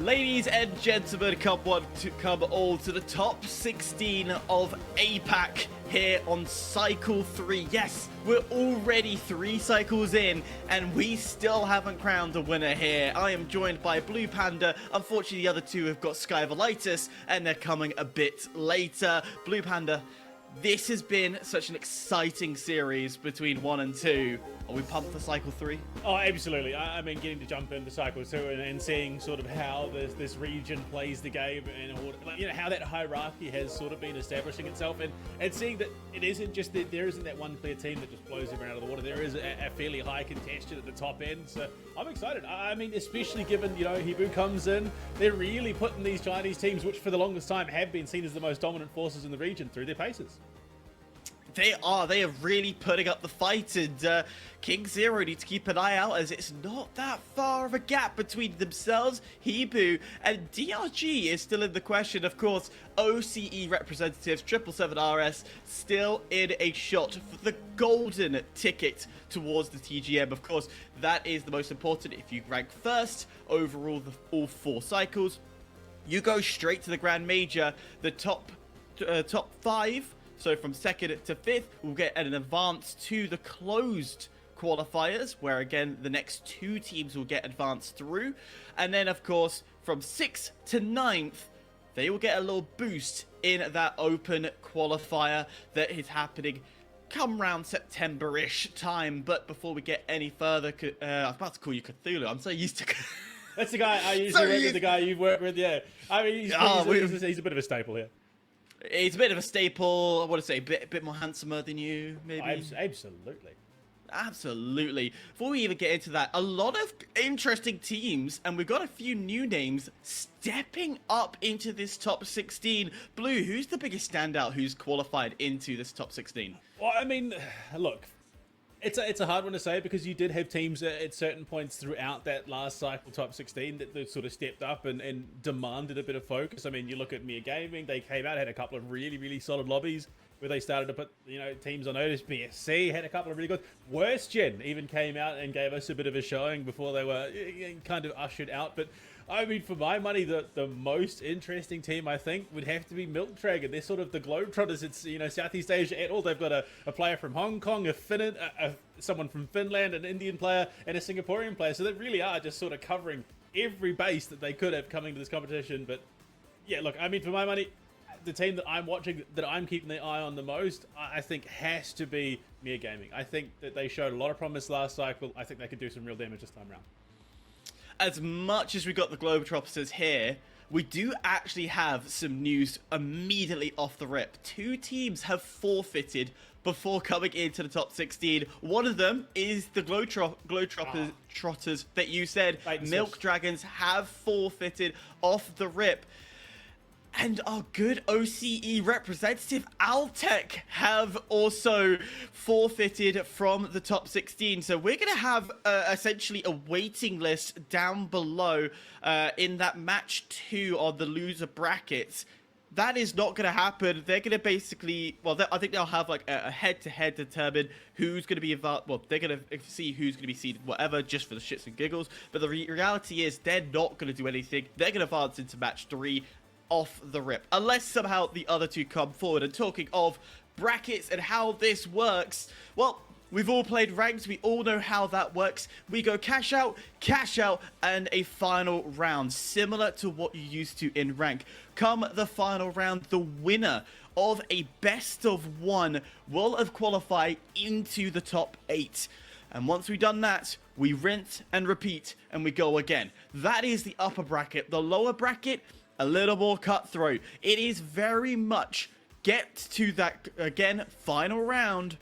Ladies and gentlemen, come all to the top 16 of APAC here on Cycle 3. Yes, we're already 3 cycles in, and we still haven't crowned a winner here. I am joined by BluePanda. Unfortunately, the other two have got Skyvalitis, and they're coming a bit later. BluePanda, this has been such an exciting series between 1 and 2. Are we pumped for Cycle 3? Oh, absolutely. I mean, getting to jump into Cycle 2 and seeing sort of how this region plays the game and you know how that hierarchy has sort of been establishing itself, and seeing that it isn't just that there isn't that one clear team that just blows everyone out of the water. There is a fairly high contention at the top end, so I'm excited. I mean, especially given, you know, HIBOO comes in, they're really putting these Chinese teams, which for the longest time have been seen as the most dominant forces in the region, through their paces. They are really putting up the fight, and KingZero need to keep an eye out, as it's not that far of a gap between themselves, HIBOO, and DRG is still in the question. Of course, OCE representatives, 777RS, still in a shot for the golden ticket towards the TGM. Of course, that is the most important. If you rank first overall all 4 cycles, you go straight to the Grand Major. The top 5, so from 2nd to 5th, we'll get an advance to the closed qualifiers, where again the next 2 teams will get advanced through. And then of course from 6th to 9th, they will get a little boost in that open qualifier that is happening come around September-ish time. But before we get any further, I was about to call you Cthulhu. I'm so used to That's the guy I usually work with, the guy you've worked with, yeah. I mean, he's a bit of a staple here. He's a bit of a staple. I want to say a bit more handsomer than you, maybe. Absolutely. Absolutely. Before we even get into that, a lot of interesting teams, and we've got a few new names stepping up into this top 16. Blue, who's the biggest standout who's qualified into this top 16? Well, I mean, look, it's a hard one to say, because you did have teams at certain points throughout that last cycle top 16 that sort of stepped up and demanded a bit of focus. I mean, you look at MIRGG Gaming, they came out, had a couple of really solid lobbies where they started to put, you know, teams on notice. BSC had a couple of really good. Worst Gen even came out and gave us a bit of a showing before they were kind of ushered out. But I mean, for my money, the most interesting team, I think, would have to be Milk Dragon. They're sort of the Globetrotters. It's, you know, Southeast Asia at all. They've got a player from Hong Kong, someone from Finland, an Indian player, and a Singaporean player. So they really are just sort of covering every base that they could have coming to this competition. But yeah, look, I mean, for my money, the team that I'm watching, that I'm keeping the eye on the most, I think has to be MIRGG Gaming. I think that they showed a lot of promise last cycle. I think they could do some real damage this time around. As much as we got the Globetrotters here, we do actually have some news immediately off the rip. 2 teams have forfeited before coming into the top 16. One of them is the Globetrotters that you said. Milk Dragons have forfeited off the rip. And our good OCE representative, ALTAC, have also forfeited from the top 16. So we're going to have essentially a waiting list down below in that match 2 of the loser brackets. That is not going to happen. They're going to basically, well, I think they'll have like a head-to-head determine who's going to be involved. Well, they're going to see who's going to be seeded, whatever, just for the shits and giggles. But the reality is they're not going to do anything. They're going to advance into match 3 off the rip, unless somehow the other 2 come forward. And talking of brackets and how this works, well, we've all played ranks, we all know how that works. We go cash out, and a final round, similar to what you used to in rank. Come the final round, the winner of a best of 1 will have qualified into the top 8. And once we've done that, we rinse and repeat, and we go again. That is the upper bracket. The lower bracket, a little more cutthroat. It is very much get to that, again, final round.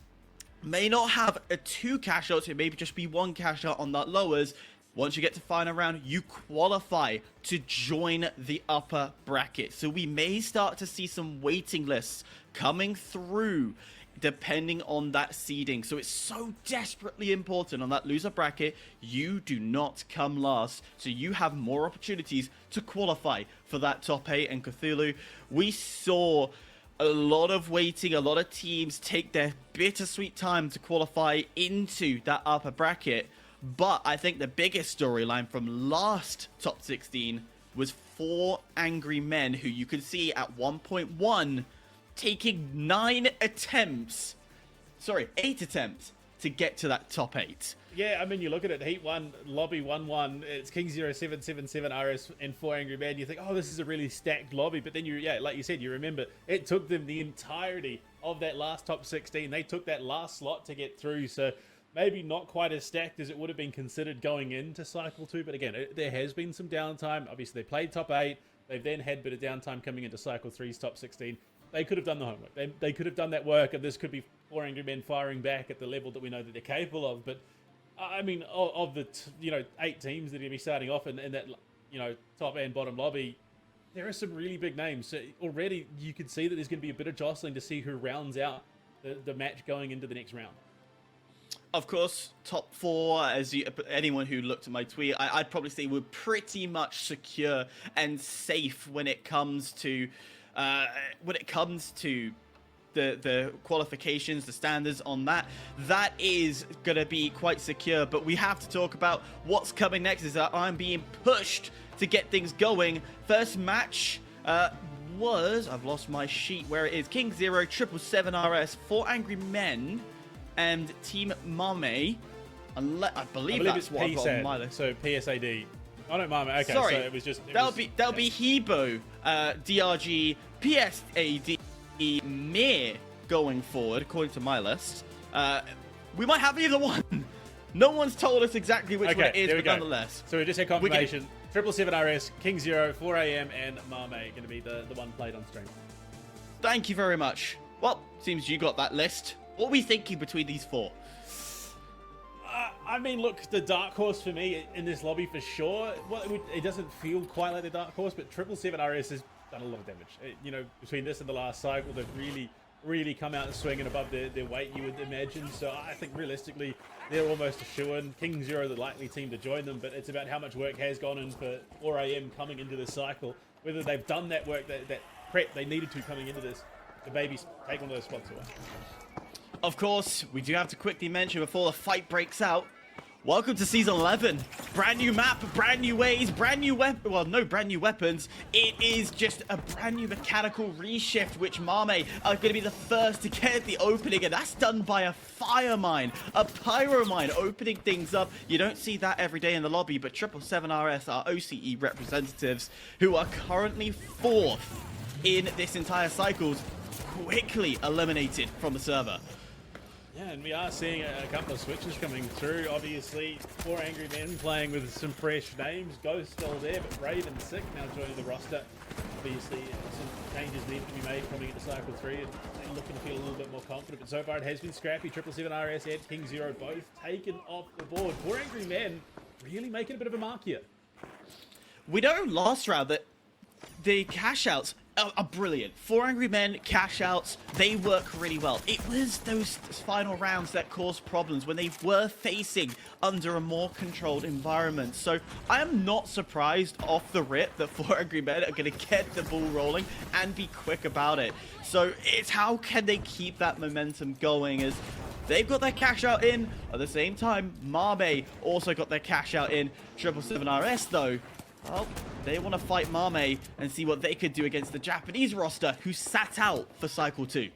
May not have a 2 cash outs, it may just be 1 cash out on that lowers. Once you get to final round, you qualify to join the upper bracket. So we may start to see some waiting lists coming through depending on that seeding. So it's so desperately important on that loser bracket, you do not come last. So you have more opportunities to qualify for that top 8. And Cthulhu, we saw a lot of waiting, a lot of teams take their bittersweet time to qualify into that upper bracket. But I think the biggest storyline from last top 16 was 4 angry men who you could see at 1.1 taking 8 attempts to get to that top 8. Yeah, I mean, you look at it, Heat 1, Lobby 1-1, it's KingZero777 RS and 4 angry men. You think, oh, this is a really stacked lobby, but then like you said, you remember, it took them the entirety of that last top 16. They took that last slot to get through, so maybe not quite as stacked as it would have been considered going into Cycle 2, but again, there has been some downtime. Obviously, they played top 8. They've then had a bit of downtime coming into Cycle 3's top 16. They could have done the homework. They could have done that work, and this could be 4 angry men firing back at the level that we know that they're capable of. But I mean, of the 8 teams that are going to be starting off in that top and bottom lobby, there are some really big names. So already you can see that there's going to be a bit of jostling to see who rounds out the match going into the next round. Of course, top 4, anyone who looked at my tweet, I'd probably say we're pretty much secure and safe when it comes to the qualifications, the standards on that. That is going to be quite secure, but we have to talk about what's coming next. Is that I'm being pushed to get things going. First match was, I've lost my sheet where it is, KingZero, 777 RS, 4 angry men, and Team Mame. I believe that's it's what I've got on PSAD, my list. so PSAD. Oh no, Mame. Okay, Sorry, so it was just... That'll be HIBOO, DRG, PSAD, MIRGG going forward, according to my list. We might have either one. No one's told us exactly which one it is, but nonetheless. So we just had confirmation. 777 RS, KingZero, 4 AM, and Mame going to be the one played on stream. Thank you very much. Well, seems you got that list. What are we thinking between these 4? I mean, look, the dark horse for me in this lobby for sure. Well, it doesn't feel quite like the dark horse, but 777 RS has done a lot of damage. Between this and the last cycle, they've really come out and swinging above their weight, you would imagine. So I think realistically, they're almost a shoo-in. KingZero, the likely team to join them, but it's about how much work has gone in for 4 AM coming into this cycle. Whether they've done that work, that prep they needed to coming into this, the babies take one of those spots away. Of course, we do have to quickly mention before the fight breaks out. Welcome to Season 11. Brand new map, brand new ways, brand new weapon. Well, no brand new weapons. It is just a brand new mechanical reshift, which Mame are going to be the first to get the opening, and that's done by a fire mine, a pyro mine, opening things up. You don't see that every day in the lobby, but 777 RS are OCE representatives who are currently 4th in this entire cycle, quickly eliminated from the server. Yeah, and we are seeing a couple of switches coming through. Obviously, 4 angry men playing with some fresh names. Ghost still there, but Brave and Sick now joining the roster. Obviously, some changes need to be made coming into Cycle 3, and they're looking to feel a little bit more confident. But so far, it has been scrappy. 777 RS and KingZero both taken off the board. 4 angry men really making a bit of a mark here. We know last round that the cash outs are brilliant. 4 angry men, cash outs, they work really well. It was those final rounds that caused problems when they were facing under a more controlled environment. So I am not surprised off the rip that 4 angry men are going to get the ball rolling and be quick about it. So it's how can they keep that momentum going, as they've got their cash out in. At the same time, Mame also got their cash out in. 777 RS though, well, they want to fight Mame and see what they could do against the Japanese roster, who sat out for Cycle 2. Yeah,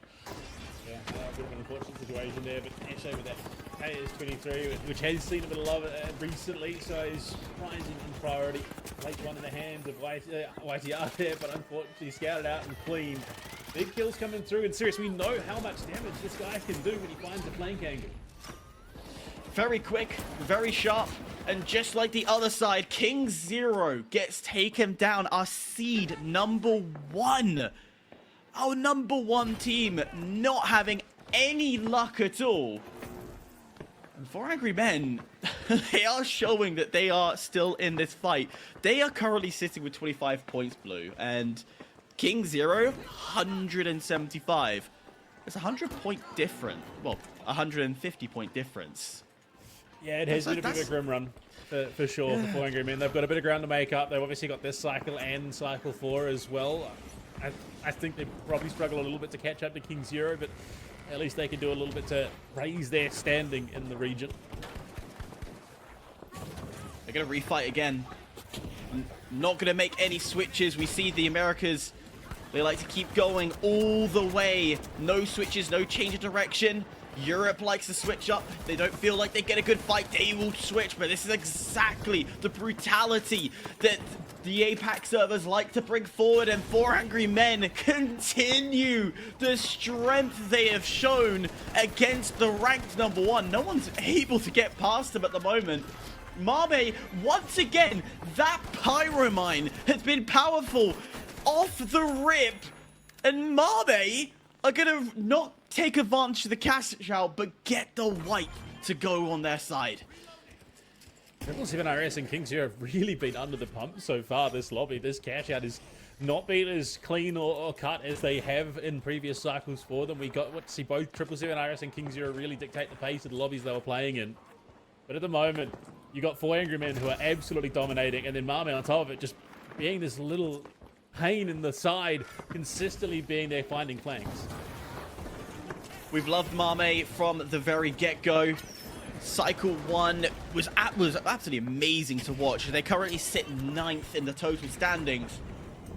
a bit of an unfortunate situation there, but actually with that KS23, which has seen a bit of love recently, so is rising in priority. Late one in the hands of YTR there, but unfortunately scouted out and clean. Big kills coming through, and seriously, we know how much damage this guy can do when he finds a flank angle. Very quick, very sharp, and just like the other side, KingZero gets taken down. Our seed #1. Our #1 team not having any luck at all. And 4 angry men, they are showing that they are still in this fight. They are currently sitting with 25 points, Blue, and KingZero, 175. It's a 100-point difference. Well, 150-point difference. Yeah, it has been a bit of a grim run, for sure, for 4 angry men. They've got a bit of ground to make up. They've obviously got this cycle and Cycle 4 as well. I think they probably struggle a little bit to catch up to KingZero, but at least they can do a little bit to raise their standing in the region. They're going to refight again. Not going to make any switches. We see the Americas, they like to keep going all the way. No switches, no change of direction. Europe likes to switch up. They don't feel like they get a good fight. They will switch, but this is exactly the brutality that the APAC servers like to bring forward, and Four Angry Men continue the strength they have shown against the ranked #1. No one's able to get past them at the moment. Mame, once again, that Pyromine has been powerful off the rip, and Mame are gonna not take advantage of the cash out, but get the wipe to go on their side. 777RS and KingZero have really been under the pump so far this lobby. This cash out has not been as clean or cut as they have in previous cycles for them. We got to see both 777RS and KingZero really dictate the pace of the lobbies they were playing in. But at the moment, you got Four Angry Men who are absolutely dominating, and then Mame on top of it just being this little pain in the side, consistently being there finding flanks. We've loved Mame from the very get-go. Cycle 1 was absolutely amazing to watch. They currently sit 9th in the total standings,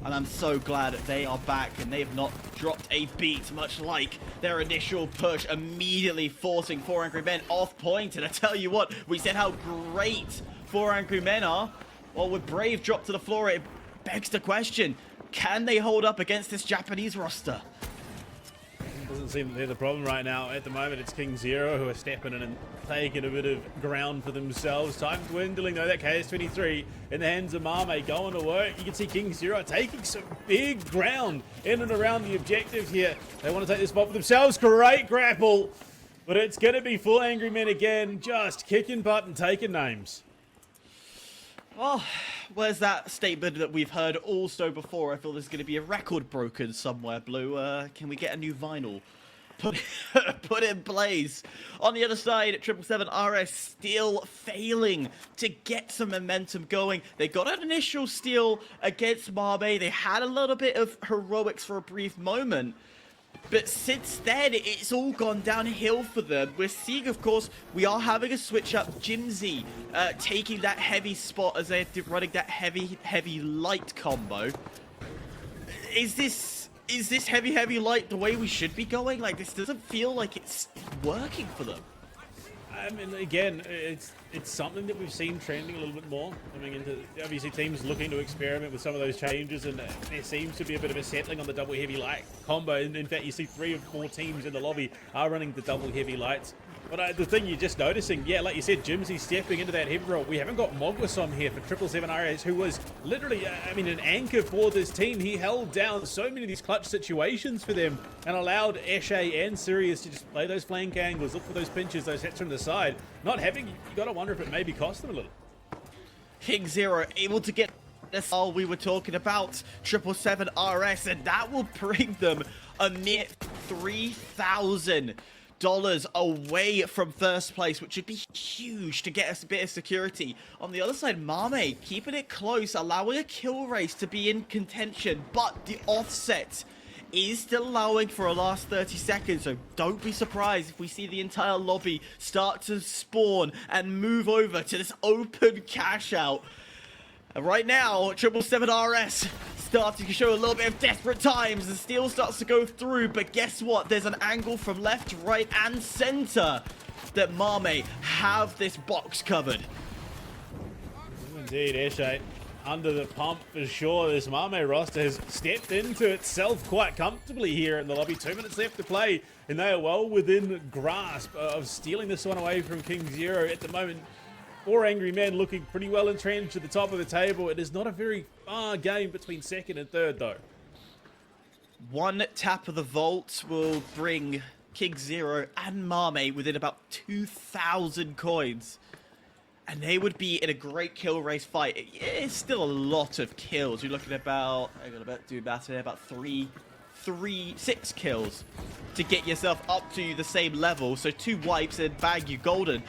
and I'm so glad that they are back and they have not dropped a beat, much like their initial push, immediately forcing Four Angry Men off point. And I tell you what, we said how great Four Angry Men are. Well, with Brave dropped to the floor, it begs the question, can they hold up against this Japanese roster? Doesn't seem to be the problem right now. At the moment, it's KingZero who are stepping in and taking a bit of ground for themselves. Time dwindling though. That KS-23 in the hands of Mame going to work. You can see KingZero taking some big ground in and around the objective here. They want to take this spot for themselves. Great grapple. But it's going to be Four Angry Men again, just kicking butt and taking names. Well, where's that statement that we've heard also before? I feel there's going to be a record broken somewhere, Blue. Can we get a new vinyl put in place? On the other side, 777RS still failing to get some momentum going. They got an initial steal against Mame. They had a little bit of heroics for a brief moment. But since then, it's all gone downhill for them. We're seeing, of course, we are having a switch up. Jimsy taking that heavy spot as they're running that heavy light combo. Is this heavy light the way we should be going? Like, this doesn't feel like it's working for them. I mean, again, it's something that we've seen trending a little bit more coming into, obviously, teams looking to experiment with some of those changes, and there seems to be a bit of a settling on the double heavy light combo. And in fact, you see 3 or 4 teams in the lobby are running the double heavy lights. But the thing you're just noticing, yeah, like you said, Jimsy stepping into that heavy roll. We haven't got Mogwasom here for 777RS, who was literally, an anchor for this team. He held down so many of these clutch situations for them and allowed Eshe and Sirius to just play those flank angles, look for those pinches, those hits from the side. Not having, you got to wonder if it maybe cost them a little. KingZero able to get this all we were talking about, 777RS, and that will bring them a mere $3,000 away from first place, which would be huge to get us a bit of security. On the other side, Mame keeping it close, allowing a kill race to be in contention, but the offset is still allowing for a last 30 seconds, so don't be surprised if we see the entire lobby start to spawn and move over to this open cash out. And right now, 777RS starting to show a little bit of desperate times. The steal starts to go through, but guess what? There's an angle from left, right, and center that Mame have this box covered. Indeed, Eshe under the pump for sure. This Mame roster has stepped into itself quite comfortably here in the lobby. 2 minutes left to play, and they are well within grasp of stealing this one away from KingZero at the moment. Four Angry Men looking pretty well entrenched at the top of the table. It is not a very far game between second and third, though. One tap of the vault will bring KingZero and Mame within about 2,000 coins. And they would be in a great kill race fight. It's still a lot of kills. You're looking at about, I'm going to do math here, about 6 kills to get yourself up to the same level. So 2 wipes and bag you golden.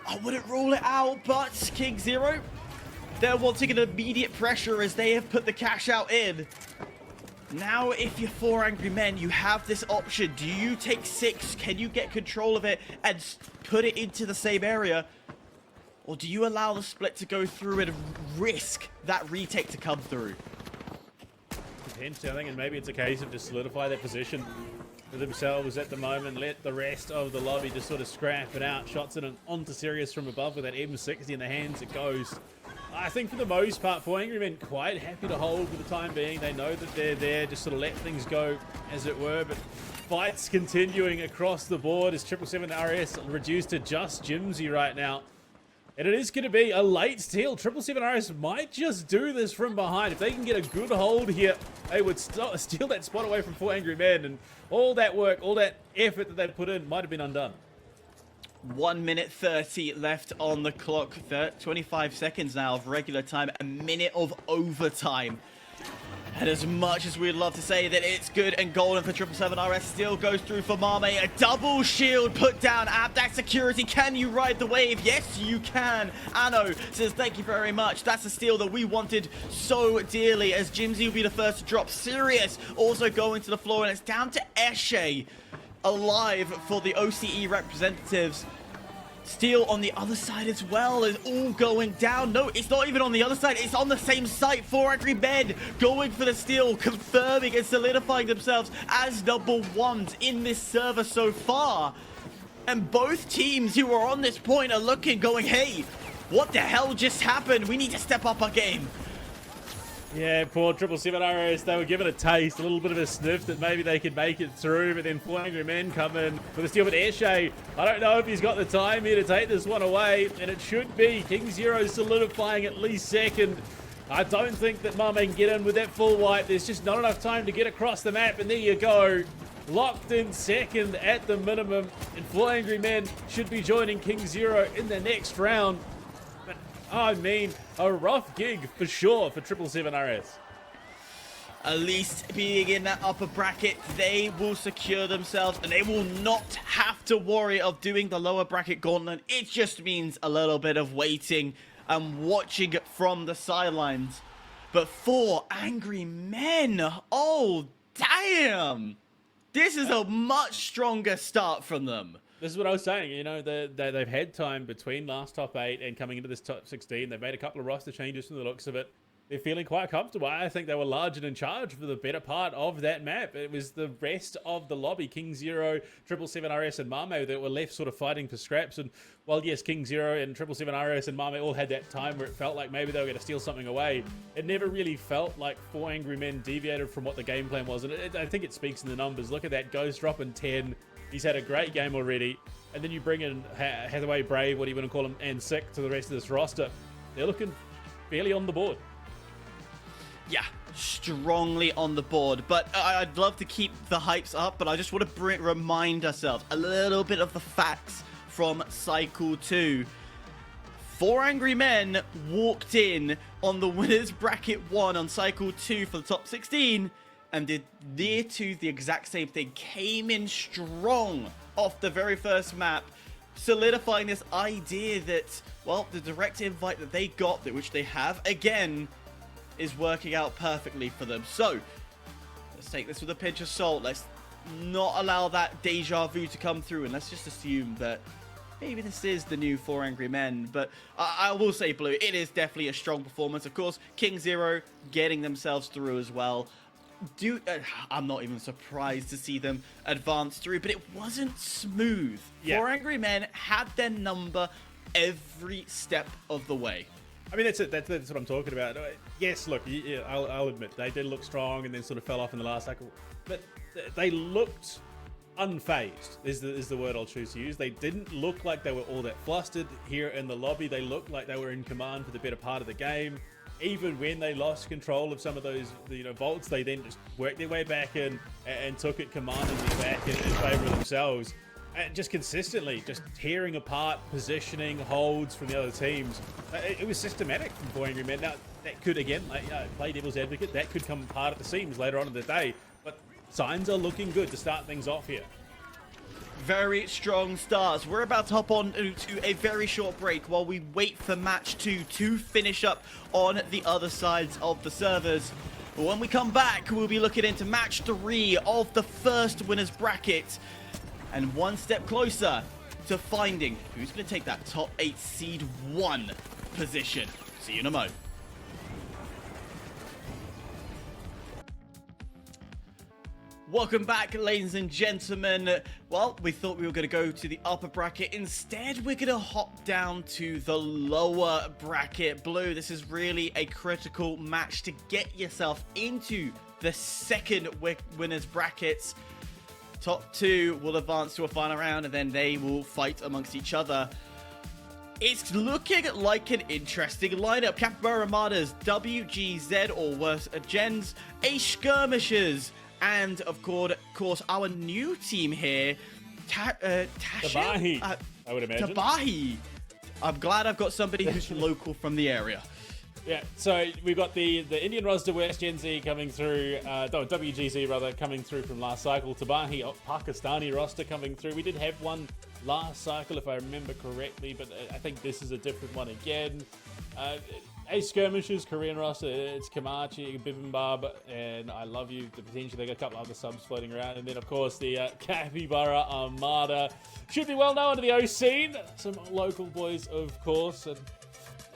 I wouldn't rule it out, but KingZero, they're wanting an immediate pressure as they have put the cash out in. Now, if you're Four Angry Men, you have this option. Do you take 6? Can you get control of it and put it into the same area? Or do you allow the split to go through and risk that retake to come through? Depends, I think, and maybe it's a case of just solidify their position for themselves at the moment, let the rest of the lobby just sort of scrap it out. Shots in onto Sirius from above with that M60 in the hands, it goes. I think for the most part, for Angry Men, quite happy to hold for the time being. They know that they're there, just sort of let things go, as it were. But fights continuing across the board as 777 RS reduced to just Jimsy right now. And it is going to be a late steal. 777 RS might just do this from behind. If they can get a good hold here, they would steal that spot away from 4 Angry Men. And all that work, all that effort that they put in might have been undone. 1 minute 30 left on the clock. 25 seconds now of regular time. A minute of overtime. And as much as we'd love to say that it's good and golden for 777 RS, still goes through for Mame. A double shield put down at that security. Can you ride the wave? Yes, you can. Anno says thank you very much. That's a steal that we wanted so dearly, as Jimsy will be the first to drop. Sirius also going to the floor, and it's down to Eshe alive for the OCE representatives. Steal on the other side as well is all going down. No, it's not even on the other side. It's on the same site. 4 Angry Men going for the steal, confirming and solidifying themselves as number ones in this server so far. And both teams who are on this point are looking, going, hey, what the hell just happened? We need to step up our game. Yeah, poor 777 RS. They were given a taste, a little bit of a sniff that maybe they could make it through, but then 4 Angry Men come in for the steal. But Eshe, I don't know if he's got the time here to take this one away, and it should be KingZero solidifying at least second. I don't think that Mame can get in with that full wipe. There's just not enough time to get across the map, and there you go. Locked in second at the minimum, and 4 Angry Men should be joining KingZero in the next round. I mean, a rough gig for sure for 777 RS. At least being in that upper bracket, they will secure themselves, and they will not have to worry of doing the lower bracket gauntlet. It just means a little bit of waiting and watching from the sidelines. But 4 Angry Men, oh damn! This is a much stronger start from them. This is what I was saying, you know, they've had time between last top 8 and coming into this top 16. They've made a couple of roster changes from the looks of it. They're feeling quite comfortable. I think they were large and in charge for the better part of that map. It was the rest of the lobby, KingZero, 777 RS and Mame, that were left sort of fighting for scraps. And while, yes, KingZero and 777 RS and Mame all had that time where it felt like maybe they were going to steal something away, it never really felt like 4 Angry Men deviated from what the game plan was. And I think it speaks in the numbers. Look at that, Ghost dropping 10. He's had a great game already. And then you bring in Hathaway, Brave, what do you want to call him, and Sick to the rest of this roster. They're looking fairly on the board. Yeah, strongly on the board. But I'd love to keep the hypes up, but I just want to remind ourselves a little bit of the facts from Cycle 2. 4 Angry Men walked in on the winners bracket 1 on Cycle 2 for the top 16 and did near to the exact same thing. Came in strong off the very first map, solidifying this idea that, well, the direct invite that they got, which they have again, is working out perfectly for them. So let's take this with a pinch of salt. Let's not allow that deja vu to come through, and let's just assume that maybe this is the new 4 Angry Men. But I will say, Blue, it is definitely a strong performance. Of course, KingZero getting themselves through as well. I'm not even surprised to see them advance through, but it wasn't smooth. Yeah. 4 Angry Men had their number every step of the way. I mean, that's what I'm talking about. Yes, look, yeah, I'll admit, they did look strong and then sort of fell off in the last cycle. But they looked unfazed, is the word I'll choose to use. They didn't look like they were all that flustered here in the lobby. They looked like they were in command for the better part of the game. Even when they lost control of some of those, vaults, they then just worked their way back in and took it commandingly back in favor of themselves. And just consistently, just tearing apart positioning, holds from the other teams. It was systematic from 4 Angry Men. Now, that could, again, play devil's advocate, that could come apart at the seams later on in the day. But signs are looking good to start things off here. Very strong starts. We're about to hop on to a very short break while we wait for match 2 to finish up on the other sides of the servers. When we come back, we'll be looking into match 3 of the first winners bracket. And one step closer to finding who's going to take that top 8 seed 1 position. See you in a mo. Welcome back, ladies and gentlemen. Well, we thought we were going to go to the upper bracket. Instead, we're going to hop down to the lower bracket. Blue, this is really a critical match to get yourself into the second winners brackets. Top 2 will advance to a final round, and then they will fight amongst each other. It's looking like an interesting lineup. Capybara Armada's WGZ, or worse, Gens, Skirmishers, and of course, our new team here, TABAHI, I would imagine. TABAHI. I'm glad I've got somebody who's local from the area. Yeah, so we've got the Indian roster, West Gen Z coming through, WGZ rather, coming through from last cycle. TABAHI, Pakistani roster coming through. We did have one last cycle, if I remember correctly, but I think this is a different one again. Skirmishers, Korean roster, it's Kamachi, Bibimbab, and I Love You. The potential, they got a couple other subs floating around. And then, of course, the Capybara Armada. Should be well known to the O scene. Some local boys, of course. And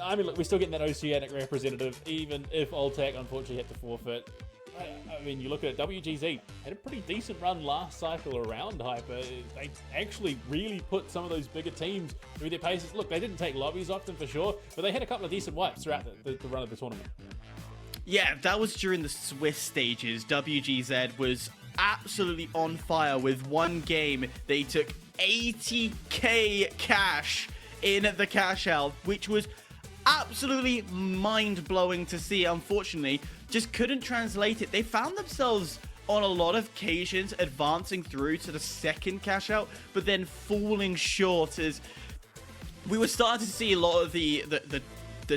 I mean, look, we're still getting that Oceanic representative, even if ALTAC unfortunately had to forfeit. I mean, you look at it, WGZ had a pretty decent run last cycle around Hyper. They actually really put some of those bigger teams through their paces. Look, they didn't take lobbies off them for sure, but they had a couple of decent wipes throughout the run of the tournament. Yeah, that was during the Swiss stages. WGZ was absolutely on fire with one game. They took 80k cash in the cash out, which was absolutely mind-blowing to see. Unfortunately, just couldn't translate it. They found themselves on a lot of occasions advancing through to the second cash out, but then falling short, as we were starting to see a lot of the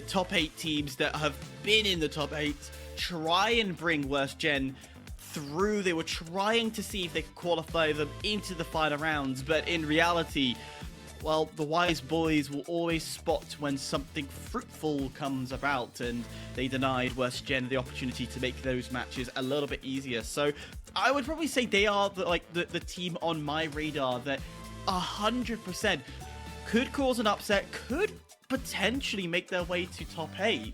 top 8 teams that have been in the top 8 try and bring Worst Gen through. They were trying to see if they could qualify them into the final rounds, but in reality, well, the wise boys will always spot when something fruitful comes about, and they denied Worst Gen the opportunity to make those matches a little bit easier. So I would probably say they are the team on my radar that 100% could cause an upset, could potentially make their way to top 8.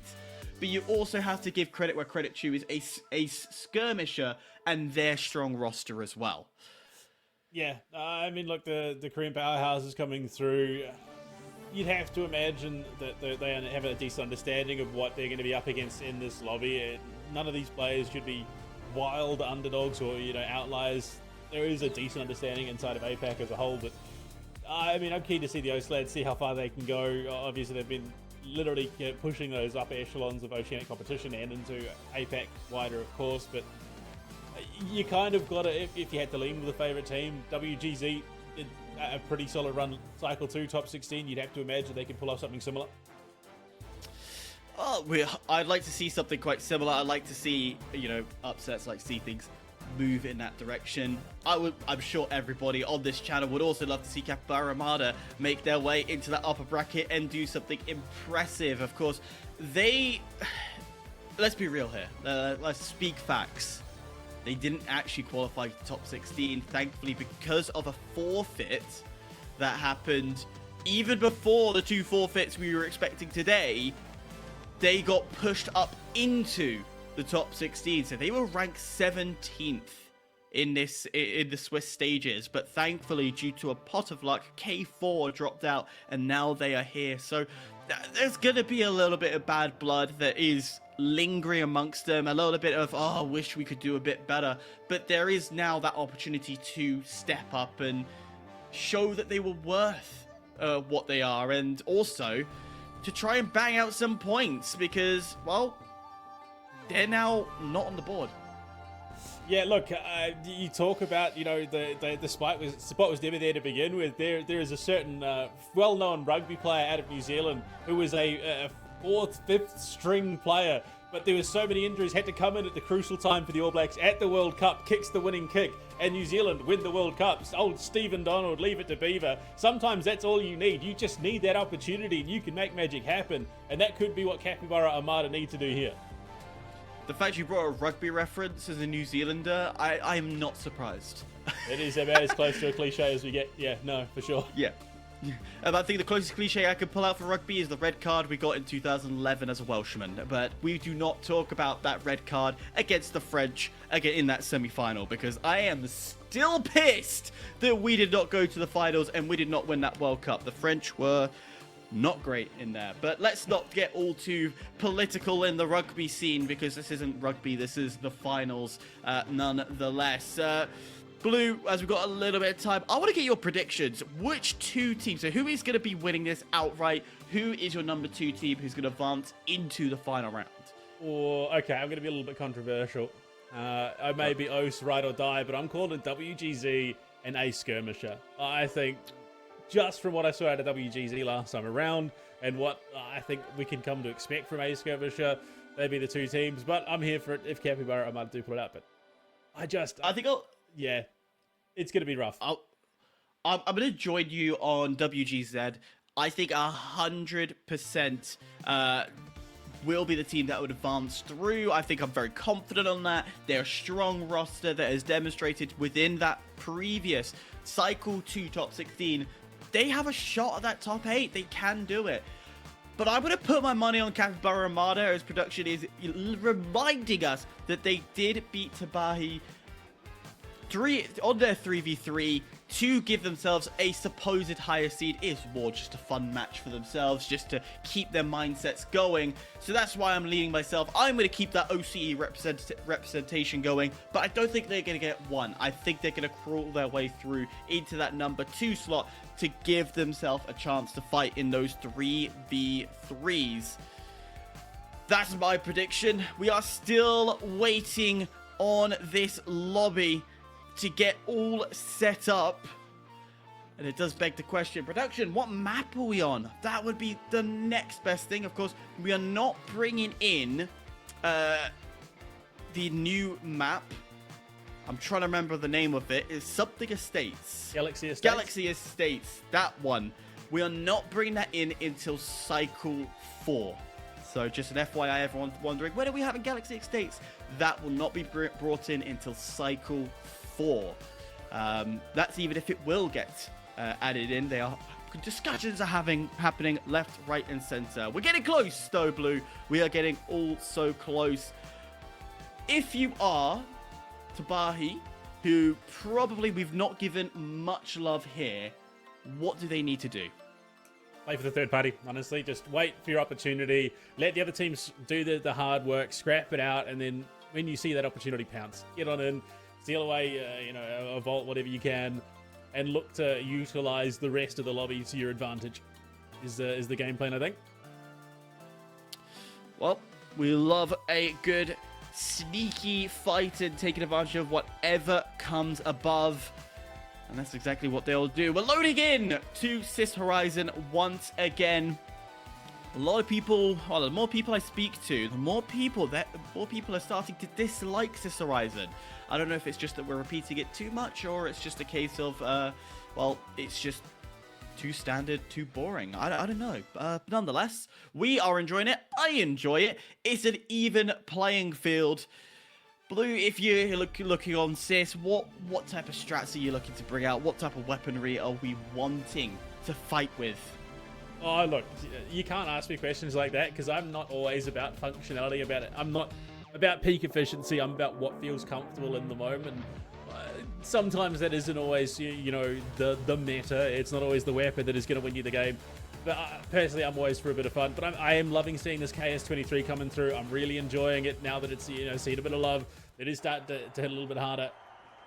But you also have to give credit where credit due is a Skirmisher and their strong roster as well. Yeah, I mean, look, the Korean powerhouses coming through, you'd have to imagine that they have a decent understanding of what they're going to be up against in this lobby. None of these players should be wild underdogs or, outliers. There is a decent understanding inside of APAC as a whole, but I mean, I'm keen to see the OFLs, see how far they can go. Obviously, they've been literally pushing those upper echelons of Oceanic competition and into APAC wider, of course, but you kind of got to, if you had to lean with a favourite team, WGZ, a pretty solid run, cycle 2, top 16, you'd have to imagine they can pull off something similar. Oh, I'd like to see something quite similar. I'd like to see, upsets, like see things move in that direction. I'm sure everybody on this channel would also love to see Capybara Armada make their way into that upper bracket and do something impressive. Of course, let's be real here. Let's speak facts. They didn't actually qualify to top 16, thankfully, because of a forfeit that happened even before the 2 forfeits we were expecting today. They got pushed up into the top 16, so they were ranked 17th in the Swiss stages, but thankfully, due to a pot of luck, K4 dropped out, and now they are here. So there's going to be a little bit of bad blood that is lingering amongst them, a little bit of, I wish we could do a bit better, but there is now that opportunity to step up and show that they were worth what they are, and also to try and bang out some points, because, well, they're now not on the board. Yeah, look, you talk about, the spot was never there to begin with. There is a certain well-known rugby player out of New Zealand who was a 4th, 5th string player, but there were so many injuries, had to come in at the crucial time for the All Blacks at the World Cup, kicks the winning kick, and New Zealand win the World Cup. Old Stephen Donald, leave it to Beaver. Sometimes that's all you need. You just need that opportunity, and you can make magic happen, and that could be what Capybara Armada need to do here. The fact you brought a rugby reference as a New Zealander, I am not surprised. It is about as close to a cliche as we get. Yeah, no, for sure. Yeah. I think the closest cliche I could pull out for rugby is the red card we got in 2011 as a Welshman. But we do not talk about that red card against the French again in that semi-final, because I am still pissed that we did not go to the finals and we did not win that World Cup. The French were not great in there. But let's not get all too political in the rugby scene, because this isn't rugby, this is the finals nonetheless. Blue, as we've got a little bit of time, I want to get your predictions. Which two teams, so who is going to be winning this outright? Who is your number 2 team who's going to advance into the final round? Okay, I'm going to be a little bit controversial. I may be OS ride or die, but I'm calling WGZ and a Skirmisher. I think, just from what I saw out of WGZ last time around, and what I think we can come to expect from a Skirmisher, they'd be the 2 teams. But I'm here for it if Capybara Armada do pull it out. But yeah, it's going to be rough. I'm going to join you on WGZ. I think 100% will be the team that would advance through. I think I'm very confident on that. They're a strong roster that has demonstrated within that previous Cycle 2 top 16. They have a shot at that top 8. They can do it. But I'm going to put my money on Capybara Armada, as production is reminding us that they did beat TABAHI on their 3v3 to give themselves a supposed higher seed. It's more just a fun match for themselves, just to keep their mindsets going. So that's why I'm leaning myself. I'm going to keep that OCE representation going, but I don't think they're going to get 1. I think they're going to crawl their way through into that number 2 slot to give themselves a chance to fight in those 3v3s. That's my prediction. We are still waiting on this lobby to get all set up, and it does beg the question, production, what map are we on? That would be the next best thing. Of course, we are not bringing in the new map. I'm trying to remember the name of it. It's something Estates. Galaxy Estates. Galaxy Estates, that one. We are not bringing that in until Cycle 4. So just an FYI, everyone wondering, when are we having Galaxy Estates? That will not be brought in until Cycle 4. That's even if it will get added in. Discussions are happening left, right, and center. We're getting close, though, Blue. We are getting all so close. If you are TABAHI, who probably we've not given much love here, what do they need to do? Play for the third party, honestly. Just wait for your opportunity. Let the other teams do the hard work, scrap it out, and then when you see that opportunity, pounce. Get on in, steal away, a vault, whatever you can, and look to utilize the rest of the lobby to your advantage. Is the game plan, I think. Well, we love a good sneaky fight and taking advantage of whatever comes above. And that's exactly what they'll do. We're loading in to Sis Horizon once again. A lot of people, well, the more people I speak to, the more people are starting to dislike Sis Horizon. I don't know if it's just that we're repeating it too much, or it's just a case of, well, it's just too standard, too boring. I don't know. Nonetheless, we are enjoying it. I enjoy it. It's an even playing field. Blue, if you're looking on Sis, what type of strats are you looking to bring out? What type of weaponry are we wanting to fight with? Oh, look, you can't ask me questions like that, because I'm not always about functionality about it. I'm not about peak efficiency. I'm about what feels comfortable in the moment. Sometimes that isn't always, the meta. It's not always the weapon that is going to win you the game. But personally, I'm always for a bit of fun. But I am loving seeing this KS23 coming through. I'm really enjoying it now that it's, seen a bit of love. It is starting to hit a little bit harder.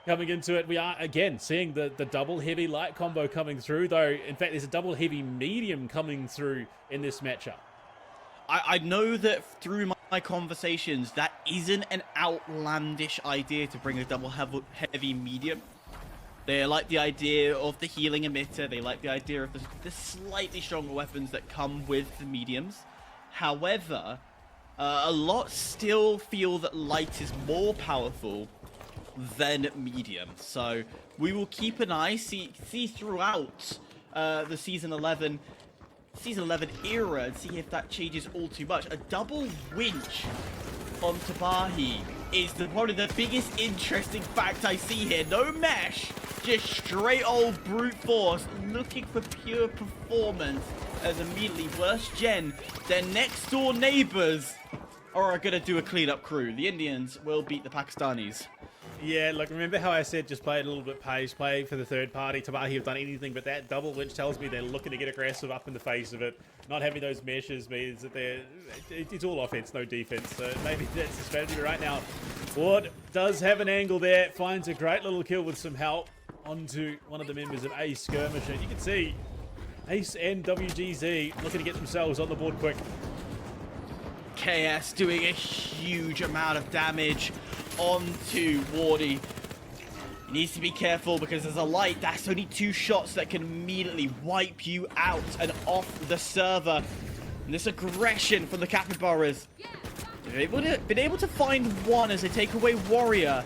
Coming into it, we are, again, seeing the double heavy light combo coming through, though. In fact, there's a double heavy medium coming through in this matchup. I know that through my conversations, that isn't an outlandish idea to bring a double heavy medium. They like the idea of the healing emitter. They like the idea of the slightly stronger weapons that come with the mediums. However, a lot still feel that light is more powerful than medium. So we will keep an eye, see throughout the Season 11 era, and see if that changes all too much. A double winch on TABAHI is probably the biggest interesting fact I see here. No mesh, just straight old brute force, looking for pure performance. As immediately worse gen, their next door neighbors are going to do a cleanup crew. The Indians will beat the Pakistanis. Yeah, look, remember how I said just play it a little bit pace, play for the third party. TABAHI have done anything but that double, which tells me they're looking to get aggressive up in the face of it. Not having those meshes means that it's all offense, no defense. So maybe that's the strategy right now. Ward does have an angle there, finds a great little kill with some help onto one of the members of Ace Skirmisher. You can see Ace and WGZ looking to get themselves on the board quick. KS doing a huge amount of damage onto Wardy. He needs to be careful because there's a light. That's only 2 shots that can immediately wipe you out and off the server. And this aggression from the Capybaras. They've been able to find one as they take away Warrior.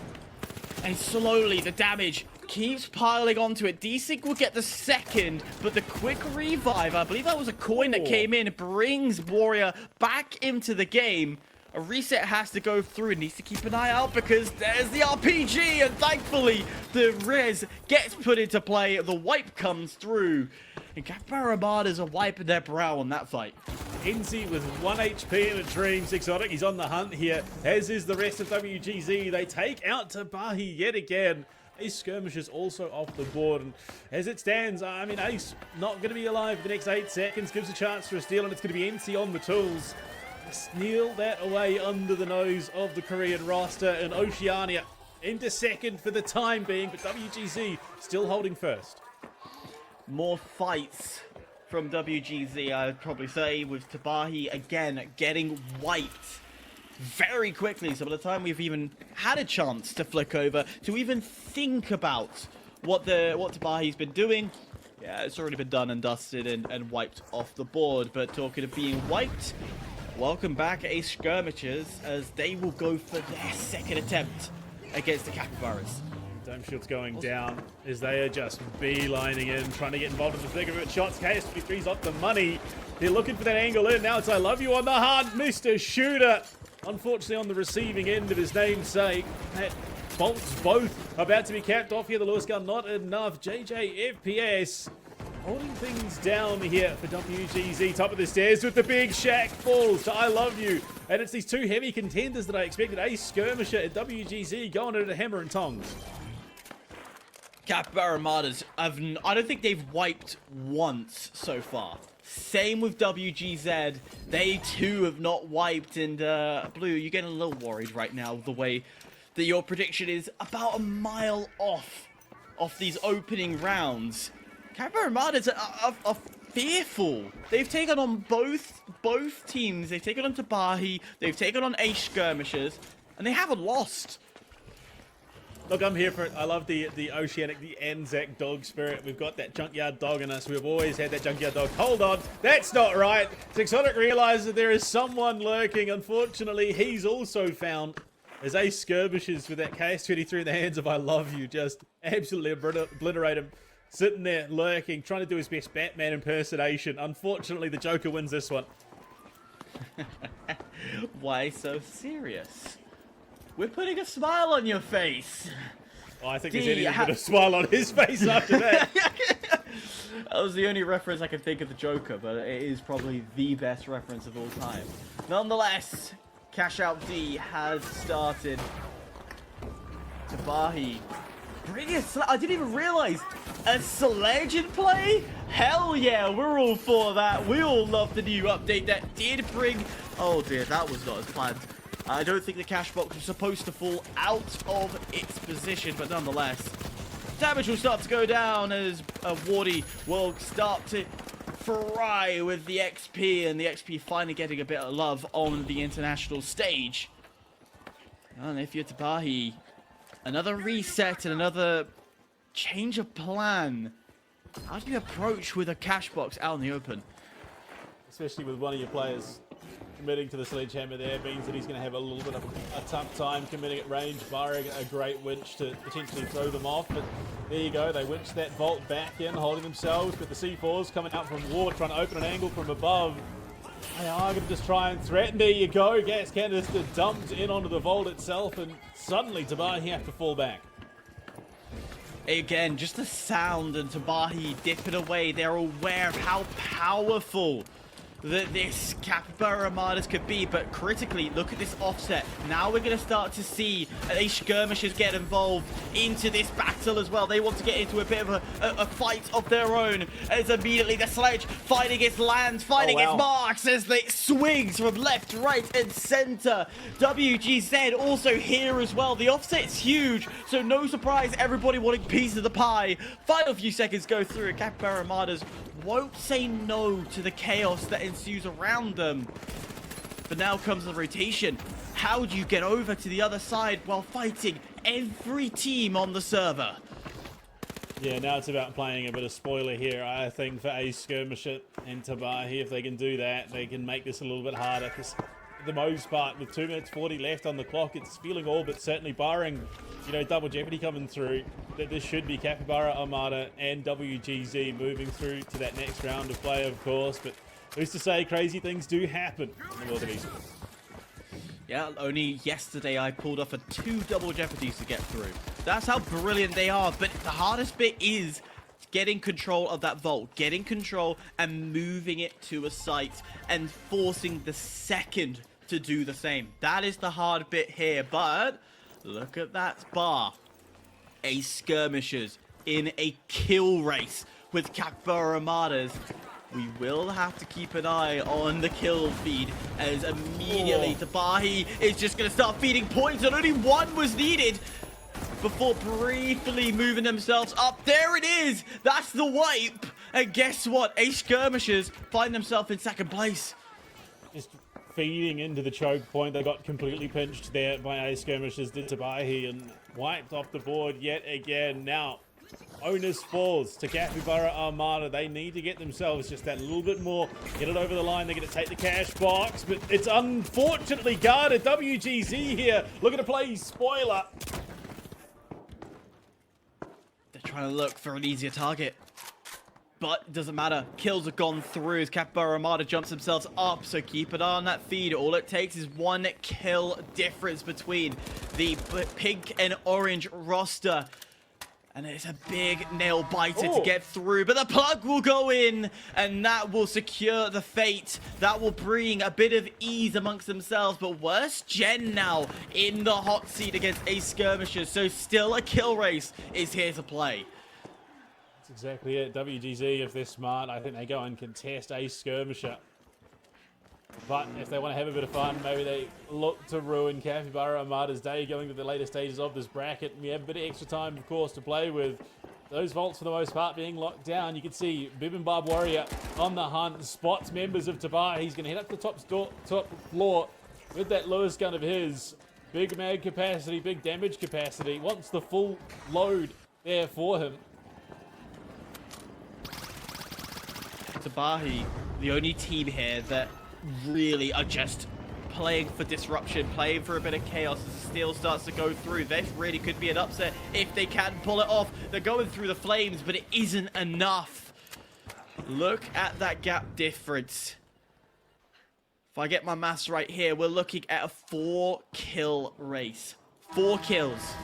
And slowly the damage keeps piling onto it. Desync will get the second, but the quick revive, I believe that was a coin that came in, brings Warrior back into the game. A reset has to go through. It needs to keep an eye out because there's the RPG, and thankfully the res gets put into play. The wipe comes through, and Capybara Armada's are wiping their brow on that fight. NZ with 1 HP in a dream. Exotic, he's on the hunt here, as is the rest of WGZ. They take out TABAHI yet again. Ace Skirmisher's also off the board, and as it stands, I mean, Ace not going to be alive for the next 8 seconds. Gives a chance for a steal, and it's going to be NC on the tools. Steal that away under the nose of the Korean roster, and Oceania into second for the time being, but WGZ still holding first. More fights from WGZ, I'd probably say, with TABAHI again getting wiped very quickly. So by the time we've even had a chance to flick over, to even think about what TABAHI's been doing, yeah, it's already been done and dusted and wiped off the board. But talking of being wiped, welcome back Ace Skirmishers, as they will go for their second attempt against the Capybaras. Dome shield's going down as they are just beelining in, trying to get involved in the thick of it. Shots, KS23's off the money. They're looking for that angle in. Now it's I love you on the hunt, Mr. Shooter. Unfortunately on the receiving end of his namesake. That bolts both about to be capped off here. The Lewis gun not enough. JJ FPS holding things down here for WGZ. Top of the stairs with the big shack falls to I love you. And it's these 2 heavy contenders that I expected. Ace Skirmisher and WGZ going at a hammer and tongs. Capybara Armadas, I don't think they've wiped once so far. Same with WGZ. They too have not wiped. And Blue, you're getting a little worried right now the way that your prediction is about a mile off these opening rounds. Capybara Armadas are fearful. They've taken on both teams. They've taken on TABAHI. They've taken on Ace Skirmishers, and they haven't lost. Look, I'm here for it. I love the Oceanic, the Anzac dog spirit. We've got that junkyard dog in us. We've always had that junkyard dog. Hold on, that's not right. Exotic realizes that there is someone lurking. Unfortunately, he's also found as Ace Skirmishers with that KS23 in the hands of I love you. Just absolutely obliterate him. Sitting there lurking, trying to do his best Batman impersonation. Unfortunately, the Joker wins this one. Why so serious? We're putting a smile on your face. Oh, I think he's even put a smile on his face after that. That was the only reference I could think of the Joker, but it is probably the best reference of all time. Nonetheless, Cash Out D has started. TABAHI. Brilliant. I didn't even realize a sledge in play? Hell yeah, we're all for that. We all love the new update that did bring... Oh dear, that was not as planned. I don't think the cash box was supposed to fall out of its position, but nonetheless, damage will start to go down as Wardy will start to fry with the XP, and the XP finally getting a bit of love on the international stage. And if you're TABAHI, another reset and another change of plan. How do you approach with a cash box out in the open? Especially with one of your players committing to the sledgehammer there, means that he's going to have a little bit of a tough time committing at range, barring a great winch to potentially throw them off. But there you go, they winch that vault back in, holding themselves, but the C4s coming out from Ward, trying to open an angle from above. They are going to just try and threaten. There you go. Gas canister dumped in onto the vault itself, and suddenly TABAHI have to fall back. Again, just the sound and TABAHI dipping away. They're aware of how powerful that this Capybara Armadas could be, but critically, look at this offset. Now we're going to start to see these skirmishers get involved into this battle as well. They want to get into a bit of a fight of their own, as immediately the sledge fighting its lands, fighting its marks as they swings from left, right, and center. WGZ also here as well. The offset's huge, so no surprise, everybody wanting piece of the pie. Final few seconds go through, and Capybara Armadas won't say no to the chaos that ensues around them. But now comes the rotation. How do you get over to the other side while fighting every team on the server? Yeah, now it's about playing a bit of spoiler here, I think, for Ace Skirmisher and TABAHI. If they can do that, they can make this a little bit harder, because for the most part, with 2 minutes 40 left on the clock, it's feeling all but certainly, barring, you know, double jeopardy coming through, that this should be Capybara Armada and WGZ moving through to that next round of play, of course. But who's to say crazy things do happen in the world of esports? Yeah, only yesterday I pulled off 2 double jeopardies to get through. That's how brilliant they are. But the hardest bit is getting control of that vault, getting control and moving it to a site and forcing the second to do the same. That is the hard bit here. But look at that bar. Ace Skirmishers in a kill race with Capybara Armadas. We will have to keep an eye on the kill feed, as immediately TABAHI is just going to start feeding points, and only 1 was needed before briefly moving themselves up. There it is! That's the wipe! And guess what? Ace Skirmishers find themselves in second place. Just feeding into the choke point. They got completely pinched there by Ace Skirmishers, did TABAHI, and wiped off the board yet again. Now, onus falls to Capybara Armada. They need to get themselves just that little bit more, get it over the line. They're going to take the cash box, but it's unfortunately guarded. WGZ here looking to play spoiler. They're trying to look for an easier target, but it doesn't matter. Kills have gone through as Capybara Armada jumps themselves up, so keep an eye on that feed. All it takes is 1 kill difference between the pink and orange roster. And it's a big nail biter to get through, but the plug will go in, and that will secure the fate. That will bring a bit of ease amongst themselves, but worse, Gen now in the hot seat against Ace Skirmishers, so still a kill race is here to play. That's exactly it. WGZ, if they're smart, I think they go and contest Ace Skirmisher. But if they want to have a bit of fun, maybe they look to ruin Capybara Armada's day going to the later stages of this bracket. We have a bit of extra time, of course, to play with. Those vaults, for the most part, being locked down. You can see Bibimbap Warrior on the hunt, spots members of TABAHI. He's going to head up to the top floor with that Lewis gun of his. Big mag capacity, big damage capacity. Wants the full load there for him. TABAHI, the only team here that really are just playing for disruption, playing for a bit of chaos as the steel starts to go through. This really could be an upset if they can pull it off. They're going through the flames, but it isn't enough. Look at that gap difference. If I get my maths right here, we're looking at a 4-kill race. 4 kills.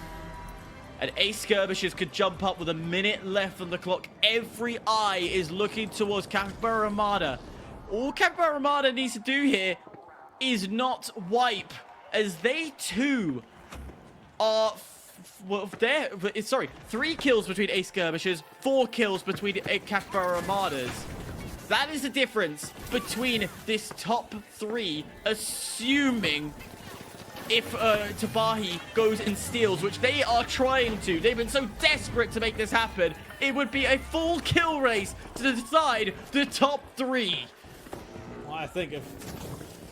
And Ace Skirmishers could jump up with a minute left on the clock. Every eye is looking towards Capybara Armada. All Capybara Armada needs to do here is not wipe, as they too are, 3 kills between Ace Skirmishers, 4 kills between Capybara Armadas. That is the difference between this top 3, assuming if TABAHI goes and steals, which they are trying to. They've been so desperate to make this happen. It would be a full kill race to decide the top 3. I think if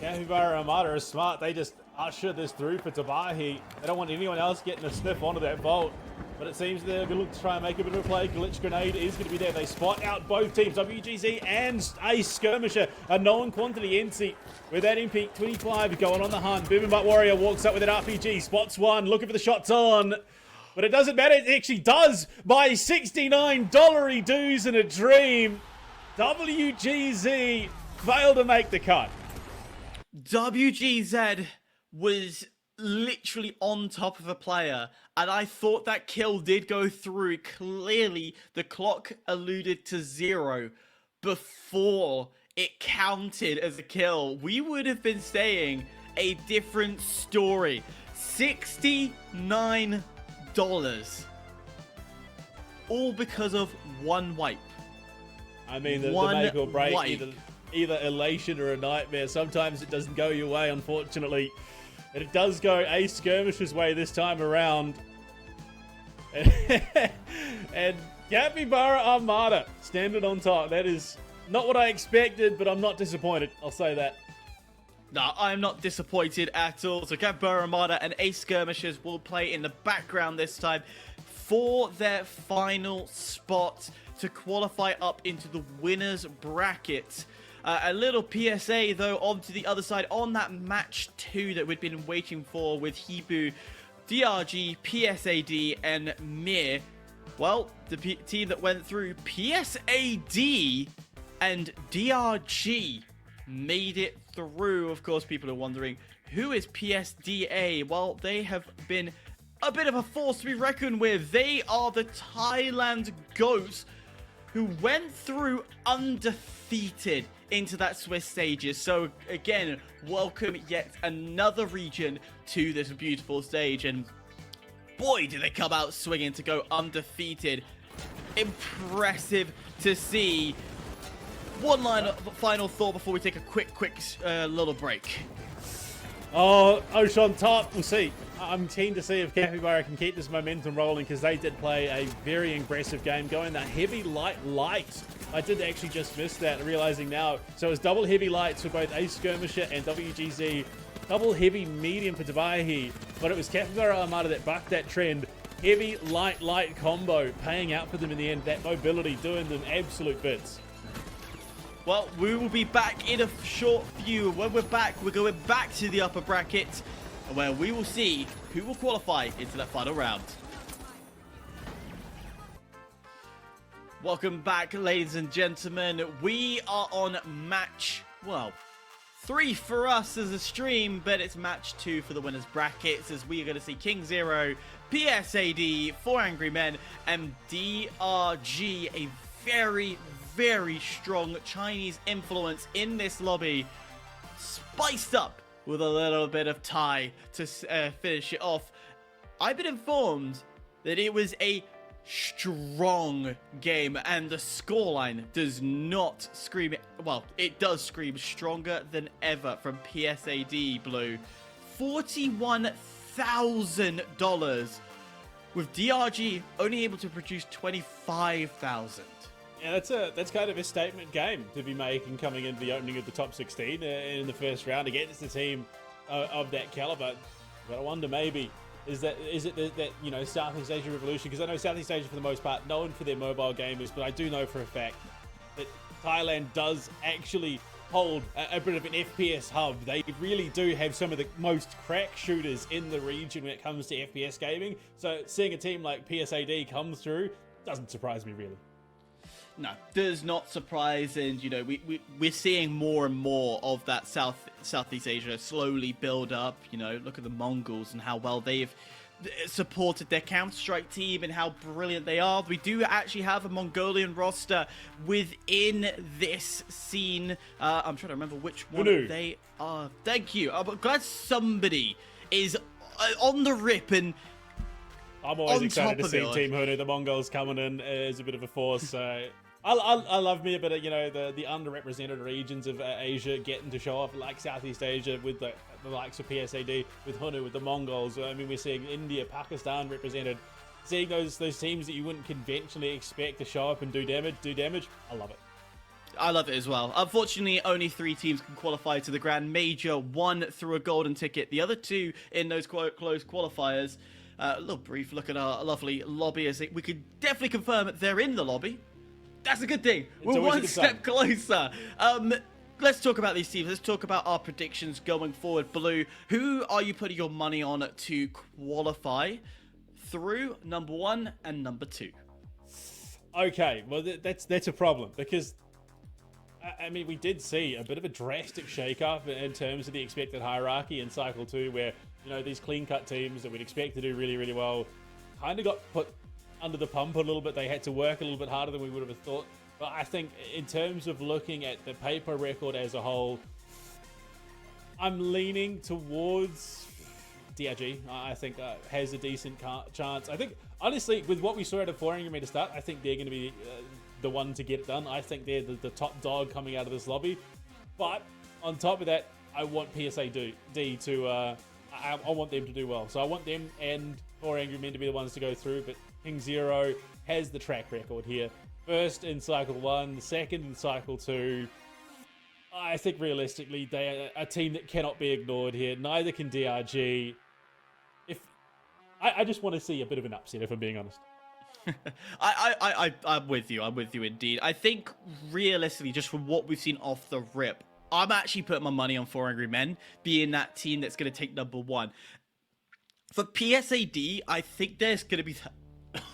Capybara Armada is smart, they just usher this through for TABAHI. They don't want anyone else getting a sniff onto that vault. But it seems they're going to look to try and make a bit of a play. Glitch Grenade is going to be there. They spot out both teams. WGZ and Ace Skirmisher. A known quantity NC with that MP 25 going on the hunt. Bibimbap Warrior walks up with an RPG. Spots 1. Looking for the shots on. But it doesn't matter. It actually does by $69 dues in a dream. WGZ fail to make the cut. WGZ was literally on top of a player, and I thought that kill did go through. Clearly, the clock alluded to 0 before it counted as a kill. We would have been saying a different story. $69. All because of one wipe. I mean, the make or break, either elation or a nightmare. Sometimes it doesn't go your way, unfortunately. And it does go a Skirmisher's way this time around. And Capybara Armada standing on top. That is not what I expected, but I'm not disappointed. I'll say that. No, I'm not disappointed at all. So Capybara Armada and Ace Skirmishers will play in the background this time for their final spot to qualify up into the winner's bracket. A little PSA, though, onto the other side on that match 2 that we'd been waiting for with HIBOO, DRG, PSAD, and MIRGG. Well, the team that went through, PSAD and DRG, made it through. Of course, people are wondering, who is PSDA? Well, they have been a bit of a force to be reckoned with. They are the Thailand GOATs who went through undefeated into that Swiss stages. So again, welcome yet another region to this beautiful stage, and boy, did they come out swinging to go undefeated. Impressive to see. One final thought before we take a quick little break. Oh, Osh on top. We'll see. I'm keen to see if Capybara can keep this momentum rolling, because they did play a very aggressive game, going the heavy light. I did actually just miss that, realizing now. So it's double heavy lights for both Ace Skirmisher and WGZ, double heavy medium for TABAHI, but it was Capybara Armada that bucked that trend. Heavy light combo paying out for them in the end. That mobility doing them absolute bits. Well, we will be back in a short few. When we're back, we're going back to the upper bracket, where we will see who will qualify into that final round. Welcome back, ladies and gentlemen. We are on match, 3 for us as a stream, but it's match 2 for the winners brackets, as we are going to see KingZero, PSAD, 4 Angry Men, and DRG, a very strong Chinese influence in this lobby, spiced up with a little bit of Thai to finish it off. I've been informed that it was a strong game, and the scoreline does not scream it. Well, it does scream stronger than ever from PSAD Blue. $41,000, with DRG only able to produce 25,000. Yeah, that's kind of a statement game to be making coming into the opening of the top 16 in the first round against a team of that caliber. But I wonder, maybe is it that you know, Southeast Asia Revolution? Because I know Southeast Asia for the most part known for their mobile gamers, but I do know for a fact that Thailand does actually hold a bit of an FPS hub. They really do have some of the most crack shooters in the region when it comes to FPS gaming. So seeing a team like PSAD come through doesn't surprise me really. No, does not surprise, and you know, we're seeing more and more of that Southeast Asia slowly build up. You know, look at the Mongols and how well they've supported their Counter-Strike team and how brilliant they are. We do actually have a Mongolian roster within this scene. I'm trying to remember which one HUNNU. They are. Thank you. I'm glad somebody is on the rip and I'm always excited to see Team HUNNU. The Mongols coming in as a bit of a force. I love me a bit of, you know, the underrepresented regions of Asia getting to show off, like Southeast Asia with the likes of PSAD, with HUNNU, with the Mongols. I mean, we're seeing India, Pakistan represented. Seeing those teams that you wouldn't conventionally expect to show up and do damage. I love it. I love it as well. Unfortunately, only 3 teams can qualify to the Grand Major. 1 through a golden ticket. The other 2 in those close qualifiers. A little brief look at our lovely lobby, as we could definitely confirm that they're in the lobby. That's a good thing. We're one step closer. Let's talk about these teams. Let's talk about our predictions going forward. Blue, who are you putting your money on to qualify through number 1 and number 2? Okay, well that's a problem, because I mean, we did see a bit of a drastic shake-up in terms of the expected hierarchy in Cycle 2, where, you know, these clean-cut teams that we'd expect to do really, really well kind of got put under the pump a little bit. They had to work a little bit harder than we would have thought. But I think in terms of looking at the paper record as a whole, I'm leaning towards DRG. I think has a decent chance. I think, honestly, with what we saw at a 4 Angry Men to start, I think they're going to be the one to get it done. I think they're the top dog coming out of this lobby. But on top of that, I want PSAD to I want them to do well. So I want them and 4 Angry Men to be the ones to go through. But KingZero has the track record here. First in Cycle 1, second in Cycle 2. I think realistically, they are a team that cannot be ignored here. Neither can DRG. I just want to see a bit of an upset, if I'm being honest. I'm with you. I'm with you indeed. I think realistically, just from what we've seen off the rip, I'm actually putting my money on 4 Angry Men being that team that's going to take number 1. For PSAD, I think there's going to be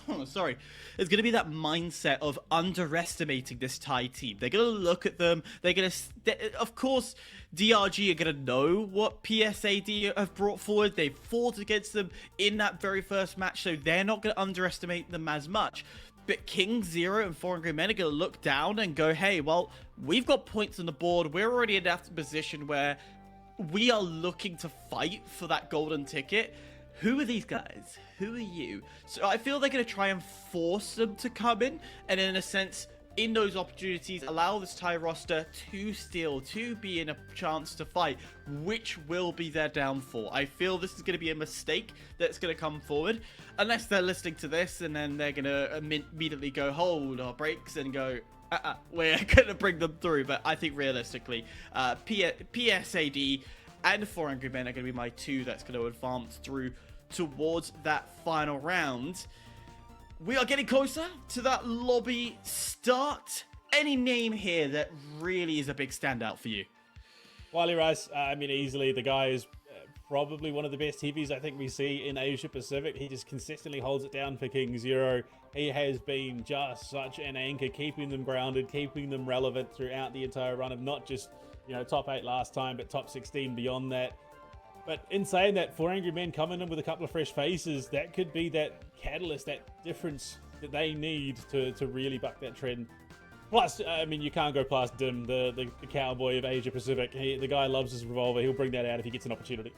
there's going to be that mindset of underestimating this Thai team. They're going to look at them. They're going to, of course, DRG are going to know what PSAD have brought forward. They fought against them in that very first match, so they're not going to underestimate them as much. But KingZero and 4 Angry Men are going to look down and go, hey, well, we've got points on the board. We're already in that position where we are looking to fight for that golden ticket. Who are these guys? Who are you? So I feel they're going to try and force them to come in, and in a sense, in those opportunities, allow this Thai roster to steal, to be in a chance to fight, which will be their downfall. I feel this is going to be a mistake that's going to come forward, unless they're listening to this, and then they're going to immediately go, hold our brakes, and go, we're going to bring them through. But I think realistically, PSAD and 4 Angry Men are going to be my 2 that's going to advance through towards that final round. We are getting closer to that lobby start. Any name here that really is a big standout for you? Wily Rice, I mean, easily. The guy is probably one of the best heavies I think we see in Asia Pacific. He just consistently holds it down for KingZero. He has been just such an anchor, keeping them grounded, keeping them relevant throughout the entire run of not just, you know, top 8 last time, but top 16 beyond that. But in saying that, 4 Angry Men coming in with a couple of fresh faces, that could be that catalyst, that difference that they need to really buck that trend. Plus, I mean, you can't go past Dim, the cowboy of Asia Pacific. The guy loves his revolver. He'll bring that out if he gets an opportunity.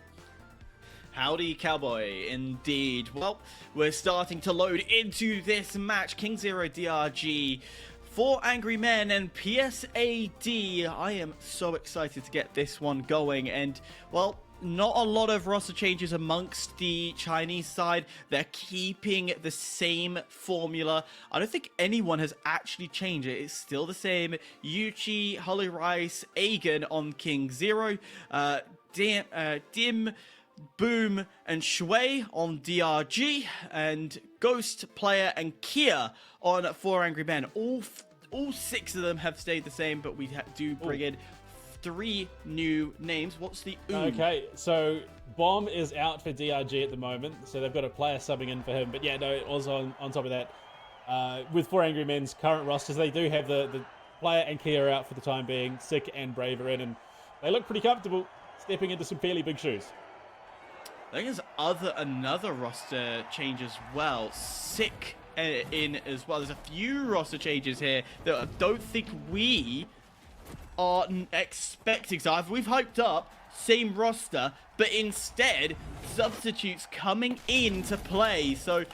Howdy, cowboy, indeed. Well, we're starting to load into this match. KingZero, DRG, 4 Angry Men, and PSAD. I am so excited to get this one going. And, well, not a lot of roster changes amongst the Chinese side. They're keeping the same formula. I don't think anyone has actually changed it. It's still the same. Yuchi, Holly Rice, Aegon on KingZero, Dim, Boom, and Shui on DRG, and Ghost, Player, and Kia on 4 Angry Men. All 6 of them have stayed the same, but we do bring in 3 new names. What's the Okay, so Bomb is out for DRG at the moment, so they've got a player subbing in for him. But yeah, no, also on top of that, with 4 Angry Men's current rosters, they do have the player and Kia out for the time being. Sick and Brave are in, and they look pretty comfortable stepping into some fairly big shoes. I think there's another roster change as well. Sick in as well. There's a few roster changes here that I don't think we are expecting. So we've hyped up same roster, but instead substitutes coming into play. So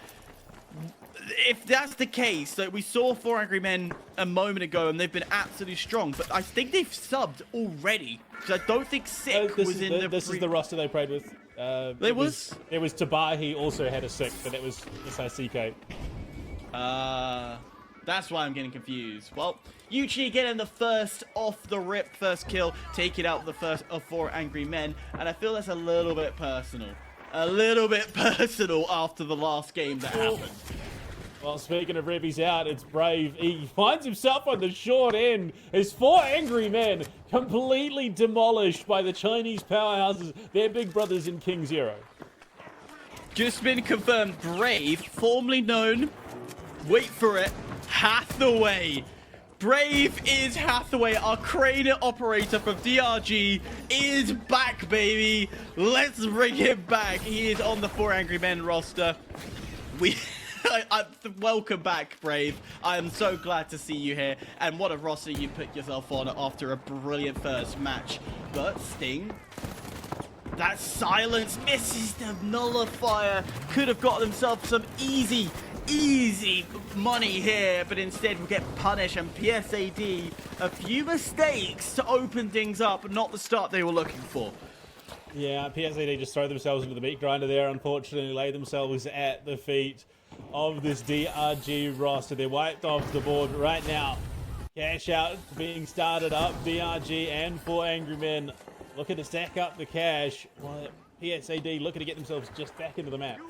if that's the case, so we saw 4 Angry Men a moment ago and they've been absolutely strong, but I think they've subbed already, because I don't think Sick was in the... This is the roster they played with. There was TABAHI also had a Sick, but it was SICK. That's why I'm getting confused. Well, Yuchi getting the first off the rip, first kill, taking out the first of 4 Angry Men, and I feel that's a little bit personal. A little bit personal after the last game that happened. Well, speaking of ribbies out, it's Brave. He finds himself on the short end as 4 Angry Men completely demolished by the Chinese powerhouses, their big brothers in KingZero. Just been confirmed, Brave, formerly known, wait for it, Hathaway, Brave is Hathaway, our crane operator from DRG, is back, baby. Let's bring him back. He is on the 4 Angry Men roster. Welcome back, Brave. I am so glad to see you here. And what a roster you put yourself on after a brilliant first match. But Sting, that silence misses the nullifier. Could have got themselves some easy money here, but instead we get punished, and PSAD, a few mistakes to open things up, not the start they were looking for. Yeah, PSAD just throw themselves into the meat grinder there, unfortunately lay themselves at the feet of this DRG roster. They're wiped off the board right now. Cash out being started up, DRG and 4 Angry Men looking to stack up the cash, while PSAD looking to get themselves just back into the map.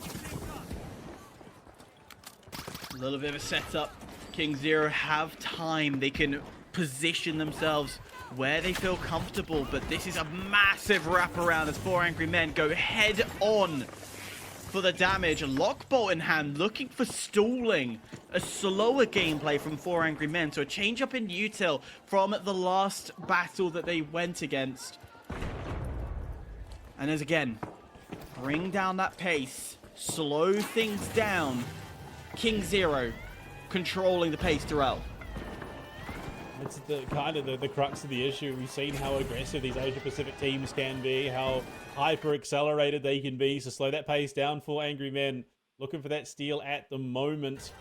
A little bit of a setup. KingZero have time. They can position themselves where they feel comfortable, but this is a massive wraparound as 4 Angry Men go head on for the damage. A lockbolt in hand, looking for stalling. A slower gameplay from 4 Angry Men, so a change up in util from the last battle that they went against. And as again, bring down that pace, slow things down. KingZero controlling the pace throughout. It's the kind of the crux of the issue. We've seen how aggressive these Asia Pacific teams can be, how hyper accelerated they can be. So slow that pace down for Angry Men. Looking for that steal at the moment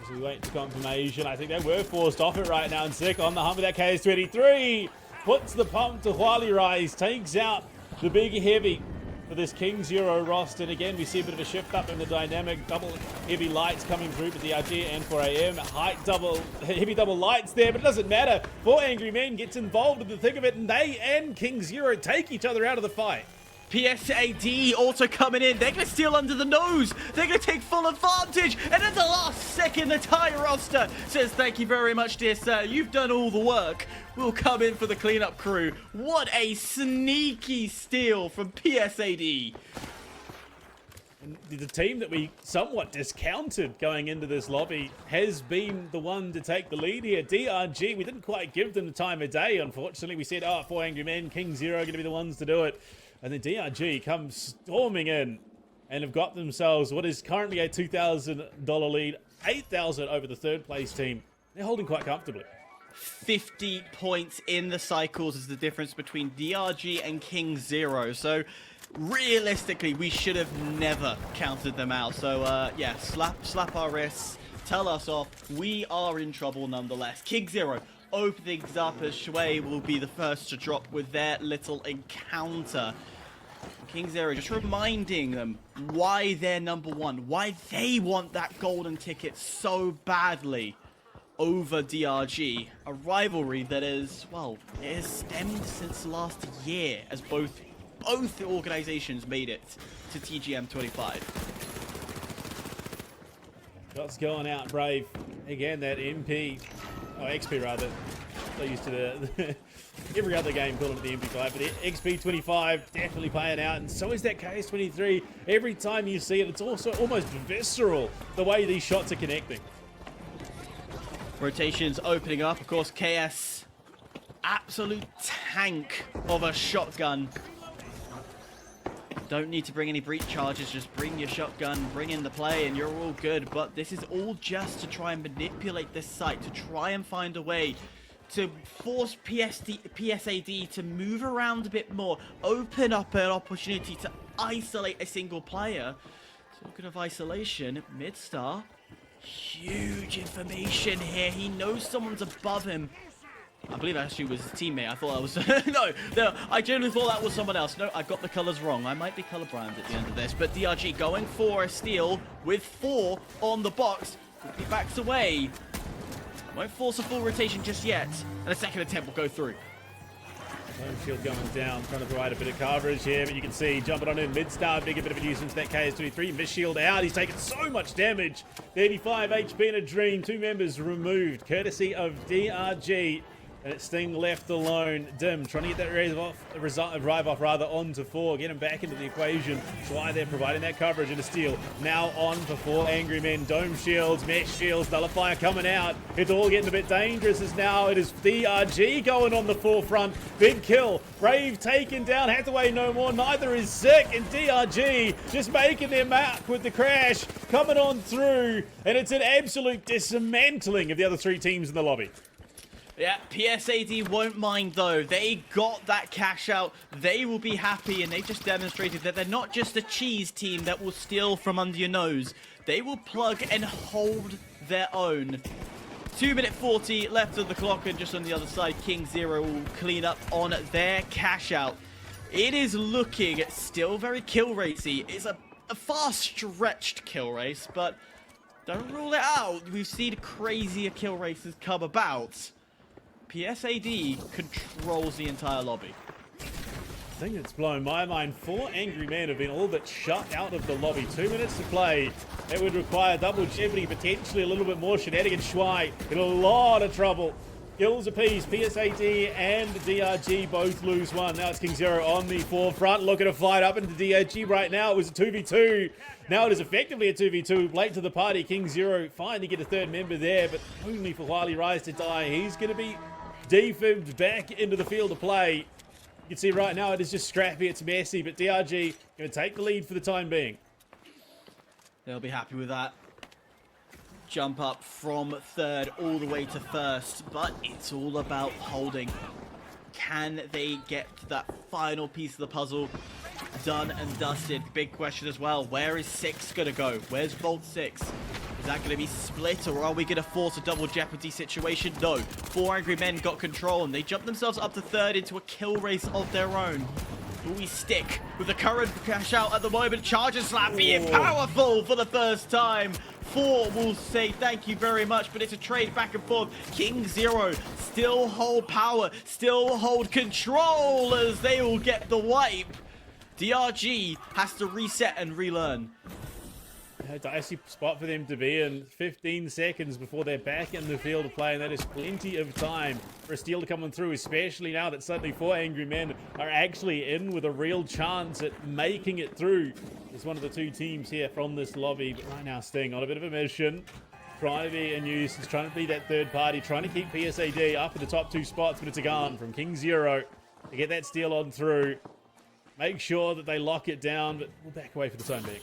as we wait for confirmation. I think they were forced off it right now, and Sick on the hump of that KS23 puts the pump to Huali Rise, takes out the big heavy for this KingZero roster. And again, we see a bit of a shift up in the dynamic. Double heavy lights coming through for DRG and 4AM. Heavy double lights there, but it doesn't matter. 4 Angry Men gets involved in the thick of it, and they and KingZero take each other out of the fight. PSAD also coming in. They're going to steal under the nose. They're going to take full advantage. And at the last second, the Thai roster says, thank you very much, dear sir. You've done all the work. We'll come in for the cleanup crew. What a sneaky steal from PSAD. And the team that we somewhat discounted going into this lobby has been the one to take the lead here. DRG, we didn't quite give them the time of day, unfortunately. We said, 4 Angry Men, KingZero are going to be the ones to do it. And then DRG comes storming in and have got themselves what is currently a $2,000 lead, 8,000 over the third place team. They're holding quite comfortably. 50 points in the cycles is the difference between DRG and KingZero. So realistically, we should have never counted them out. So yeah, slap our wrists, tell us off. We are in trouble nonetheless. KingZero open things up as Shui will be the first to drop with their little encounter. KingZero just reminding them why they're number one, why they want that golden ticket so badly over DRG. A rivalry that is, well, it has stemmed since last year as both organizations made it to TGM26. Shots going out, Brave. Again, that MP, XP rather. They used to the every other game calling it the MP5, but XP25 definitely playing out, and so is that KS23. Every time you see it, it's also almost visceral the way these shots are connecting. Rotations opening up, of course. KS, absolute tank of a shotgun. Don't need to bring any breach charges, just bring your shotgun, bring in the play, and you're all good. But this is all just to try and manipulate this site, to try and find a way to force PSAD to move around a bit more, open up an opportunity to isolate a single player. Talking of isolation, Midstar, huge information here. He knows someone's above him. I believe actually was his teammate. I thought that was... no, I genuinely thought that was someone else. No, I got the colors wrong. I might be colorblind at the end of this. But DRG going for a steal with 4 on the box. Quickly backs away. Won't force a full rotation just yet. And a second attempt will go through. Home shield going down, trying to provide a bit of coverage here, but you can see jumping on in Midstar, big a bit of a nuisance. That KS23 miss shield out. He's taken so much damage. 35 HP in a dream. 2 members removed, courtesy of DRG. And it's Sting left alone. Dim trying to get that drive off onto 4. Get him back into the equation. That's why they're providing that coverage and a steal. Now on for 4 angry men. Dome shields, mesh shields, Nullifier coming out. It's all getting a bit dangerous as now it is DRG going on the forefront. Big kill. Brave taken down. Hathaway no more. Neither is Sick. And DRG just making their mark with the crash. Coming on through. And it's an absolute dismantling of the other 3 teams in the lobby. Yeah, PSAD won't mind though. They got that cash out. They will be happy, and they've just demonstrated that they're not just a cheese team that will steal from under your nose. They will plug and hold their own. 2:40 left of the clock, and just on the other side, KingZero will clean up on their cash out. It is looking still very kill racy. It's a far stretched kill race, but don't rule it out. We've seen crazier kill races come about. PSAD controls the entire lobby. The thing that's blown my mind, 4 angry men have been all but shut out of the lobby. 2 minutes to play. It would require double jeopardy, potentially a little bit more shenanigans. Schwei in a lot of trouble. Kills apiece. PSAD and DRG both lose 1. Now it's KingZero on the forefront. Looking to fight up into DRG right now. It was a 2v2. Now it is effectively a 2v2. Late to the party. KingZero finally get a 3rd member there, but only for Wily Rise to die. He's going to be defibbed back into the field of play. You can see right now it is just scrappy, it's messy, but DRG going to take the lead for the time being. They'll be happy with that. Jump up from 3rd all the way to 1st, but it's all about holding. Can they get that final piece of the puzzle done and dusted? Big question as well. Where is 6 going to go? Where's Vault 6? Is that going to be split, or are we going to force a double jeopardy situation? No. 4 angry men got control, and they jumped themselves up to 3rd into a kill race of their own. Will we stick with the current cash out at the moment? Charger slap being powerful for the first time. 4 will say thank you very much, but it's a trade back and forth. KingZero still hold power, still hold control as they will get the wipe. DRG has to reset and relearn. A dicey spot for them to be in. 15 seconds before they're back in the field of play, and that is plenty of time for a steal to come on through, especially now that suddenly 4 angry men are actually in with a real chance at making it through. It's one of the 2 teams here from this lobby, but right now Sting on a bit of a mission, trying to be a nuisance, trying to be that 3rd party, trying to keep PSAD up in the top 2 spots, but it's a gun from KingZero to get that steal on through. Make sure that they lock it down, but we'll back away for the time being.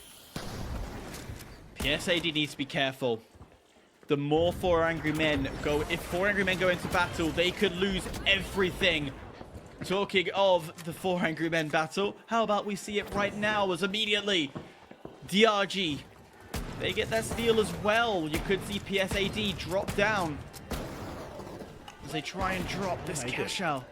PSAD needs to be careful. The more 4 angry men go, if 4 angry men go into battle, they could lose everything. Talking of the 4 angry men battle, how about we see it right now as immediately DRG, they get that steal as well. You could see PSAD drop down as they try and drop this cash out.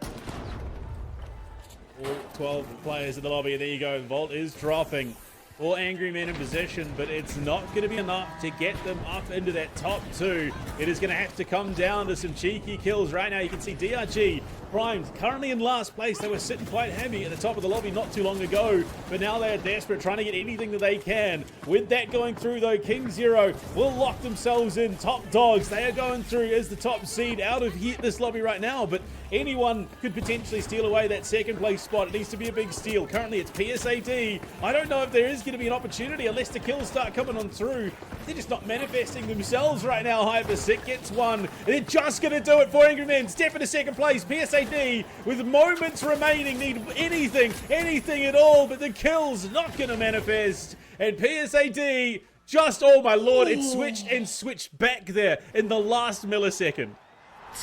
All 12 players in the lobby, and there you go. Vault is dropping. 4 angry men in position, but it's not going to be enough to get them up into that top 2. It is going to have to come down to some cheeky kills right now. You can see DRG primed, currently in last place. They were sitting quite heavy at the top of the lobby not too long ago, but now they are desperate, trying to get anything that they can. With that going through though, KingZero will lock themselves in. Top dogs, they are going through as the top seed out of here, this lobby right now, but anyone could potentially steal away that 2nd place spot. It needs to be a big steal. Currently it's PSAD. I don't know if there is going to be an opportunity unless the kills start coming on through. They're just not manifesting themselves right now. Hyperactive gets 1. They're just going to do it. 4 angry men step into 2nd place. PSAD with moments remaining need anything at all, but the kill's not going to manifest. And PSAD just, oh my lord, it switched and switched back there in the last millisecond.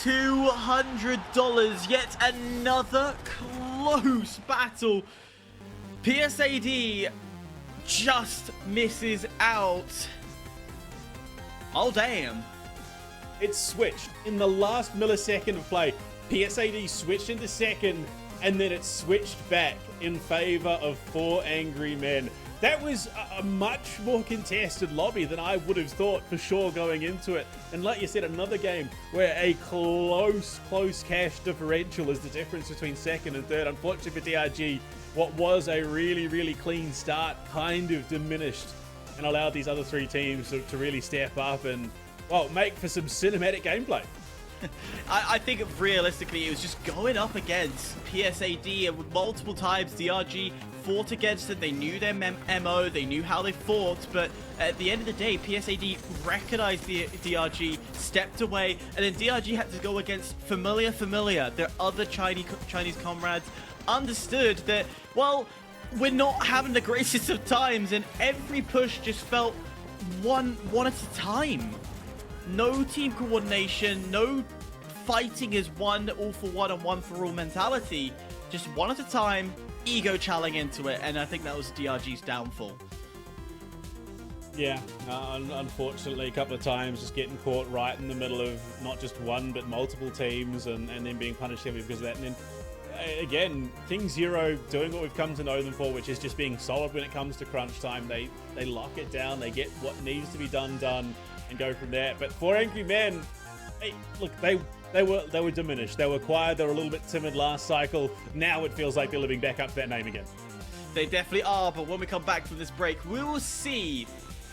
$200, yet another close battle. PSAD just misses out. Oh, damn. It switched in the last millisecond of play. PSAD switched into 2nd, and then it switched back in favor of 4 angry men. That was a much more contested lobby than I would have thought for sure going into it. And like you said, another game where a close cash differential is the difference between 2nd and 3rd. Unfortunately for DRG, what was a really clean start kind of diminished and allowed these other 3 teams to really step up and, well, make for some cinematic gameplay. I think realistically it was just going up against PSAD, and multiple times DRG fought against it. They knew their MO, they knew how they fought, but at the end of the day, PSAD recognized the DRG, stepped away, and then DRG had to go against Familiar, their other Chinese comrades, understood that, well, we're not having the greatest of times, and every push just felt one at a time. No team coordination, no fighting as one all for one and one for all mentality. Just one at a time, ego challenging into it, and I think that was DRG's downfall. Yeah, unfortunately, a couple of times just getting caught right in the middle of not just one but multiple teams, and then being punished heavily because of that. And then again, KingZero doing what we've come to know them for, which is just being solid when it comes to crunch time. They lock it down, they get what needs to be done, and go from there. But 4 Angry Men, they were diminished. They were quiet. They were a little bit timid last cycle. Now it feels like they're living back up to that name again. They definitely are, but when we come back from this break, we will see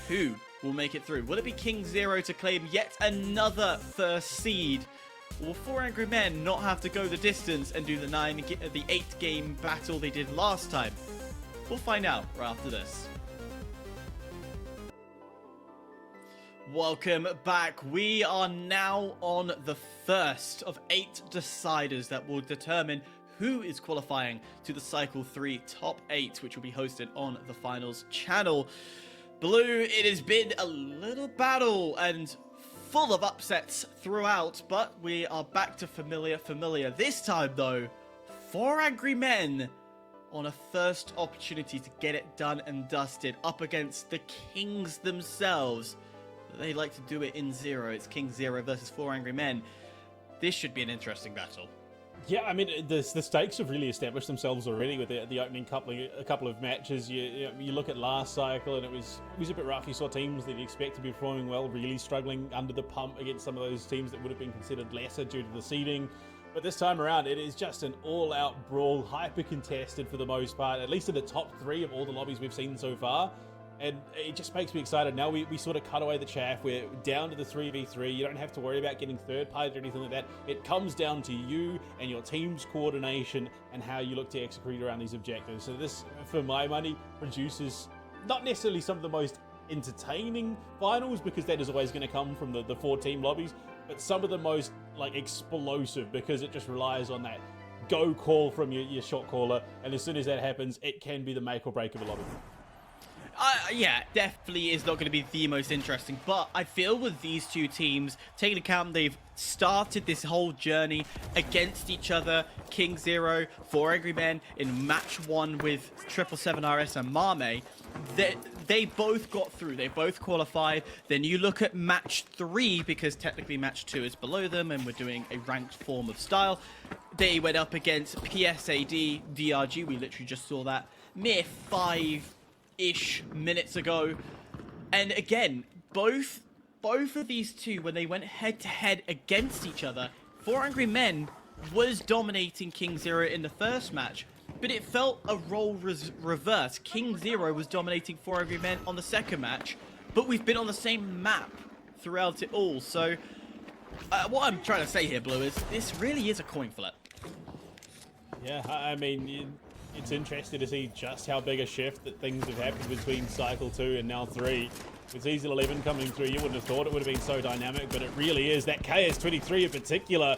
who will make it through. Will it be KingZero to claim yet another first seed? Will 4 Angry Men not have to go the distance and do the 8-game battle they did last time? We'll find out right after this. Welcome back. We are now on the first of 8 deciders that will determine who is qualifying to the Cycle 3 Top 8, which will be hosted on the Finals channel. Blue, it has been a little battle and full of upsets throughout, but we are back to familiar. This time, though, 4 Angry Men on a first opportunity to get it done and dusted up against the Kings themselves. They like to do it in zero. It's KingZero versus 4 Angry Men. This should be an interesting battle. Yeah, I mean, the stakes have really established themselves already with the opening couple of matches. You look at last cycle, and it was a bit rough. You saw teams that you expect to be performing well really struggling under the pump against some of those teams that would have been considered lesser due to the seeding. But this time around, it is just an all-out brawl, hyper-contested for the most part, at least in the top 3 of all the lobbies we've seen so far. And it just makes me excited. Now we sort of cut away the chaff. We're down to the 3v3. You don't have to worry about getting third party or anything like that. It comes down to you and your team's coordination and how you look to execute around these objectives. So this, for my money, produces not necessarily some of the most entertaining finals, because that is always going to come from the 4-team lobbies, but some of the most explosive, because it just relies on that go call from your shot caller. And as soon as that happens, it can be the make or break of a lobby. Yeah, definitely is not going to be the most interesting, but I feel with these two teams, taking account they've started this whole journey against each other, KingZero, 4 Angry Men in match 1 with 777RS and Mame, they both got through, they both qualified. Then you look at match 3, because technically match 2 is below them and we're doing a ranked form of style. They went up against PSAD, DRG, we literally just saw that mere 5-ish minutes ago, and again, both of these two, when they went head to head against each other, 4 Angry Men was dominating KingZero in the first match, but it felt a role reverse. KingZero was dominating 4 Angry Men on the second match, but we've been on the same map throughout it all. So what I'm trying to say here, Blue, is this really is a coin flip. Yeah, I mean, it's interesting to see just how big a shift that things have happened between Cycle 2 and now 3. With Season 11 coming through, you wouldn't have thought it would have been so dynamic, but it really is. That KS-23 in particular.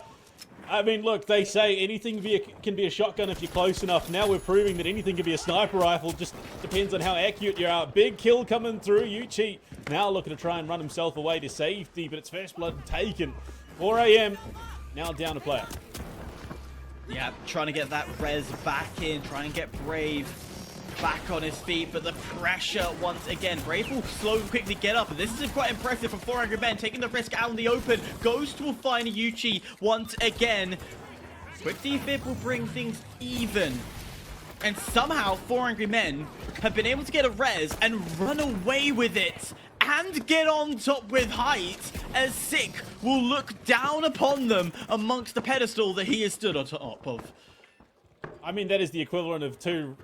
I mean, look, they say anything can be a shotgun if you're close enough. Now we're proving that anything can be a sniper rifle. Just depends on how accurate you are. Big kill coming through. Yuchi now looking to try and run himself away to safety, but it's first blood taken. 4 AM, now down a player. Yeah, trying to get that res back in, trying and get Brave back on his feet, but the pressure once again. Brave will slowly quickly get up, and this is quite impressive from 4 Angry Men, taking the risk out in the open, goes to find Yuchi once again. Quick defib will bring things even, and somehow 4 Angry Men have been able to get a res and run away with it and get on top with height, as Sick will look down upon them amongst the pedestal that he has stood on top of. I mean, that is the equivalent of two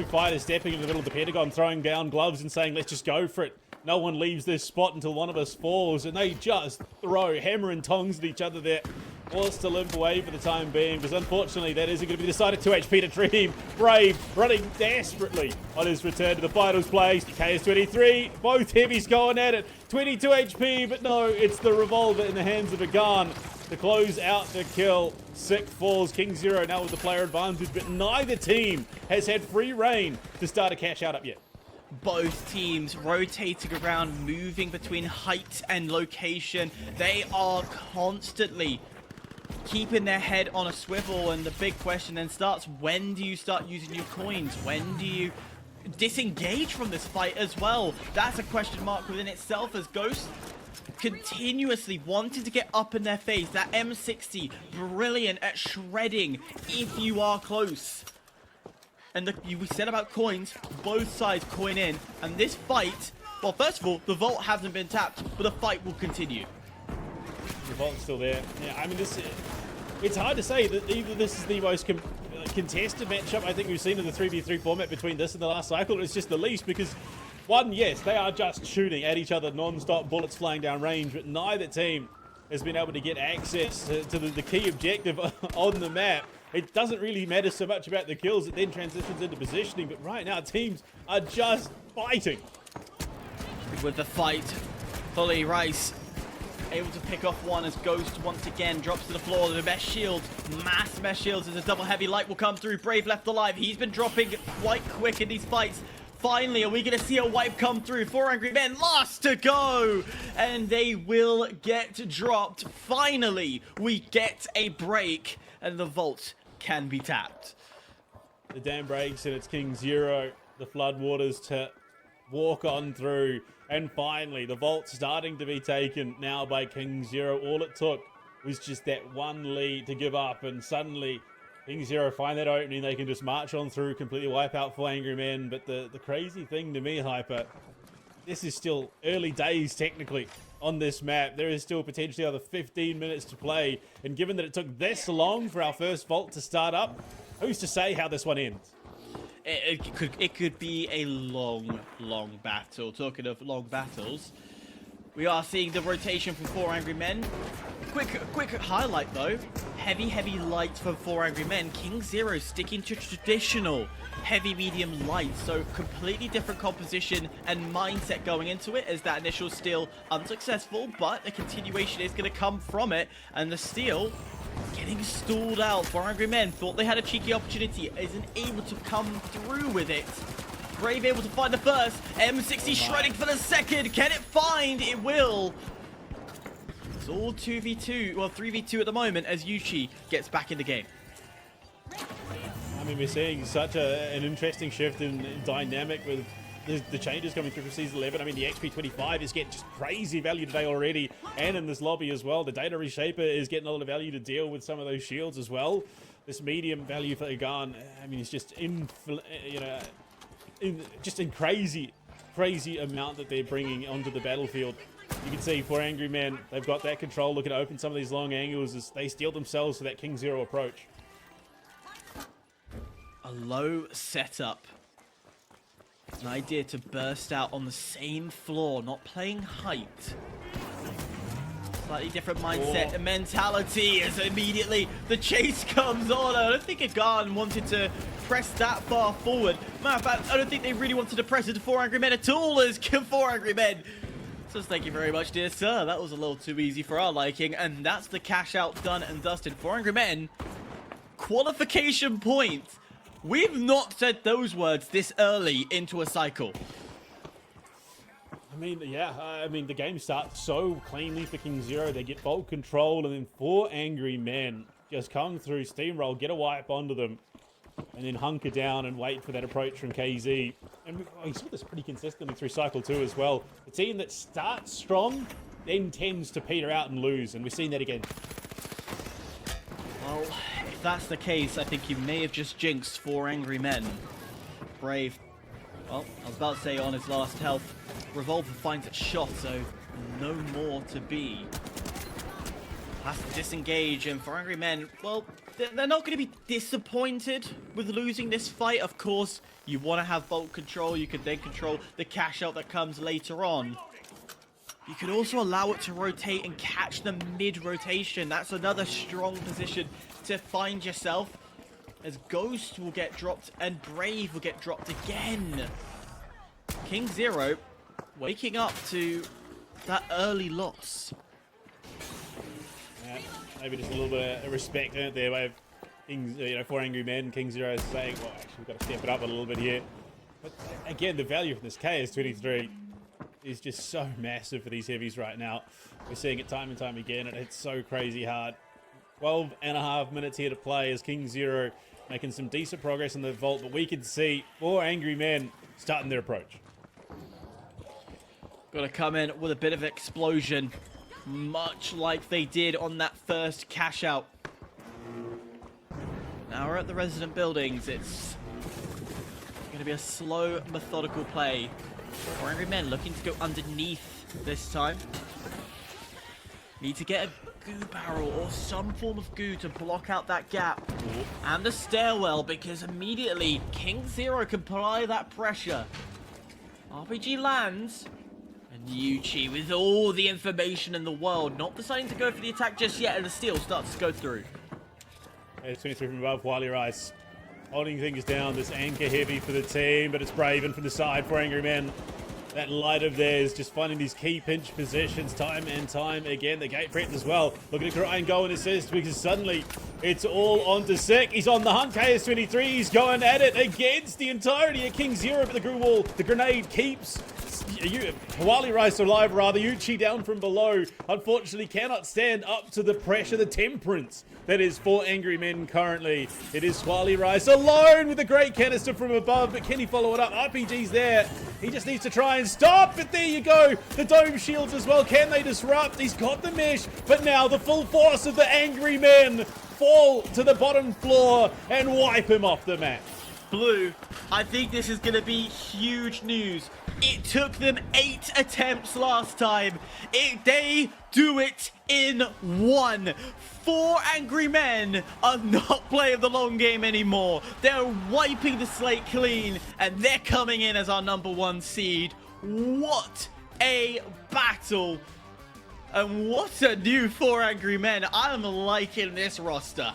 fighters stepping in the middle of the Pentagon, throwing down gloves and saying, let's just go for it. No one leaves this spot until one of us falls, and they just throw hammer and tongs at each other there. forced to limp away for the time being, because unfortunately that isn't going to be decided. 2 HP to Dream. Brave running desperately on his return to the finals place. KS23, both heavies going at it. 22 HP, but no, it's the revolver in the hands of Agan to close out the kill. Sick falls. KingZero now with the player advantage, but neither team has had free reign to start a cash out up yet. Both teams rotating around, moving between height and location. They are constantly keeping their head on a swivel, and the big question then starts, when do you start using your coins? When do you disengage from this fight as well? That's a question mark within itself, as Ghost continuously wanting to get up in their face. That M60, brilliant at shredding if you are close. And we said about coins, both sides coin in, and this fight, well, first of all, the vault hasn't been tapped, but the fight will continue. The vault's still there. Yeah, I mean, it's hard to say that either this is the most contested matchup I think we've seen in the 3v3 format between this and the last cycle. It's just the least, because one, yes, they are just shooting at each other non-stop, bullets flying down range, but neither team has been able to get access to the key objective on the map. It doesn't really matter so much about the kills, it then transitions into positioning, but right now teams are just fighting. With the fight, fully Rice able to pick off one as Ghost once again drops to the floor. The best shield, mass mesh shields, as a double heavy light will come through. Brave left alive. He's been dropping quite quick in these fights. Finally, are we going to see a wipe come through? 4 Angry Men, last to go! And they will get dropped. Finally, we get a break, and the vault can be tapped. The dam breaks, and it's KingZero, the floodwaters to walk on through. And finally, the vault starting to be taken now by KingZero. All it took was just that one lead to give up, and suddenly KingZero find that opening. They can just march on through, completely wipe out 4 Angry Men. But the crazy thing to me, Hyper, this is still early days technically on this map. There is still potentially another 15 minutes to play, and given that it took this long for our first vault to start up, who's to say how this one ends? It could be a long battle. Talking of long battles, we are seeing the rotation from 4 Angry Men. Quick highlight though. Heavy light from 4 Angry Men. KingZero sticking to traditional heavy, medium, light. So completely different composition and mindset going into it, as that initial steal unsuccessful, but the continuation is going to come from it, and the steal getting stalled out. 4 Angry Men thought they had a cheeky opportunity, isn't able to come through with it. Brave able to find the first. M60 shredding for the second. Can it find? It will. It's all 2v2, well 3v2 at the moment, as Yuchi gets back in the game. I mean, we're seeing such an interesting shift in dynamic with the changes coming through from Season 11. I mean, the XP25 is getting just crazy value today already, and in this lobby as well. The Data Reshaper is getting a lot of value to deal with some of those shields as well. This medium value for Agan, I mean, it's just in crazy amount that they're bringing onto the battlefield. You can see 4 Angry Men, they've got that control, looking to open some of these long angles as they steel themselves for that KingZero approach. A low setup. An idea to burst out on the same floor, not playing height. Slightly different mindset and mentality as immediately the chase comes on. I don't think Agan wanted to press that far forward. Matter of fact, I don't think they really wanted to press it to 4 Angry Men at all, as 4 Angry Men. So thank you very much, dear sir. That was a little too easy for our liking, and that's the cash out done and dusted. 4 Angry Men, qualification point. We've not said those words this early into a cycle. I mean, yeah, I mean, the game starts so cleanly for KingZero. They get vault control, and then 4 Angry Men just come through, steamroll, get a wipe onto them, and then hunker down and wait for that approach from KZ. And we saw this pretty consistently through Cycle 2 as well. The team that starts strong then tends to peter out and lose, and we've seen that again. Well, if that's the case, I think you may have just jinxed 4 Angry Men. Brave, well, I was about to say on his last health. Revolver finds its shot, so no more to be. Has to disengage, and 4 Angry Men, well, they're not going to be disappointed with losing this fight. Of course, you want to have vault control. You can then control the cash out that comes later on. You can also allow it to rotate and catch the mid-rotation. That's another strong position to find yourself, as Ghost will get dropped and Brave will get dropped again. KingZero waking up to that early loss. Yeah, maybe just a little bit of respect there by Kings, for Angry Men. KingZero is saying, well, actually, we've got to step it up a little bit here. But again, the value from this KS23 is just so massive for these heavies right now. We're seeing it time and time again. It hits so crazy hard. 12.5 minutes here to play as KingZero making some decent progress in the vault, but we can see 4 Angry Men starting their approach. Got to come in with a bit of explosion, much like they did on that first cash out. Now we're at the resident buildings. It's going to be a slow, methodical play. 4 Angry Men looking to go underneath this time. Need to get a goo barrel or some form of goo to block out that gap. And the stairwell, because immediately KingZero can apply that pressure. RPG lands. And Yuchi, with all the information in the world, not deciding to go for the attack just yet, and the steal starts to go through. It's 23 from above, Wily Rice holding things down. This anchor heavy for the team, but it's Braven from the side for Angry Men. That light of theirs just finding these key pinch positions time and time again. The gate threat as well. Looking to try and go and assist because suddenly it's all on to Sick. He's on the hunt. KS23, he's going at it against the entirety of KingZero, but the Gru Wall, the grenade keeps Wally Rice alive, rather. Yuchi down from below. Unfortunately, cannot stand up to the pressure, the temperance that is 4 Angry Men currently. It is Wally Rice alone with a great canister from above, but can he follow it up? RPG's there. He just needs to try and stop, but there you go. The dome shields as well. Can they disrupt? He's got the mesh, but now the full force of the Angry Men fall to the bottom floor and wipe him off the map. Blue, I think this is going to be huge news. It took them 8 attempts last time. They do it in 1. 4 Angry Men are not playing the long game anymore. They're wiping the slate clean, and they're coming in as our #1 seed. What a battle. And what a new 4 Angry Men. I'm liking this roster.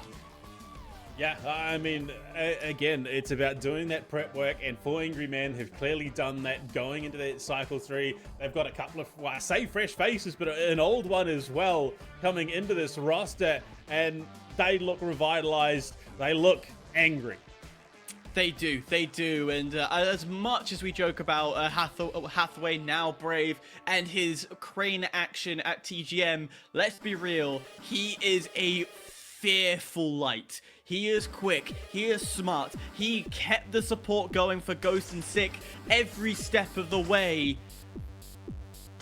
Yeah, I mean, again, it's about doing that prep work, and 4 Angry Men have clearly done that going into that Cycle 3. They've got a couple of, well, I say fresh faces, but an old one as well coming into this roster, and they look revitalized. They look angry. They do, and as much as we joke about Hathaway now Brave and his crane action at TGM, let's be real, he is a fearful light. He is quick, he is smart, he kept the support going for Ghost and Sick every step of the way.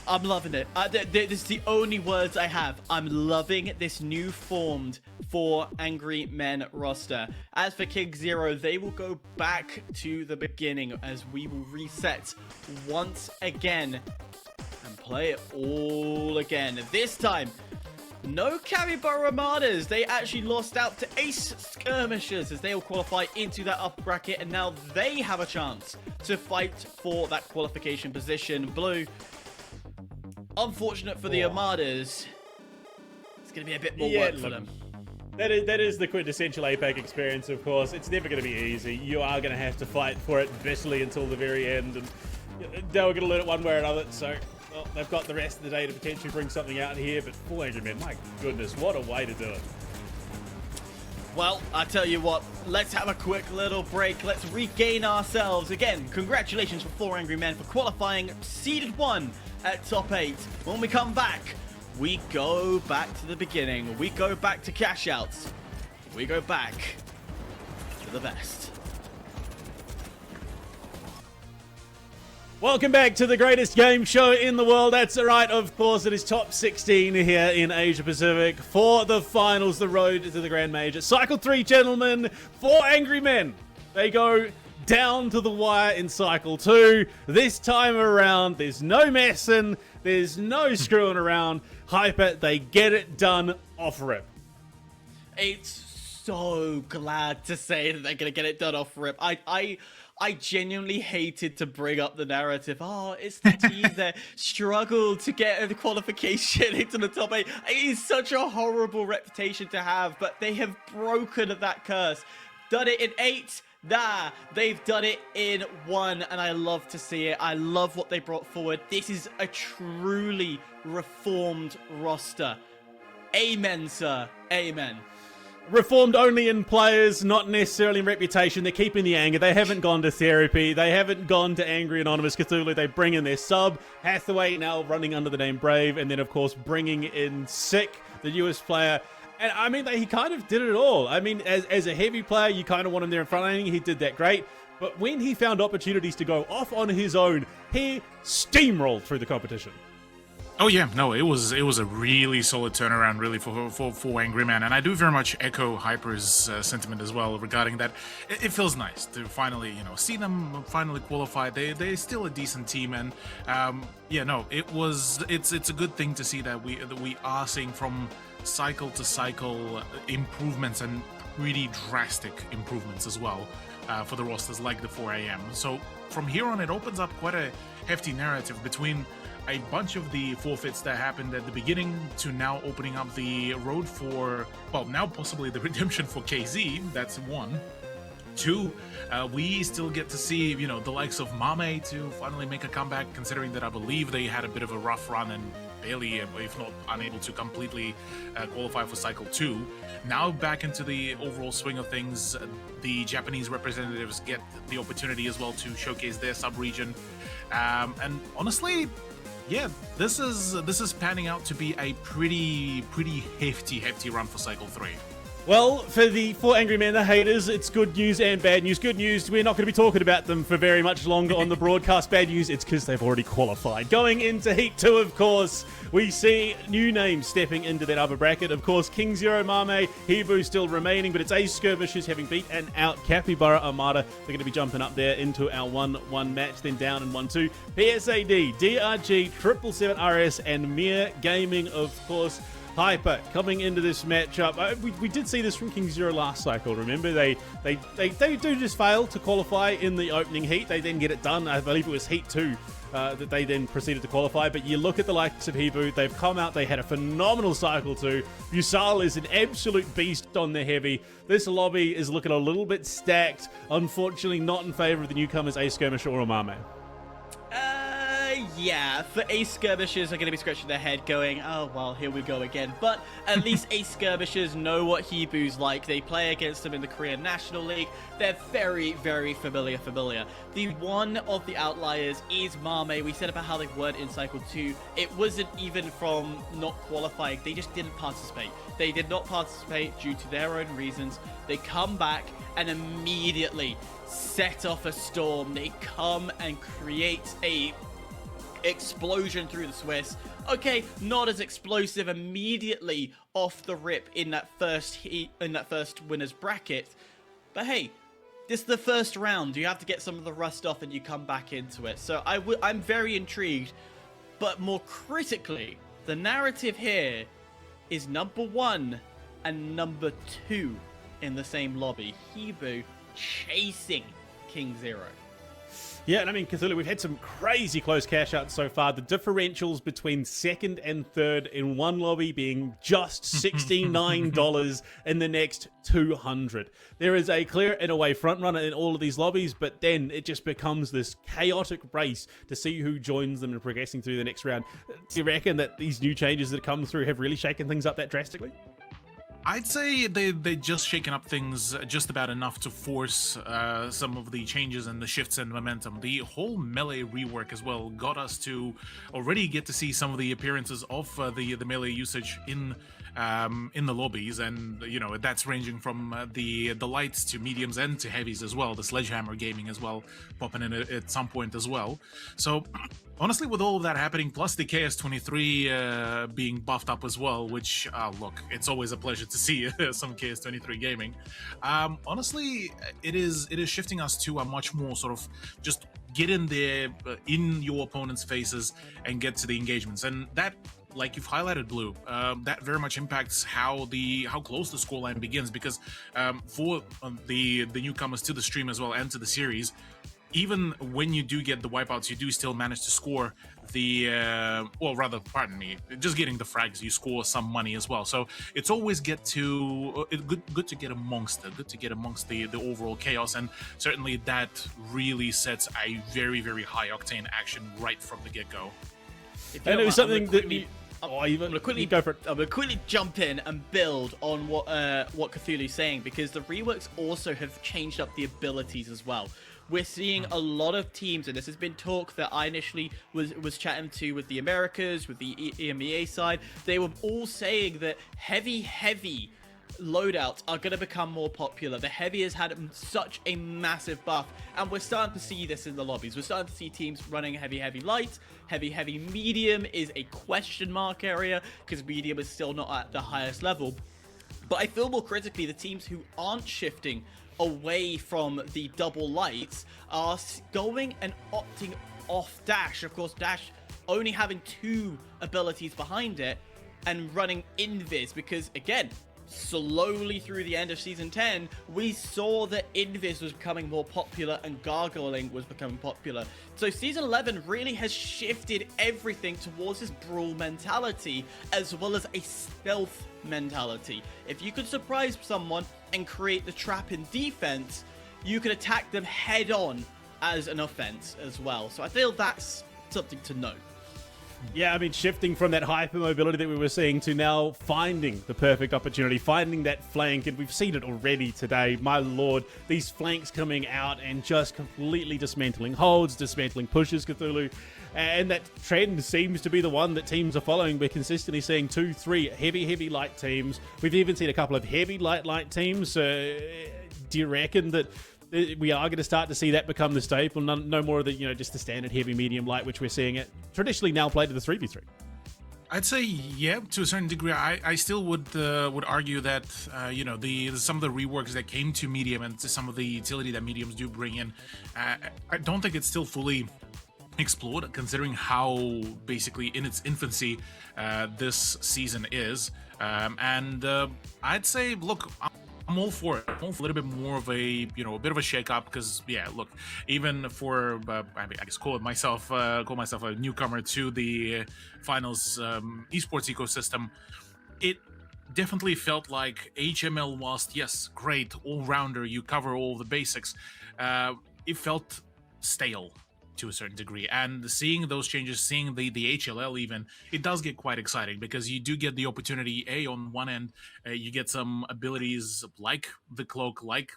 I'm loving it. This is the only words I have. I'm loving this new formed 4 Angry Men roster. As for KingZero, they will go back to the beginning as we will reset once again and play it all again. This time, no Capybara Armadas. They actually lost out to Ace Skirmishers as they will qualify into that upper bracket, and now they have a chance to fight for that qualification position. Blue, unfortunate for the Armadas. It's going to be a bit more work for them. That is the quintessential APAC experience, of course. It's never going to be easy. You are going to have to fight for it bitterly until the very end, and they were going to learn it one way or another, so... Well, they've got the rest of the day to potentially bring something out here, but 4 Angry Men, my goodness, what a way to do it. Well, I tell you what, let's have a quick little break. Let's regain ourselves. Again, congratulations for 4 Angry Men for qualifying seeded 1 at top 8. When we come back, we go back to the beginning. We go back to cash outs. We go back to the best. Welcome back to the greatest game show in the world. That's right, of course, it is top 16 here in Asia Pacific for the finals, the road to the Grand Major. Cycle 3, gentlemen, 4 Angry Men. They go down to the wire in Cycle 2. This time around, there's no messing, there's no screwing around. Hyper, they get it done off rip. It's so glad to say that they're gonna get it done off rip. I genuinely hated to bring up the narrative. Oh, it's the team that struggled to get the qualification into the top 8. It is such a horrible reputation to have, but they have broken that curse. Done it in 8. Nah, they've done it in 1, and I love to see it. I love what they brought forward. This is a truly reformed roster. Amen, sir. Amen. Reformed only in players, not necessarily in reputation. They're keeping the anger. They haven't gone to therapy. They haven't gone to Angry Anonymous Cthulhu. They bring in their sub, Hathaway, now running under the name Brave, and then, of course, bringing in Sick, the newest player. And, I mean, he kind of did it all. I mean, as a heavy player, you kind of want him there in front lane. He did that great. But when he found opportunities to go off on his own, he steamrolled through the competition. Oh yeah, no, it was a really solid turnaround, really, for Angry Man, and I do very much echo Hyper's sentiment as well regarding that. It feels nice to finally, see them finally qualify. They're still a decent team, and yeah, no, it's a good thing to see that we are seeing from cycle to cycle improvements, and pretty drastic improvements as well for the rosters like the 4 AM. So from here on, it opens up quite a hefty narrative between a bunch of the forfeits that happened at the beginning to now opening up the road for, well, now possibly the redemption for KZ. That's 1. 2, we still get to see, the likes of Mame to finally make a comeback, considering that I believe they had a bit of a rough run and barely, if not unable to completely qualify for Cycle 2. Now back into the overall swing of things, the Japanese representatives get the opportunity as well to showcase their sub-region. And honestly, yeah, this is panning out to be a pretty hefty run for Cycle 3. Well, for Angry Men, the haters, it's good news and bad news. Good news, we're not going to be talking about them for very much longer on the broadcast. Bad news, it's because they've already qualified. Going into Heat 2, of course, we see new names stepping into that upper bracket. Of course, KingZero, Mame, HIBOO still remaining, but it's Ace Skirmishers having beaten out Capybara Armada. They're going to be jumping up there into our 1-1 match, then down in 1-2. PSAD, DRG, 777RS, and MIRGG Gaming, of course. Hyper coming into this matchup. We did see this from KingZero last cycle. Remember, they do just fail to qualify in the opening heat. They then get it done. I believe it was Heat 2 that they then proceeded to qualify. But you look at the likes of HIBOO. They've come out. They had a phenomenal cycle 2. Yusal is an absolute beast on the heavy. This lobby is looking a little bit stacked. Unfortunately, not in favor of the newcomers Ace Skirmisher or Mame. Yeah, for Ace Skirmishers are going to be scratching their head going, oh, well, here we go again. But at least Ace Skirmishers know what HIBOO's like. They play against them in the Korean National League. They're very, very familiar. The one of the outliers is Mame. We said about how they weren't in Cycle 2. It wasn't even from not qualifying. They just didn't participate. They did not participate due to their own reasons. They come back and immediately set off a storm. They come and create a explosion through the Swiss. Okay, not as explosive immediately off the rip in that first winners bracket, but hey, this is the first round. You have to get some of the rust off and you come back into it. So I'm very intrigued, but more critically, the narrative here is number 1 and number 2 in the same lobby. HIBOO chasing KingZero. Yeah, and I mean, Cthulhu, we've had some crazy close cash outs so far. The differentials between second and third in one lobby being just $69 and the next $200. There is a clear and away front runner in all of these lobbies, but then it just becomes this chaotic race to see who joins them and progressing through the next round. Do you reckon that these new changes that come through have really shaken things up that drastically? I'd say they just shaken up things just about enough to force some of the changes and the shifts in momentum. The whole melee rework as well got us to already get to see some of the appearances of the melee usage in the lobbies, and that's ranging from the lights to mediums and to heavies as well. The sledgehammer gaming as well popping in at some point as well. So honestly, with all of that happening, plus the KS23 being buffed up as well, which look, it's always a pleasure to see some KS23 gaming. Honestly, it is shifting us to a much more sort of just get in there in your opponent's faces and get to the engagements, and that like you've highlighted, Blue, that very much impacts how close the scoreline begins, because for the newcomers to the stream as well and to the series, even when you do get the wipeouts, you do still manage to score just getting the frags, you score some money as well. So it's always good to get amongst the overall chaos, and certainly that really sets a very, very high octane action right from the get-go. And it was something that I'm gonna quickly jump in and build on what Cthulhu's saying, because the reworks also have changed up the abilities as well. We're seeing a lot of teams, and this has been talk that I initially was chatting to with the Americas, with the EMEA side. They were all saying that heavy loadouts are going to become more popular. The heavy has had such a massive buff, and we're starting to see this in the lobbies. We're starting to see teams running heavy light. Heavy medium is a question mark area, because medium is still not at the highest level. But I feel more critically, the teams who aren't shifting away from the double lights are going and opting off dash. Of course, dash only having 2 abilities behind it and running invis, because again, slowly through the end of season 10, we saw that invis was becoming more popular and gargling was becoming popular. So season 11 really has shifted everything towards this brawl mentality, as well as a stealth mentality. If you could surprise someone and create the trap in defense, you can attack them head on as an offense as well. So I feel that's something to note. Yeah, I mean, shifting from that hypermobility that we were seeing to now finding the perfect opportunity, finding that flank, and we've seen it already today. My lord, these flanks coming out and just completely dismantling holds, dismantling pushes, Cthulhu. And that trend seems to be the one that teams are following. We're consistently seeing 2, 3 heavy light teams. We've even seen a couple of heavy light teams. Do you reckon that we are going to start to see that become the staple? No more of the, just the standard heavy, medium, light, which we're seeing it traditionally now played to the 3v3. I'd say, yeah, to a certain degree. I still would argue that some of the reworks that came to medium and to some of the utility that mediums do bring in, I don't think it's still fully explored, considering how basically in its infancy this season is. I'd say, look, I'm all for it. I'm all for a little bit more of a bit of a shake-up, because look, even for I guess call myself a newcomer to the finals esports ecosystem, it definitely felt like HML, whilst yes, great all-rounder, you cover all the basics, it felt stale to a certain degree. And seeing those changes, seeing the HLL even, it does get quite exciting, because you do get the opportunity, on one end, you get some abilities like the cloak, like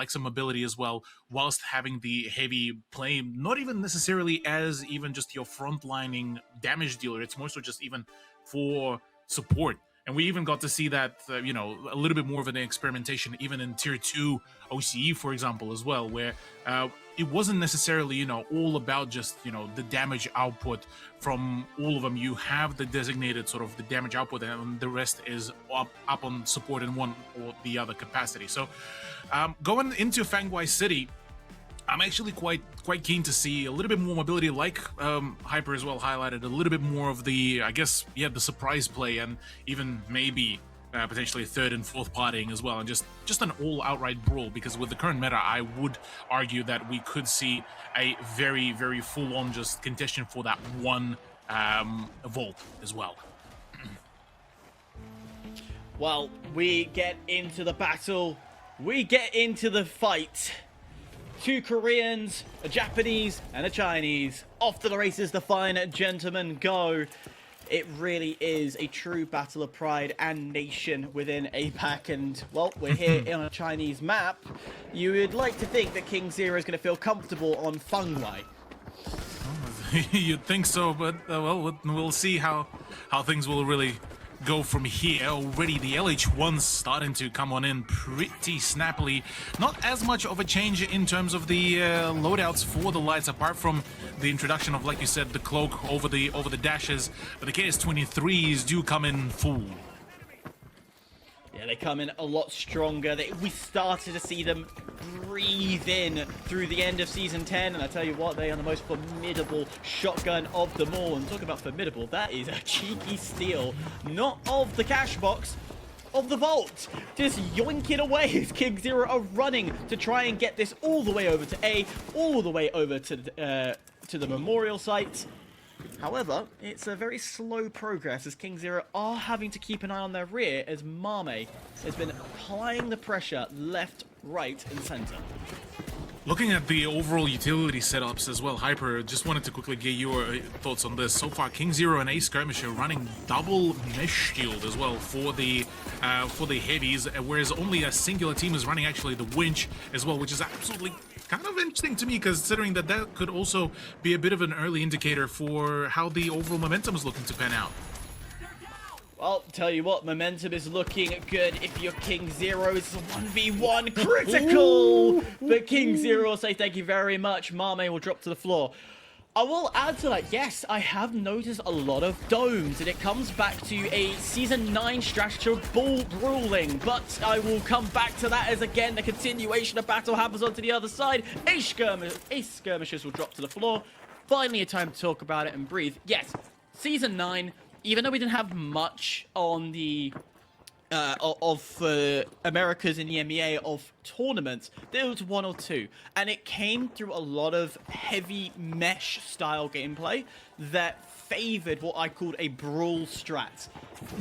some ability as well, whilst having the heavy play, not even necessarily as even just your frontlining damage dealer, it's more so just even for support. And we even got to see that, a little bit more of an experimentation, even in Tier 2 OCE, for example, as well, where it wasn't necessarily, all about just, the damage output from all of them. You have the designated sort of the damage output, and the rest is up on support in one or the other capacity. So going into Fangwai City, I'm actually quite keen to see a little bit more mobility, like Hyper as well highlighted, a little bit more of the, I guess, the surprise play, and even maybe potentially third and fourth partying as well, and just an all-outright brawl, because with the current meta, I would argue that we could see a very, very full-on just contention for that one vault as well. Well, we get into the battle, we get into the fight. 2 Koreans, a Japanese, and a Chinese. Off to the races the fine gentlemen go. It really is a true battle of pride and nation within APAC, and, well, we're here on a Chinese map. You would like to think that KingZero is going to feel comfortable on Fangwai. You'd think so, but, we'll see how things will really go from here. Already the LH1's starting to come on in pretty snappily. Not as much of a change in terms of the loadouts for the lights, apart from the introduction of, like you said, the cloak over the dashes, but the KS-23s do come in full. Yeah, they come in a lot stronger. We started to see them breathe in through the end of Season 10, and I tell you what, they are the most formidable shotgun of them all. And talking about formidable, that is a cheeky steal, not of the cash box, of the vault. Just yoinking away as KingZero are running to try and get this all the way over to A, all the way over to the memorial site. However, it's a very slow progress as KingZero are having to keep an eye on their rear as Mame has been applying the pressure left, right, and center. Looking at the overall utility setups as well, Hyper, just wanted to quickly get your thoughts on this. So far, KingZero and Skirmisher running double mesh shield as well for the heavies, whereas only a singular team is running actually the winch as well, which is absolutely kind of interesting to me, considering that could also be a bit of an early indicator for how the overall momentum is looking to pan out. Well, tell you what, momentum is looking good if you're KingZero. It's a 1v1 critical! But KingZero will say thank you very much. Mame will drop to the floor. I will add to that, yes, I have noticed a lot of domes, and it comes back to a Season 9 strategy of ball ruling, but I will come back to that as, again, the continuation of battle happens onto the other side. Ace Skirmishers will drop to the floor. Finally, a time to talk about it and breathe. Yes, Season 9, even though we didn't have much on the Americas in the MEA of tournaments, there was one or two, and it came through a lot of heavy mesh style gameplay that favored what I called a brawl strat.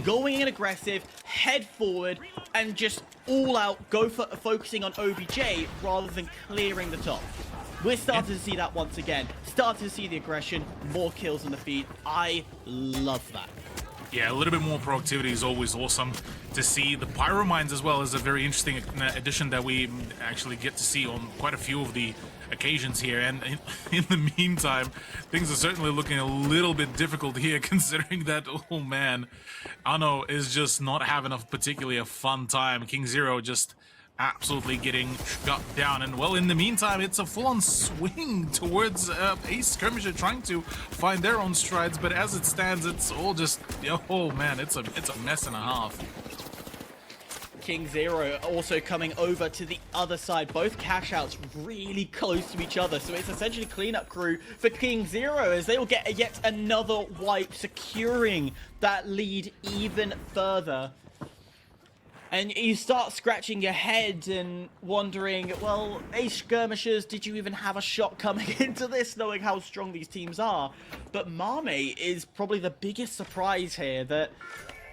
Going in aggressive, head forward, and just all out go for focusing on OBJ rather than clearing the top. We're starting to see that once again. Starting to see the aggression, more kills on the feed. I love that. Yeah, a little bit more proactivity is always awesome to see. The Pyro Mines as well is a very interesting addition that we actually get to see on quite a few of the occasions here. And in the meantime, things are certainly looking a little bit difficult here, considering that, oh man, HUNNU is just not having particularly a fun time. KingZero just absolutely getting shut down, and well, in the meantime, it's a full-on swing towards Ace Skirmisher trying to find their own strides, but as it stands, it's all just, oh man, it's a mess and a half. KingZero also coming over to the other side, both cash outs really close to each other, so it's essentially cleanup crew for KingZero as they will get yet another wipe, securing that lead even further. And you start scratching your head and wondering, well, Ace Skirmishers, did you even have a shot coming into this, knowing how strong these teams are? But Mame is probably the biggest surprise here, that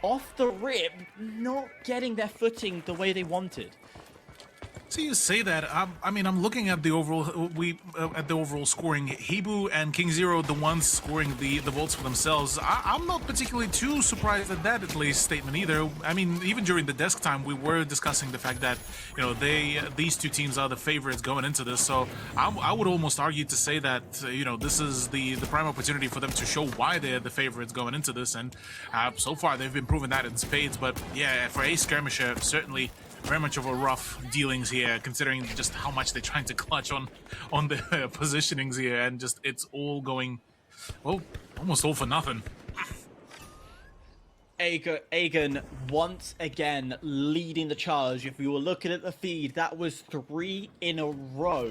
off the rip, not getting their footing the way they wanted. So you say that, I mean, I'm looking at the overall scoring. HIBOO and KingZero, the ones scoring the votes for themselves. I'm not particularly too surprised at that, at least, statement either. I mean, even during the desk time, we were discussing the fact that, you know, these two teams are the favorites going into this. So I would almost argue to say that, you know, this is the prime opportunity for them to show why they're the favorites going into this. And so far, they've been proving that in spades. But yeah, for Ace Skirmisher, certainly very much of a rough dealings here, considering just how much they're trying to clutch on the positionings here, and just it's all going, well, almost all for nothing. Aegon once again leading the charge. If you were looking at the feed, that was 3 in a row.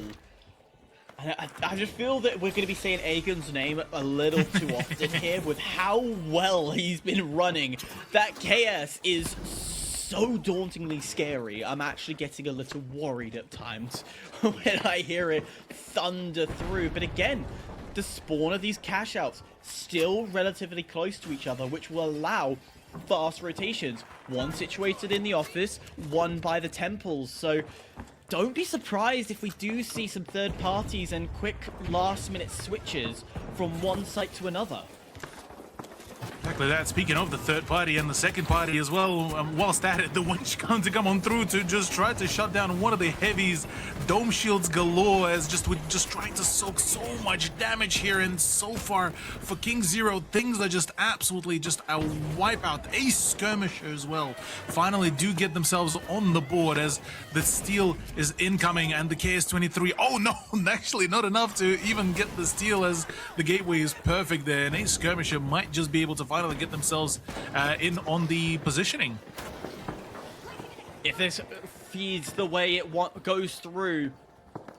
And I just feel that we're going to be saying Aegon's name a little too often here with how well he's been running. That KS is so dauntingly scary. I'm actually getting a little worried at times when I hear it thunder through. But again, the spawn of these cash outs still relatively close to each other, which will allow fast rotations. One situated in the office, one by the temples. So don't be surprised if we do see some third parties and quick last minute switches from one site to another. Exactly that. Speaking of the third party and the second party as well, whilst at it, the winch going to come on through to just try to shut down one of the heavies. Dome shields galore as just trying to soak so much damage here, and so far for KingZero, things are just absolutely just a wipeout. Ace Skirmisher as well finally do get themselves on the board as the steal is incoming, and the KS-23, oh no, actually not enough to even get the steal as the gateway is perfect there, and Ace Skirmisher might just be able to finally get themselves in on the positioning. If this feeds the way it goes through,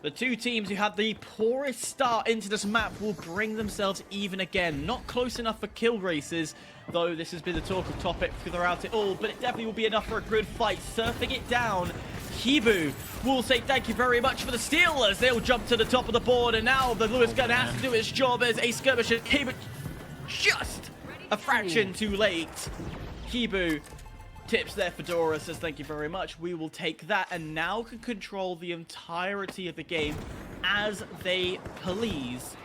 the two teams who had the poorest start into this map will bring themselves even again. Not close enough for kill races, though this has been the talk of topic throughout it all, but it definitely will be enough for a good fight. Surfing it down, HIBOO will say thank you very much for the steal as they'll jump to the top of the board, and now the Lewis gun has to do its job as a skirmisher. HIBOO just a fraction too late. HIBOO tips their fedora, says thank you very much, we will take that, and now can control the entirety of the game as they please.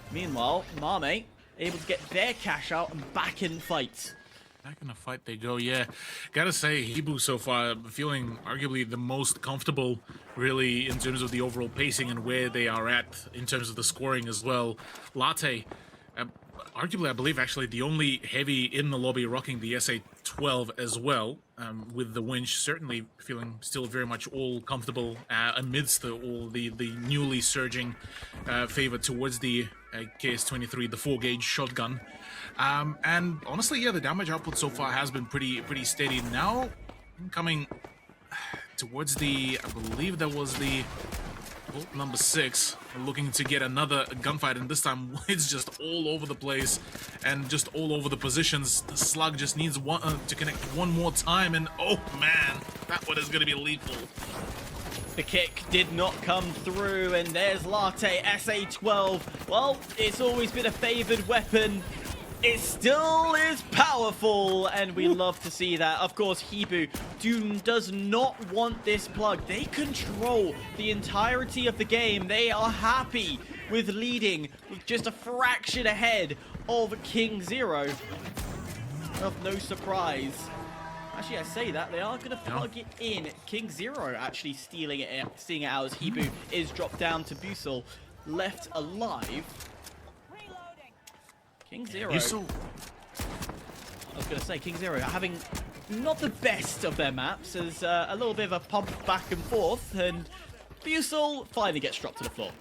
Meanwhile, Mame able to get their cash out and back in fight. Back in the fight they go, yeah. Gotta say, HIBOO so far feeling arguably the most comfortable, really, in terms of the overall pacing and where they are at in terms of the scoring as well. Latte, arguably, I believe, actually, the only heavy in the lobby rocking the SA-12 as well, with the winch, certainly feeling still very much all comfortable amidst all the newly surging favor towards the KS-23, the 4-gauge shotgun. And honestly, yeah, the damage output so far has been pretty steady. Now, coming towards the, I believe that was the bolt number 6, looking to get another gunfight, and this time it's just all over the place and just all over the positions. The slug just needs one to connect one more time, and oh man, that one is going to be lethal. The kick did not come through, and there's Latte, SA-12. Well, it's always been a favored weapon. It still is powerful, and we love to see that. Of course, HIBOO does not want this plug. They control the entirety of the game. They are happy with leading with just a fraction ahead of KingZero. Of no surprise. Actually, I say that, they are going to plug it in. KingZero actually seeing it out as HIBOO is dropped down to Busel, left alive. KingZero, I was going to say, KingZero having not the best of their maps, as a little bit of a pump back and forth, and Busel finally gets dropped to the floor.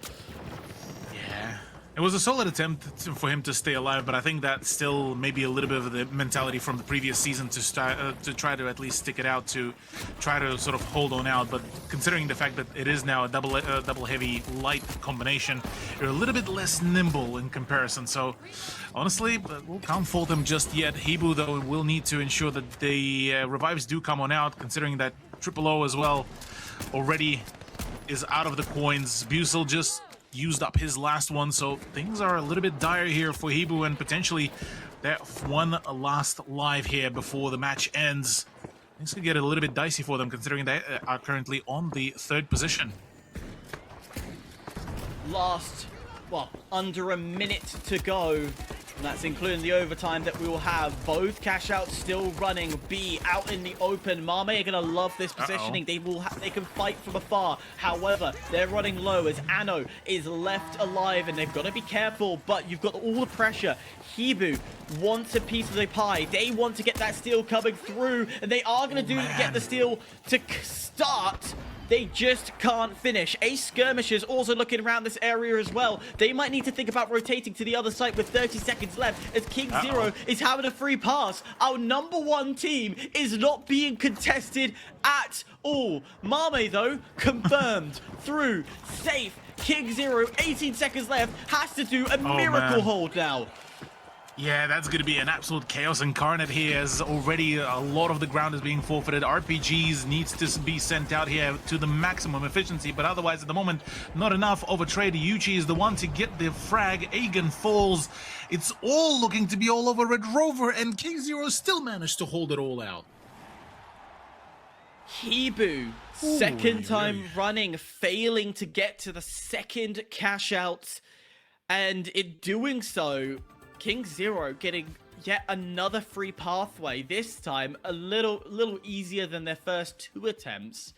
Yeah. It was a solid attempt for him to stay alive, but I think that's still maybe a little bit of the mentality from the previous season to try to at least stick it out, to try to sort of hold on out. But considering the fact that it is now a double heavy light combination, you're a little bit less nimble in comparison. So honestly, we can't fault him just yet. HIBOO, though, will need to ensure that the revives do come on out, considering that Triple O as well already is out of the coins. Busel just used up his last one, so things are a little bit dire here for HIBOO, and potentially that one last live here before the match ends. Things could get a little bit dicey for them, considering they are currently on the 3rd position. Last, well, under a minute to go. And that's including the overtime that we will have. Both cash outs still running. B out in the open. Mame are going to love this positioning. They can fight from afar. However, they're running low as Anno is left alive, and they've got to be careful. But you've got all the pressure. HIBOO wants a piece of the pie. They want to get that steal coming through, and they are going to get the steal to start. They just can't finish. Ace Skirmishers also looking around this area as well. They might need to think about rotating to the other side with 30 seconds left, as KingZero is having a free pass. Our number 1 team is not being contested at all. Mame, though, confirmed through, safe. KingZero, 18 seconds left, has to do a miracle hold now. Yeah, that's going to be an absolute chaos incarnate here, as already a lot of the ground is being forfeited. RPGs needs to be sent out here to the maximum efficiency, but otherwise at the moment, not enough of a trade. Yuchi is the one to get the frag. Aegon falls. It's all looking to be all over Red Rover, and KingZero still managed to hold it all out. HIBOO, second time running, failing to get to the 2nd cash out, and in doing so, KingZero getting yet another free pathway, this time a little easier than their first 2 attempts.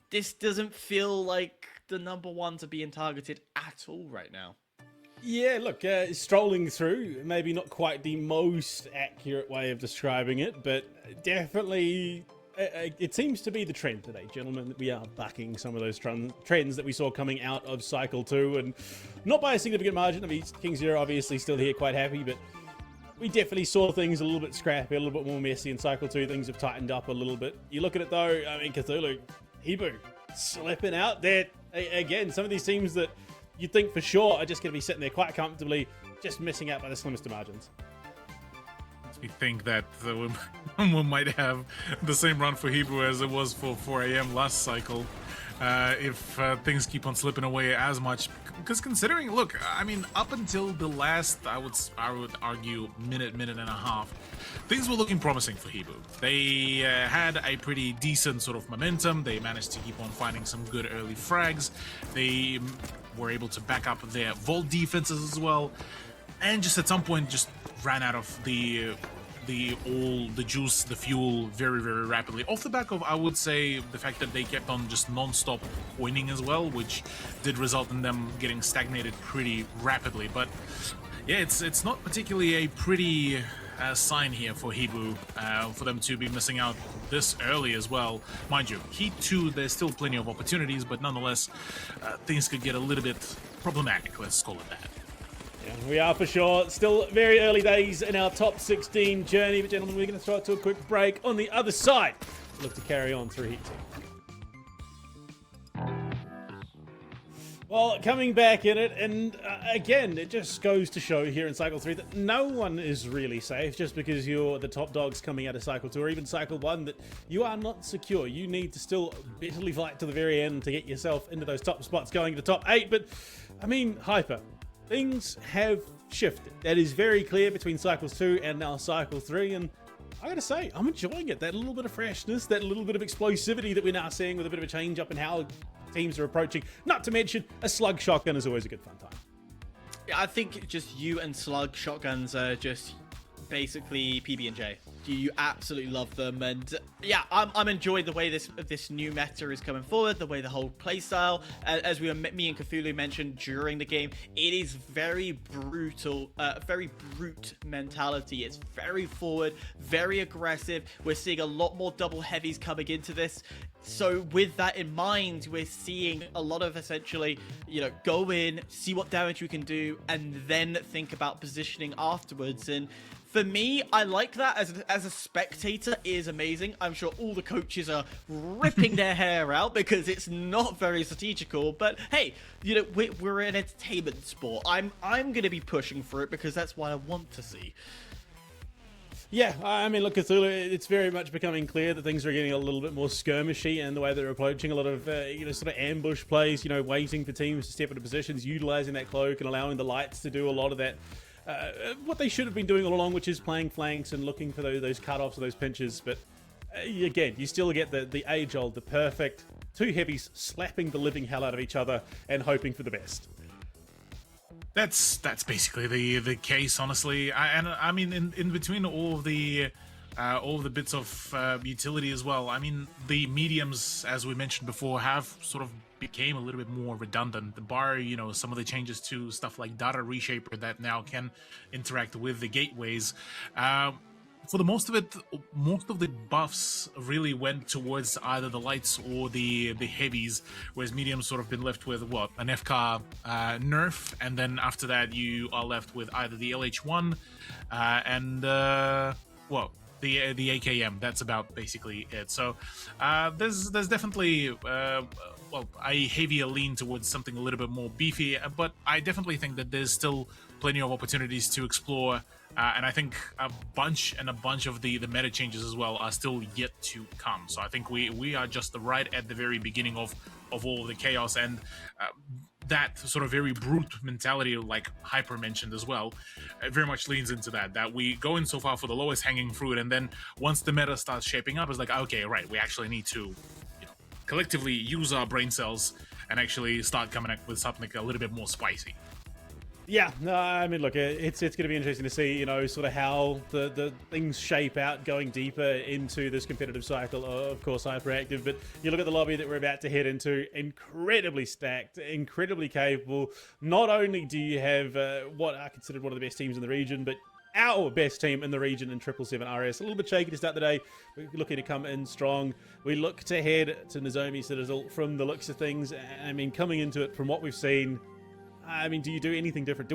This doesn't feel like the number 1s are being targeted at all right now. Yeah, look, strolling through, maybe not quite the most accurate way of describing it, but definitely it seems to be the trend today, gentlemen. We are backing some of those trends that we saw coming out of Cycle 2, and not by a significant margin. I mean, KingZero obviously still here, quite happy, but we definitely saw things a little bit scrappy, a little bit more messy in Cycle 2. Things have tightened up a little bit. You look at it though, I mean, Cthulhu, HIBOO, slipping out there. Again, some of these teams that you'd think for sure are just going to be sitting there quite comfortably, just missing out by the slimmest of margins. We think that we might have the same run for HIBOO as it was for 4 AM last cycle. If things keep on slipping away as much, because considering, look, I mean, up until the last, I would argue, minute and a half, things were looking promising for HIBOO. They had a pretty decent sort of momentum. They managed to keep on finding some good early frags. They were able to back up their vault defenses as well, and just at some point just ran out of the juice, the fuel very rapidly, off the back of, I would say, the fact that they kept on just non-stop coining as well, which did result in them getting stagnated pretty rapidly. But yeah, it's not particularly a pretty sign here for HIBOO, for them to be missing out this early as well. Mind you, Heat 2, there's still plenty of opportunities, but nonetheless, things could get a little bit problematic, let's call it that. We are for sure still very early days in our top 16 journey, but gentlemen, we're going to throw it to a quick break. On the other side, look to carry on through Heat 2. Well, coming back in it, and again, it just goes to show here in Cycle 3 that no one is really safe just because you're the top dogs coming out of Cycle 2 or even Cycle 1, that you are not secure. You need to still bitterly fight to the very end to get yourself into those top spots going to top 8, but I mean, Hyper, things have shifted. That is very clear between Cycles 2 and now Cycle 3, and I gotta say, I'm enjoying it. That little bit of freshness, that little bit of explosivity that we're now seeing with a bit of a change up in how teams are approaching. Not to mention, a slug shotgun is always a good fun time. Yeah, I think just you and slug shotguns are just basically PB&J. You absolutely love them, and yeah, I'm enjoying the way this new meta is coming forward, the way the whole playstyle, as me and Cthulhu mentioned during the game, it is very brutal, very brute mentality. It's very forward, very aggressive. We're seeing a lot more double heavies coming into this. So with that in mind, we're seeing a lot of essentially, go in, see what damage we can do, and then think about positioning afterwards. And for me, I like that as a spectator. It is amazing. I'm sure all the coaches are ripping their hair out because it's not very strategical. But hey, we're an entertainment sport. I'm going to be pushing for it because that's what I want to see. Yeah, I mean, look, Cthulhu, it's very much becoming clear that things are getting a little bit more skirmishy, and the way they're approaching a lot of, sort of ambush plays, waiting for teams to step into positions, utilizing that cloak and allowing the lights to do a lot of that. What they should have been doing all along, which is playing flanks and looking for those cutoffs or those pinches. But again, you still get the age-old, the perfect two heavies slapping the living hell out of each other and hoping for the best. That's basically the case, honestly. I mean, in between all of the bits of utility as well. I mean, the mediums, as we mentioned before, have sort of became a little bit more redundant. The bar, some of the changes to stuff like data reshaper that now can interact with the gateways. For the most of it, most of the buffs really went towards either the lights or the heavies, whereas mediums sort of been left with what, an FK nerf, and then after that you are left with either the LH1 and the AKM. That's about basically it. So there's definitely a heavier lean towards something a little bit more beefy, but I definitely think that there's still plenty of opportunities to explore. And I think a bunch of the meta changes as well are still yet to come. So I think we are just right at the very beginning of all of the chaos, and that sort of very brute mentality, like Hyper mentioned as well, very much leans into that we go in so far for the lowest hanging fruit, and then once the meta starts shaping up, it's like, okay, right, we actually need to collectively use our brain cells and actually start coming up with something a little bit more spicy. Yeah, no, I mean, look, it's going to be interesting to see, sort of how the things shape out going deeper into this competitive cycle, of course, Hyperactive. But you look at the lobby that we're about to head into, incredibly stacked, incredibly capable. Not only do you have what are considered one of the best teams in the region, but our best team in the region in 777 RS. A little bit shaky to start the day. We're looking to come in strong. We look to head to Nozomi Citadel from the looks of things. I mean, coming into it, from what we've seen, I mean, do you do anything different?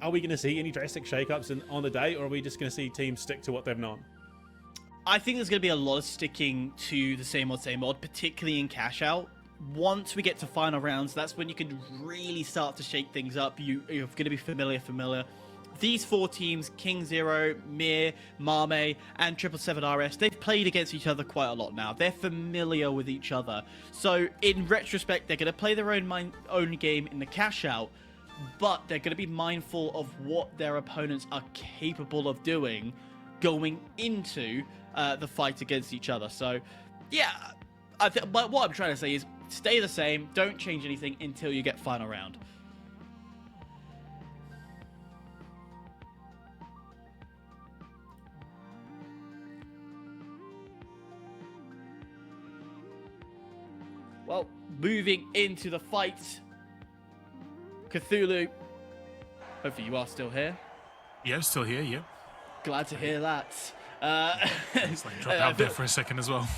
are we going to see any drastic shakeups on the day, or are we just going to see teams stick to what they've known? I think there's going to be a lot of sticking to the same old, particularly in cash out. Once we get to final rounds, that's when you can really start to shake things up. You're going to be familiar. These 4 teams, KingZero, MIRGG, Mame, and 777RS, they've played against each other quite a lot now. They're familiar with each other. So, in retrospect, they're going to play their own game in the cash out, but they're going to be mindful of what their opponents are capable of doing going into the fight against each other. So, yeah, but what I'm trying to say is stay the same, don't change anything until you get final round. Well, moving into the fight, Cthulhu, hopefully you are still here. Yeah, I'm still here, yeah. Glad to hear that. It's like drop out there for a second as well.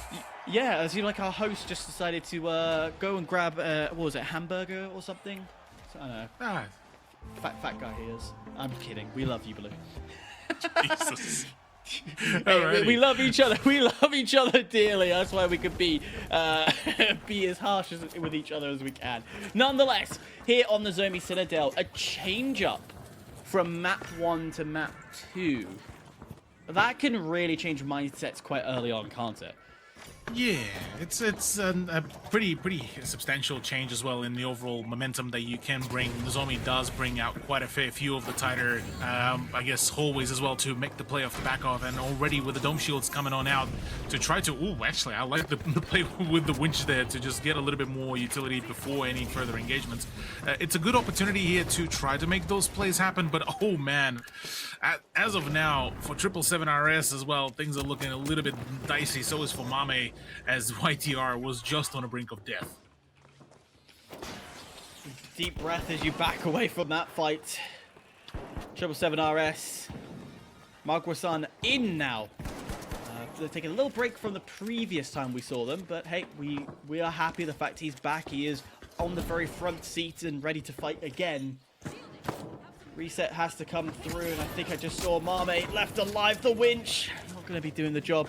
Yeah, as you like, our host just decided to go and grab, what was it, hamburger or something? I don't know. Ah, Fat guy he is. I'm kidding. We love you, Blue. Jesus. Hey, we love each other. We love each other dearly. That's why we can be as harsh with each other as we can. Nonetheless, here on the Zombie Citadel, a change up from map 1 to map 2. That can really change mindsets quite early on, can't it? Yeah, it's a pretty substantial change as well in the overall momentum that you can bring. The Zombie does bring out quite a fair few of the tighter, I guess, hallways as well to make the play off the back of, and already with the dome shields coming on out to try to, ooh, actually, I like the play with the winch there to just get a little bit more utility before any further engagements. It's a good opportunity here to try to make those plays happen, but oh man, as of now, for 777RS as well, things are looking a little bit dicey. So is for Mame, as YTR was just on the brink of death. Deep breath as you back away from that fight. 777RS, Magua-san in now. They're taking a little break from the previous time we saw them, but hey, we are happy the fact he's back. He is on the very front seat and ready to fight again. Reset has to come through, and I think I just saw Mame left alive. The winch not going to be doing the job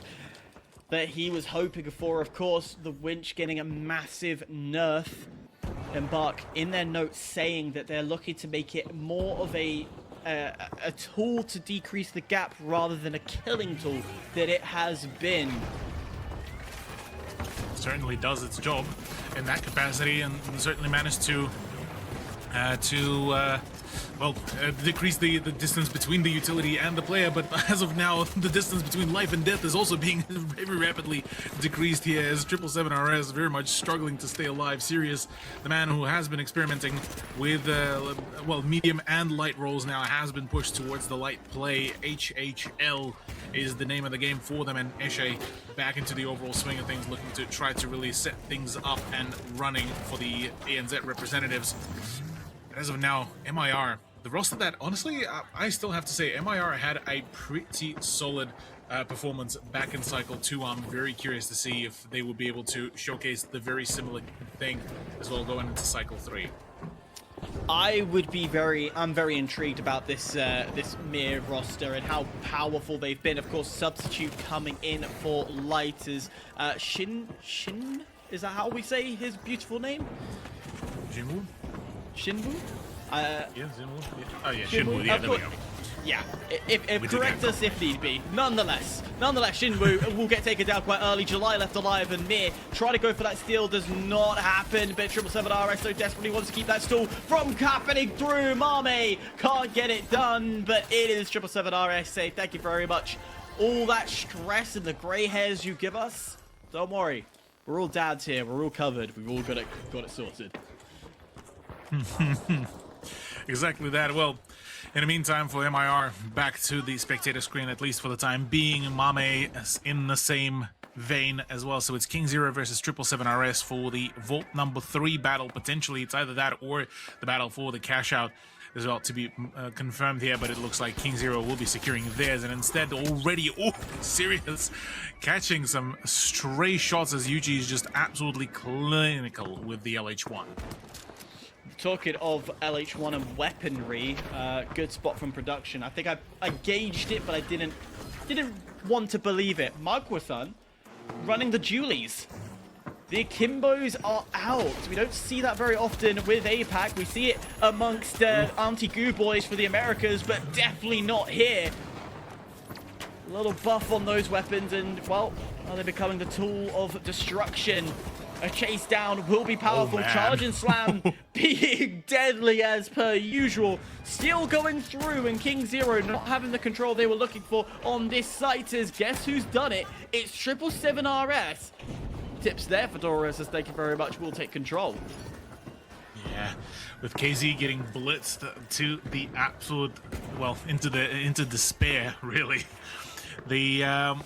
that he was hoping for. Of course, the winch getting a massive nerf. Embark in their notes saying that they're looking to make it more of a tool to decrease the gap rather than a killing tool that it has been. Certainly does its job in that capacity, and certainly managed to decrease the distance between the utility and the player, but as of now, the distance between life and death is also being very rapidly decreased here, as 777RS very much struggling to stay alive. Serious, the man who has been experimenting with, medium and light roles now, has been pushed towards the light play. HHL is the name of the game for them, and Eshe back into the overall swing of things, looking to try to really set things up and running for the ANZ representatives. As of now, MIR, the roster that, honestly, I still have to say, MIR had a pretty solid performance back in Cycle 2. I'm very curious to see if they will be able to showcase the very similar thing as well going into Cycle 3. I'm very intrigued about this MIRGG roster and how powerful they've been. Of course, substitute coming in for Light is Shin? Is that how we say his beautiful name? Jinwoo? Shinwoo? Yeah, Jinwoo. Oh yeah, Shinwoo. Yeah, there we go. Yeah, if correct us if need be. Nonetheless, Shinwoo will get taken down quite early. July left alive, and MIRGG try to go for that steal, does not happen. But 777RS so desperately wants to keep that stall from happening through. Mame can't get it done, but it is 777RS safe. Thank you very much. All that stress and the grey hairs you give us, don't worry. We're all dads here. We're all covered. We've all got it sorted. Exactly that. Well, in the meantime, for MIR, back to the spectator screen, at least for the time being. Mame is in the same vein as well. So it's KingZero versus 777RS for the Vault number 3 battle. Potentially, it's either that or the battle for the cash out as well to be confirmed here. But it looks like KingZero will be securing theirs. And instead, already, serious, catching some stray shots as Yuji is just absolutely clinical with the LH1. Talking of LH1 and weaponry, good spot from production. I think I gauged it, but I didn't want to believe it. Magwa-san running the Julies. The Akimbos are out. We don't see that very often with APAC. We see it amongst Auntie Goo Boys for the Americas, but definitely not here. A little buff on those weapons, and, well, are they becoming the tool of destruction? A chase down will be powerful. Charge and slam being deadly as per usual. Still going through, and KingZero not having the control they were looking for on this site. As guess who's done it? It's 777RS. Tips there for Fedora says thank you very much. We'll take control. Yeah, with KZ getting blitzed to the absolute, well, into despair, really. The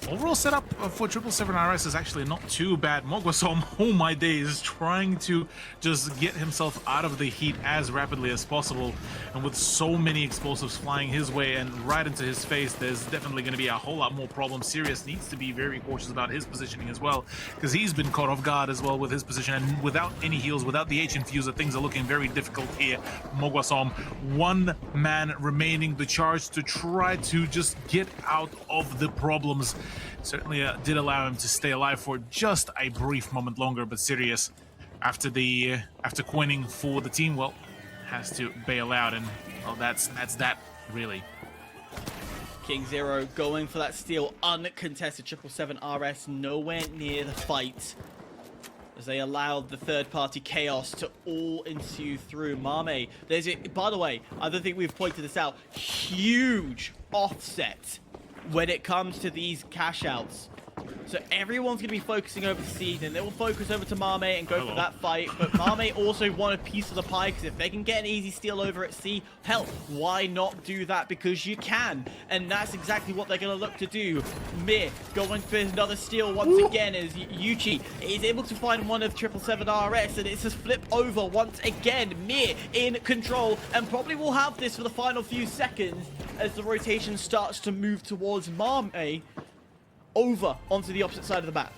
overall setup for 777RS is actually not too bad. Mogwasom, oh my days, trying to just get himself out of the heat as rapidly as possible. And with so many explosives flying his way and right into his face, there's definitely going to be a whole lot more problems. Sirius needs to be very cautious about his positioning as well, because he's been caught off guard as well with his position. And without any heals, without the H-Infuser, things are looking very difficult here. Mogwasom, one man remaining, the charge to try to just get out of the problems. Certainly did allow him to stay alive for just a brief moment longer, but Sirius, after coining for the team, well, has to bail out, and well, that's that really. KingZero going for that steal, uncontested. 777RS nowhere near the fight, as they allowed the third-party chaos to all ensue through. Mame, there's it. By the way, I don't think we've pointed this out. Huge offset when it comes to these cash outs. So everyone's going to be focusing over to C, and they will focus over to Mame and go for that fight. But Mame also want a piece of the pie, because if they can get an easy steal over at C, hell, why not do that? Because you can. And that's exactly what they're going to look to do. Mir going for another steal once again, as Yuchi is able to find one of 777RS, and it's a flip over once again. Mir in control, and probably will have this for the final few seconds as the rotation starts to move towards Mame over onto the opposite side of the map.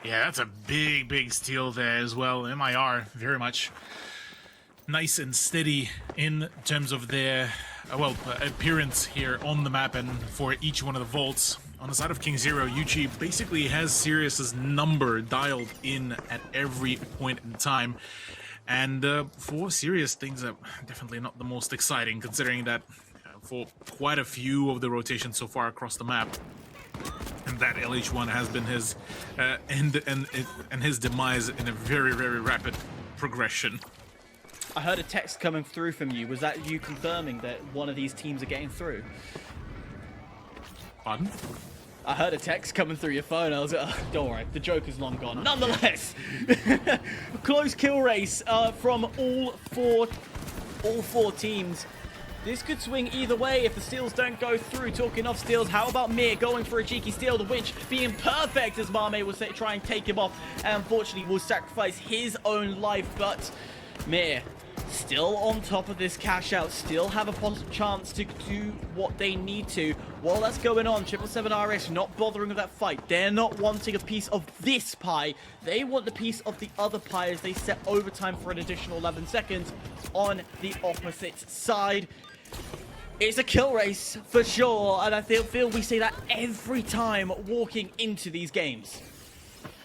Yeah, that's a big steal there as well. MIR very much nice and steady in terms of their appearance here on the map, and for each one of the vaults. On the side of KingZero, Yuchi basically has Sirius's number dialed in at every point in time. And for Sirius, things are definitely not the most exciting, considering that for quite a few of the rotations so far across the map, and that LH1 has been his and his demise in a very rapid progression. I heard a text coming through from you. Was that you confirming that one of these teams are getting through? Pardon? I heard a text coming through your phone. I was like, oh, don't worry, the joke is long gone. Nonetheless, close kill race from all four teams. This could swing either way if the steals don't go through. Talking of steals, how about Mir going for a cheeky steal? The winch being perfect as Mame will try and take him off. And unfortunately will sacrifice his own life. But Mir still on top of this cash out. Still have a possible chance to do what they need to. While that's going on, 777RS not bothering with that fight. They're not wanting a piece of this pie. They want the piece of the other pie as they set overtime for an additional 11 seconds on the opposite side. It's a kill race for sure, and I feel we say that every time walking into these games.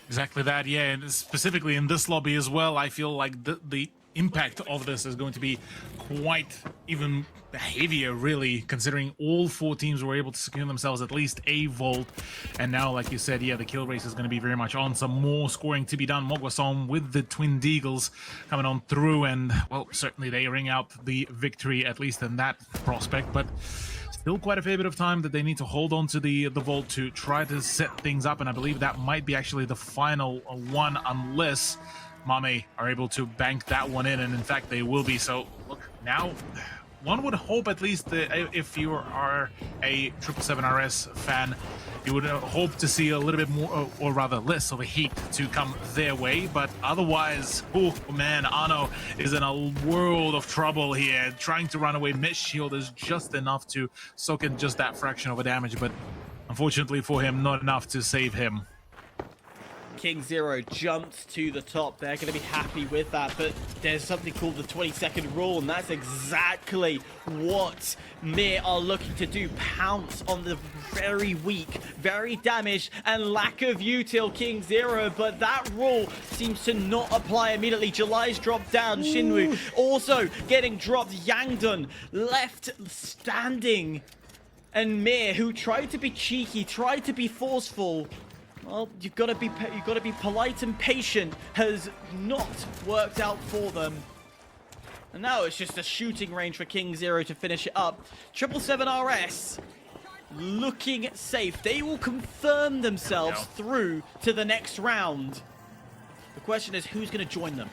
Exactly that, yeah, and specifically in this lobby as well, I feel like the impact of this is going to be quite even heavier, really, considering all four teams were able to secure themselves at least a vault. And now, like you said, yeah, the kill race is going to be very much on. Some more scoring to be done. Mogwasom with the Twin Deagles coming on through, and, well, certainly they ring out the victory, at least in that prospect, but still quite a fair bit of time that they need to hold on to the vault to try to set things up, and I believe that might be actually the final one, unless Mame are able to bank that one in, and in fact they will be. So look, now one would hope, at least if you are a 777RS fan, you would hope to see a little bit more, or rather less of a heat to come their way. But otherwise, oh man, HUNNU is in a world of trouble here. Trying to run away mid-shield is just enough to soak in just that fraction of a damage, but unfortunately for him, not enough to save him. KingZero jumped to the top. They're going to be happy with that, but there's something called the 20-second rule, and that's exactly what MIRGG are looking to do. Pounce on the very weak, very damaged, and lack of util KingZero, but that rule seems to not apply immediately. July's dropped down. HUNNU also getting dropped. Yangdun left standing. And MIRGG, who tried to be cheeky, tried to be forceful, well, you've got to be polite and patient, has not worked out for them. And now it's just a shooting range for KingZero to finish it up. 777RS looking safe. They will confirm themselves through to the next round. The question is, who's going to join them?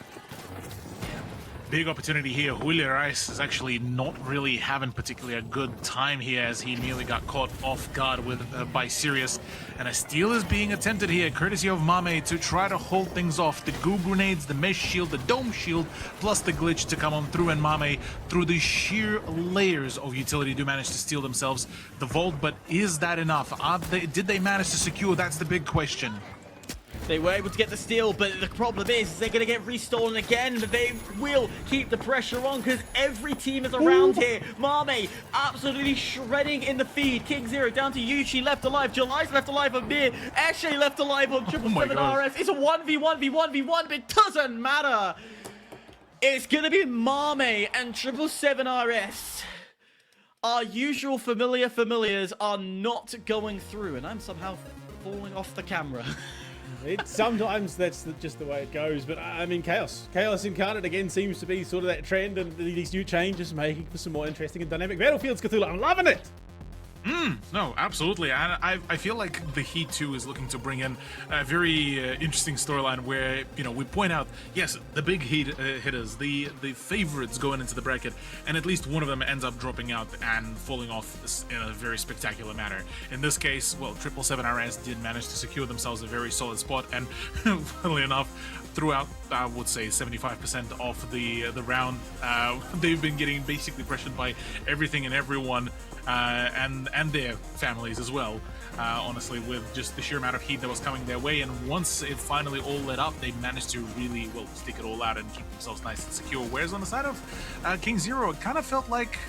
Big opportunity here. Julio Rice is actually not really having particularly a good time here, as he nearly got caught off guard with by Sirius. And a steal is being attempted here, courtesy of Mame, to try to hold things off. The goo grenades, the mesh shield, the dome shield, plus the glitch to come on through, and Mame, through the sheer layers of utility, do manage to steal themselves the vault. But is that enough? Did they manage to secure? That's the big question. They were able to get the steal, but the problem is they're going to get restolen again, but they will keep the pressure on because every team is around here. Mame absolutely shredding in the feed. KingZero down to Yuchi left alive. July's left alive on MIRGG. Eshe left alive on 777RS. It's a 1v1v1v1, but it doesn't matter. It's going to be Mame and 777RS. Our usual familiars are not going through, and I'm somehow falling off the camera. Sometimes that's just the way it goes, but I mean, Chaos Incarnate again seems to be sort of that trend, and these new changes making for some more interesting and dynamic battlefields. Cthulhu, I'm loving it. No, absolutely. And I feel like the Heat 2 is looking to bring in a very interesting storyline where, you know, we point out, yes, the big hitters, the favorites going into the bracket, and at least one of them ends up dropping out and falling off in a very spectacular manner. In this case, well, 777RS did manage to secure themselves a very solid spot, and funnily enough, throughout, I would say, 75% of the round, they've been getting basically pressured by everything and everyone, and their families as well, honestly, with just the sheer amount of heat that was coming their way. And once it finally all lit up, they managed to really, well, stick it all out and keep themselves nice and secure. Whereas on the side of KingZero, it kind of felt like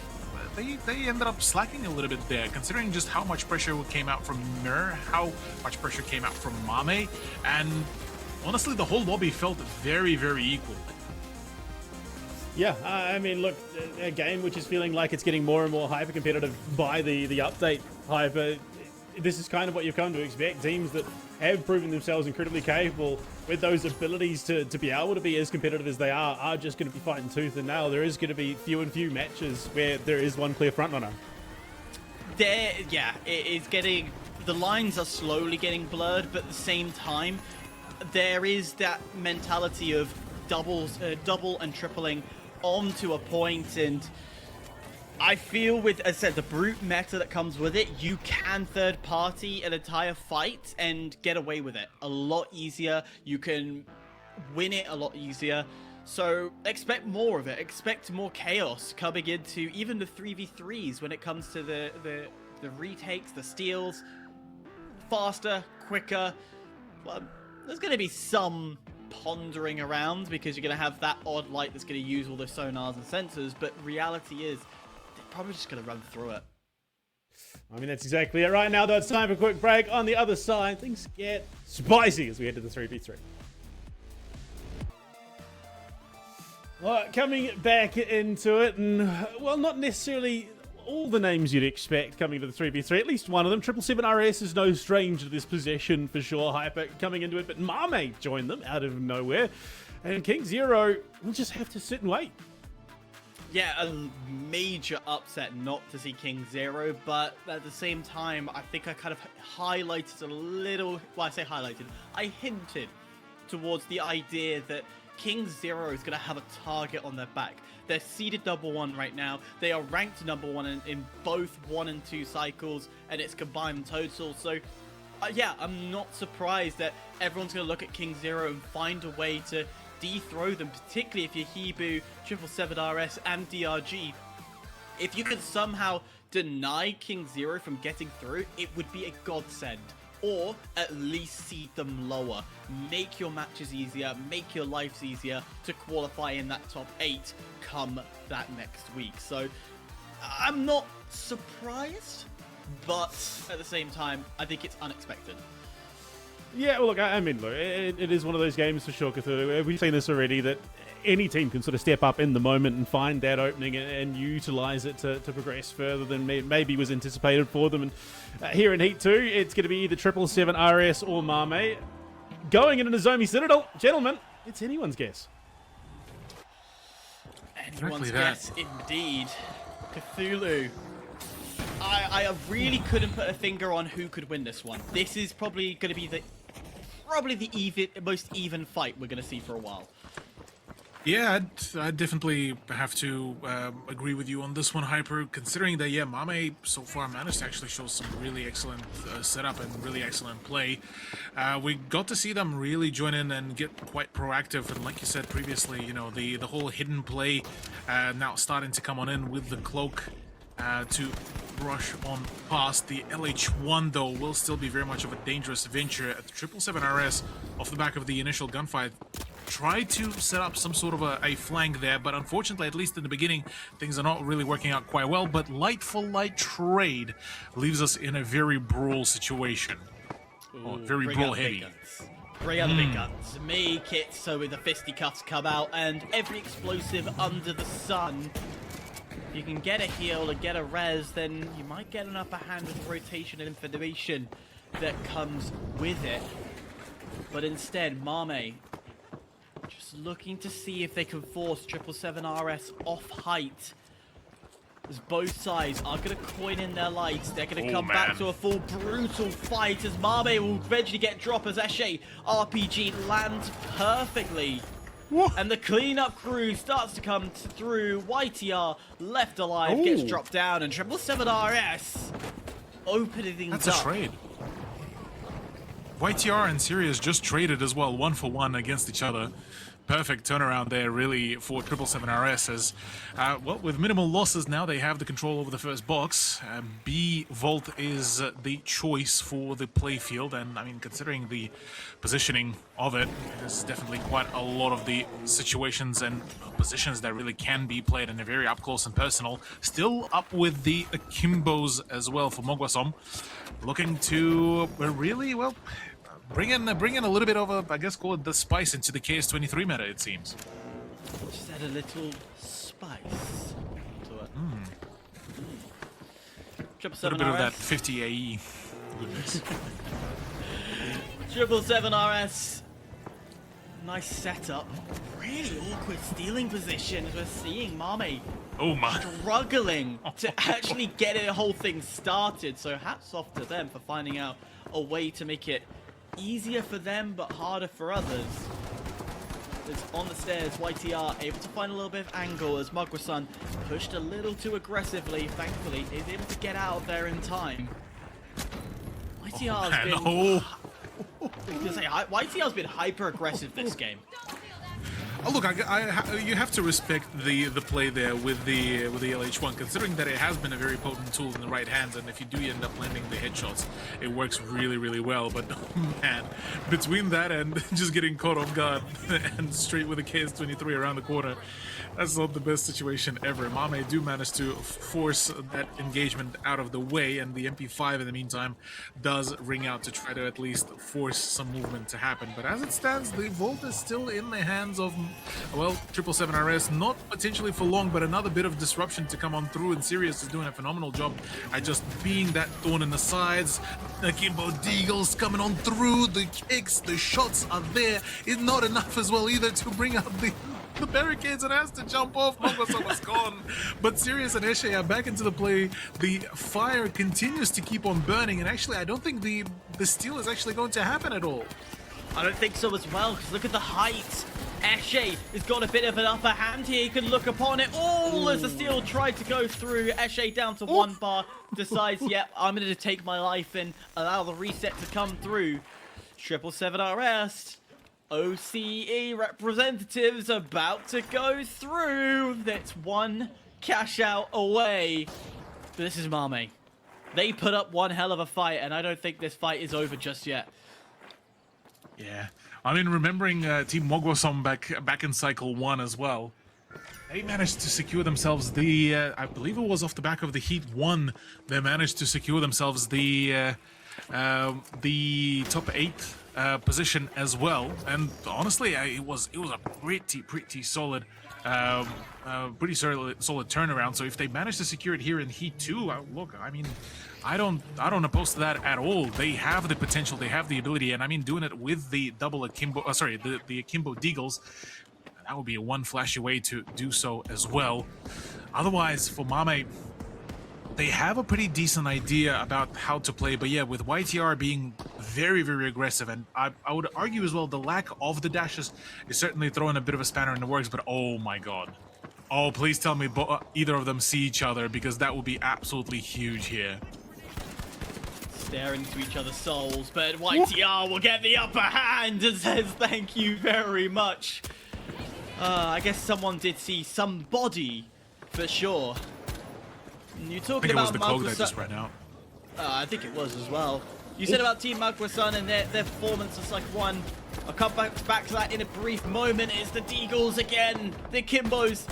they ended up slacking a little bit there, considering just how much pressure came out from MIRGG, how much pressure came out from Mame, and honestly, the whole lobby felt very, very equal. Yeah, I mean, look, a game which is feeling like it's getting more and more hyper competitive by the update hyper. This is kind of what you've come to expect. Teams that have proven themselves incredibly capable with those abilities to be able to be as competitive as they are just going to be fighting tooth and nail. There is going to be few and few matches where there is one clear frontrunner. Yeah, it is getting, the lines are slowly getting blurred, but at the same time, there is that mentality of double and tripling onto a point, and I feel with, as I said, the brute meta that comes with it, you can third party an entire fight and get away with it a lot easier. You can win it a lot easier. So expect more of it. Expect more chaos coming into even the 3v3s when it comes to the retakes, the steals. Faster, quicker. Well, there's going to be some pondering around because you're going to have that odd light that's going to use all the sonars and sensors, but reality is they're probably just going to run through it. I mean, that's exactly it. Right now, though, it's time for a quick break. On the other side, things get spicy as we head to the 3v3. All right, coming back into it, and, well, not necessarily all the names you'd expect coming to the 3v3, at least one of them. 777RS is no stranger to this possession for sure. Hyper coming into it, but Mame joined them out of nowhere. And KingZero will just have to sit and wait. Yeah, a major upset not to see KingZero, but at the same time, I think I kind of highlighted a little, well, I say highlighted, I hinted towards the idea that KingZero is going to have a target on their back. They're seeded #1 right now. They are ranked #1 in both 1 and 2 cycles, and it's combined total. So, yeah, I'm not surprised that everyone's going to look at KingZero and find a way to dethrone them, particularly if you're HIBOO, 777RS, and DRG. If you could somehow deny KingZero from getting through, it would be a godsend. or at least seed them lower. Make your matches easier, make your lives easier to qualify in that top 8 come that next week. So I'm not surprised, but at the same time, I think it's unexpected. Yeah, well, look, I mean, look, it is one of those games for sure, Cthulhu. We've seen this already, that any team can sort of step up in the moment and find that opening and utilize it to progress further than maybe was anticipated for them. And here in Heat 2, it's going to be either 777 RS or Mame. Going into Nozomi Citadel, gentlemen, it's anyone's guess. Anyone's guess, indeed. Cthulhu. I really couldn't put a finger on who could win this one. This is probably going to be the most even fight we're going to see for a while. Yeah, I'd definitely have to agree with you on this one, Hyper, considering that, yeah, Mame so far managed to actually show some really excellent setup and really excellent play. We got to see them really join in and get quite proactive, and like you said previously, you know, the whole hidden play now starting to come on in with the cloak to rush on past. The LH1, though, will still be very much of a dangerous venture. At 777 RS, off the back of the initial gunfight, tried to set up some sort of a flank there, but unfortunately, at least in the beginning, things are not really working out quite well. But light for light trade leaves us in a very brawl situation. Very brawl heavy. Bring out the big guns. Make it so the fisticuffs come out and every explosive under the sun. If you can get a heal or get a res, then you might get an upper hand with the rotation and information that comes with it. But instead, Mame just looking to see if they can force 777 RS off height. As both sides are going to coin in their lights. They're going to come back to a full brutal fight as Mame will eventually get dropped as Esche RPG lands perfectly. And the cleanup crew starts to come through. YTR left alive, gets dropped down, and 777 RS opening things up. That's a trade. YTR and Sirius just traded as well, 1-for-1 against each other. Perfect turnaround there, really, for 777 RS. As, well, with minimal losses now, they have the control over the first box. B Vault is the choice for the playfield, and I mean, considering the positioning of it, there's definitely quite a lot of the situations and positions that really can be played in a very up close and personal. Still up with the Akimbos as well for Mogwasom, looking to really, well, bring in a little bit of a, I guess, call it the spice into the KS23 meta, it seems. Just add a little spice to it. A little bit of that 50 AE goodness. 777 RS. Nice setup. Really awkward stealing position as we're seeing Mame struggling to actually get the whole thing started. So hats off to them for finding out a way to make it easier for them, but harder for others. It's on the stairs, YTR able to find a little bit of angle as Mogwason pushed a little too aggressively. Thankfully, is able to get out of there in time. YTR's YTR's been hyper aggressive this game. Oh, look, you have to respect the play there with the LH1, considering that it has been a very potent tool in the right hands, and if you do end up landing the headshots, it works really, really well. But oh man, between that and just getting caught off guard and straight with a KS23 around the corner, that's not the best situation ever. Mame do manage to force that engagement out of the way, and the MP5 in the meantime does ring out to try to at least force some movement to happen. But as it stands, the Vault is still in the hands of, well, 777 RS, not potentially for long, but another bit of disruption to come on through, and Sirius is doing a phenomenal job at just being that thorn in the sides. Akimbo Deagles coming on through, the kicks, the shots are there. It's not enough as well either to bring out the barricades, and has to jump off. Mogwason was gone. But Sirius and Esche are back into the play. The fire continues to keep on burning, and actually I don't think the steal is actually going to happen at all. I don't think so as well, because look at the height. Esche has got a bit of an upper hand here. He can look upon it all as the steal tried to go through. Esche down to 1 bar, decides, yep, I'm going to take my life and allow the reset to come through. 777 RS. OCE representatives about to go through. That's one cash out away. But this is Mame. They put up one hell of a fight, and I don't think this fight is over just yet. Yeah, I mean, remembering Team Mogwasom back in Cycle 1 as well, they managed to secure themselves the, I believe it was off the back of the Heat 1, they managed to secure themselves the top 8 position as well. And honestly, it was a pretty solid solid turnaround. So if they manage to secure it here in Heat 2, look, I mean, I don't oppose to that at all. They have the potential, they have the ability, and I mean, doing it with the double akimbo, the akimbo deagles, that would be a one flashy way to do so as well. Otherwise, for Mame, they have a pretty decent idea about how to play, but yeah, with YTR being very, very aggressive, and I would argue as well, the lack of the dashes is certainly throwing a bit of a spanner in the works, but oh my god. Oh, please tell me either of them see each other, because that would be absolutely huge here. Staring into each other's souls, but YTR will get the upper hand and says thank you very much. I guess someone did see somebody, for sure. You're talking about I think it was the cloak that just ran out. I think it was as well. You said about Team Magwasan and their performance is like one. I'll come back to that in a brief moment. It's the Deagles again. The Kimbos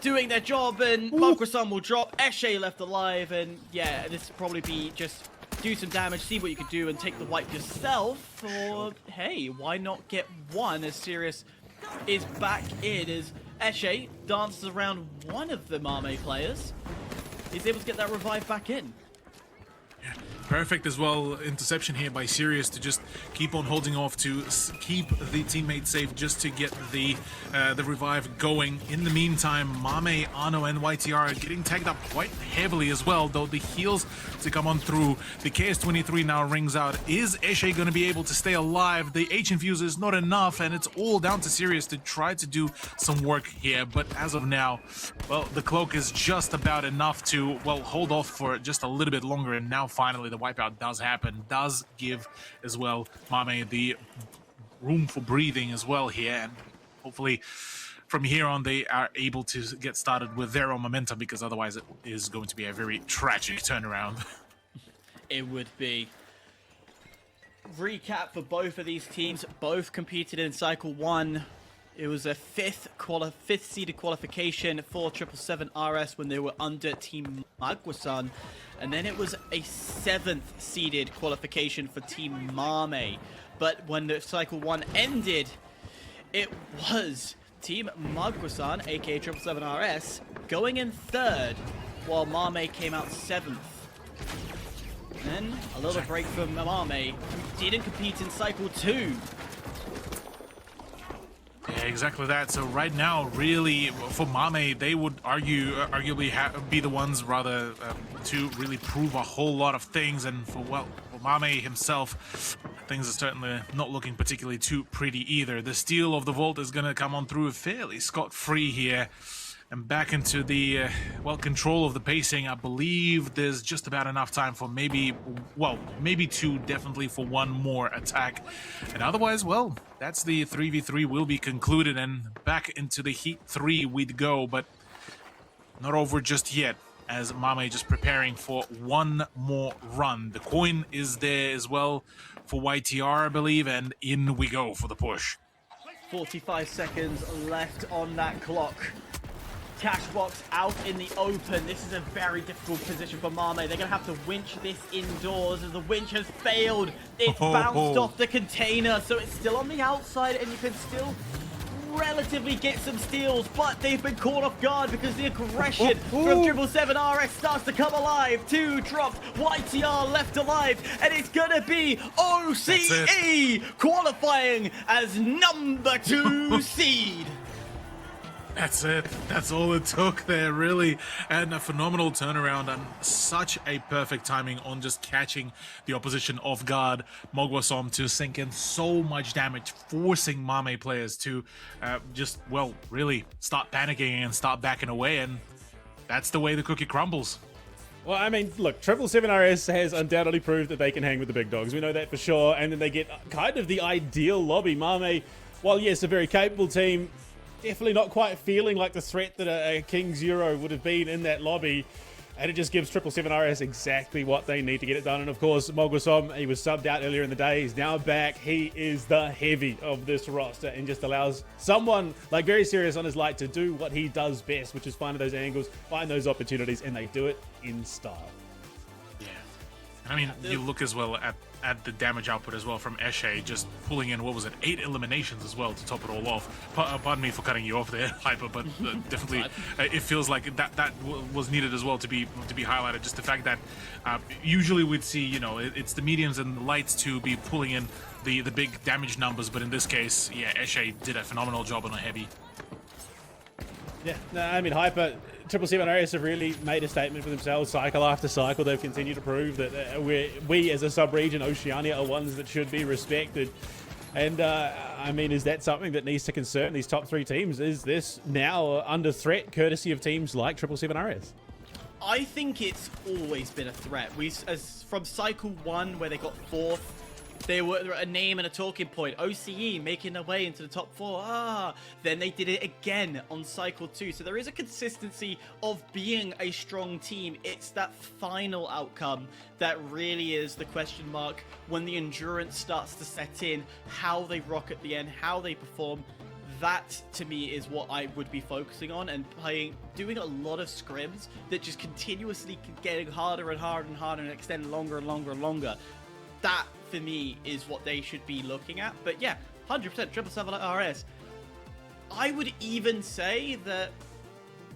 doing their job, and Magwasan will drop. Eshe left alive, and yeah, this will probably be just do some damage, see what you can do, and take the wipe yourself. Or hey, why not get one as Sirius is back in as Eshe dances around one of the Mame players. He's able to get that revive back in. Yeah, perfect as well. Interception here by Sirius to just keep on holding off to keep the teammate safe, just to get the revive going. In the meantime, Mame, Anno, and YTR are getting tagged up quite heavily as well, though the heals to come on through. The KS-23 now rings out. Is Eshe going to be able to stay alive? The H-Infuse is not enough, and it's all down to Sirius to try to do some work here. But as of now, well, the cloak is just about enough to, well, hold off for just a little bit longer, and now finally the wipeout does happen, does give as well Mame the room for breathing as well here, and hopefully from here on they are able to get started with their own momentum, because otherwise it is going to be a very tragic turnaround. It would be. Recap for both of these teams, both competed in Cycle 1. It was a fifth seeded qualification for 777 RS when they were under Team Magwasan. And then it was a 7th seeded qualification for Team Mame. But when the Cycle 1 ended, it was Team Magwasan, aka 777 RS, going in 3rd, while Mame came out 7th. And then a little break from Mame, who didn't compete in Cycle 2. Yeah, exactly that. So right now, really, for Mame, they would arguably be the ones rather to really prove a whole lot of things. And for Mame himself, things are certainly not looking particularly too pretty either. The steal of the Vault is going to come on through fairly scot-free here. And back into the, control of the pacing. I believe there's just about enough time for maybe 2, definitely for one more attack. And otherwise, well, that's the 3v3 will be concluded, and back into the Heat 3 we'd go, but not over just yet, as Mame just preparing for one more run. The coin is there as well for YTR, I believe, and in we go for the push. 45 seconds left on that clock. Cash box out in the open. This is a very difficult position for Mame. They're going to have to winch this indoors, as the winch has failed. It's bounced off the container, so it's still on the outside, and you can still relatively get some steals, but they've been caught off guard because the aggression from 777 RS starts to come alive. 2 dropped, YTR left alive, and it's going to be OCE qualifying as number 2 seed. That's it. That's all it took there, really. And a phenomenal turnaround and such a perfect timing on just catching the opposition off guard. Mogwasom to sink in so much damage, forcing Mame players to really start panicking and start backing away. And that's the way the cookie crumbles. Well, I mean, look, 777 RS has undoubtedly proved that they can hang with the big dogs. We know that for sure. And then they get kind of the ideal lobby. Mame, while yes, a very capable team, definitely not quite feeling like the threat that a KingZero would have been in that lobby. And it just gives 777 RS exactly what they need to get it done. And of course, Mogusom, he was subbed out earlier in the day. He's now back. He is the heavy of this roster and just allows someone like very serious on his light to do what he does best, which is find those angles, find those opportunities, and they do it in style. Yeah. And I mean, you look as well at the damage output as well from Eshe, just pulling in, what was it, 8 eliminations as well to top it all off. Pardon me for cutting you off there, Hyper, but definitely it feels like that was needed as well to be highlighted. Just the fact that usually we'd see, you know, it's the mediums and the lights to be pulling in the big damage numbers, but in this case, yeah, Eshe did a phenomenal job on a heavy. Yeah, no, I mean, Hyper, 777 RS have really made a statement for themselves. Cycle after cycle, they've continued to prove that we as a sub-region, Oceania, are ones that should be respected. And, I mean, is that something that needs to concern these top 3 teams? Is this now under threat, courtesy of teams like 777 RS? I think it's always been a threat. From Cycle 1, where they got 4th, they were a name and a talking point. OCE making their way into the top 4. Then they did it again on Cycle 2. So there is a consistency of being a strong team. It's that final outcome that really is the question mark when the endurance starts to set in, how they rock at the end, how they perform. That, to me, is what I would be focusing on, and doing a lot of scrims that just continuously getting harder and harder and harder and extend longer and longer and longer. That, for me, is what they should be looking at. But yeah, 100% 777 RS. I would even say that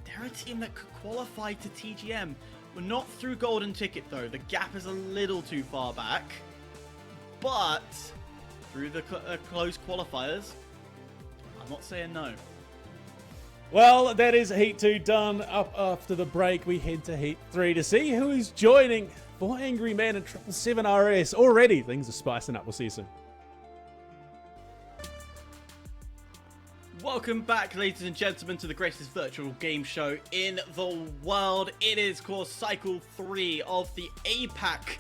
they're a team that could qualify to TGM. We're not through golden ticket, though. The gap is a little too far back. But through the close qualifiers, I'm not saying no. Well, that is Heat 2 done. Up after the break, we head to Heat 3 to see who is joining for Angry Man and 777 RS. Already, things are spicing up. We'll see you soon. Welcome back, ladies and gentlemen, to the greatest virtual game show in the world. It is, of course, Cycle 3 of the APAC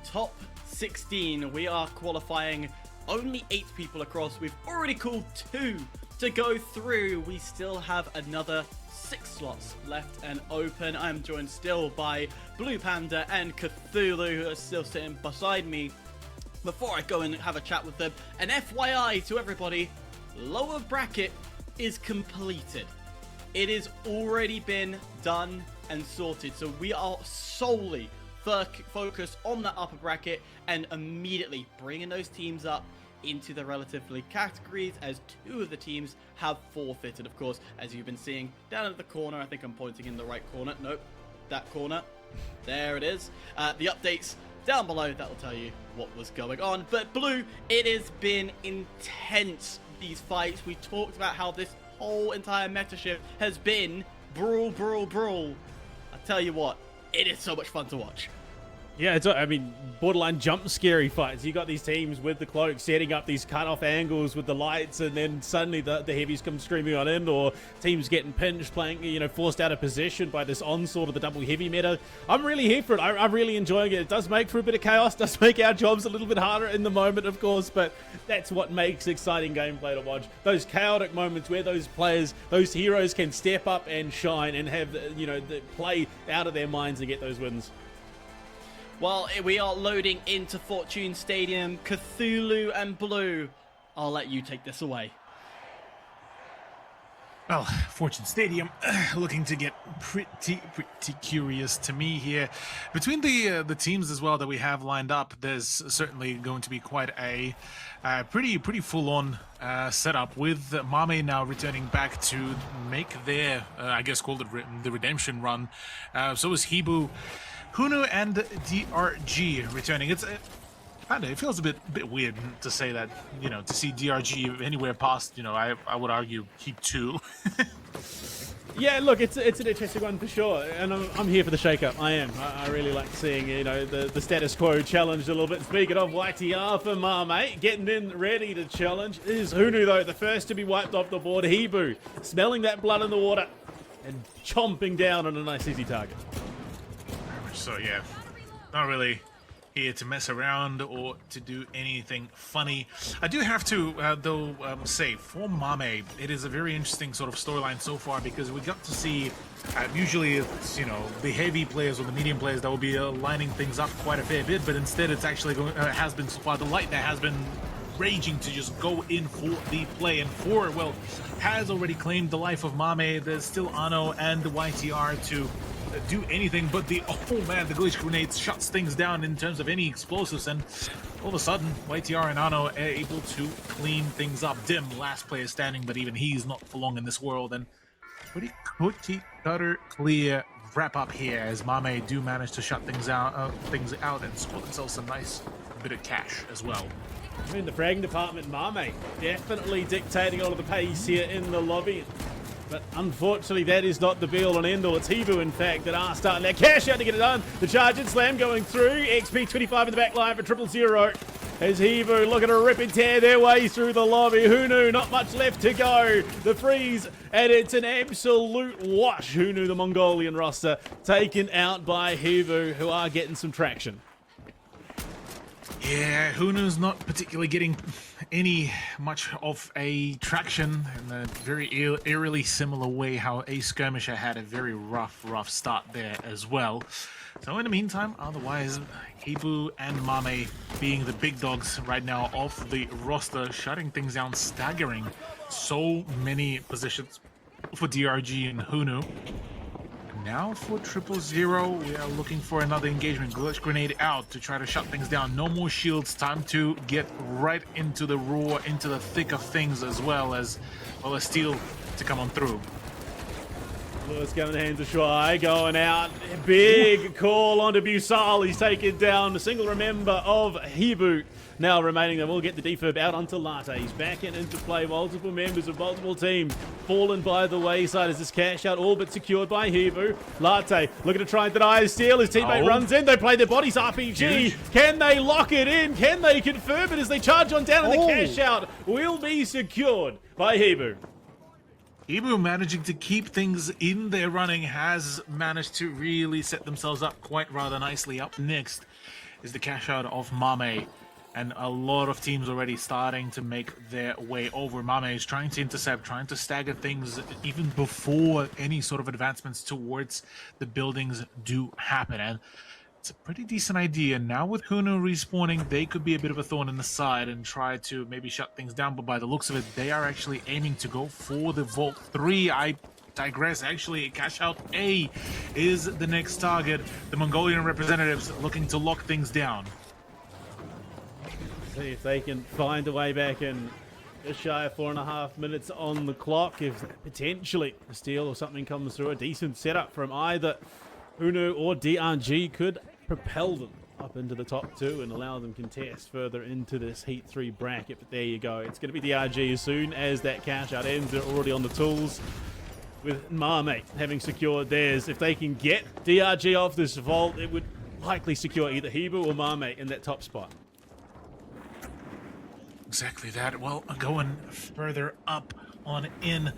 Top 16. We are qualifying only 8 people across. We've already called 2 to go through. We still have another 6 slots left and open. I'm joined still by BluePanda and Cthulhu, who are still sitting beside me. Before I go and have a chat with them, an FYI to everybody, lower bracket is completed. It has already been done and sorted, so we are solely focused on that upper bracket and immediately bringing those teams up into the relatively categories, as 2 of the teams have forfeited, of course, as you've been seeing down at the corner. I think I'm pointing in the right corner. Nope, that corner. There it is. The updates down below, that will tell you what was going on. But Blue, it has been intense, these fights. We talked about how this whole entire meta shift has been brawl, brawl, brawl. I tell you what, it is so much fun to watch. Yeah, I mean, borderline jump scary fights. You got these teams with the cloak setting up these cut-off angles with the lights, and then suddenly the heavies come streaming on in, or teams getting pinched, playing, you know, forced out of position by this onslaught of the double heavy meta. I'm really here for it. I'm really enjoying it. It does make for a bit of chaos, does make our jobs a little bit harder in the moment, of course, but that's what makes exciting gameplay to watch. Those chaotic moments where those players, those heroes can step up and shine and have, you know, the play out of their minds and get those wins. Well, we are loading into Fortune Stadium. Cthulhu and Blue, I'll let you take this away. Well, Fortune Stadium looking to get pretty curious to me here. Between the teams as well that we have lined up, there's certainly going to be quite a pretty full-on setup, with Mame now returning back to make their, I guess, called it the redemption run. So is HIBOO, HUNNU, and DRG returning. It feels a bit weird to say that, you know, to see DRG anywhere past, you know, I would argue Heat 2. Yeah, look, it's an interesting one for sure, and I'm here for the shake-up. I am. I really like seeing, you know, the status quo challenged a little bit. Speaking of YTR for Mame, getting in ready to challenge is HUNNU, though, the first to be wiped off the board. HIBOO, smelling that blood in the water and chomping down on a nice easy target. So yeah, not really here to mess around or to do anything funny. I do have to, though, say, for Mame, it is a very interesting sort of storyline so far because we got to see, usually it's, you know, the heavy players or the medium players that will be lining things up quite a fair bit, but instead it's actually going, has been so far the light that has been raging to just go in for the play, and for, well, has already claimed the life of Mame. There's still HUNNU and the YTR to do anything, but the, oh man, the glitch grenades shuts things down in terms of any explosives, and all of a sudden YTR and HUNNU are able to clean things up. Dim, last player standing, but even he's not for long in this world, and pretty cookie cutter clear wrap up here as Mame do manage to shut things out and score themselves a nice bit of cash as well. In the fragging department, Mame definitely dictating all of the pace here in the lobby. But unfortunately, that is not the be-all and end-all. It's HIBOO, in fact, that are starting their cash out to get it done. The charge and slam going through. XP25 in the back line for 000. As HIBOO looking to rip and tear their way through the lobby. HUNNU, not much left to go. The freeze, and it's an absolute wash. HUNNU, the Mongolian roster, taken out by HIBOO, who are getting some traction. Yeah, HUNNU's not particularly getting any much of a traction in a very eerily similar way how a Skirmisher had a very rough start there as well. So in the meantime, otherwise, HIBOO and Mame being the big dogs right now of the roster, shutting things down, staggering so many positions for DRG and HUNNU. Now for 000, we are looking for another engagement. Glitch grenade out to try to shut things down. No more shields. Time to get right into the raw, into the thick of things, as well as steel to come on through. Lewis coming hands to Shuai, going out. Big call onto Busal. He's taken down a single member of HIBOO. Now remaining, they will get the defib out onto Latte. He's back into play. Multiple members of multiple teams fallen by the wayside as this cash out all but secured by HIBOO. Latte looking to try and deny his steal. His teammate runs in. They play their bodies RPG. Huge. Can they lock it in? Can they confirm it as they charge on down? And the cash out will be secured by HIBOO. HIBOO managing to keep things in their running, has managed to really set themselves up quite rather nicely. Up next is the cash out of Mame, and a lot of teams already starting to make their way over. Mame is trying to intercept, trying to stagger things even before any sort of advancements towards the buildings do happen, and it's a pretty decent idea. Now with HUNNU respawning, they could be a bit of a thorn in the side and try to maybe shut things down, but by the looks of it, they are actually aiming to go for the Vault 3. I digress. Actually, cash out A is the next target. The Mongolian representatives looking to lock things down. See if they can find a way back in. Just shy of 4.5 minutes on the clock. If potentially a steal or something comes through, a decent setup from either HUNNU or DRG could propel them up into the top two and allow them contest further into this Heat 3 bracket. But there you go. It's going to be DRG as soon as that cash out ends. They're already on the tools, with Mame having secured theirs. If they can get DRG off this vault, it would likely secure either HIBOO or Mame in that top spot. Exactly that. Well, going further up on in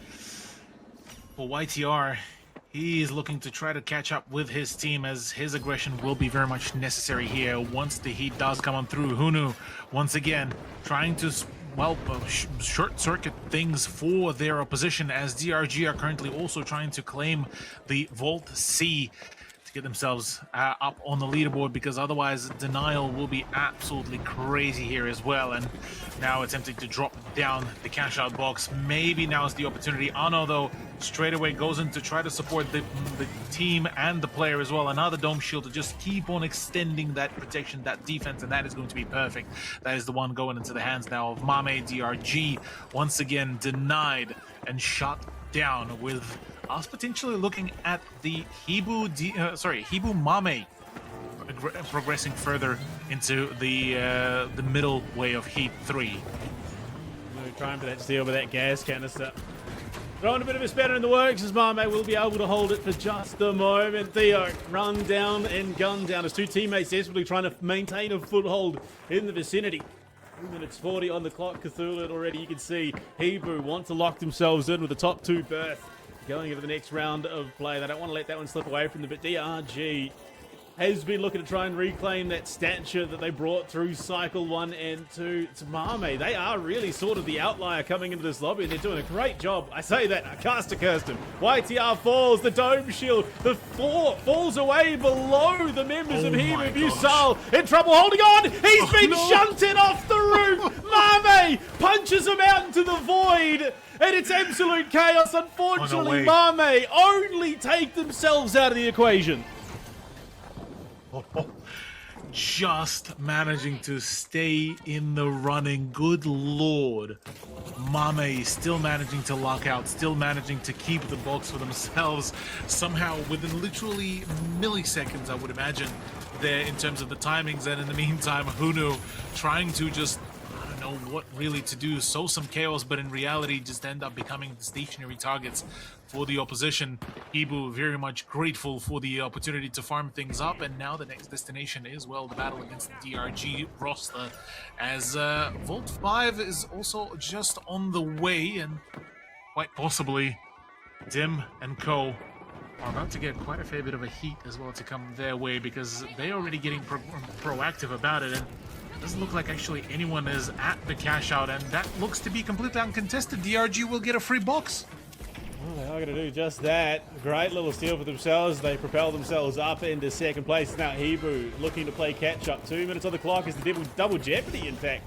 for YTR, he is looking to try to catch up with his team, as his aggression will be very much necessary here once the heat does come on through. HUNNU, once again, trying to, well, short-circuit things for their opposition, as DRG are currently also trying to claim the Vault C to get themselves up on the leaderboard, because otherwise Denial will be absolutely crazy here as well. And now attempting to drop down the cash out box. Maybe now is the opportunity. HUNNU, though, straight away goes in to try to support the team and the player as well. Another dome shield to just keep on extending that protection, that defense, and that is going to be perfect. That is the one going into the hands now of Mame. DRG once again denied and shut down, with us potentially looking at the HIBOO Mame progressing further into the middle way of Heat 3. No time for that steal with that gas canister. Throwing a bit of a spanner in the works, as Mame will be able to hold it for just a moment. Theo run down and gun down as two teammates desperately trying to maintain a foothold in the vicinity. 2 minutes 40 on the clock. Cthulhu, and already you can see HIBOO want to lock themselves in with the top two berth going into the next round of play. They don't want to let that one slip away from them, but DRG has been looking to try and reclaim that stature that they brought through Cycle 1 and 2 to Mame. They are really sort of the outlier coming into this lobby, and they're doing a great job. I say that, Caster Kirsten. YTR falls, the Dome Shield, the floor falls away below the members of HIBOO. Busal in trouble, holding on! He's been shunted off the roof! Mame punches him out into the void! And it's absolute chaos. Unfortunately, Mame only take themselves out of the equation. Just managing to stay in the running. Good lord. Mame still managing to lock out, still managing to keep the box for themselves. Somehow, within literally milliseconds, I would imagine, there in terms of the timings. And in the meantime, HUNNU trying to just, I don't know what really to do, sow some chaos, but in reality just end up becoming the stationary targets for the opposition. HIBOO very much grateful for the opportunity to farm things up, and now the next destination is, well, the battle against the DRG roster, as Vault 5 is also just on the way, and quite possibly Dim and Co are about to get quite a fair bit of a heat as well to come their way, because they're already getting proactive about it, and it doesn't look like actually anyone is at the cash out, and that looks to be completely uncontested. DRG will get a free box. Well, they are going to do just that. Great little steal for themselves. They propel themselves up into second place. Now HIBOO looking to play catch up. 2 minutes on the clock as the double jeopardy, in fact,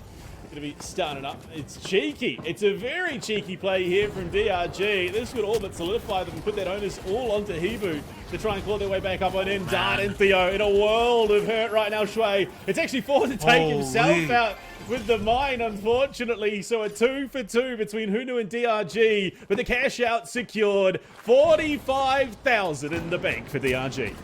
going to be starting up. It's cheeky. It's a very cheeky play here from DRG. This would all but solidify them and put that onus all onto HIBOO to try and claw their way back up on in. Dart and Theo in a world of hurt right now. Shui, it's actually forced to take himself out with the mine, unfortunately. So a 2 for 2 between HUNNU and DRG, but the cash out secured. 45,000 in the bank for DRG.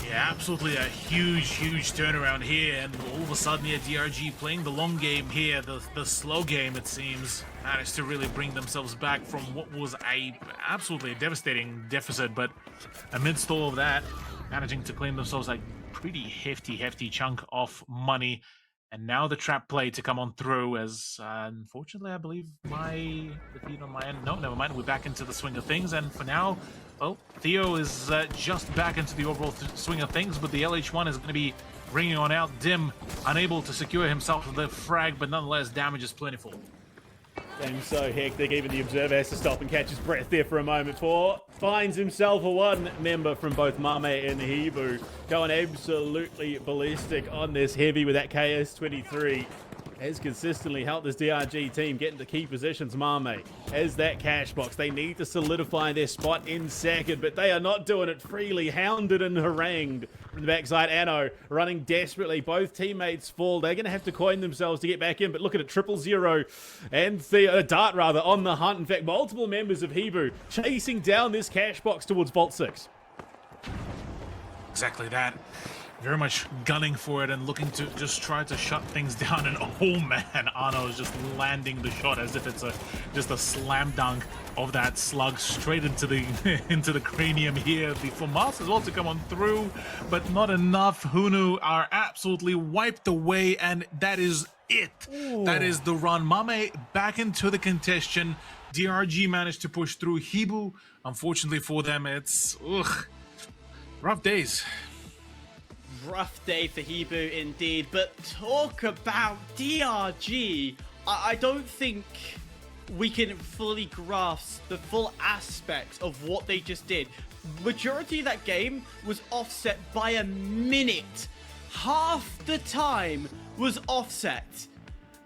Yeah, absolutely a huge turnaround here, and all of a sudden, yeah, DRG playing the long game here, the slow game, it seems, managed to really bring themselves back from what was absolutely devastating deficit, but amidst all of that, managing to claim themselves a pretty hefty chunk of money. And now the trap play to come on through, as unfortunately I believe my defeat on my end. No, never mind. We're back into the swing of things, and for now, well, Theo is just back into the overall swing of things, but the LH1 is going to be bringing on out Dim, unable to secure himself the frag, but nonetheless, damage is plentiful. Game's so hectic, even the Observer has to stop and catch his breath there for a moment. Finds himself a one member from both Mame and HIBOO, going absolutely ballistic on this heavy with that KS-23. Has consistently helped this DRG team get into key positions. Mame as that cash box. They need to solidify their spot in second, but they are not doing it freely. Hounded and harangued from the backside. Anno running desperately. Both teammates fall. They're going to have to coin themselves to get back in, but look at it. 000 and Dart rather on the hunt. In fact, multiple members of HIBOO chasing down this cash box towards Vault 6. Exactly that. Very much gunning for it and looking to just try to shut things down. And oh man, Arno is just landing the shot as if it's just a slam dunk of that slug straight into the into the cranium here. The FAMAS as well to come on through, but not enough. HUNNU are absolutely wiped away, and that is it. Ooh. That is the run. Mame back into the contention. DRG managed to push through. HIBOO, unfortunately for them, it's rough days. Rough day for HIBOO indeed, but talk about DRG. I don't think we can fully grasp the full aspects of what they just did. Majority of that game was offset by a minute. Half the time was offset.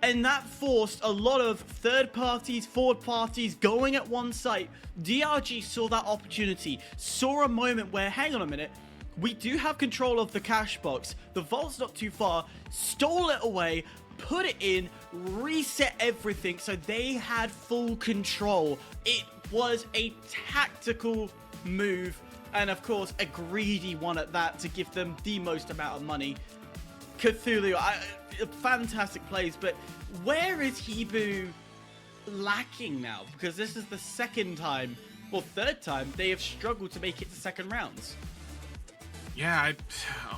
And that forced a lot of third parties, forward parties going at one site. DRG saw that opportunity, saw a moment where, hang on a minute, we do have control of the cash box. The vault's not too far. Stole it away, put it in, reset everything so they had full control. It was a tactical move, and of course, a greedy one at that to give them the most amount of money. Cthulhu, fantastic plays, but where is HIBOO lacking now? Because this is the second time, or third time, they have struggled to make it to second rounds. Yeah,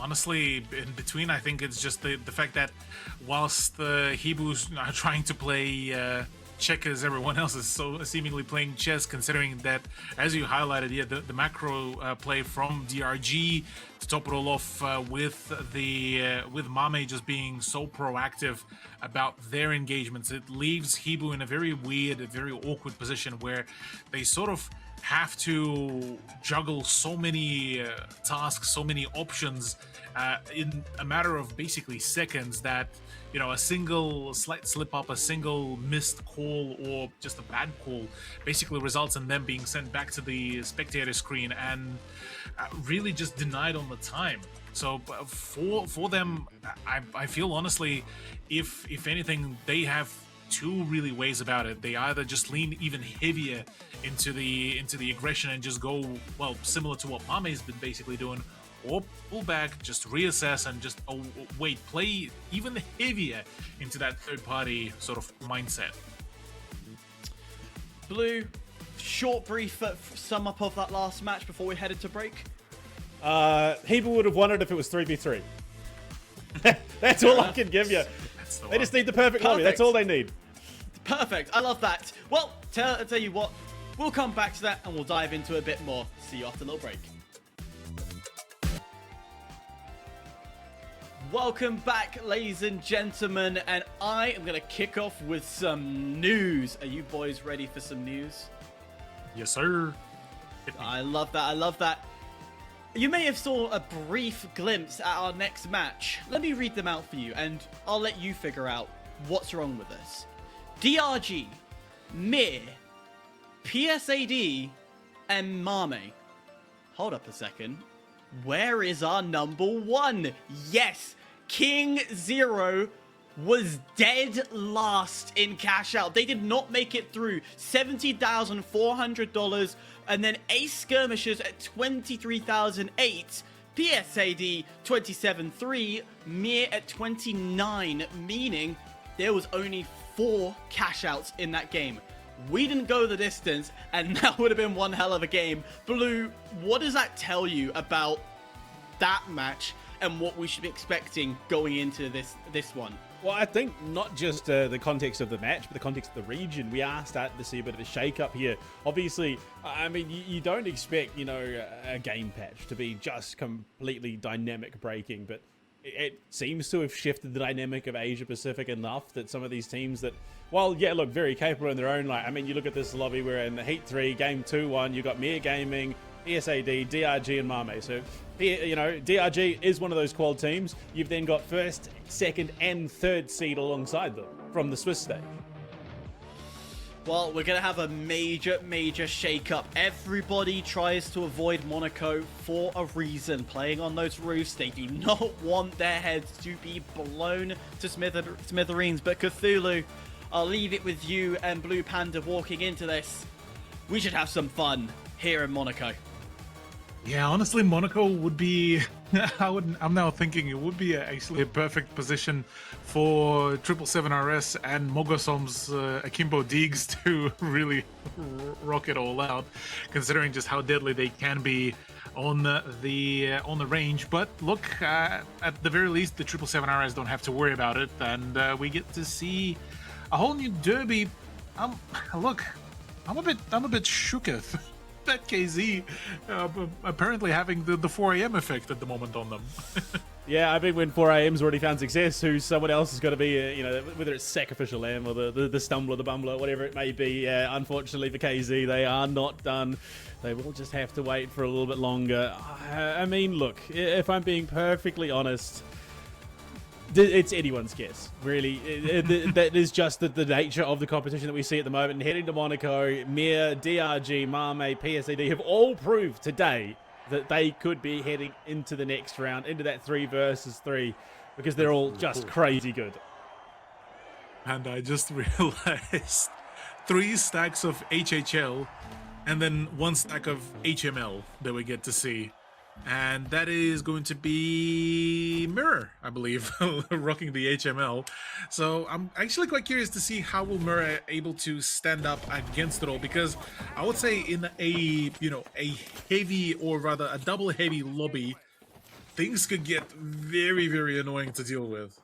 honestly, in between, I think it's just the fact that whilst the HIBOOs are trying to play checkers, everyone else is so seemingly playing chess, considering that, as you highlighted, yeah, the macro play from DRG to top it all off with Mame just being so proactive about their engagements. It leaves HIBOO in a very weird, very awkward position where they sort of have to juggle so many tasks, so many options in a matter of basically seconds that, you know, a single slight slip up, a single missed call, or just a bad call basically results in them being sent back to the spectator screen and really just denied on the time. So for them, I feel honestly, if anything, they have two really ways about it. They either just lean even heavier into the aggression and just go, well, similar to what Mame's been basically doing, or pull back, just reassess and just play even heavier into that third party sort of mindset. Blue, short brief sum up of that last match before we headed to break. HIBOO would have won it if it was 3v3. That's all I can give you. They just need the perfect lobby. That's all they need. Perfect. I love that. Well, I'll tell you what. We'll come back to that and we'll dive into it a bit more. See you after a little break. Welcome back, ladies and gentlemen, and I am going to kick off with some news. Are you boys ready for some news? Yes, sir. I love that. I love that. You may have saw a brief glimpse at our next match. Let me read them out for you, and I'll let you figure out what's wrong with this. DRG, MIRGG, PSAD, and Mame. Hold up a second. Where is our number one? Yes, KingZero was dead last in cash out. They did not make it through. $70,400, and then Ace Skirmishers at $23,008. PSAD 27.3, MIRGG at 29, meaning there was only 4 cash outs in that game. We didn't go the distance, and that would have been one hell of a game. Blue, what does that tell you about that match and what we should be expecting going into this one? Well, I think not just the context of the match, but the context of the region. We are starting to see a bit of a shake-up here. Obviously, I mean, you don't expect, you know, a game patch to be just completely dynamic breaking, but it seems to have shifted the dynamic of Asia Pacific enough that some of these teams that, well, yeah, look, very capable in their own right. I mean, you look at this lobby, we're in the Heat 3, Game 2-1, you've got MIRGG Gaming, PSAD, DRG, and Mame. So, you know, DRG is one of those quad teams. You've then got first, second, and third seed alongside them from the Swiss stage. Well, we're going to have a major shake-up. Everybody tries to avoid Monaco for a reason. Playing on those roofs, they do not want their heads to be blown to smithereens. But Cthulhu, I'll leave it with you and BluePanda walking into this. We should have some fun here in Monaco. Yeah, honestly, Monaco would be... I'm now thinking it would be actually a perfect position for 777RS and Mogosom's Akimbo Deegs to really rock it all out, considering just how deadly they can be on the range. But look, at the very least, the 777RS don't have to worry about it, and we get to see a whole new derby. Look, I'm a bit shooketh. That KZ apparently having the 4 AM effect at the moment on them. Yeah, I think when 4 AM's already found success, who someone else is going to be, you know, whether it's Sacrificial Lamb or the Stumbler, the Bumbler, whatever it may be. Unfortunately for KZ, they are not done. They will just have to wait for a little bit longer. I mean, look, if I'm being perfectly honest, it's anyone's guess, really. That is just the nature of the competition that we see at the moment. And heading to Monaco, MIRGG, DRG, Mame, PSAD have all proved today that they could be heading into the next round, into that 3 versus 3, because they're all just crazy good. And I just realized 3 stacks of HHL and then 1 stack of HML that we get to see. And that is going to be MIRGG, I believe, rocking the HML. So I'm actually quite curious to see how will MIRGG able to stand up against it all, because I would say in a heavy, or rather a double heavy lobby, things could get very, very annoying to deal with.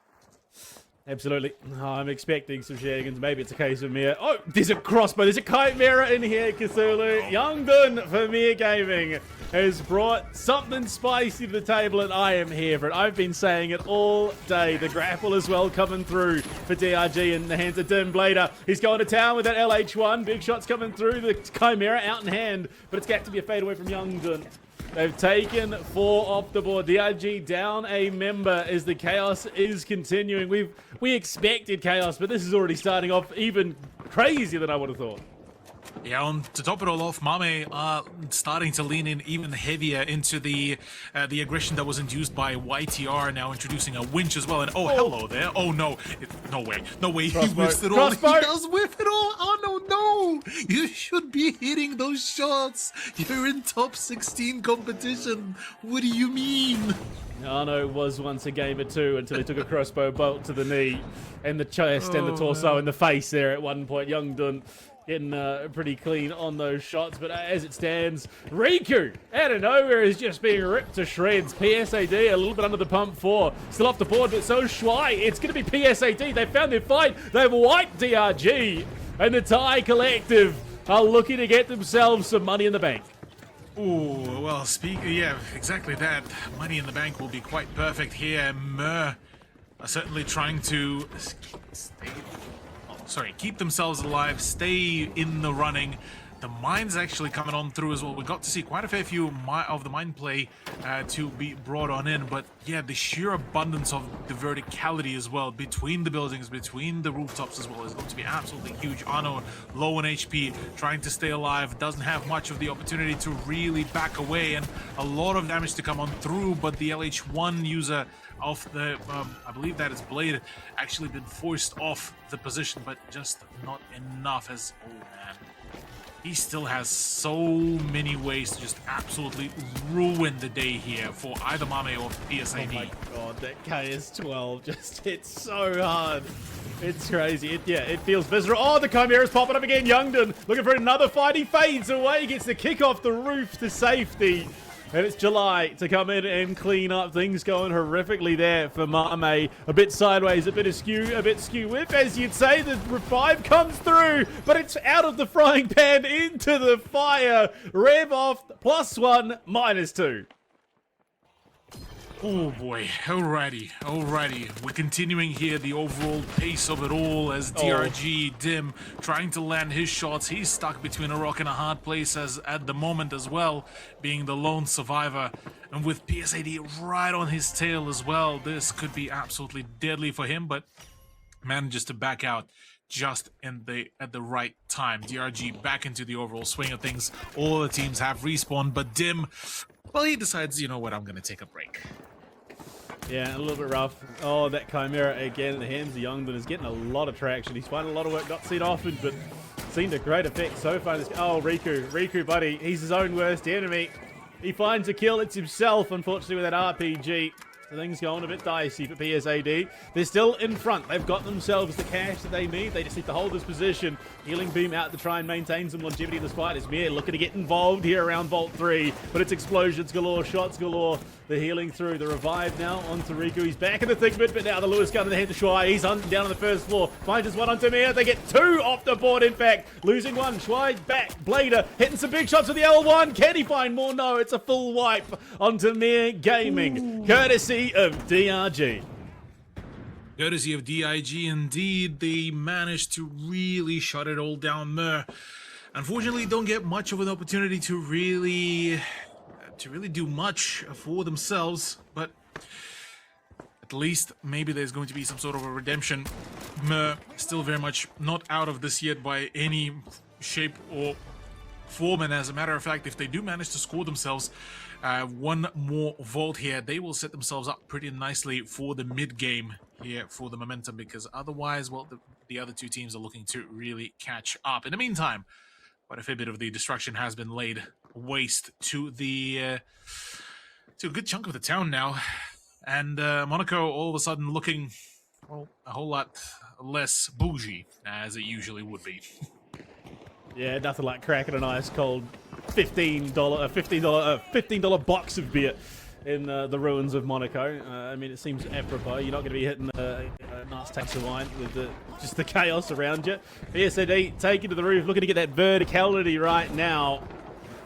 Absolutely. Oh, I'm expecting some shenanigans. Maybe it's a case of Mir. Oh, there's a crossbow. There's a Chimera in here, Cthulhu. Youngdon for Mir Gaming has brought something spicy to the table, and I am here for it. I've been saying it all day. The grapple as well coming through for DRG in the hands of Dim Blader. He's going to town with that LH1. Big shots coming through. The Chimera out in hand, but it's got to be a fade away from Youngdon. They've taken 4 off the board. DRG down a member as the chaos is continuing. We expected chaos, but this is already starting off even crazier than I would have thought. Yeah, to top it all off, Mame are starting to lean in even heavier into the aggression that was induced by YTR, now introducing a winch as well. And hello there. Oh no, no way, he whiffs it all. He does whiff it all. Oh no, you should be hitting those shots. You're in top 16 competition. What do you mean? HUNNU was once a gamer too until he took a crossbow bolt to the knee and the chest and the torso and the face there at one point. Youngdon getting pretty clean on those shots, but as it stands, Riku out of nowhere is just being ripped to shreds. PSAD a little bit under the pump 4, still off the board, but so Shuai. It's going to be PSAD. They found their fight. They've wiped DRG, and the Thai Collective are looking to get themselves some money in the bank. Oh, well, yeah, exactly that. Money in the bank will be quite perfect here. Mir are certainly trying to keep themselves alive, stay in the running. The mine's actually coming on through as well. We got to see quite a fair few of the mine play to be brought on in, but yeah, the sheer abundance of the verticality as well between the buildings, between the rooftops as well is going to be absolutely huge. HUNNU low on HP, trying to stay alive, doesn't have much of the opportunity to really back away, and a lot of damage to come on through, but the LH1 user of the, I believe that is Blade, actually been forced off the position, but just not enough as, oh man. He still has so many ways to just absolutely ruin the day here for either Mame or PSAD. Oh my god, that KS12 just hits so hard. It's crazy. It feels visceral. Oh, the Chimera's popping up again. Youngdon looking for another fight. He fades away, gets the kick off the roof to safety. And it's July to come in and clean up. Things going horrifically there for Mame. A bit sideways, a bit askew, a bit skew whip, as you'd say. The revive comes through, but it's out of the frying pan into the fire. Rev off, +1, -2. Oh boy, alrighty. We're continuing here the overall pace of it all as DRG Dim trying to land his shots. He's stuck between a rock and a hard place as at the moment as well, being the lone survivor. And with PSAD right on his tail as well, this could be absolutely deadly for him, but manages to back out just at the right time. DRG back into the overall swing of things. All the teams have respawned, but Dim, well, he decides, you know what, I'm gonna take a break. Yeah, a little bit rough. Oh, that Chimera again in the hands of Youngdon is getting a lot of traction. He's finding a lot of work, not seen often, but seen to great effect so far. Oh, Riku, buddy, he's his own worst enemy. He finds a kill, it's himself, unfortunately, with that RPG. So things going a bit dicey for PSAD. They're still in front. They've got themselves the cash that they need. They just need to hold this position. Healing beam out to try and maintain some longevity in this fight. As Mir looking to get involved here around Vault 3. But it's explosions galore, shots galore. The healing through. The revive now onto Riku. He's back in the thick of it, but now the Lewis gun in the hand to Shuai. He's hunting down on the first floor. Finds his one onto Mir. They get 2 off the board, in fact. Losing 1. Shuai back. Blader hitting some big shots with the L1. Can he find more? No, it's a full wipe onto Mir Gaming. Courtesy of DRG. Courtesy of DIG, indeed. They managed to really shut it all down. Mir, unfortunately, don't get much of an opportunity to really do much for themselves, but at least maybe there's going to be some sort of a redemption. Mir still very much not out of this yet by any shape or form, and as a matter of fact, if they do manage to score themselves one more vault here, they will set themselves up pretty nicely for the mid game here for the momentum, because otherwise, well, the other two teams are looking to really catch up. In the meantime, quite a fair bit of the destruction has been laid waste to a good chunk of the town now, and Monaco all of a sudden looking, well, a whole lot less bougie as it usually would be. Yeah, nothing like cracking an ice cold $15 box of beer in the ruins of Monaco. I mean, it seems apropos. You're not going to be hitting a nice taste of wine with just the chaos around you. PSAD taking to the roof, looking to get that verticality right now.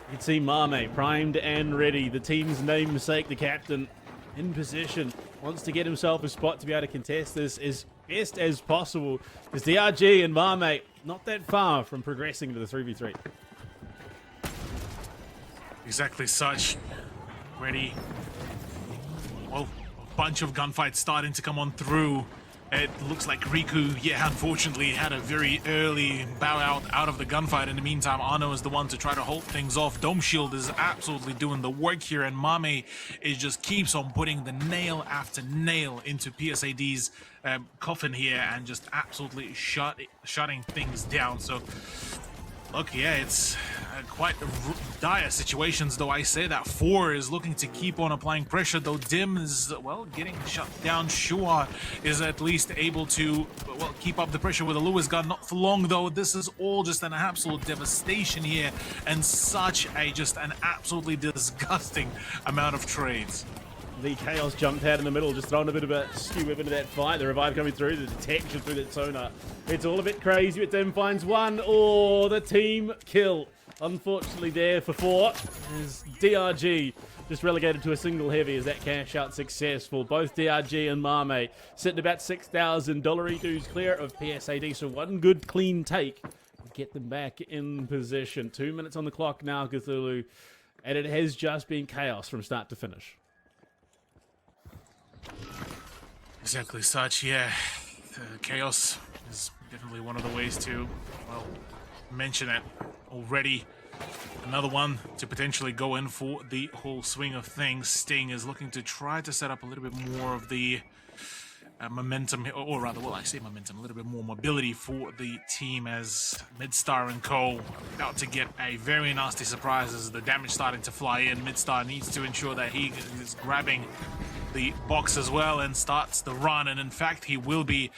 You can see Mame primed and ready. The team's namesake, the captain, in position. Wants to get himself a spot to be able to contest this as best as possible. There's DRG and Mame not that far from progressing to the 3v3. Exactly such. Ready. Well, a bunch of gunfights starting to come on through. It looks like Riku, yeah, unfortunately had a very early bow out of the gunfight. In the meantime, HUNNU is the one to try to hold things off. Dome Shield is absolutely doing the work here, and Mame is just keeps on putting the nail after nail into PSAD's coffin here and just absolutely shutting things down. So, look, yeah, it's quite dire situations, though I say that. 4 is looking to keep on applying pressure, though Dim is, well, getting shut down. Shua is at least able to, well, keep up the pressure with a Lewis gun. Not for long, though. This is all just an absolute devastation here, and such a just an absolutely disgusting amount of trades. The Chaos jumped out in the middle, just throwing a bit of a skew whip into that fight. The revive coming through, the detection through that sonar. It's all a bit crazy, but Dim finds one. Oh, the team kill. Unfortunately there for 4 is DRG just relegated to a single heavy as that cash out successful. Both DRG and Mame sitting about $6,000 dues clear of PSAD, so one good clean take will get them back in position. 2 minutes on the clock now, Cthulhu, and it has just been chaos from start to finish. Exactly such, yeah. Chaos is definitely one of the ways to, well, mention it already. Another one to potentially go in for the whole swing of things. Sting is looking to try to set up a little bit more of the momentum, or rather, well, I say momentum, a little bit more mobility for the team, as Midstar and Co about to get a very nasty surprise as the damage starting to fly in. Midstar needs to ensure that he is grabbing the box as well and starts the run, and in fact he will be.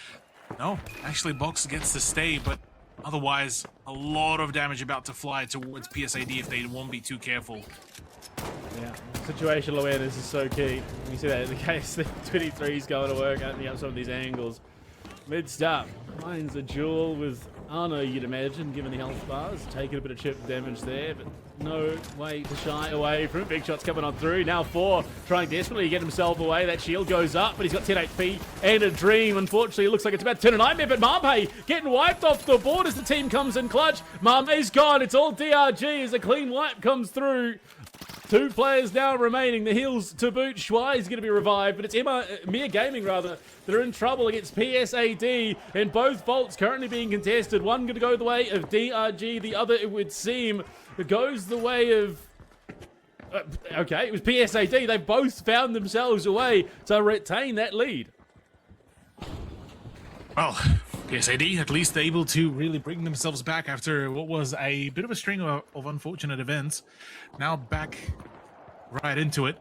No, actually box gets to stay, but otherwise a lot of damage about to fly towards PSAD if they won't be too careful. Yeah, situational awareness is so key. You see that in the case that 23 is going to work, opening up some of these angles. Mid-stop finds a duel with HUNNU, you'd imagine, given the health bars. Taking a bit of chip damage there, but no way to shy away from it. Big shots coming on through. Now 4 trying desperately to get himself away. That shield goes up, but he's got 10 HP and a dream. Unfortunately, it looks like it's about to turn a nightmare, but Mame getting wiped off the board as the team comes in clutch. Mame's gone. It's all DRG as a clean wipe comes through. 2 players now remaining. The heals to boot. Schwai is going to be revived, but it's Mir Gaming, rather, that are in trouble against PSAD, and both vaults currently being contested. One going to go the way of DRG, the other, it would seem, goes the way of... okay, it was PSAD. They both found themselves a way to retain that lead. Well, PSAD at least able to really bring themselves back after what was a bit of a string of unfortunate events. Now back right into it,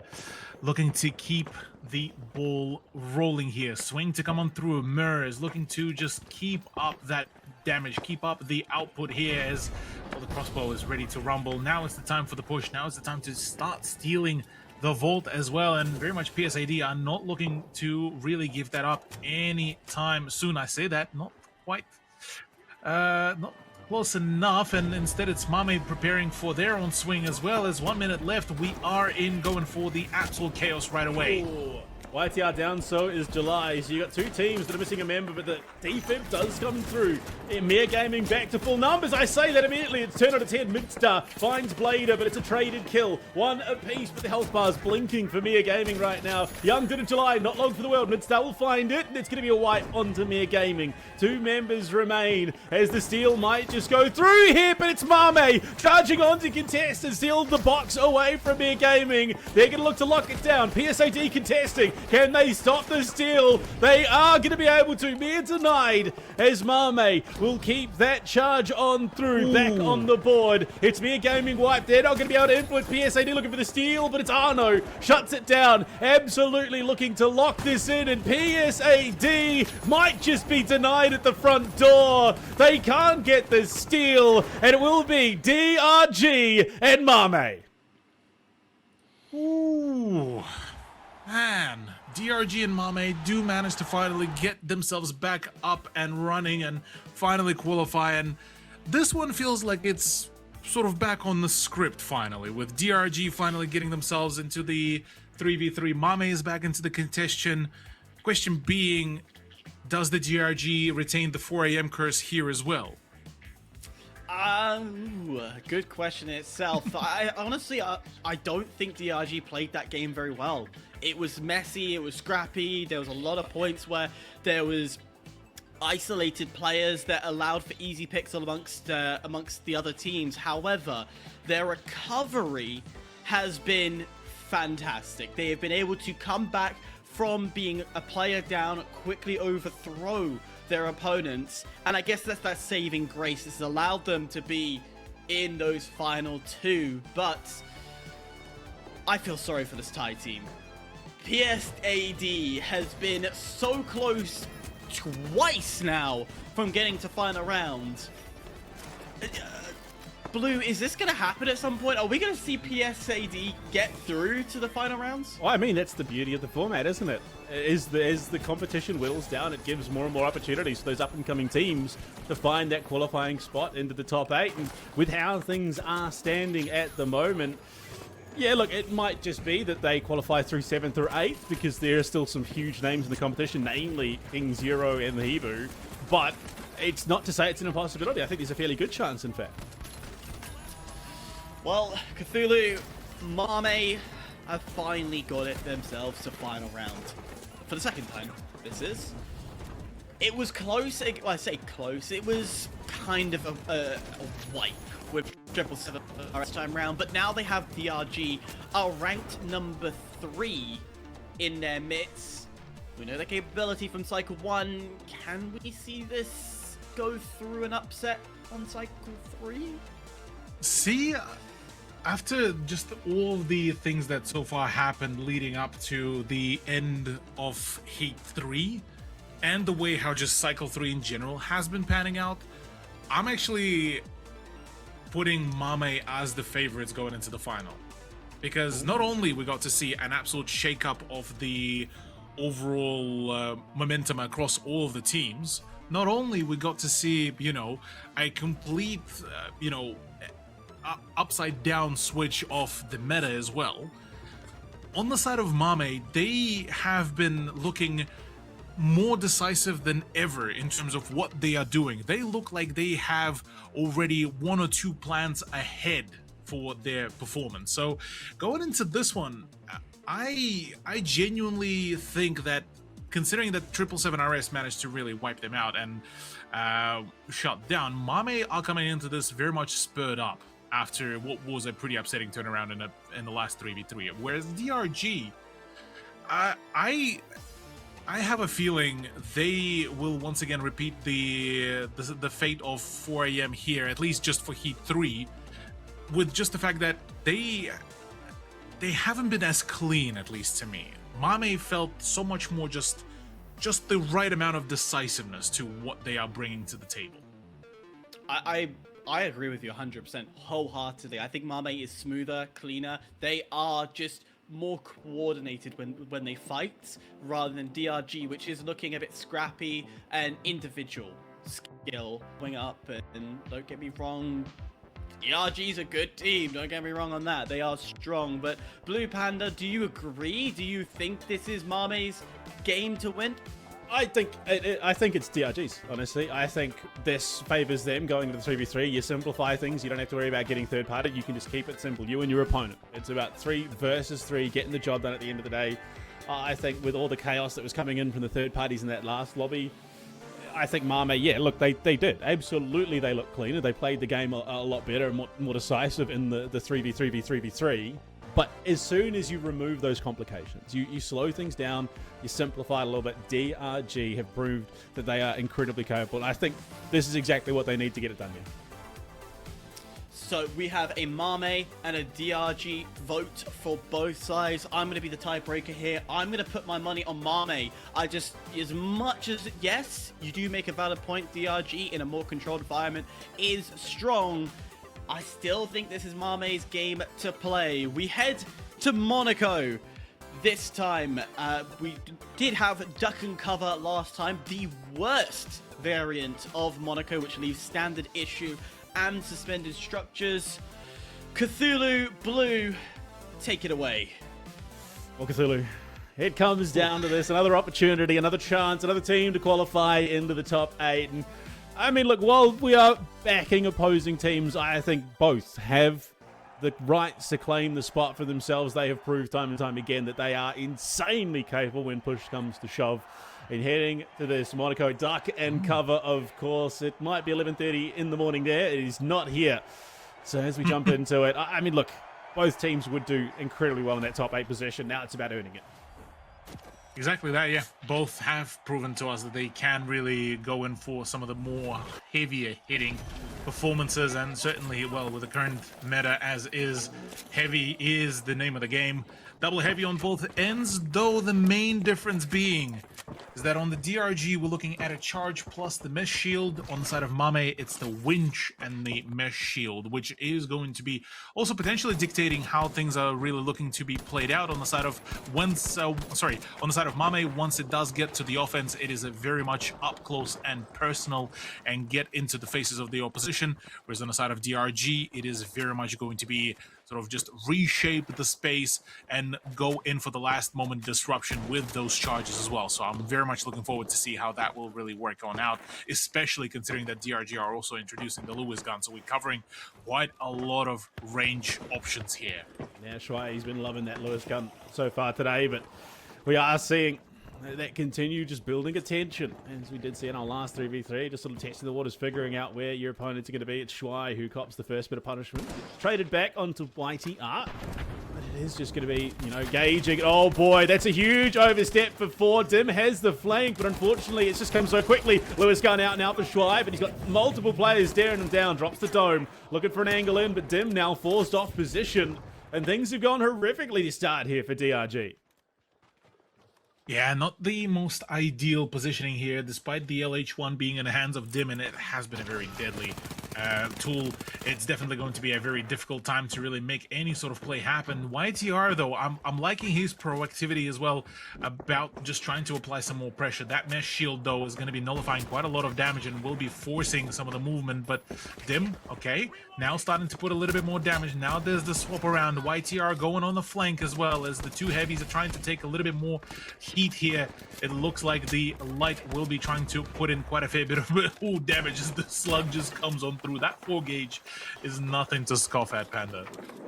looking to keep the ball rolling here. Swing to come on through. Mir is looking to just keep up that damage, keep up the output here as well, the crossbow is ready to rumble. Now it's the time for the push. Now it's the time to start stealing the vault as well, and very much PSAD are not looking to really give that up anytime soon. I say that, not quite, not close enough, and instead it's Mame preparing for their own swing as well. As 1 minute left, we are in going for the absolute chaos right away. Ooh. YTR down, so is July. So you got 2 teams that are missing a member, but the defib does come through. Mir Gaming back to full numbers. I say that immediately. It's 10 out of 10. Midstar finds Blader, but it's a traded kill. 1 apiece, but the health bar's blinking for Mir Gaming right now. Young did in July, not long for the world. Midstar will find it, and it's going to be a wipe onto Mir Gaming. 2 members remain as the steal might just go through here, but it's Mame charging on to contest and steal the box away from Mir Gaming. They're going to look to lock it down. PSAD contesting. Can they stop the steal? They are going to be able to. Mir denied as Mame will keep that charge on through. Ooh. Back on the board. It's Mir Gaming wipe. They're not going to be able to influence PSAD looking for the steal, but it's HUNNU. Shuts it down. Absolutely looking to lock this in, and PSAD might just be denied at the front door. They can't get the steal, and it will be DRG and Mame. Ooh. DRG and Mame do manage to finally get themselves back up and running and finally qualify, and this one feels like it's sort of back on the script finally, with DRG finally getting themselves into the 3v3. Mame is back into the contention. Question being, does the DRG retain the 4 AM curse here as well? Good question in itself. I honestly, I don't think DRG played that game very well. It was messy, it was scrappy, there was a lot of points where there was isolated players that allowed for easy picks amongst the other teams. However, their recovery has been fantastic. They have been able to come back from being a player down, quickly overthrow their opponents, and I guess that's that saving grace. It's allowed them to be in those final two, but I feel sorry for this Thai team. PSAD has been so close twice now from getting to final round. Blue, is this going to happen at some point? Are we going to see PSAD get through to the final rounds? Well, I mean, that's the beauty of the format, isn't it? As the competition whittles down, it gives more and more opportunities for those up-and-coming teams to find that qualifying spot into the top 8. And with how things are standing at the moment, yeah, look, it might just be that they qualify through 7th or 8th because there are still some huge names in the competition, namely KingZero and the HIBOO. But it's not to say it's an impossibility. I think there's a fairly good chance, in fact. Well, Cthulhu, Mame have finally got it themselves to final round. For the second time, this is. It was close. Well, I say close. It was kind of a wipe with 777 last time round. But now they have DRG, are ranked number 3 in their midst. We know their capability from Cycle 1. Can we see this go through an upset on Cycle 3? See, after just all the things that so far happened leading up to the end of Heat 3, and the way how just Cycle 3 in general has been panning out, I'm actually putting Mame as the favorites going into the final. Because not only we got to see an absolute shake-up of the overall momentum across all of the teams, not only we got to see, you know, a complete, upside down switch of the meta as well. On the side of Mame, they have been looking more decisive than ever in terms of what they are doing. They look like they have already 1 or 2 plans ahead for their performance. So going into this one, I genuinely think that, considering that 777 RS managed to really wipe them out and shut down, Mame are coming into this very much spurred up after what was a pretty upsetting turnaround in the last 3v3. Whereas DRG, I have a feeling they will once again repeat the fate of 4 AM here, at least just for Heat 3, with just the fact that they haven't been as clean, at least to me. Mame felt so much more just the right amount of decisiveness to what they are bringing to the table. I agree with you 100% wholeheartedly. I think Mame is smoother, cleaner. They are just more coordinated when they fight, rather than DRG, which is looking a bit scrappy and individual skill going up. And don't get me wrong, DRG's a good team, don't get me wrong on that. They are strong. But BluePanda, do you agree? Do you think this is Mame's game to win? I think it's DRG's, honestly. I think this favors them going to the 3v3. You simplify things. You don't have to worry about getting third party. You can just keep it simple. You and your opponent. It's about 3 versus 3, getting the job done at the end of the day. I think with all the chaos that was coming in from the third parties in that last lobby, I think Mame, yeah, look, they did. Absolutely, they look cleaner. They played the game a lot better and more decisive in the 3v3v3v3. But as soon as you remove those complications, you slow things down, you simplify it a little bit. DRG have proved that they are incredibly capable. And I think this is exactly what they need to get it done here. So we have a Mame and a DRG vote for both sides. I'm going to be the tiebreaker here. I'm going to put my money on Mame. As much as, yes, you do make a valid point, DRG in a more controlled environment is strong, I still think this is Mame's game to play. We head to Monaco. This time, we did have duck and cover last time, the worst variant of Monaco, which leaves standard issue and suspended structures. Cthulhu, Blue, take it away. Well, Cthulhu, it comes down to this. Another opportunity, another chance, another team to qualify into the top 8. And I mean, look, while we are backing opposing teams, I think both have the rights to claim the spot for themselves. They have proved time and time again that they are insanely capable when push comes to shove. And heading to this Monaco duck and cover, of course. It might be 11:30 in the morning there. It is not here. So as we jump into it, I mean, look, both teams would do incredibly well in that top 8 position. Now it's about earning it. Exactly that, yeah. Both have proven to us that they can really go in for some of the more heavier hitting performances, and certainly, well, with the current meta as is, heavy is the name of the game. Double heavy on both ends, though the main difference being is that on the DRG, we're looking at a charge plus the mesh shield. On the side of Mame, it's the winch and the mesh shield, which is going to be also potentially dictating how things are really looking to be played out. On the side of on the side of Mame, once it does get to the offense, it is a very much up close and personal and get into the faces of the opposition. Whereas on the side of DRG, it is very much going to be sort of just reshape the space and go in for the last moment disruption with those charges as well. So I'm very much looking forward to see how that will really work on out, especially considering that DRG are also introducing the Lewis gun. So we're covering quite a lot of range options here. Yeah, Shuai, he's been loving that Lewis gun so far today, but we are seeing that continue just building attention, as we did see in our last 3v3, just sort of testing the waters, figuring out where your opponents are going to be. It's Shuai who cops the first bit of punishment. Traded back onto YTR, but it is just going to be, you know, gauging. Oh boy, that's a huge overstep for 4. Dim has the flank, but unfortunately it's just come so quickly. Lewis gun out now for Shuai, but he's got multiple players staring him down. Drops the dome, looking for an angle in, but Dim now forced off position, and things have gone horrifically to start here for DRG. Yeah, not the most ideal positioning here, despite the LH1 being in the hands of Dim, and it has been a very deadly tool. It's definitely going to be a very difficult time to really make any sort of play happen. YTR, though, I'm liking his proactivity as well about just trying to apply some more pressure. That mesh shield, though, is going to be nullifying quite a lot of damage and will be forcing some of the movement, but Dim, okay, now starting to put a little bit more damage. Now there's the swap around. YTR going on the flank as well, as the two heavies are trying to take a little bit more heat here. It looks like the light will be trying to put in quite a fair bit of damage as the slug just comes on through. That 4 gauge is nothing to scoff at, Panda.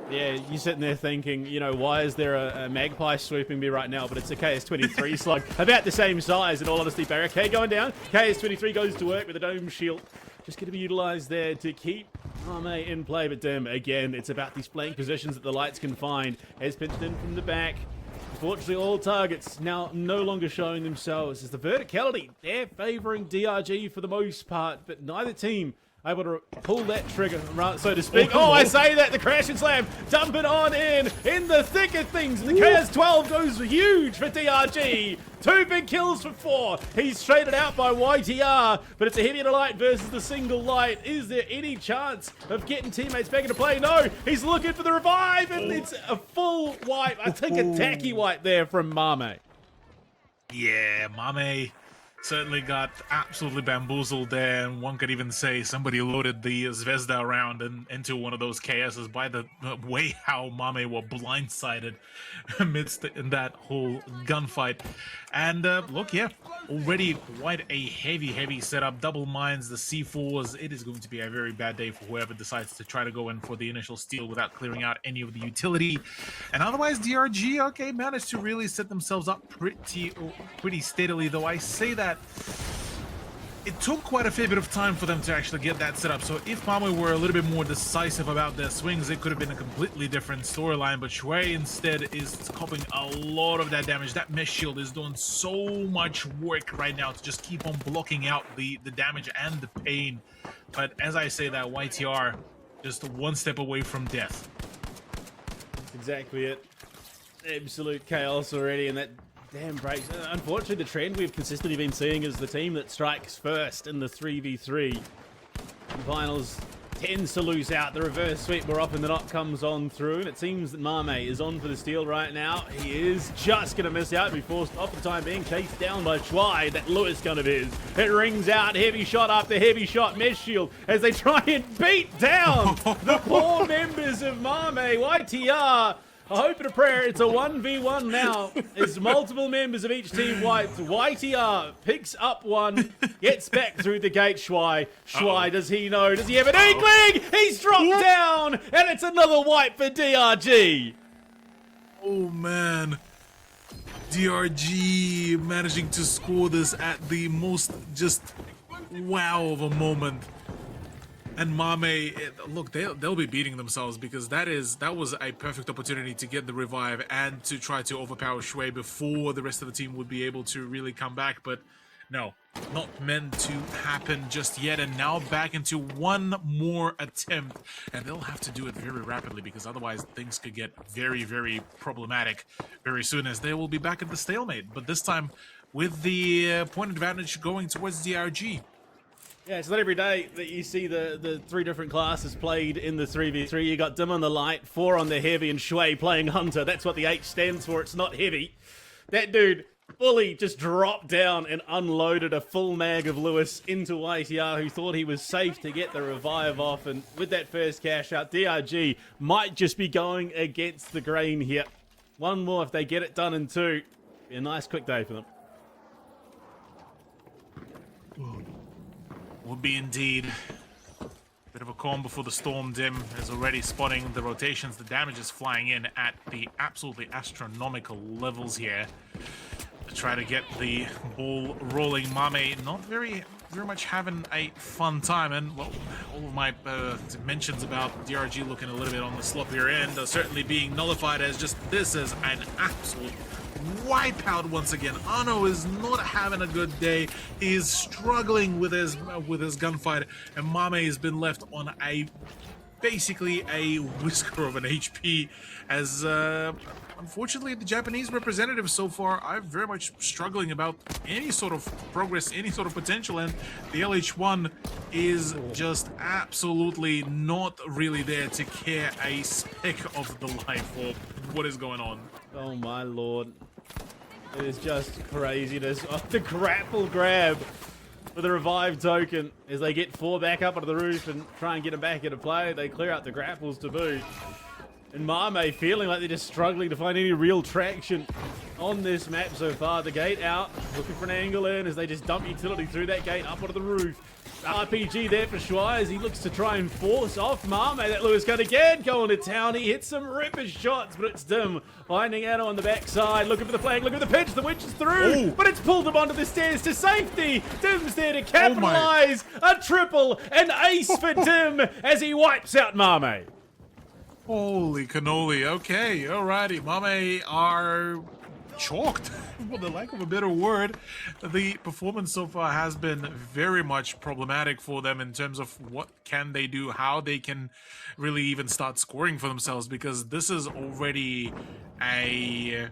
Yeah, you're sitting there thinking, you know, why is there a magpie swooping me right now? But it's a KS-23 slug, about the same size, in all honesty. Barricade going down. KS-23 goes to work with a dome shield. Just going to be utilized there to keep Mame in play. But Dim, again, it's about these flank positions that the lights can find. Has pinched in from the back. Unfortunately, all targets now no longer showing themselves as the verticality. They're favoring DRG for the most part, but neither team able to pull that trigger, so to speak. Oh, I say that, the crash and slam, dump it on in the thick of things. The KS-12 goes huge for DRG. 2 big kills for 4. He's traded out by YTR, but it's a heavy and a light versus the single light. Is there any chance of getting teammates back into play? No, he's looking for the revive, and it's a full wipe. I think a tacky wipe there from Mame. Yeah, Mame certainly got absolutely bamboozled there, and one could even say somebody loaded the Zvezda round into one of those KSs by the way how Mame were blindsided amidst that whole gunfight. And look, yeah, already quite a heavy setup. Double mines, the C4s. It is going to be a very bad day for whoever decides to try to go in for the initial steal without clearing out any of the utility. And otherwise, DRG, okay, managed to really set themselves up pretty steadily, though I say that it took quite a fair bit of time for them to actually get that set up. So if Mame were a little bit more decisive about their swings, it could have been a completely different storyline. But Shuai instead is coping a lot of that damage. That mesh shield is doing so much work right now to just keep on blocking out the damage and the pain. But as I say that, YTR just one step away from death. That's exactly it. Absolute chaos already, and that damn breaks. Unfortunately, the trend we've consistently been seeing is the team that strikes first in the 3v3 finals tends to lose out. The reverse sweep more often than not comes on through, and it seems that Mame is on for the steal right now. He is just going to miss out, be forced off for the time being, chased down by Schwei, that Lewis gun of his. It rings out, heavy shot after heavy shot, mesh shield, as they try and beat down the poor members of Mame. YTR, I hope and a prayer it's a 1v1 now, as multiple members of each team wiped. YTR picks up one, gets back through the gate. Schwei, does he know? Does he have an inkling? He's dropped down, and it's another wipe for DRG. Oh man, DRG managing to score this at the most just wow of a moment. And Mame, look, they'll be beating themselves because that was a perfect opportunity to get the revive and to try to overpower Shui before the rest of the team would be able to really come back. But no, not meant to happen just yet. And now back into one more attempt, and they'll have to do it very rapidly because otherwise things could get very, very problematic very soon, as they will be back at the stalemate. But this time with the point advantage going towards DRG. Yeah, it's not every day that you see the three different classes played in the 3v3. You got Dim on the light, 4 on the heavy, and Shui playing Hunter. That's what the H stands for. It's not heavy. That dude fully just dropped down and unloaded a full mag of Lewis into YTR, who thought he was safe to get the revive off. And with that first cash out, DRG might just be going against the grain here. One more if they get it done in 2. Be a nice quick day for them. Would be indeed. Bit of a calm before the storm. Dim is already spotting the rotations. The damage is flying in at the absolutely astronomical levels here to try to get the ball rolling. Mame not very much having a fun time, and well, all of my mentions about DRG looking a little bit on the sloppier end are certainly being nullified as just this is an absolute wipeout once again. HUNNU is not having a good day. He is struggling with his gunfight, and Mame has been left on basically a whisker of an HP, as unfortunately the Japanese representatives so far are very much struggling about any sort of progress, any sort of potential, and the LH1 is just absolutely not really there to care a speck of the life for what is going on. Oh my lord. It is just craziness. Oh, the grapple grab for the revive token as they get 4 back up onto the roof and try and get them back into play. They clear out the grapples to boot. And Mame feeling like they're just struggling to find any real traction on this map so far. The gate out, looking for an angle in as they just dump utility through that gate up onto the roof. RPG there for Schwei as he looks to try and force off Mame. That Lewis gun again going to town. He hits some ripper shots, but it's Dim finding Anna on the backside. Looking for the flag, looking for the pitch. The witch is through, but it's pulled him onto the stairs to safety. Dim's there to capitalize. A triple, an ace for Dim as he wipes out Mame. Holy cannoli. Okay, alrighty. Mame are chalked, for the lack of a better word. The performance so far has been very much problematic for them in terms of what can they do, how they can really even start scoring for themselves, because this is already a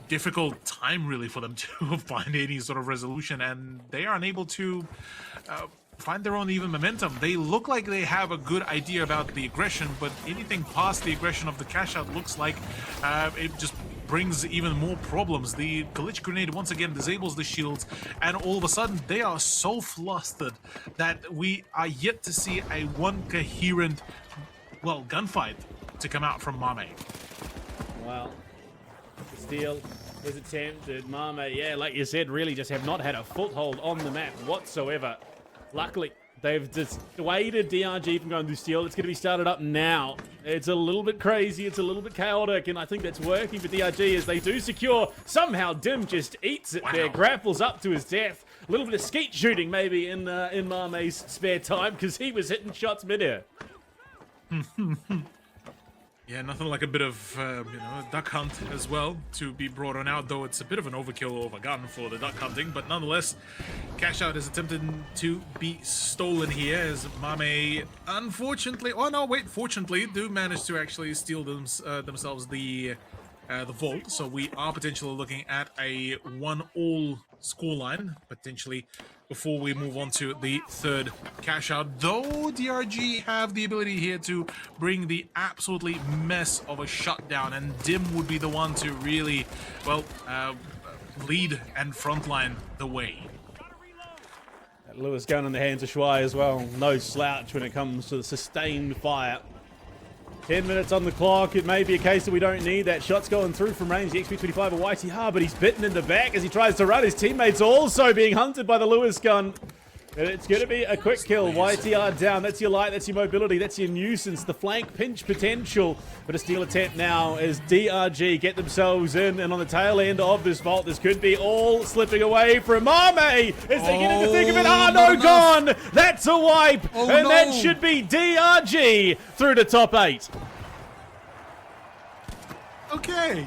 difficult time really for them to find any sort of resolution, and they are unable to find their own even momentum. They look like they have a good idea about the aggression, but anything past the aggression of the cash out looks like it just brings even more problems. The glitch grenade once again disables the shields, and all of a sudden they are so flustered that we are yet to see a one coherent, well, gunfight to come out from Mame. Well, the steal was attempted. Mame, yeah, like you said, really just have not had a foothold on the map whatsoever. Luckily, they've dissuaded DRG from going to steal. It's going to be started up now. It's a little bit crazy. It's a little bit chaotic, and I think that's working for DRG as they do secure. Somehow, Dim just eats it there, grapples up to his death. A little bit of skeet shooting maybe in Mame's spare time because he was hitting shots mid-air. Yeah, nothing like a bit of, duck hunt as well to be brought on out, though it's a bit of an overkill of a gun for the duck hunting, but nonetheless, cash out is attempted to be stolen here as Mame, unfortunately, fortunately, do manage to actually steal themselves the the vault. So we are potentially looking at a 1-all scoreline, potentially, before we move on to the third cash out. Though DRG have the ability here to bring the absolutely mess of a shutdown, and Dim would be the one to really, well, lead and frontline the way. Lewis gun in the hands of Shuai as well. No slouch when it comes to the sustained fire. 10 minutes on the clock. It may be a case that we don't need that. Shot's going through from range. The XP25 of YTR, but he's bitten in the back as he tries to run. His teammates also being hunted by the Lewis gun. And it's going to be a quick kill. YTR down. That's your light. That's your mobility. That's your nuisance. The flank pinch potential. But a steal attempt now as DRG get themselves in. And on the tail end of this vault, this could be all slipping away from Mame. As they get in the thick of it. Ah, no, gone. That's a wipe. And that should be DRG through to top 8. Okay,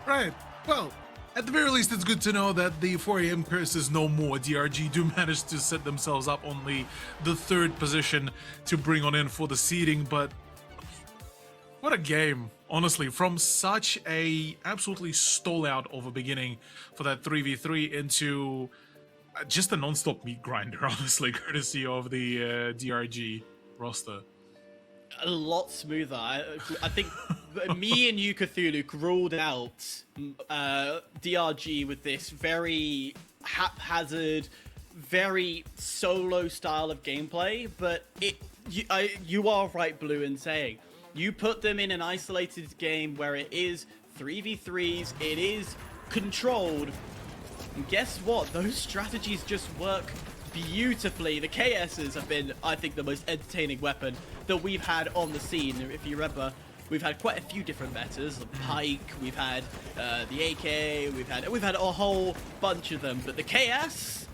right. Well, at the very least, it's good to know that the 4 AM curse is no more. DRG do manage to set themselves up on the third position to bring on in for the seeding, but what a game, honestly, from such a absolutely stall out of a beginning for that 3v3 into just a non-stop meat grinder, honestly, courtesy of the DRG roster. A lot smoother. I think me and you, Cthulhu, ruled out DRG with this very haphazard, very solo style of gameplay. But you are right, Blue, in saying you put them in an isolated game where it is 3v3s, it is controlled. And guess what? Those strategies just work beautifully. The KSs have been, I think, the most entertaining weapon that we've had on the scene. If you remember, we've had quite a few different metas. The Pike, we've had the AK, we've had a whole bunch of them. But the KS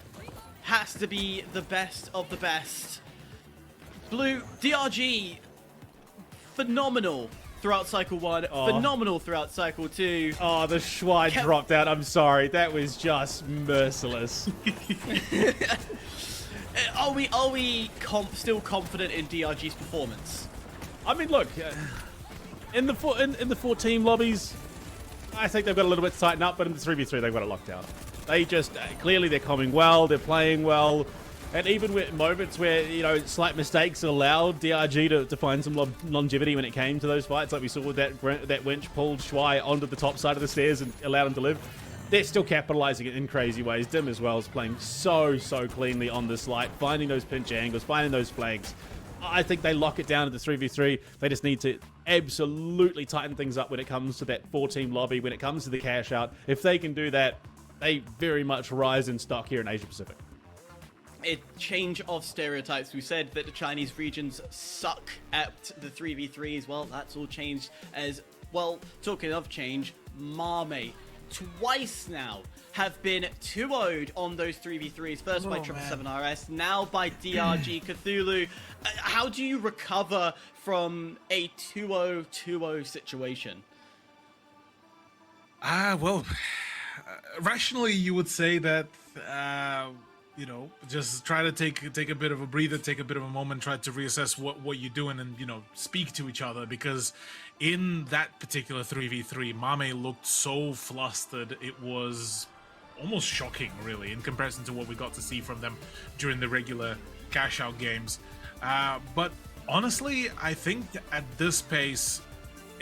has to be the best of the best. Blue, DRG, phenomenal throughout Cycle 1, phenomenal throughout Cycle 2. Oh, the Shuai dropped out. I'm sorry. That was just merciless. Are we still confident in DRG's performance? I mean, look, in the 4-team lobbies, I think they've got a little bit to tighten up, but in the 3v3, they've got it locked down. They just, clearly they're coming well, they're playing well, and even with moments where, you know, slight mistakes allowed DRG to find some longevity when it came to those fights, like we saw with that winch pulled Shuai onto the top side of the stairs and allowed him to live. They're still capitalizing it in crazy ways. Dim as well is playing so cleanly on this light, finding those pinch angles, finding those flanks. I think they lock it down to the 3v3. They just need to absolutely tighten things up when it comes to that 4-team lobby, when it comes to the cash out. If they can do that, they very much rise in stock here in Asia Pacific. A change of stereotypes. We said that the Chinese regions suck at the 3v3s. Well, that's all changed as well. Talking of change, Mame twice now have been 2-0'd on those 3v3s. First by 777RS, now by DRG Cthulhu. How do you recover from a 2-0 situation? Well, rationally, you would say that, you know, just try to take a bit of a breather, take a bit of a moment, try to reassess what you're doing and, you know, speak to each other, because in that particular 3v3, Mame looked so flustered, it was almost shocking, really, in comparison to what we got to see from them during the regular cash-out games. But honestly, I think at this pace,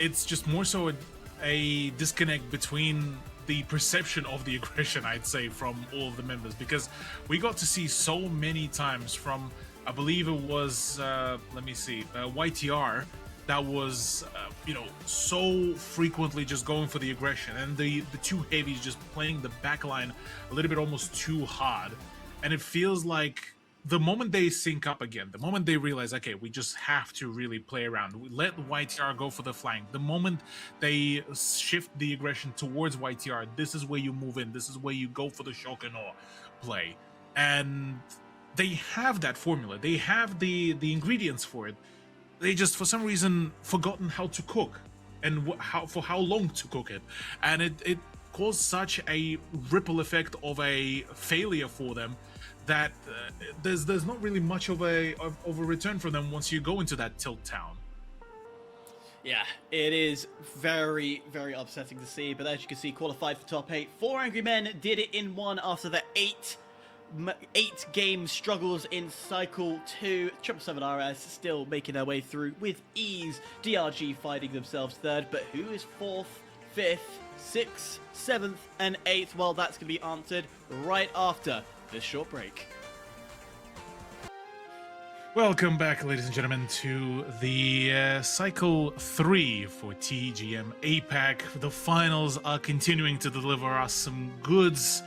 it's just more so a disconnect between the perception of the aggression, I'd say, from all of the members, because we got to see so many times from, I believe it was, let me see, YTR, that was, you know, so frequently just going for the aggression, and the two heavies just playing the backline a little bit almost too hard. And it feels like the moment they sync up again, the moment they realize, okay, we just have to really play around, we let YTR go for the flank, the moment they shift the aggression towards YTR, this is where you move in, this is where you go for the shock and awe play. And they have that formula, they have the ingredients for it. They just, for some reason, forgotten how to cook and for how long to cook it. And it caused such a ripple effect of a failure for them that there's not really much of a return for them once you go into that tilt town. Yeah, it is very, very upsetting to see, but as you can see, qualified for top 8. 4 Angry Men did it in one after the 8-game struggles in Cycle 2. 777RS still making their way through with ease. DRG finding themselves 3rd, but who is 4th, 5th, 6th, 7th, and 8th? Well, that's going to be answered right after this short break. Welcome back, ladies and gentlemen, to the Cycle 3 for TGM APAC. The finals are continuing to deliver us some goods.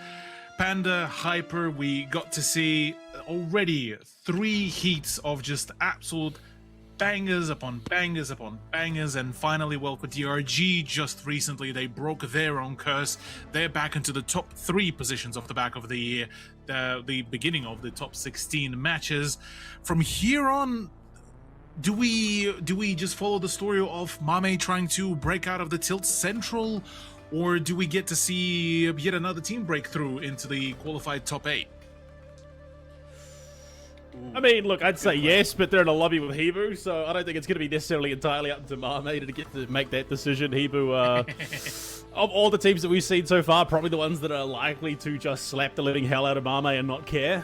Panda, Hyper, we got to see already 3 heats of just absolute bangers upon bangers upon bangers, and finally, well, for DRG, just recently they broke their own curse. They're back into the top 3 positions off the back of the beginning of the top 16 matches. From here on, do we just follow the story of Mame trying to break out of the Tilt Central, or do we get to see yet another team break through into the qualified top 8? I mean, look, I'd say yes, but they're in a lobby with HIBOO, so I don't think it's going to be necessarily entirely up to Mame to get to make that decision. HIBOO, of all the teams that we've seen so far, probably the ones that are likely to just slap the living hell out of Mame and not care.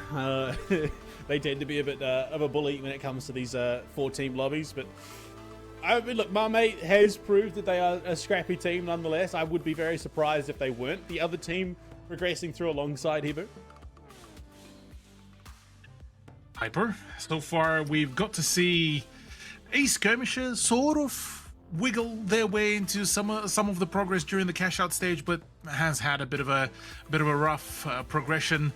They tend to be a bit of a bully when it comes to these 4-team lobbies, but I mean, look, Mame has proved that they are a scrappy team nonetheless. I would be very surprised if they weren't the other team progressing through alongside HIBOO. Hyper, so far we've got to see a Skirmisher sort of wiggle their way into some of the progress during the cash out stage, but has had a bit of a rough progression.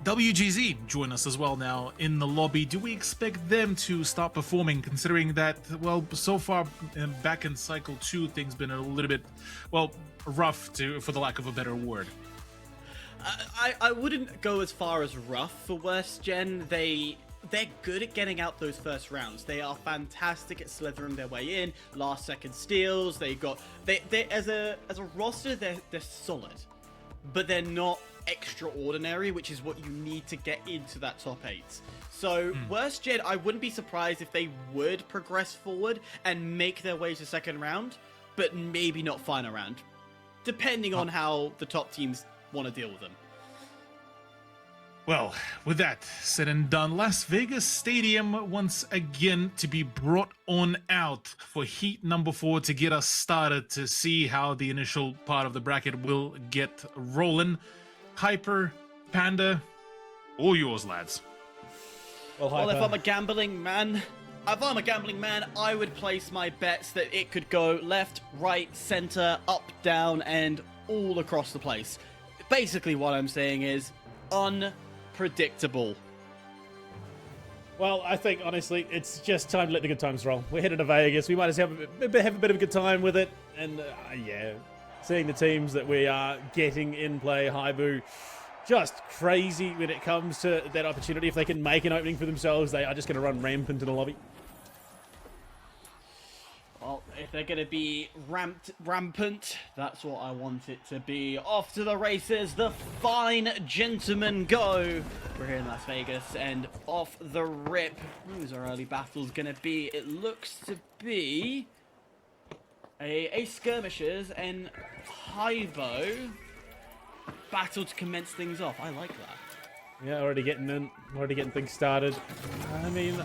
WGZ join us as well now in the lobby. Do we expect them to start performing, considering that, well, so far back in Cycle 2 things been a little bit, well, rough, for the lack of a better word? I wouldn't go as far as rough for Worst Gen. They're good at getting out those first rounds. They are fantastic at slithering their way in. Last second steals. They as a roster they're solid, but they're not extraordinary, which is what you need to get into that top 8. So Worst Gen, I wouldn't be surprised if they would progress forward and make their way to second round, but maybe not final round, depending on how the top teams want to deal with them. Well, with that said and done, Las Vegas Stadium once again to be brought on out for heat number 4 to get us started to see how the initial part of the bracket will get rolling. Hyper, Panda, all yours, lads. Well, if I'm a gambling man, I would place my bets that it could go left, right, center, up, down, and all across the place. Basically, what I'm saying is unpredictable. Well, I think, honestly, it's just time to let the good times roll. We're headed to Vegas. We might as well have a bit of a good time with it. And, yeah, seeing the teams that we are getting in play, HIBOO, just crazy when it comes to that opportunity. If they can make an opening for themselves, they are just going to run rampant in the lobby. Well, if they're going to be rampant, that's what I want it to be. Off to the races, the fine gentlemen go. We're here in Las Vegas, and off the rip, who's our early battle's going to be? It looks to be a Skirmishers and HIBOO battle to commence things off. I like that. Yeah, already getting things started. I mean,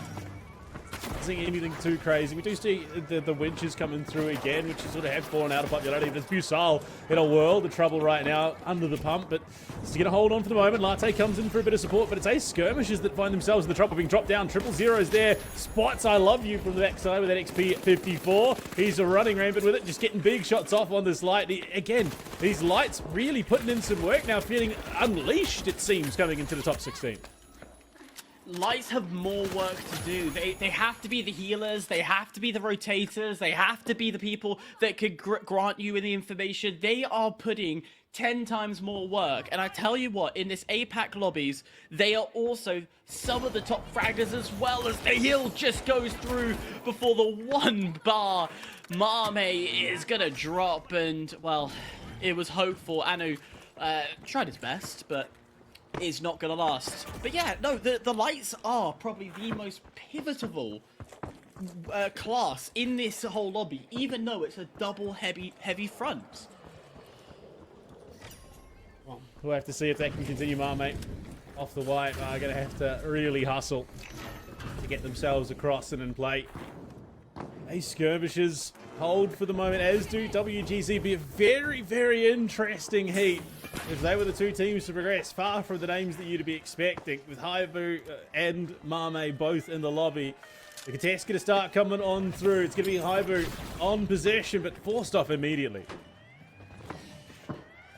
isn't anything too crazy. We do see the winches coming through again, which sort of have fallen out of popularity. But it's Busal in a world of trouble right now under the pump, but it's going to hold on for the moment. Latte comes in for a bit of support, but it's Ace Skirmishers that find themselves in the trouble being dropped down. 000's there. Spots I love you from the backside with that XP 54. He's running rampant with it, just getting big shots off on this light. Again, these lights really putting in some work now, feeling unleashed, it seems, coming into the top 16. Lights have more work to do. They have to be the healers, they have to be the rotators, they have to be the people that could grant you the information. They are putting 10 times more work. And I tell you what, in this APAC lobbies, they are also some of the top fraggers, as well as the heal just goes through before the 1 bar Mame is gonna drop. And, well, it was hopeful. HUNNU tried his best, but is not going to last. But yeah, no, the lights are probably the most pivotal class in this whole lobby, even though it's a double heavy front. Well, we'll have to see if that can continue. Marmite off the white are going to have to really hustle to get themselves across and in play. These skirmishers hold for the moment, as do WGZ. Be a very, very interesting heat if they were the two teams to progress. Far from the names that you'd be expecting, with HIBOO and Mame both in the lobby. The contest's going to start coming on through. It's going to be HIBOO on possession, but forced off immediately.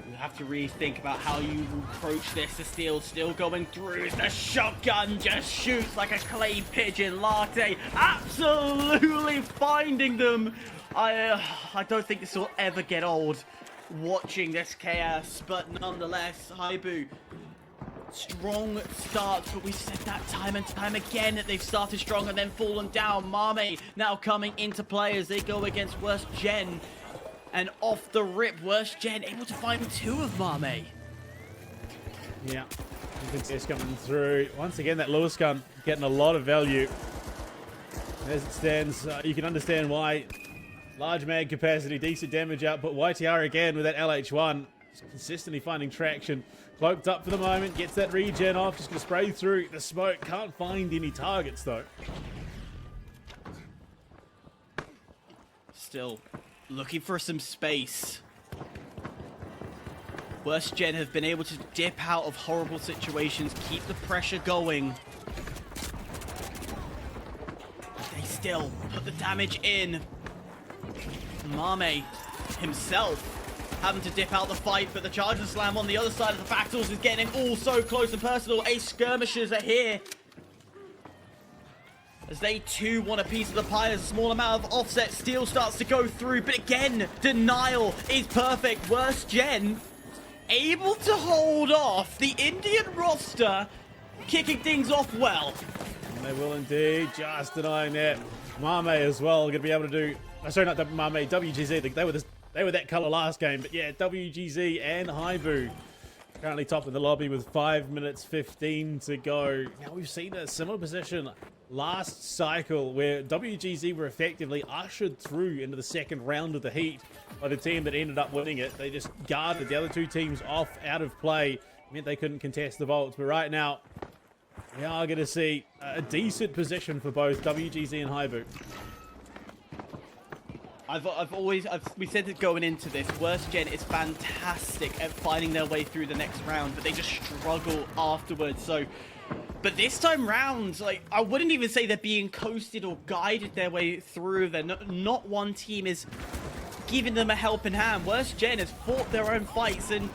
You have to really think about how you approach this. The steel still going through. The shotgun just shoots like a clay pigeon. Latte absolutely finding them. I don't think this will ever get old, watching this chaos, but nonetheless, HIBOO, strong starts, but we said that time and time again that they've started strong and then fallen down. Mame now coming into play as they go against Worst Gen. And off the rip, Worst Gen able to find two of Mame. Yeah, it's coming through. Once again, that Lewis gun getting a lot of value. As it stands, you can understand why. Large mag capacity, decent damage output. YTR again with that LH1. Just consistently finding traction. Cloaked up for the moment, gets that regen off. Just going to spray through the smoke. Can't find any targets though. Still looking for some space. Worst Gen have been able to dip out of horrible situations, keep the pressure going. They still put the damage in. Mame himself having to dip out the fight, but the Charger Slam on the other side of the battles is getting all so close and personal. Skirmishers are here, as they too want a piece of the pie. As a small amount of offset, Steel starts to go through, but again, denial is perfect. Worst Gen able to hold off the Indian roster, kicking things off well. And they will indeed, just denying that. Mame as well going to be able to do. Sorry, not Mame, WGZ. They were that color last game, but yeah, WGZ and HIBOO currently top of the lobby with 5 minutes 15 to go. Now we've seen a similar position last cycle where WGZ were effectively ushered through into the second round of the heat by the team that ended up winning it. They just guarded the other two teams off, out of play, meant they couldn't contest the vaults. But right now, we are going to see a decent position for both WGZ and HIBOO. We said that going into this, Worst Gen is fantastic at finding their way through the next round, but they just struggle afterwards. So, but this time round, like, I wouldn't even say they're being coasted or guided their way through. They're not one team is giving them a helping hand. Worst Gen has fought their own fights, and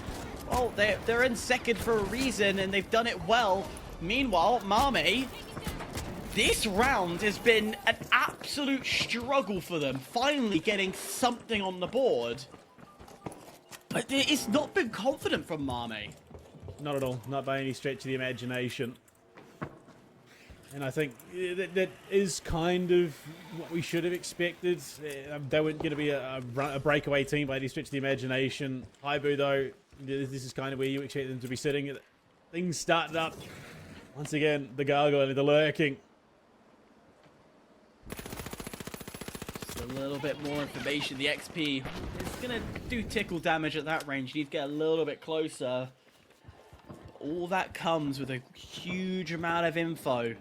well, they're in second for a reason, and they've done it well. Meanwhile, Mame, this round has been an absolute struggle for them, finally getting something on the board. But it's not been confident from Mame. Not at all, not by any stretch of the imagination. And I think that is kind of what we should have expected. They weren't going to be a breakaway team by any stretch of the imagination. HIBOO, though, this is kind of where you expect them to be sitting. Things started up. Once again, the gargoyle, the lurking. Just a little bit more information. The XP is going to do tickle damage at that range. You need to get a little bit closer. All that comes with a huge amount of info.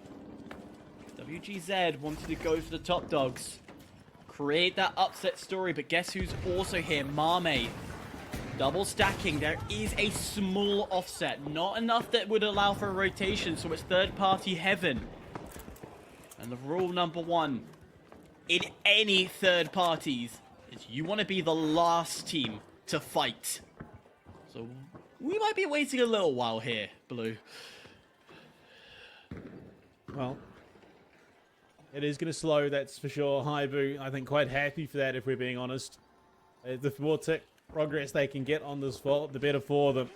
WGZ wanted to go for the top dogs, create that upset story, but guess who's also here? Mame. Double stacking. There is a small offset, not enough that would allow for a rotation, so it's third party heaven. And the rule number one in any third parties is you want to be the last team to fight. So we might be waiting a little while here, Blue. Well, it is going to slow, that's for sure. HIBOO, I think, quite happy for that, if we're being honest. The more progress they can get on this vault, the better for them.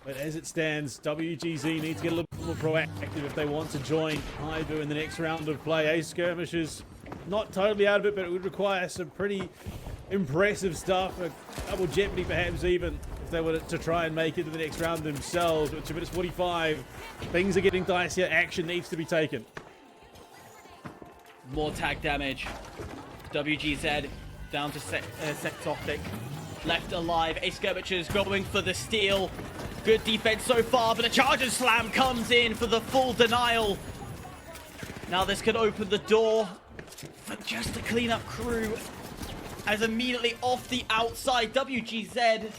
But as it stands, WGZ needs to get a little bit more proactive if they want to join HIBOO in the next round of play. Skirmishers not totally out of it, but it would require some pretty impressive stuff. A double jeopardy perhaps even, if they were to try and make it to the next round themselves. But 2 minutes 45, things are getting dicier. Action needs to be taken. More tag damage. WGZ down to Sectotic. Left alive. A Skirmisher's going for the steal. Good defense so far, but the Charger Slam comes in for the full denial. Now this could open the door for just a cleanup crew. As immediately off the outside, WGZ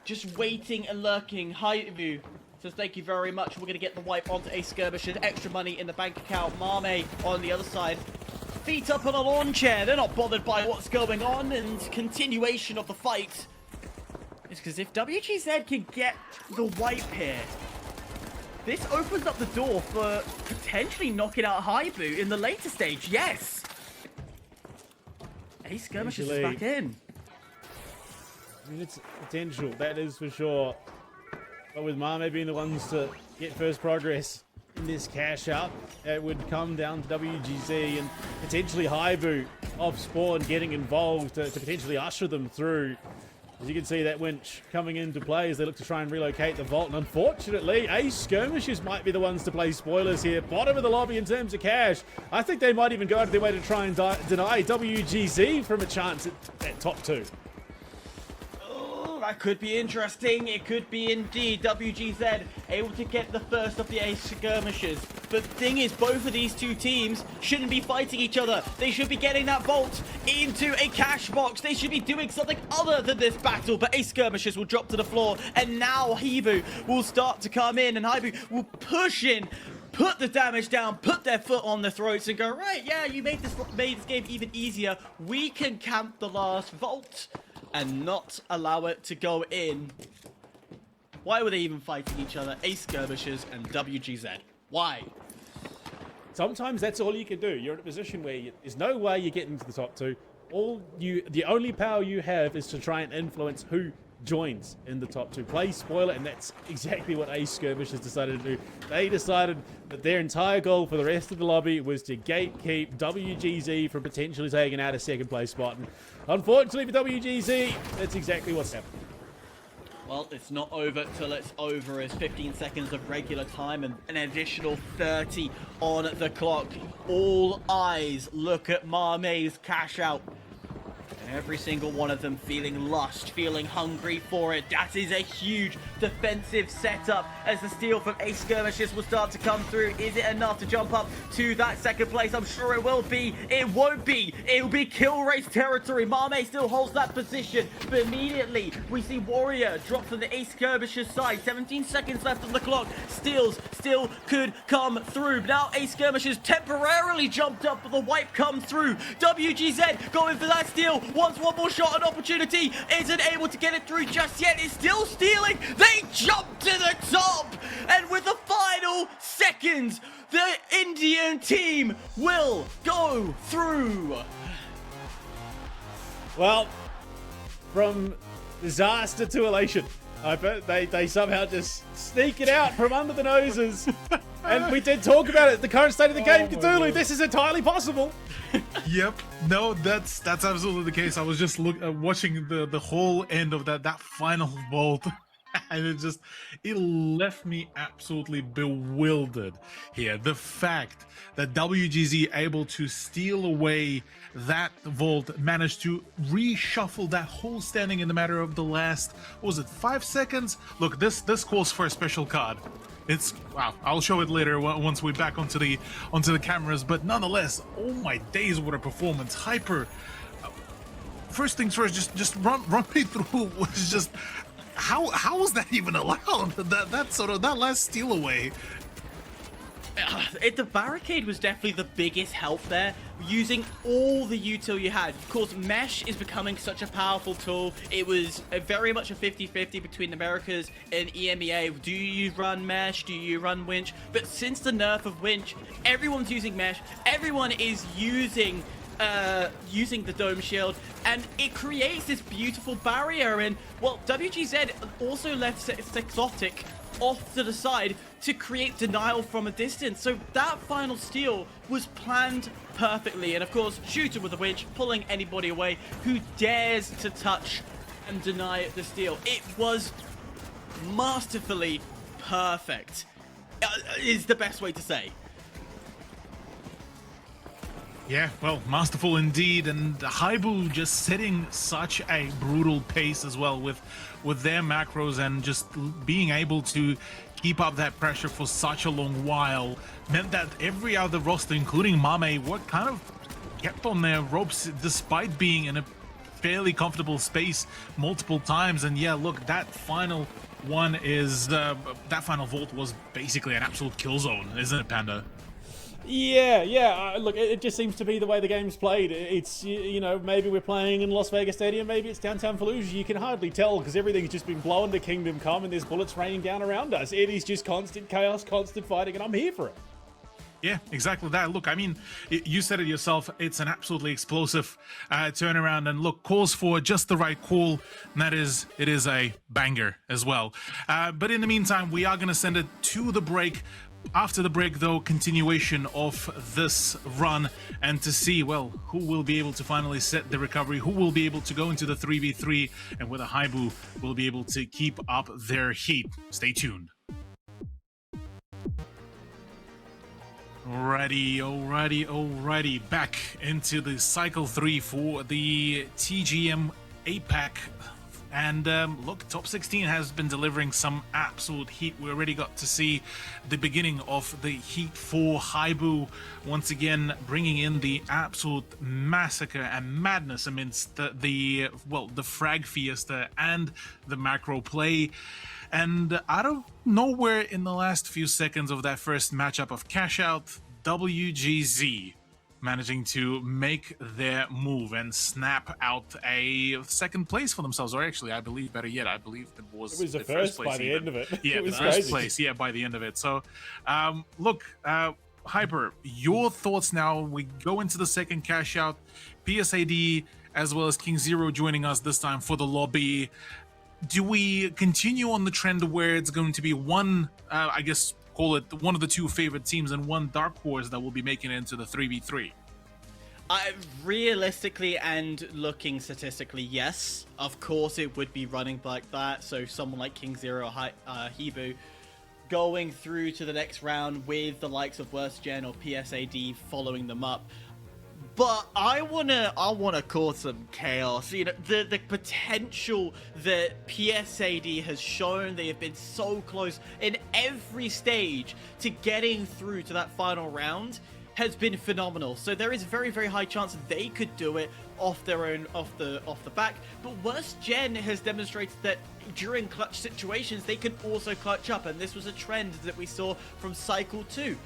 just waiting and lurking. HIBOO says thank you very much. We're going to get the wipe onto a Skirmisher. Extra money in the bank account. Mame on the other side. Feet up on a lawn chair. They're not bothered by what's going on. And continuation of the fight. It's because if WGZ can get the wipe here, this opens up the door for potentially knocking out HIBOO in the later stage. Yes. A Skirmisher is back in. I mean, it's potential, that is for sure. But with Mame being the ones to get first progress in this cash out, it would come down to WGZ and potentially HIBOO off spawn getting involved to potentially usher them through. As you can see, that winch coming into play as they look to try and relocate the vault. And unfortunately, A Skirmishers might be the ones to play spoilers here. Bottom of the lobby in terms of cash. I think they might even go out of their way to try and deny WGZ from a chance at top 2. Oh, that could be interesting. It could be indeed. WGZ able to get the first of the A Skirmishers. But the thing is, both of these two teams shouldn't be fighting each other. They should be getting that vault into a cash box. They should be doing something other than this battle. But A Skirmishers will drop to the floor. And now HIBOO will start to come in. And HIBOO will push in, put the damage down, put their foot on their throats and go, right, yeah, you made this game even easier. We can camp the last vault and not allow it to go in. Why were they even fighting each other? A Skirmishers and WGZ. Why? Sometimes that's all you can do. You're in a position where there's no way you're getting to the top 2. The only power you have is to try and influence who joins in the top 2. Play spoiler, and that's exactly what A Skirmishers decided to do. They decided that their entire goal for the rest of the lobby was to gatekeep WGZ from potentially taking out a second place spot. And unfortunately for WGZ, that's exactly what's happened. Well, it's not over till it's over. It's 15 seconds of regular time and an additional 30 on the clock. All eyes look at Mame's cash out. Every single one of them feeling lust, feeling hungry for it. That is a huge defensive setup as the steal from A Skirmishers will start to come through. Is it enough to jump up to that second place? I'm sure it will be. It won't be. It will be kill race territory. Mame still holds that position, but immediately we see Warrior drop from the A Skirmishers side. 17 seconds left on the clock. Steals still could come through. Now A Skirmishers temporarily jumped up, but the wipe comes through. WGZ going for that steal. Wants one more shot, an opportunity. Isn't able to get it through just yet. It's still stealing. They jump to the top. And with the final seconds, the Indian team will go through. Well, from disaster to elation. I bet they somehow just sneak it out from under the noses. And we did talk about it, the current state of the game, Cthulhu. This is entirely possible. Yep. No, that's absolutely the case. I was just watching the whole end of that final vault, and it left me absolutely bewildered here. The fact that WGZ able to steal away that vault, managed to reshuffle that whole standing in the matter of the last, what was it, 5 seconds? Look, this calls for a special card. It's wow. I'll show it later once we're back onto the cameras. But nonetheless, oh my days, what a performance! Hyper. First things first, just run me through. Was just how was that even allowed? That last steal away. The barricade was definitely the biggest help there, using all the util you had. Of course, mesh is becoming such a powerful tool. It was very much a 50-50 between Americas and EMEA. Do you run mesh? Do you run winch? But since the nerf of winch, everyone's using mesh. Everyone is using the dome shield, and it creates this beautiful barrier. And well, WGZ also left Sexotic off to the side to create denial from a distance. So that final steal was planned perfectly. And of course, Shooter with the winch, pulling anybody away who dares to touch and deny the steal. It was masterfully perfect, is the best way to say. Yeah, well, masterful indeed, and HIBOO just setting such a brutal pace as well with their macros, and just being able to keep up that pressure for such a long while meant that every other roster, including Mame, were kind of kept on their ropes despite being in a fairly comfortable space multiple times. And yeah, look, that final one is that final vault was basically an absolute kill zone, isn't it, Panda? Yeah. Look, it just seems to be the way the game's played. It's, you know, maybe we're playing in Las Vegas Stadium, maybe it's downtown Fallujah. You can hardly tell because everything's just been blown to Kingdom Come and there's bullets raining down around us. It is just constant chaos, constant fighting, and I'm here for it. Yeah, exactly that. Look, I mean, you said it yourself. It's an absolutely explosive turnaround, and look, calls for just the right call, and that is, it is a banger as well. But in the meantime, we are going to send it to the break. After the break, though, continuation of this run, and to see, well, who will be able to finally set the recovery, who will be able to go into the 3v3, and whether HIBOO will be able to keep up their heat. Stay tuned. Alrighty. Back into the Cycle 3 for the TGM APAC. And look, Top 16 has been delivering some absolute heat. We already got to see the beginning of the heat for HIBOO, once again bringing in the absolute massacre and madness amidst the frag fiesta and the macro play. And out of nowhere, in the last few seconds of that first matchup of Cash Out, WGZ managing to make their move and snap out a second place for themselves, or actually, I believe, better yet, I believe it was the first place by the end of it. Yeah, the first place, yeah, by the end of it. So, look, Hyper, your thoughts now. We go into the second Cash Out, PSAD, as well as KingZero joining us this time for the lobby. Do we continue on the trend where it's going to be one, I guess, call it one of the two favorite teams and one dark horse that will be making it into the 3v3? Realistically and looking statistically, yes. Of course it would be running like that. So someone like KingZero or HIBOO going through to the next round with the likes of Worst Gen or PSAD following them up. But I wanna cause some chaos. You know, the potential that PSAD has shown, they have been so close in every stage to getting through to that final round, has been phenomenal. So there is a very, very high chance that they could do it off their own, off the back. But Worst Gen has demonstrated that during clutch situations, they can also clutch up, and this was a trend that we saw from Cycle 2.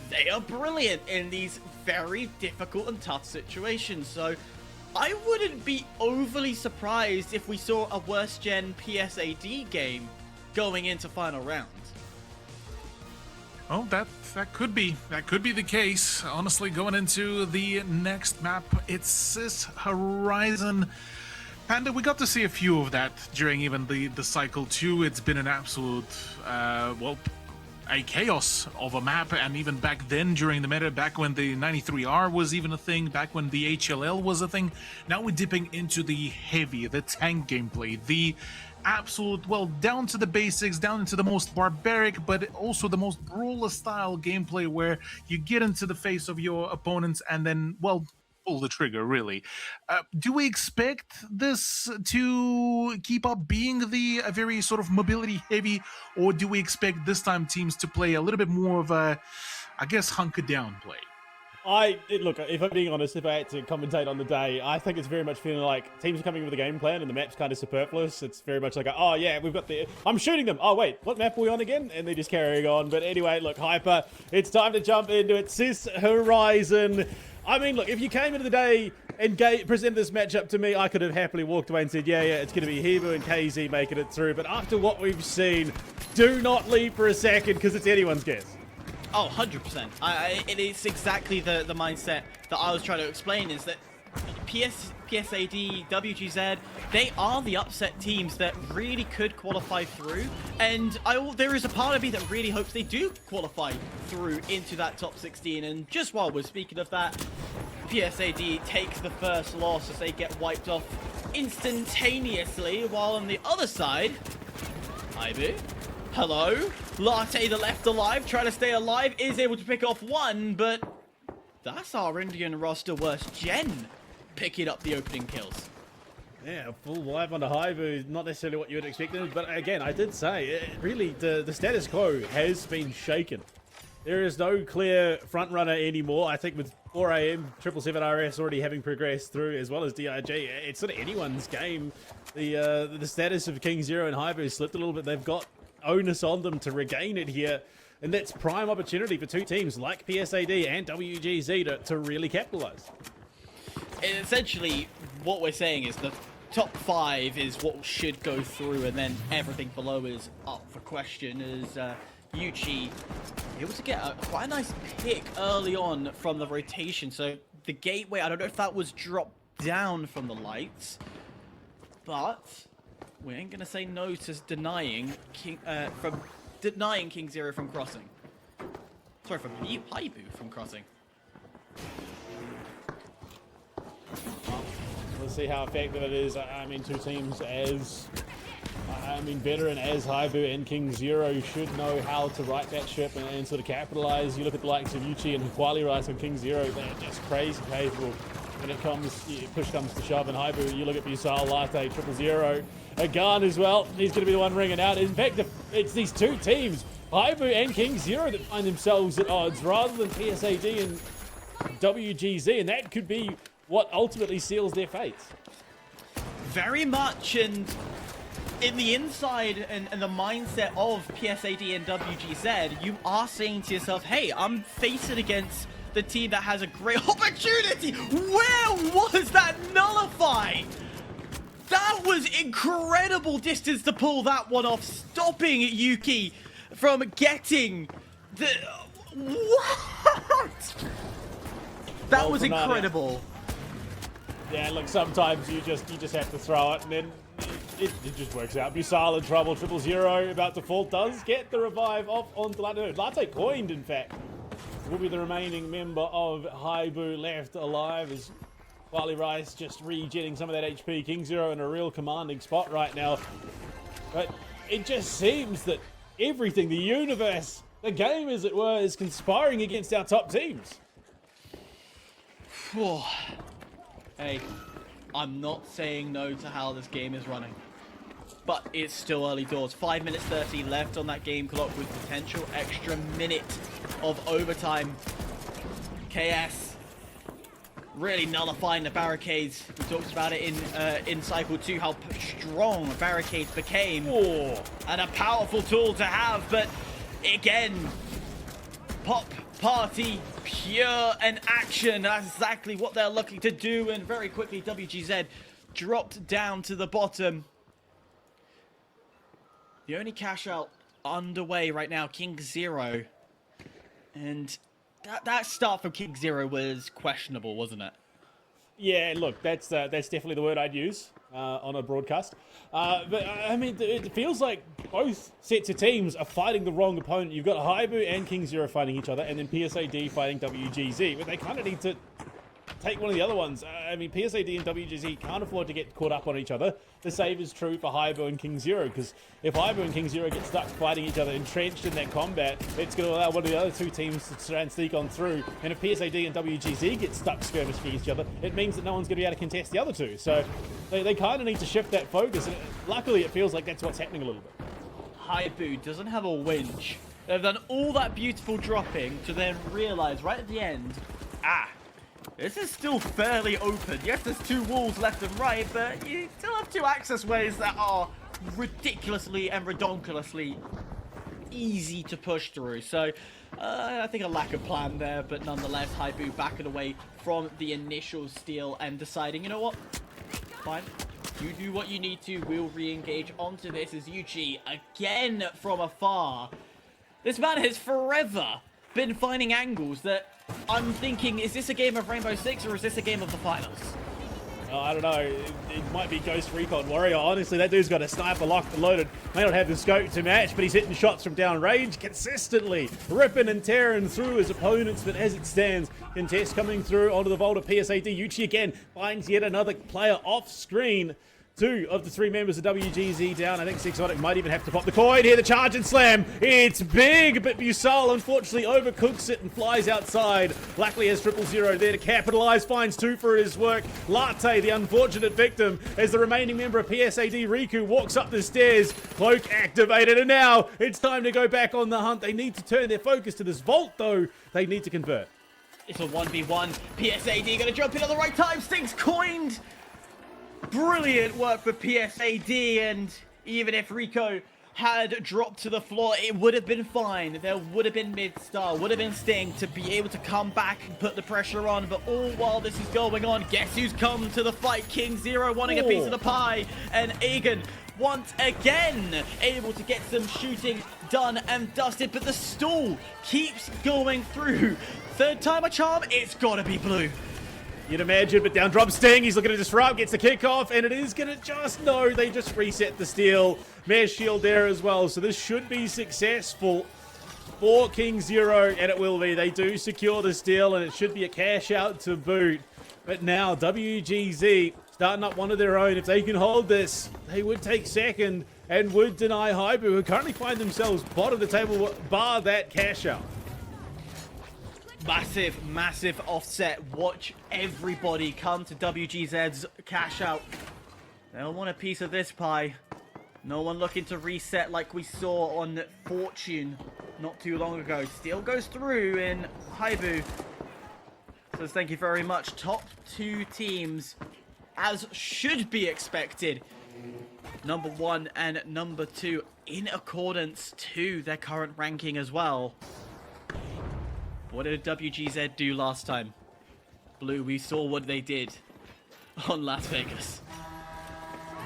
They are brilliant in these very difficult and tough situations, so I wouldn't be overly surprised if we saw a Worst Gen PSAD game going into final round. Oh, that could be the case. Honestly, going into the next map, it's this Horizon. Panda, we got to see a few of that during even the Cycle 2. It's been an absolute, a chaos of a map, and even back then during the meta, back when the 93R was even a thing, back when the HLL was a thing. Now we're dipping into the heavy, the tank gameplay, the absolute, well, down to the basics, down into the most barbaric, but also the most brawler style gameplay where you get into the face of your opponents and then, well, pull the trigger, really. Do we expect this to keep up being a very sort of mobility heavy, or do we expect this time teams to play a little bit more of a, I guess, hunker down play? Look, if I'm being honest, if I had to commentate on the day, I think it's very much feeling like teams are coming with a game plan and the map's kind of superfluous. It's very much like, oh yeah, we've got I'm shooting them. Oh wait, what map are we on again? And they're just carrying on. But anyway, look, Hyper, it's time to jump into it. Sis Horizon. I mean, look, if you came into the day and presented this matchup to me, I could have happily walked away and said, yeah, it's going to be HIBOO and KZ making it through. But after what we've seen, do not leave for a second, because it's anyone's guess. Oh, 100%. It is exactly the mindset that I was trying to explain, is that PSAD, WGZ, they are the upset teams that really could qualify through, and there is a part of me that really hopes they do qualify through into that top 16. And just while we're speaking of that, PSAD takes the first loss as they get wiped off instantaneously, while on the other side, HIBOO, hello, Latte, the left alive, trying to stay alive, is able to pick off one, but That's our Indian roster worst gen picking up the opening kills. Yeah, full wipe on the HIBOO, not necessarily what you would expect, but again, I did say, really, the status quo has been shaken. There is no clear front runner anymore. I think with 4 AM, 777RS already having progressed through, as well as DIG, it's sort of anyone's game. The status of KingZero and HIBOO slipped a little bit. They've got onus on them to regain it here, and that's prime opportunity for two teams like PSAD and WGZ to really capitalize. Essentially, what we're saying is the top 5 is what should go through, and then everything below is up for question. As Yuchi able to get quite a nice pick early on from the rotation. So the gateway, I don't know if that was dropped down from the lights, but we ain't gonna say no to denying KingZero from crossing. Sorry, from HIBOO from crossing. Let's see how effective it is. I mean, two teams as, veteran as HIBOO and KingZero should know how to right that ship and sort of capitalize. You look at the likes of Yuchi and Qualifier and KingZero, they're just crazy capable when it comes, push comes to shove. And HIBOO, you look at Busal, Latte, 000, a gun as well. He's going to be the one ringing out. In fact, it's these two teams, HIBOO and KingZero, that find themselves at odds rather than PSAD and WGZ, and that could be what ultimately seals their fates. Very much, and in the inside and the mindset of PSAD and WGZ, you are saying to yourself, hey, I'm facing against the team that has a great opportunity. Where was that nullify? That was incredible distance to pull that one off, stopping Yuki from getting the... What? That was incredible. Yeah, look, sometimes you just have to throw it, and then it just works out. Busal in trouble, 000 about to fall, does get the revive off onto Latte. Latte coined, in fact, will be the remaining member of HIBOO left alive, as Wally Rice just regenerating some of that HP. KingZero in a real commanding spot right now. But it just seems that everything, the universe, the game as it were, is conspiring against our top teams. Hey, I'm not saying no to how this game is running, but it's still early doors. 5 minutes 30 left on that game clock with potential extra minute of overtime. KS really nullifying the barricades. We talked about it in Cycle 2, how strong barricades became. And a powerful tool to have, but again, pop party, pure and action. That's exactly what they're looking to do, and very quickly WGZ dropped down to the bottom. The only cash out underway right now, KingZero. And that start from KingZero was questionable, wasn't it? Yeah, look, that's definitely the word I'd use on a broadcast. But I mean, it feels like both sets of teams are fighting the wrong opponent. You've got HIBOO and KingZero fighting each other, and then PSAD fighting WGZ. But they kind of need to take one of the other ones. I mean, PSAD and WGZ can't afford to get caught up on each other. The same is true for HIBOO and KingZero, because if HIBOO and KingZero get stuck fighting each other, entrenched in that combat, it's going to allow one of the other two teams to try and sneak on through. And if PSAD and WGZ get stuck skirmishing against each other, it means that no one's going to be able to contest the other two. So they kind of need to shift that focus. And luckily, it feels like that's what's happening a little bit. HIBOO doesn't have a winch. They've done all that beautiful dropping to then realize right at the end, this is still fairly open. Yes, there's two walls left and right, but you still have two access ways that are ridiculously and redonkulously easy to push through. So I think a lack of plan there, but nonetheless, HIBOO backing away from the initial steal and deciding, you know what? Fine. You do what you need to. We'll re-engage onto this as Yuchi again from afar. This man has forever been finding angles that I'm thinking, is this a game of Rainbow Six or is this a game of the finals? I don't know. It might be Ghost Recon Warrior. Honestly, that dude's got a sniper locked and loaded. May not have the scope to match, but he's hitting shots from downrange consistently, ripping and tearing through his opponents. But as it stands, contest coming through onto the vault of PSAD. Yuchi again finds yet another player off screen. Two of the three members of WGZ down. I think Sexotic might even have to pop the coin here. The charge and slam. It's big, but Busal unfortunately overcooks it and flies outside. Luckily has Triple0 there to capitalize. Finds two for his work. Latte, the unfortunate victim, as the remaining member of PSAD, Riku, walks up the stairs. Cloak activated, and now it's time to go back on the hunt. They need to turn their focus to this vault, though. They need to convert. It's a 1v1. PSAD gonna jump in at the right time. Stinks coined. Brilliant work for PSAD, and even if Rico had dropped to the floor, it would have been fine. There would have been mid-star, would have been Sting to be able to come back and put the pressure on. But all while this is going on, guess who's come to the fight? KingZero wanting a piece of the pie, and Egan once again able to get some shooting done and dusted, but the stall keeps going through. Third time a charm, it's gotta be Blue. You'd imagine, but down drops Sting. He's looking to disrupt, gets the kickoff, and it is going to just, no, they just reset the steal. Mesh shield there as well, so this should be successful for KingZero, and it will be. They do secure the steal, and it should be a cash out to boot. But now, WGZ starting up one of their own. If they can hold this, they would take second and would deny HIBOO, who currently find themselves bottom of the table, bar that cash out. Massive, massive offset. Watch everybody come to WGZ's cash out. They'll want a piece of this pie. No one looking to reset like we saw on Fortune not too long ago. Still goes through in HIBOO. Says thank you very much. Top two teams, as should be expected. Number 1 and number 2 in accordance to their current ranking as well. What did WGZ do last time? Blue, we saw what they did on Las Vegas.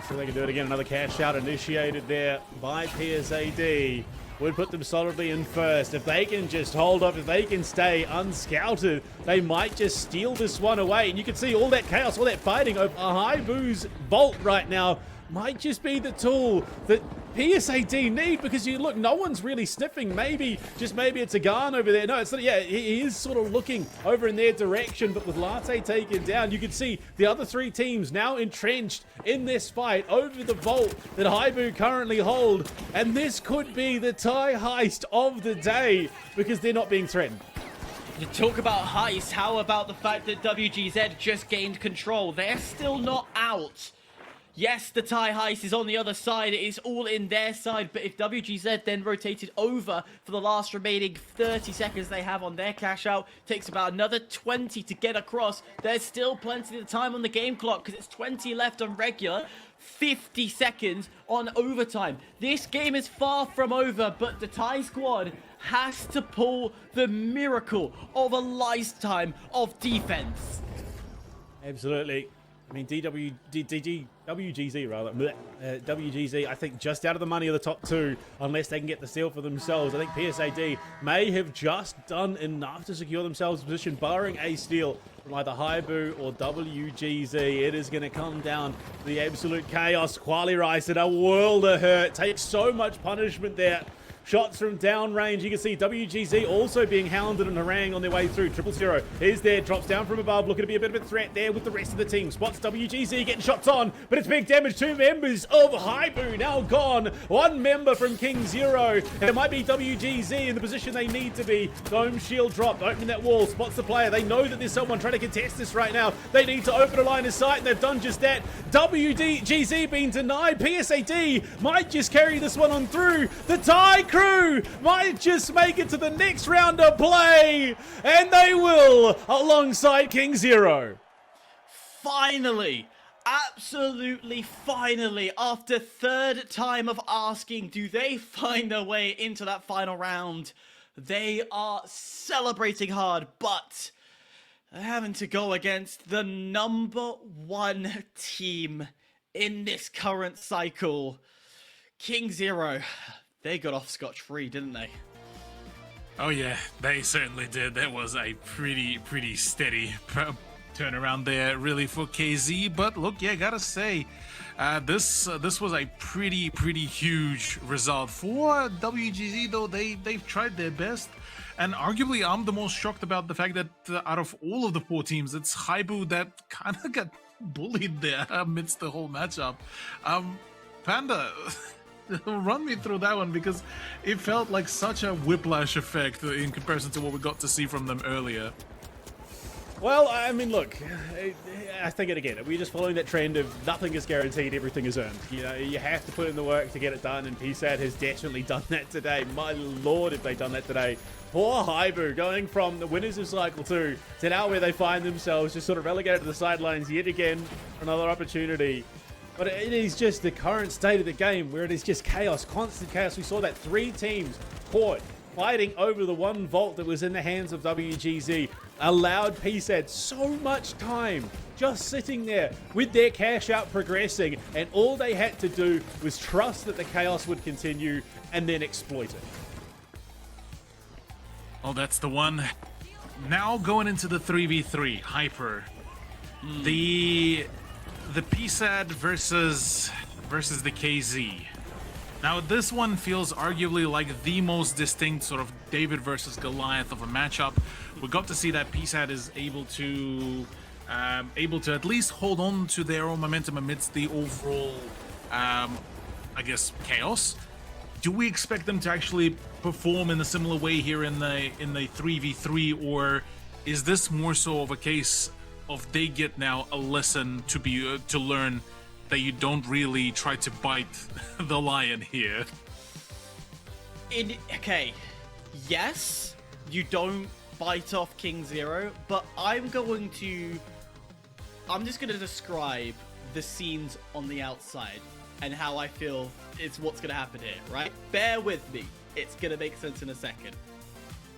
So they can do it again. Another cash out initiated there by PSAD. Would put them solidly in first. If they can just hold up, if they can stay unscouted, they might just steal this one away. And you can see all that chaos, all that fighting over HIBOO's vault right now might just be the tool that PSAD need, because you look, no one's really sniffing. Maybe, just maybe it's a Garn over there. No, it's not. Yeah, he is sort of looking over in their direction, but with Latte taken down, you can see the other three teams now entrenched in this fight over the vault that HIBOO currently hold, and this could be the tie heist of the day because they're not being threatened. You talk about heist, how about the fact that WGZ just gained control? They're still not out. Yes, the tie heist is on the other side. It is all in their side. But if WGZ then rotated over for the last remaining 30 seconds they have on their cash out, takes about another 20 to get across. There's still plenty of time on the game clock because it's 20 left on regular, 50 seconds on overtime. This game is far from over, but the tie squad has to pull the miracle of a lifetime of defense. Absolutely. I mean, WGZ rather. WGZ, I think, just out of the money of the top two, unless they can get the steal for themselves. I think PSAD may have just done enough to secure themselves a position, barring a steal from either HIBOO or WGZ. It is going to come down to the absolute chaos. Quali Rice at a world of hurt. Takes so much punishment there. Shots from downrange. You can see WGZ also being hounded and harangued on their way through. Triple0 is there, drops down from above, looking to be a bit of a threat there with the rest of the team. Spots WGZ getting shots on, but it's big damage. Two members of HIBOO now gone. One member from KingZero. And it might be WGZ in the position they need to be. Dome shield dropped, opening that wall, spots the player. They know that there's someone trying to contest this right now. They need to open a line of sight, and they've done just that. WGZ being denied. PSAD might just carry this one on through. The tie crew might just make it to the next round of play, and they will, alongside KingZero. Finally, absolutely finally, after third time of asking, do they find their way into that final round? They are celebrating hard, but they're having to go against the number one team in this current cycle. KingZero, they got off scotch-free, didn't they? Oh yeah, they certainly did. That was a pretty steady turnaround there, really, for KZ. But look, yeah, gotta say, this was a pretty huge result for WGZ. Though they've tried their best, and arguably, I'm the most shocked about the fact that out of all of the four teams, it's HIBOO that kind of got bullied there amidst the whole matchup. Panda, run me through that one, because it felt like such a whiplash effect in comparison to what we got to see from them earlier. Well, I mean, look, I think it again. We're just following that trend of nothing is guaranteed, everything is earned. You know, you have to put in the work to get it done, and PSAD has definitely done that today. My lord, have they done that today. Poor HIBOO, going from the winners of Cycle 2 to now where they find themselves just sort of relegated to the sidelines yet again for another opportunity. But it is just the current state of the game where it is just chaos, constant chaos. We saw that 3 teams caught fighting over the 1 vault that was in the hands of WGZ, allowed PSAD so much time just sitting there with their cash out progressing, and all they had to do was trust that the chaos would continue and then exploit it. Oh, that's the one. Now going into the 3v3, Hyper. The PSAD versus the KZ. Now this one feels arguably like the most distinct sort of David versus Goliath of a matchup. We got to see that PSAD is able to at least hold on to their own momentum amidst the overall, I guess, chaos. Do we expect them to actually perform in a similar way here in the 3v3, or is this more so of a case of they get now a lesson to learn that you don't really try to bite the lion here? Okay, yes, you don't bite off KingZero, but I'm just gonna describe the scenes on the outside and how I feel it's what's gonna happen here, right? Bear with me. It's gonna make sense in a second.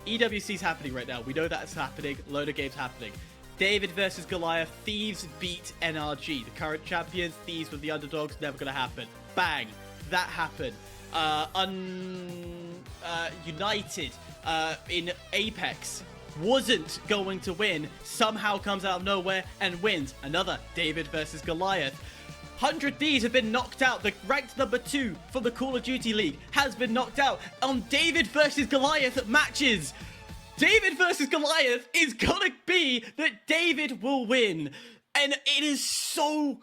EWC's happening right now. We know that's happening. Load of games happening. David versus Goliath. Thieves beat NRG. The current champions. Thieves with the underdogs. Never gonna happen. Bang. That happened. United in Apex wasn't going to win. Somehow comes out of nowhere and wins. Another David versus Goliath. 100 Thieves have been knocked out. The ranked number 2 from the Call of Duty League has been knocked out on David versus Goliath matches. David versus Goliath is gonna be that David will win. And it is so...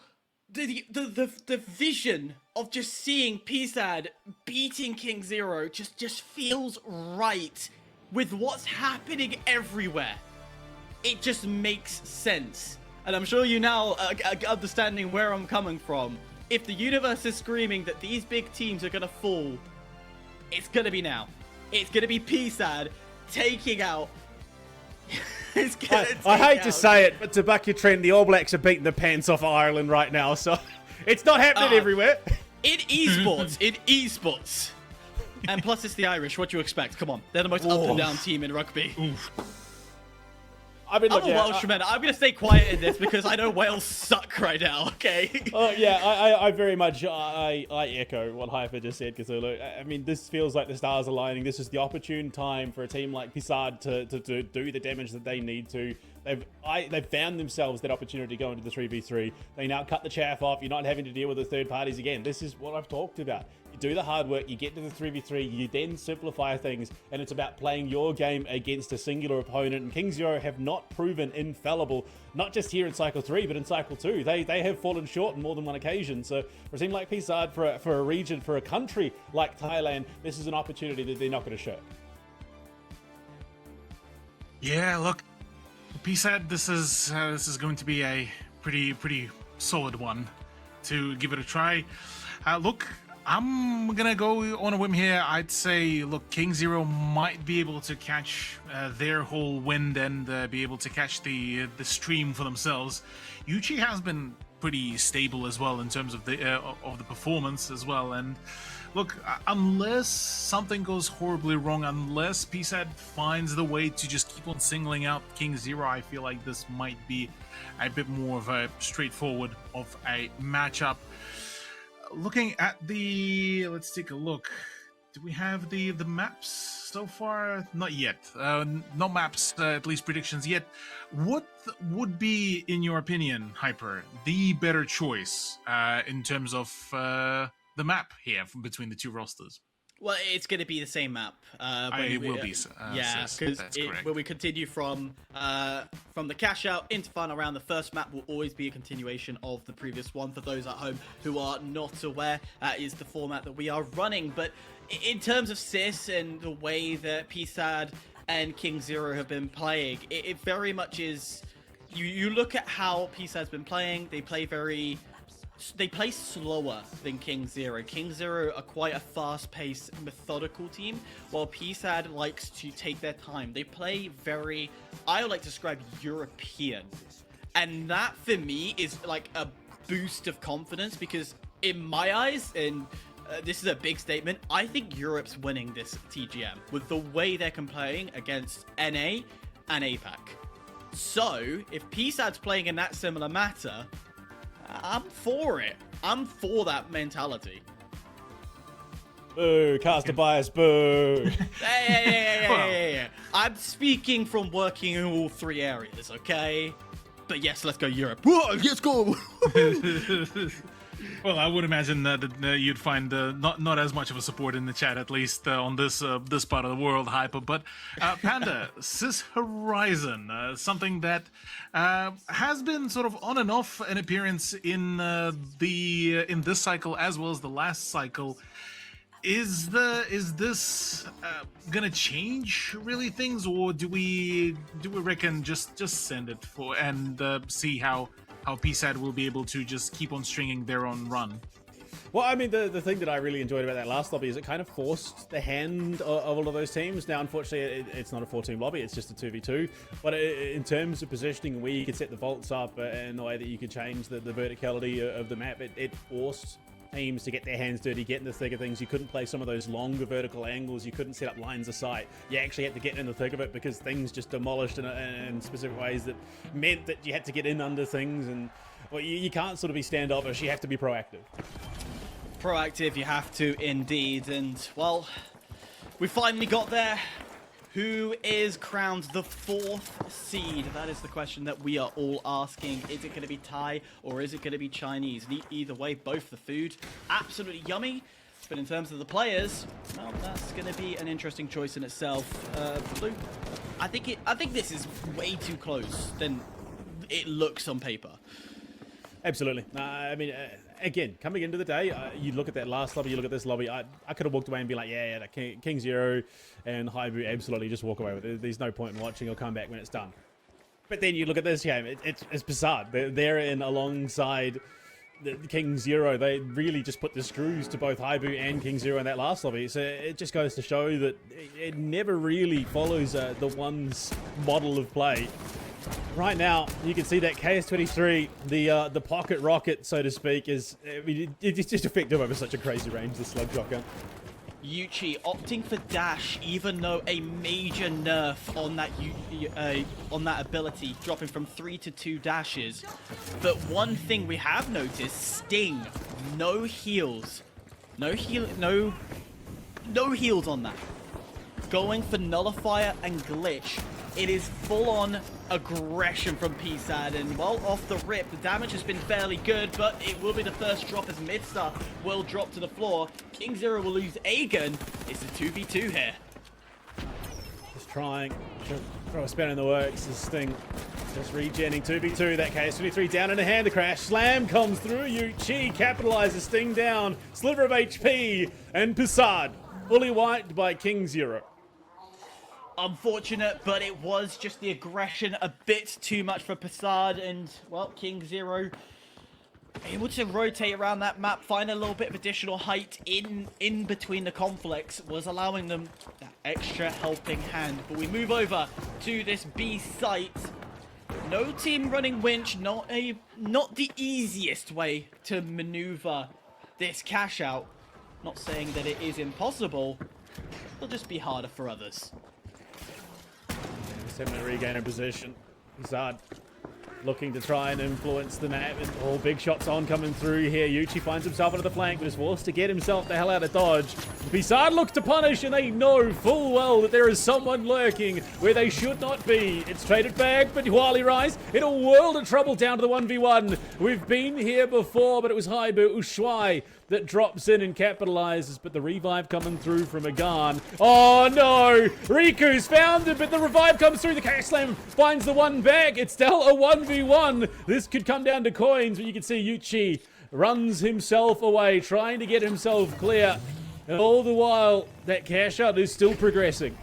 The vision of just seeing PSAD beating KingZero just feels right with what's happening everywhere. It just makes sense. And I'm sure you now are understanding where I'm coming from. If the universe is screaming that these big teams are gonna fall, it's gonna be now. It's gonna be PSAD taking out... I hate to say it, but to buck your trend, the All Blacks are beating the pants off Ireland right now, so it's not happening everywhere. In esports. And plus it's the Irish, what do you expect? Come on, they're the most up and down team in rugby. Oof. I mean, look, I'm a Welshman. I'm going to stay quiet in this because I know Wales suck right now, okay? Oh, yeah, I very much, I echo what Hyper just said, Cthulhu. I mean, this feels like the stars aligning. This is the opportune time for a team like PSAD to do the damage that they need to. They've found themselves that opportunity to go into the 3v3. They now cut the chaff off. You're not having to deal with the third parties again. This is what I've talked about. You do the hard work, you get to the 3v3, you then simplify things, and it's about playing your game against a singular opponent. And KingZero have not proven infallible, not just here in Cycle 3, but in Cycle 2. They have fallen short on more than one occasion. So for a team like PSAD, for a region, for a country like Thailand, this is an opportunity that they're not going to shirk. Yeah, look, PSAD, this is going to be a pretty solid one to give it a try. Look, I'm gonna go on a whim here. I'd say, look, KingZero might be able to catch their whole wind and be able to catch the stream for themselves. Yuchi has been pretty stable as well in terms of the performance as well. And look, unless something goes horribly wrong, unless PSAD finds the way to just keep on singling out KingZero, I feel like this might be a bit more of a straightforward of a matchup. Looking at let's take a look. Do we have the maps so far? Not yet. No maps, at least predictions yet. What would be, in your opinion, Hyper, the better choice in terms of the map here from between the two rosters? Well, it's going to be the same map. It will be. Yeah, because when we continue from the cash out into final round, the first map will always be a continuation of the previous one. For those at home who are not aware, that is the format that we are running. But in terms of Sis and the way that PSAD and KingZero have been playing, it very much is. You look at how PSAD's been playing. They play slower than KingZero. KingZero are quite a fast-paced, methodical team, while PSAD likes to take their time. They play very, I would like to describe European. And that, for me, is like a boost of confidence, because in my eyes, and this is a big statement, I think Europe's winning this TGM with the way they're playing against NA and APAC. So, if PSAD's playing in that similar matter, I'm for it. I'm for that mentality. Boo, caster bias, boo. Hey. I'm speaking from working in all three areas, okay? But yes, let's go Europe. Whoa, let's go. Well, I would imagine that you'd find not as much of a support in the chat, at least on this part of the world, Hyper. But Panda, Sis Horizon, something that has been sort of on and off an appearance in this cycle as well as the last cycle. Is this gonna change really things, or do we reckon just send it for and see how PSAD will be able to just keep on stringing their own run? Well, I mean, the thing that I really enjoyed about that last lobby is it kind of forced the hand of all of those teams. Now, unfortunately, it's not a 4-team lobby, it's just a 2v2. But in terms of positioning, where you could set the vaults up in the way that you could change the verticality of the map, it forced teams to get their hands dirty, get in the thick of things. You couldn't play some of those longer vertical angles. You couldn't set up lines of sight. You actually had to get in the thick of it because things just demolished in specific ways that meant that you had to get in under things. And well, you can't sort of be standoffish. You have to be proactive. Proactive, you have to indeed. And well, we finally got there. Who is crowned the 4th seed? That is the question that we are all asking. Is it going to be Thai or is it going to be Chinese? Either way, both the food, absolutely yummy. But in terms of the players, well, that's going to be an interesting choice in itself. Blue, I think this is way too close than it looks on paper. Absolutely. I mean, again, coming into the day, you look at that last lobby, you look at this lobby, I could have walked away and be like, yeah, KingZero and HIBOO, absolutely, just walk away with it. There's no point in watching. I'll come back when it's done. But then you look at this game, it's bizarre. They're in alongside the KingZero. They really just put the screws to both HIBOO and KingZero in that last lobby. So it just goes to show that it never really follows the one's model of play. Right now, you can see that KS-23, the pocket rocket, so to speak, is it's just effective over such a crazy range, the slug shotgun. Yuchi opting for dash, even though a major nerf on that ability, dropping from 3 to 2 dashes. But one thing we have noticed: Sting, no heals, no heals on that. Going for Nullifier and Glitch. It is full-on aggression from PSAD, and well, off the rip, the damage has been fairly good, but it will be the first drop as Midstar will drop to the floor. KingZero will lose Aegon. It's a 2v2 here. Just trying to throw a spanner in the works. This Sting just regenning 2v2. That KS-23 down in a hand. The crash slam comes through. Yuchi capitalizes Sting down. Sliver of HP, and PSAD fully wiped by KingZero. Unfortunate, but it was just the aggression a bit too much for PSAD, and well, KingZero able to rotate around that map, find a little bit of additional height in between the conflicts, was allowing them that extra helping hand. But we move over to this B site. No team running winch, not the easiest way to maneuver this cash out. Not saying that it is impossible, it'll just be harder for others. 7-minute regain in position. PSAD looking to try and influence the map. And all big shots on coming through here. Yuchi finds himself onto the flank, but is forced to get himself the hell out of dodge. PSAD looks to punish, and they know full well that there is someone lurking where they should not be. It's traded back, but Wally Rise in a world of trouble down to the 1v1. We've been here before, but it was HIBOO Ushuai that drops in and capitalizes, but the revive coming through from Agan. Oh no! Riku's found him, but the revive comes through. The Cash Slam finds the one back. It's still a 1v1. This could come down to coins, but you can see Yuchi runs himself away, trying to get himself clear. And all the while, that cash out is still progressing.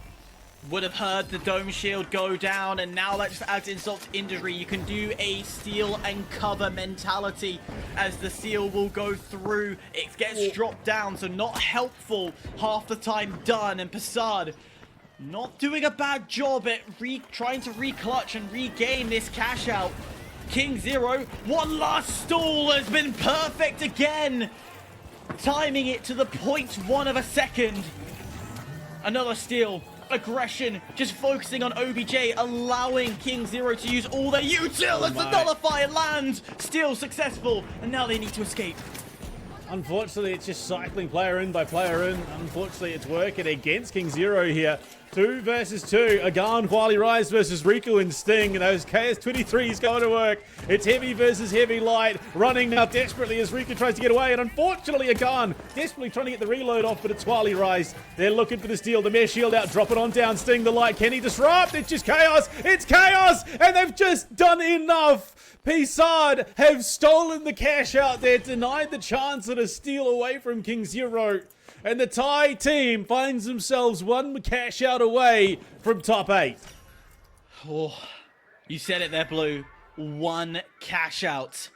Would have heard the dome shield go down, and now that just adds insult to injury. You can do a steal and cover mentality as the seal will go through. It gets dropped down, so not helpful. Half the time done, and PSAD not doing a bad job at trying to reclutch and regain this cash out. KingZero, one last stall has been perfect again. Timing it to the 0.1 of a second. Another steal. Aggression, just focusing on OBJ, allowing KingZero to use all their util as the nullifier lands. Still successful, and now they need to escape. Unfortunately, it's just cycling player in by player in. Unfortunately, it's working against KingZero here. 2 versus 2. Agan, Wally Rise versus Riku and Sting. And those KS-23s going to work. It's heavy versus heavy light. Running now desperately as Riku tries to get away. And unfortunately, Agan desperately trying to get the reload off, but it's Wally Rise. They're looking for the steal. The mesh shield out. Drop it on down. Sting the light. Can he disrupt? It's just chaos. It's chaos. And they've just done enough. PSAD have stolen the cash out there. Denied the chance at a steal away from KingZero. And the Thai team finds themselves one cash out away from top 8. Oh, you said it there, Blue. One cash out.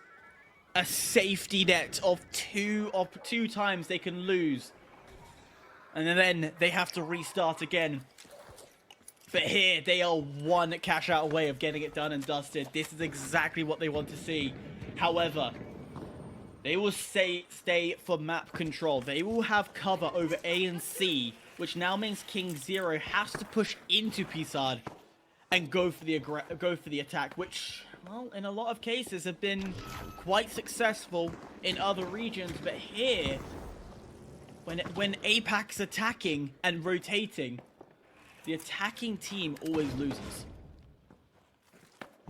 A safety net of two times they can lose. And then they have to restart again. But here, they are one cash out away of getting it done and dusted. This is exactly what they want to see. However, they will stay for map control. They will have cover over A and C, which now means KingZero has to push into PSAD and go for the attack, which, well, in a lot of cases have been quite successful in other regions. But here, when APAC's attacking and rotating, the attacking team always loses.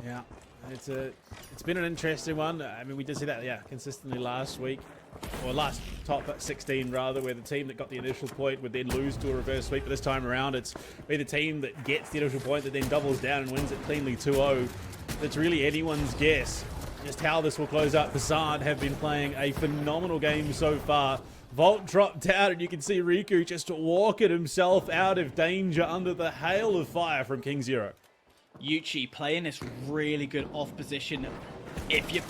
Yeah. It's been an interesting one. I mean, we did see that, yeah, consistently last week, or last top 16 rather, where the team that got the initial point would then lose to a reverse sweep. But this time around, it's be the team that gets the initial point that then doubles down and wins it cleanly 2-0. It's really anyone's guess just how this will close out. PSAD have been playing a phenomenal game so far. Vault dropped out, and you can see Riku just walking himself out of danger under the hail of fire from KingZero. Yuchi playing this really good off position. If you're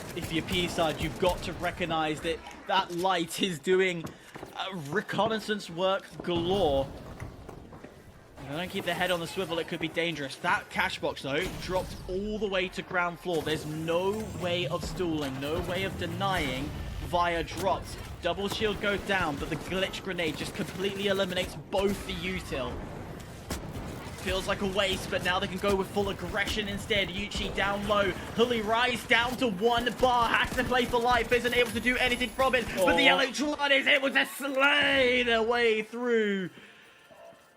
PSAD, you've got to recognize that that light is doing reconnaissance work galore. If they don't keep their head on the swivel, it could be dangerous. That cash box, though, dropped all the way to ground floor. There's no way of stalling, no way of denying via drops. Double shield goes down, but the glitch grenade just completely eliminates both the util. Feels like a waste, but now they can go with full aggression instead. Yuchi down low. Hully Rise down to 1 bar. Has to play for life. Isn't able to do anything from it. But the Electron is able to slay their way through.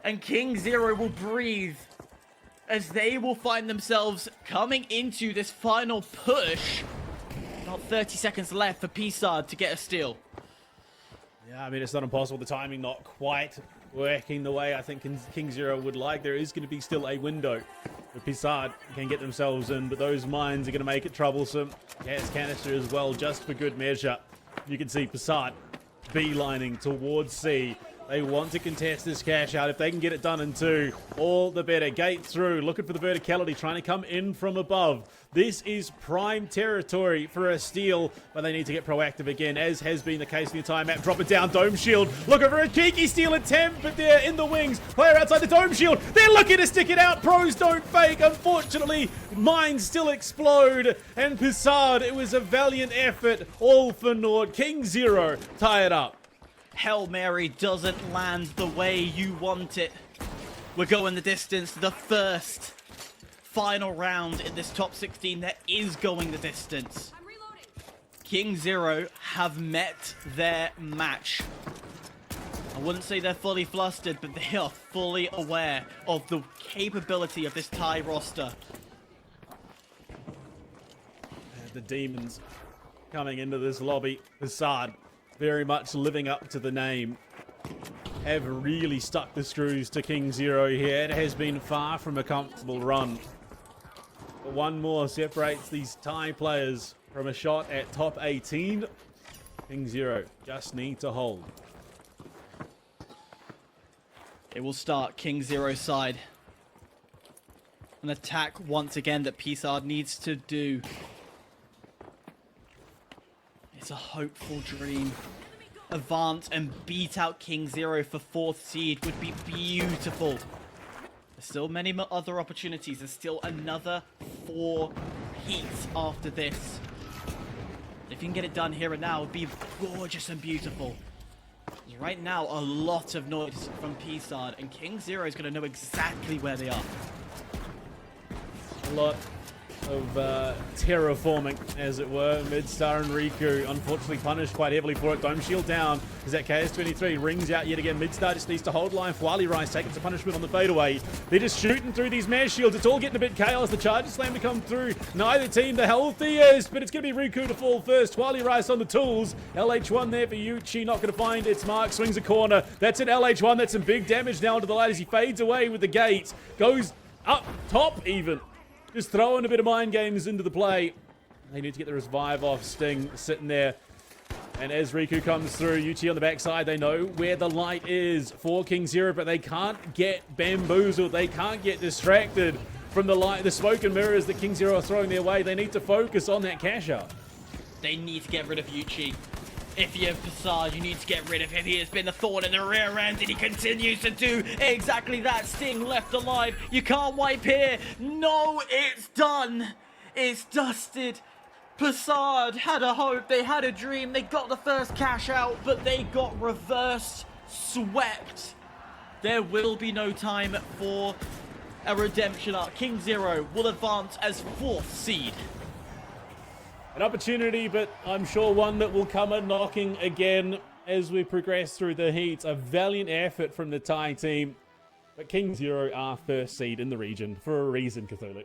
And KingZero will breathe as they will find themselves coming into this final push. About 30 seconds left for PSAD to get a steal. Yeah, I mean, it's not impossible. The timing not quite working the way I think KingZero would like. There is going to be still a window where PSAD can get themselves in, but those mines are going to make it troublesome. Gas canister as well, just for good measure. You can see PSAD beelining towards C. They want to contest this cash out. If they can get it done in 2, all the better. Gate through, looking for the verticality, trying to come in from above. This is prime territory for a steal, but they need to get proactive again, as has been the case the entire map. Drop it down, dome shield. Looking for a cheeky steal attempt, but they're in the wings. Player outside the dome shield. They're looking to stick it out. Pros don't fake. Unfortunately, mines still explode. And PSAD, it was a valiant effort, all for naught. KingZero tie it up. Hail Mary doesn't land the way you want it. We're going the distance. The first final round in this top 16 that is going the distance. KingZero have met their match. I wouldn't say they're fully flustered, but they are fully aware of the capability of this Thai roster. The demons coming into this lobby. PSAD, very much living up to the name, have really stuck the screws to KingZero here. It has been far from a comfortable run. But one more separates these Thai players from a shot at top 18. KingZero just need to hold. It will start KingZero's side. An attack once again that PSAD needs to do. It's a hopeful dream. Advance and beat out KingZero for 4th seed would be beautiful. There's still many other opportunities. There's still another 4 heats after this. If you can get it done here and now, it would be gorgeous and beautiful. Right now, a lot of noise from PSAD, and KingZero is going to know exactly where they are. A lot of terraforming, as it were. Midstar and Riku, unfortunately punished quite heavily for it. Dome shield down as that KS23 rings out yet again. Midstar just needs to hold line. Walirise taking some punishment on the fadeaway. They're just shooting through these mass shields. It's all getting a bit chaos. The charger slam to come through. Neither team the healthiest, but it's going to be Riku to fall first. Walirise on the tools. LH1 there for Yuchi, not going to find its mark. Swings a corner. That's an LH1. That's some big damage now to the light as he fades away with the gate. Goes up top even. Just throwing a bit of mind games into the play. They need to get the revive off. Sting sitting there. And as Riku comes through, Yuchi on the backside, they know where the light is for KingZero, but they can't get bamboozled. They can't get distracted from the light, the smoke and mirrors that KingZero are throwing their way. They need to focus on that cash out. They need to get rid of Yuchi. If you have PSAD, you need to get rid of him. He has been a thorn in the rear end, and he continues to do exactly that. Sting left alive. You can't wipe here. No, it's done. It's dusted. PSAD had a hope. They had a dream. They got the first cash out, but they got reverse swept. There will be no time for a redemption arc. KingZero will advance as 4th seed. An opportunity, but I'm sure one that will come a knocking again as we progress through the heats. A valiant effort from the Thai team, but KingZero are 1st seed in the region for a reason, Cthulhu.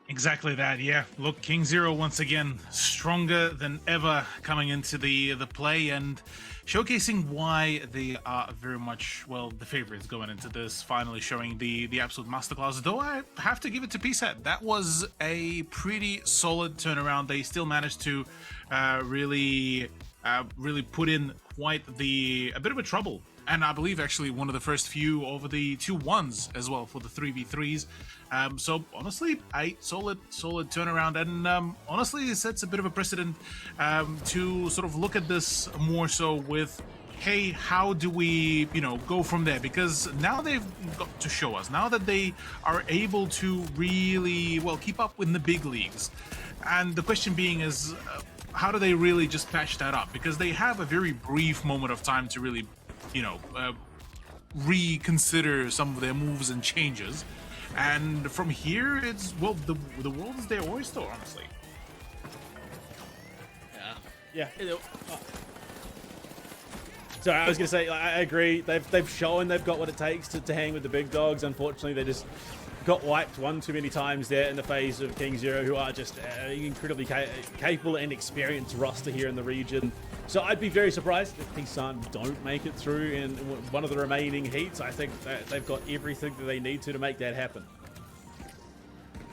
Exactly that, yeah. Look, KingZero once again stronger than ever coming into the play and showcasing why they are very much, well, the favorites going into this, finally showing the absolute masterclass. Though I have to give it to PSAD. That was a pretty solid turnaround. They still managed to really put in quite a bit of a trouble. And I believe actually one of the first few over the 2-1s as well for the 3v3s. So honestly, a solid turnaround, and honestly, it sets a bit of a precedent to sort of look at this more so with, hey, how do we, go from there? Because now they've got to show us, now that they are able to really, well, keep up in the big leagues. And the question being is, how do they really just patch that up? Because they have a very brief moment of time to really, reconsider some of their moves and changes. And from here, it's, well, the world is their oyster, honestly. Yeah. So I was going to say, I agree. They've shown they've got what it takes to hang with the big dogs. Unfortunately, they just got wiped one too many times there in the face of KingZero, who are just incredibly capable and experienced roster here in the region. So I'd be very surprised if PSAD don't make it through in one of the remaining heats. I think that they've got everything that they need to make that happen.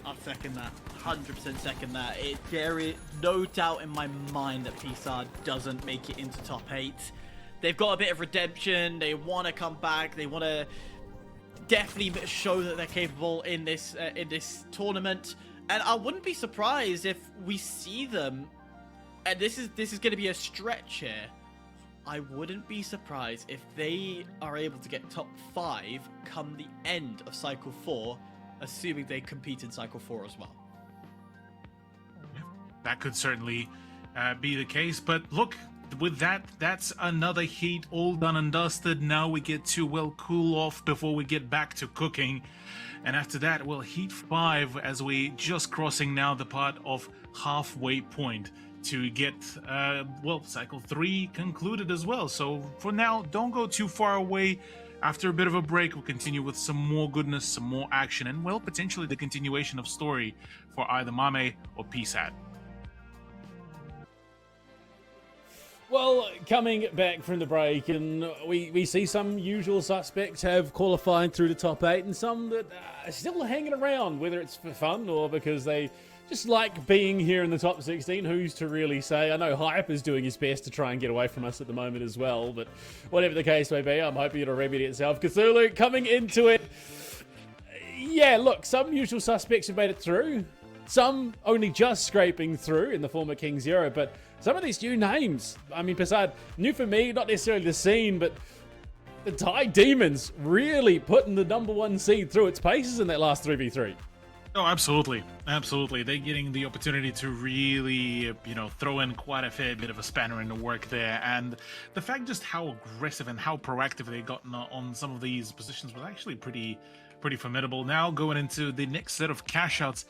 I'll second that. 100% second that. There is no doubt in my mind that PSAD doesn't make it into top 8. They've got a bit of redemption. They want to come back. They want to definitely show that they're capable in this tournament. And I wouldn't be surprised if we see them. And this is going to be a stretch here. I wouldn't be surprised if they are able to get top 5 come the end of Cycle 4, assuming they compete in Cycle 4 as well. That could certainly be the case. But look, with that, that's another heat all done and dusted. Now we get to, well, cool off before we get back to cooking. And after that, well, Heat 5 as we just crossing now the part of halfway point to get, well, Cycle 3 concluded as well. So for now, don't go too far away. After a bit of a break, we'll continue with some more goodness, some more action, and, well, potentially the continuation of story for either Mame or PSAD. Well, coming back from the break, and we see some usual suspects have qualified through the top 8, and some that are still hanging around, whether it's for fun or because they just like being here in the top 16. Who's to really say? I know Hype is doing his best to try and get away from us at the moment as well, but whatever the case may be, I'm hoping it'll remedy itself. Cthulhu coming into it. Yeah, look, some usual suspects have made it through. Some only just scraping through in the form of KingZero, but some of these new names, I mean, PSAD, new for me, not necessarily the scene, but the Thai Demons really putting the #1 seed through its paces in that last 3v3. Oh, absolutely. Absolutely. They're getting the opportunity to really, throw in quite a fair bit of a spanner in the work there. And the fact just how aggressive and how proactive they got on some of these positions was actually pretty formidable. Now going into the next set of cash outs,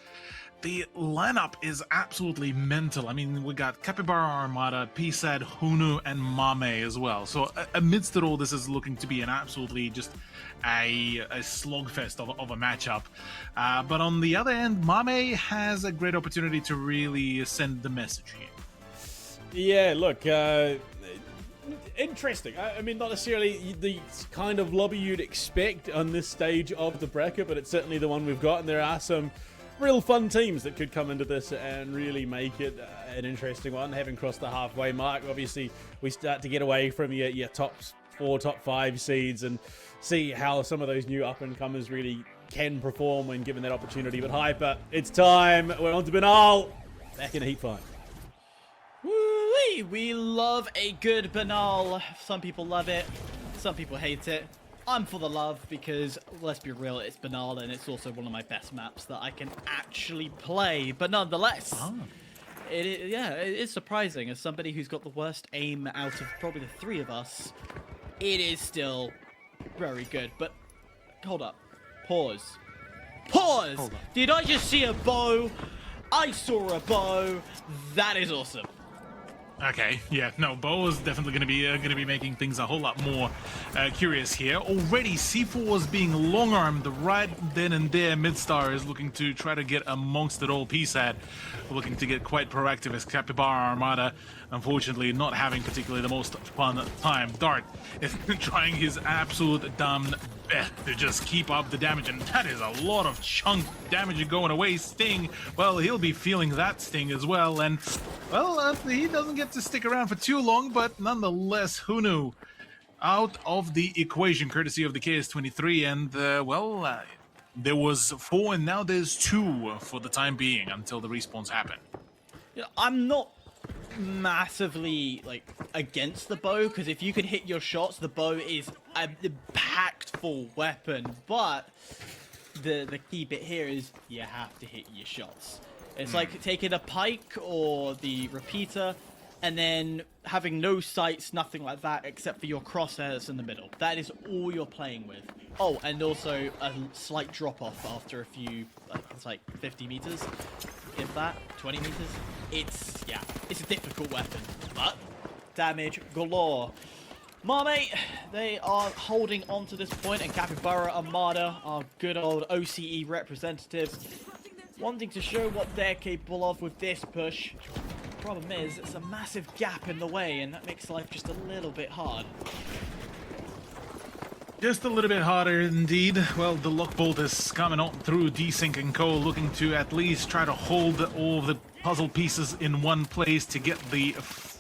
the lineup is absolutely mental. I mean, we got Capybara Armada, PSAD, HUNNU, and Mame as well. So amidst it all, this is looking to be an absolutely just a slogfest of a matchup. But on the other end, Mame has a great opportunity to really send the message here. Yeah, look, interesting. I mean, not necessarily the kind of lobby you'd expect on this stage of the bracket, but it's certainly the one we've got, and there are some real fun teams that could come into this and really make it an interesting one. Having crossed the halfway mark, obviously we start to get away from your top 4, top 5 seeds and see how some of those new up-and-comers really can perform when given that opportunity. But Hyper, it's time. We're on to Banal. Back in a Heat 5. Woo-wee! We love a good Banal. Some people love it, some people hate it. I'm for the love because, let's be real, it's Banal and it's also one of my best maps that I can actually play. But nonetheless, it is surprising. As somebody who's got the worst aim out of probably the 3 of us, it is still very good. But hold up. Pause. Pause! Did I just see a bow? I saw a bow. That is awesome. Okay, yeah, no, Bo is definitely going to be making things a whole lot more curious here. Already, C4 is being long-armed right then and there. Midstar is looking to try to get amongst it all. PSAD looking to get quite proactive as Capybara Armada, unfortunately, not having particularly the most fun time. Dart is trying his absolute damn best to just keep up the damage, and that is a lot of chunk damage going away. Sting, well, he'll be feeling that sting as well, and, well, he doesn't get to stick around for too long, but nonetheless, HUNNU out of the equation, courtesy of the KS-23, and, there was 4, and now there's 2 for the time being, until the respawns happen. Yeah, I'm not massively against the bow, because if you can hit your shots, the bow is an impactful weapon, but the key bit here is you have to hit your shots. It's like taking a pike or the repeater and then having no sights, nothing like that, except for your crosshairs in the middle. That is all you're playing with. Oh, and also a slight drop-off after a few, it's like 50 meters, if that, 20 meters. It's a difficult weapon, but damage galore. Mame, they are holding on to this point, and Capybara Armada, our good old OCE representatives, wanting to show what they're capable of with this push. Problem is, it's a massive gap in the way, and that makes life just a little bit hard. Just a little bit harder indeed. Well, the Lockbolt is coming on through Desync and Co, looking to at least try to hold all of the puzzle pieces in one place to get the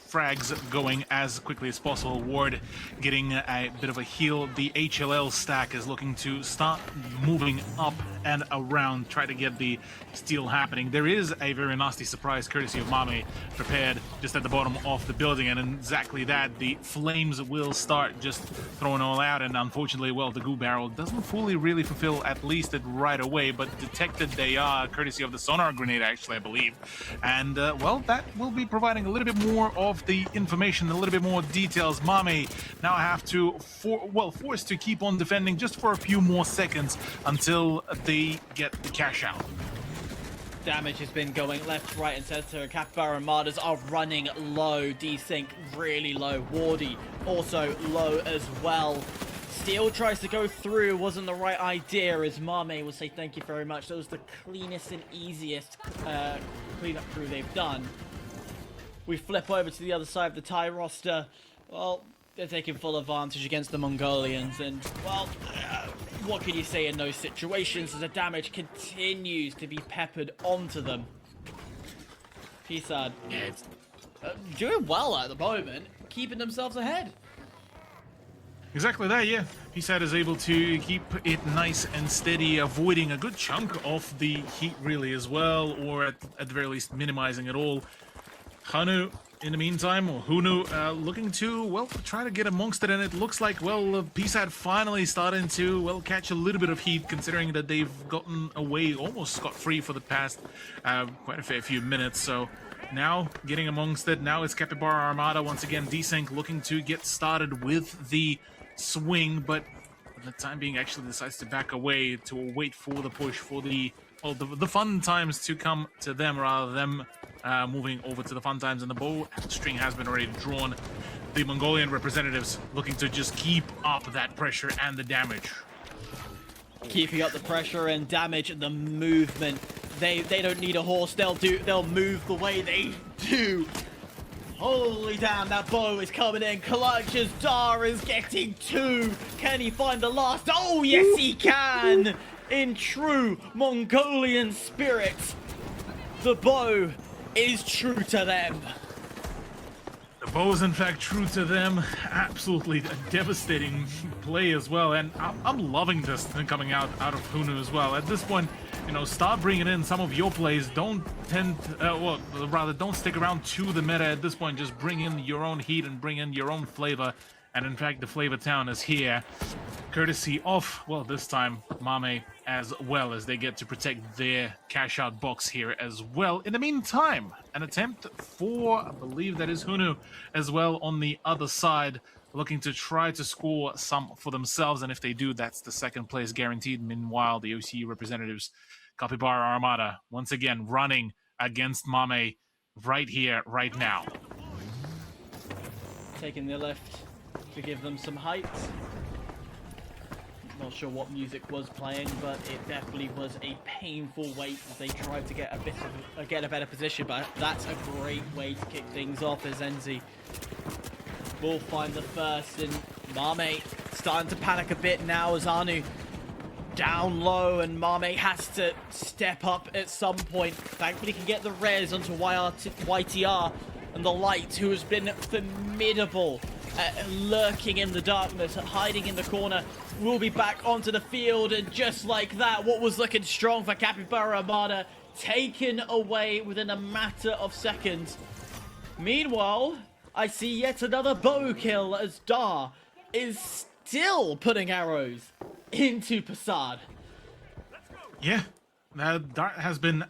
frags going as quickly as possible. Ward getting a bit of a heal. The HLL stack is looking to start moving up and around, try to get the steal happening. There is a very nasty surprise courtesy of Mame prepared just at the bottom of the building, and exactly that, the flames will start just throwing all out, and unfortunately, well, the goo barrel doesn't fully really fulfill at least it right away, but detected they are courtesy of the sonar grenade, actually, I believe. And well, that will be providing a little bit more of of the information, a little bit more details. Mame now have to, forced to keep on defending just for a few more seconds until they get the cash out. Damage has been going left, right, and center. Capybara Armadas are running low. Desync really low. Wardy also low as well. Steel tries to go through. Wasn't the right idea, as Mame will say thank you very much. That was the cleanest and easiest cleanup crew they've done. We flip over to the other side of the Thai roster. Well, they're taking full advantage against the Mongolians, and well, what can you say in those situations as the damage continues to be peppered onto them? PSAD doing well at the moment, keeping themselves ahead. Exactly that, yeah. PSAD is able to keep it nice and steady, avoiding a good chunk of the heat really as well, or at the very least minimizing it all. HUNNU, in the meantime, or HUNNU, looking to, well, try to get amongst it, and it looks like, well, PSAD finally starting to, well, catch a little bit of heat, considering that they've gotten away almost scot-free for the past quite a fair few minutes, so now getting amongst it. Now it's Capybara Armada once again. Desync looking to get started with the swing, but for the time being actually decides to back away to wait for the push, for the fun times to come to them rather than moving over to the fun times. And the bow string has been already drawn. The Mongolian representatives looking to just keep up that pressure and the damage. Keeping up the pressure and damage and the movement. They don't need a horse. They'll move the way they do. Holy damn, that bow is coming in. Clutches. Dar is getting two. Can he find the last? Oh, yes, he can. In true Mongolian spirit, the bow is true to them. The bow is in fact true to them. Absolutely a devastating play as well, and I'm loving this thing coming out of HUNNU as well. At this point, you know, start bringing in some of your plays. Don't don't stick around to the meta at this point. Just bring in your own heat and bring in your own flavor. And in fact, the Flavor Town is here, courtesy of, well, this time Mame, as well, as they get to protect their cash out box here as well. In the meantime, an attempt for, I believe that is HUNNU as well on the other side, looking to try to score some for themselves, and if they do, that's the second place guaranteed. Meanwhile, the OCE representatives, Capybara Armada, once again running against Mame right here, right now. Taking the left to give them some height. Not sure what music was playing, but it definitely was a painful wait as they tried to get a better position. But that's a great way to kick things off as Enzi will find the first, and Mame starting to panic a bit now as HUNNU down low, and Mame has to step up at some point. Thankfully, he can get the res onto YTR and the Light, who has been formidable at lurking in the darkness, hiding in the corner, will be back onto the field, and just like that, what was looking strong for Capybara Armada taken away within a matter of seconds. Meanwhile, I see yet another bow kill as Dar is still putting arrows into PSAD. Yeah, Dart has been an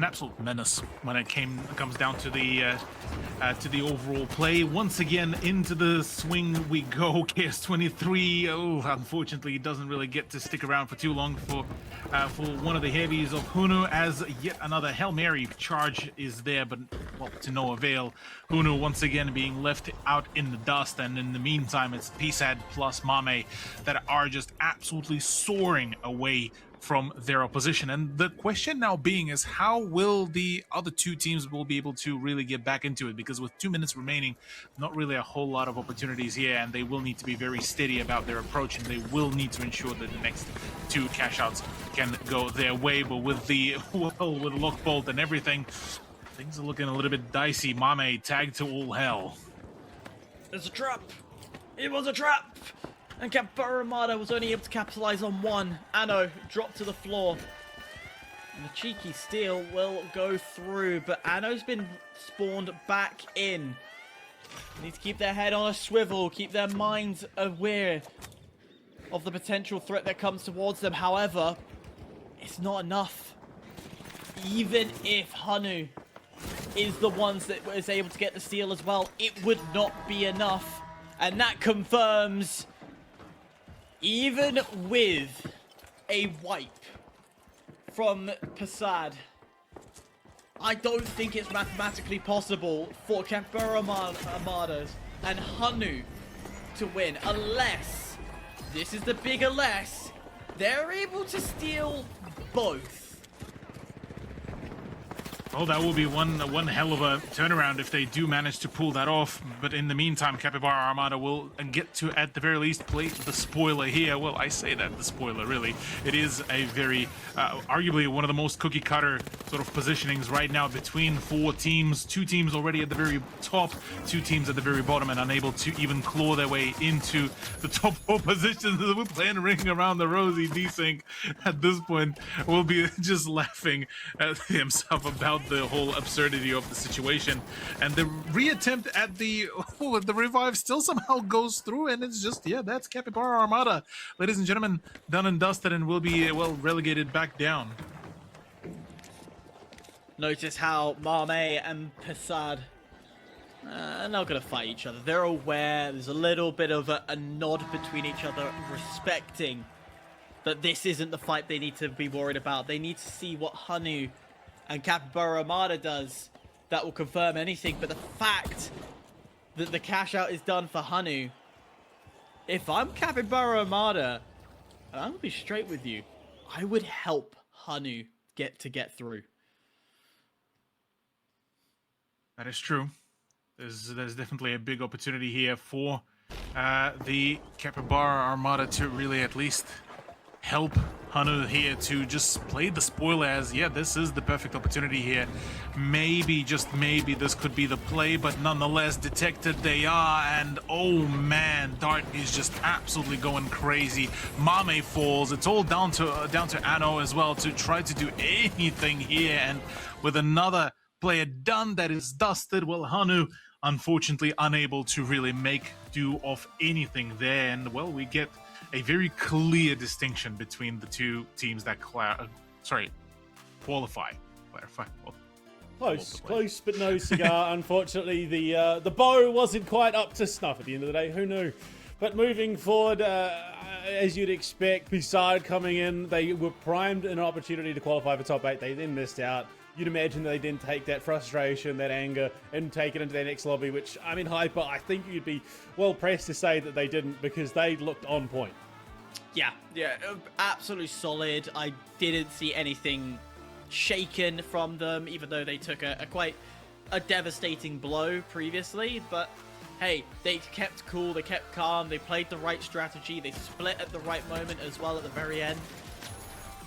absolute menace when it comes down to the overall play. Once again, into the swing we go. KS23, oh, unfortunately, doesn't really get to stick around for too long for one of the heavies of HUNNU, as yet another Hail Mary charge is there, but well, to no avail. HUNNU once again being left out in the dust, and in the meantime, it's PSAD plus Mame that are just absolutely soaring away from their opposition. And the question now being is, how will the other two teams will be able to really get back into it? Because with 2 minutes remaining, not really a whole lot of opportunities here, and they will need to be very steady about their approach, and they will need to ensure that the next two cash outs can go their way. But with the with Lockbolt and everything, things are looking a little bit dicey. Mame tagged to all hell. It's a trap. It was a trap. And Capybara Armada was only able to capitalize on one. Anno dropped to the floor. And the cheeky steal will go through, but Anno's been spawned back in. They need to keep their head on a swivel, keep their minds aware of the potential threat that comes towards them. However, it's not enough. Even if HUNNU is the ones that was able to get the steal as well. It would not be enough. And that confirms, even with a wipe from PSAD, I don't think it's mathematically possible for Capybara Armada and HUNNU to win, unless, this is the big unless, they're able to steal both. Well, that will be one hell of a turnaround if they do manage to pull that off. But in the meantime, Capybara Armada will get to, at the very least, play the spoiler here. Well, I say that, the spoiler, really. It is a very, arguably one of the most cookie-cutter sort of positionings right now between 4 teams. 2 teams already at the very top, 2 teams at the very bottom, and unable to even claw their way into the top 4 positions. We're playing Ring Around the Rosie. Desync at this point will be just laughing at himself about the whole absurdity of the situation, and the reattempt at the revive still somehow goes through, and it's just, yeah, that's Capybara Armada, ladies and gentlemen, done and dusted, and will be well relegated back down. Notice how Mame and PSAD are not going to fight each other. They're aware, there's a little bit of a nod between each other, respecting that this isn't the fight they need to be worried about. They need to see what HUNNU and Capybara Armada does. That will confirm anything, but the fact that the cash out is done for HUNNU, if I'm Capybara Armada, and I'm gonna be straight with you, I would help HUNNU get through. That is true. There's definitely a big opportunity here for the Capybara Armada to really at least help HUNNU here to just play the spoiler as, yeah, this is the perfect opportunity here. Maybe, just maybe, this could be the play, but nonetheless, detected they are, and oh man, Dart is just absolutely going crazy. Mame falls. It's all down to Anno as well to try to do anything here, and with another player done, that is dusted, well, HUNNU unfortunately unable to really make do of anything there, and well, we get a very clear distinction between the 2 teams that qualify. Close, but no cigar. Unfortunately, the bow wasn't quite up to snuff at the end of the day. Who knew? But moving forward, as you'd expect, PSAD coming in, they were primed an opportunity to qualify for top 8. They then missed out. You'd imagine they didn't take that frustration, that anger, and take it into their next lobby, which, I mean, Hyper, I think you'd be well-pressed to say that they didn't, because they looked on point. Yeah, absolutely solid. I didn't see anything shaken from them, even though they took a quite devastating blow previously. But hey, they kept cool, they kept calm, they played the right strategy, they split at the right moment as well at the very end.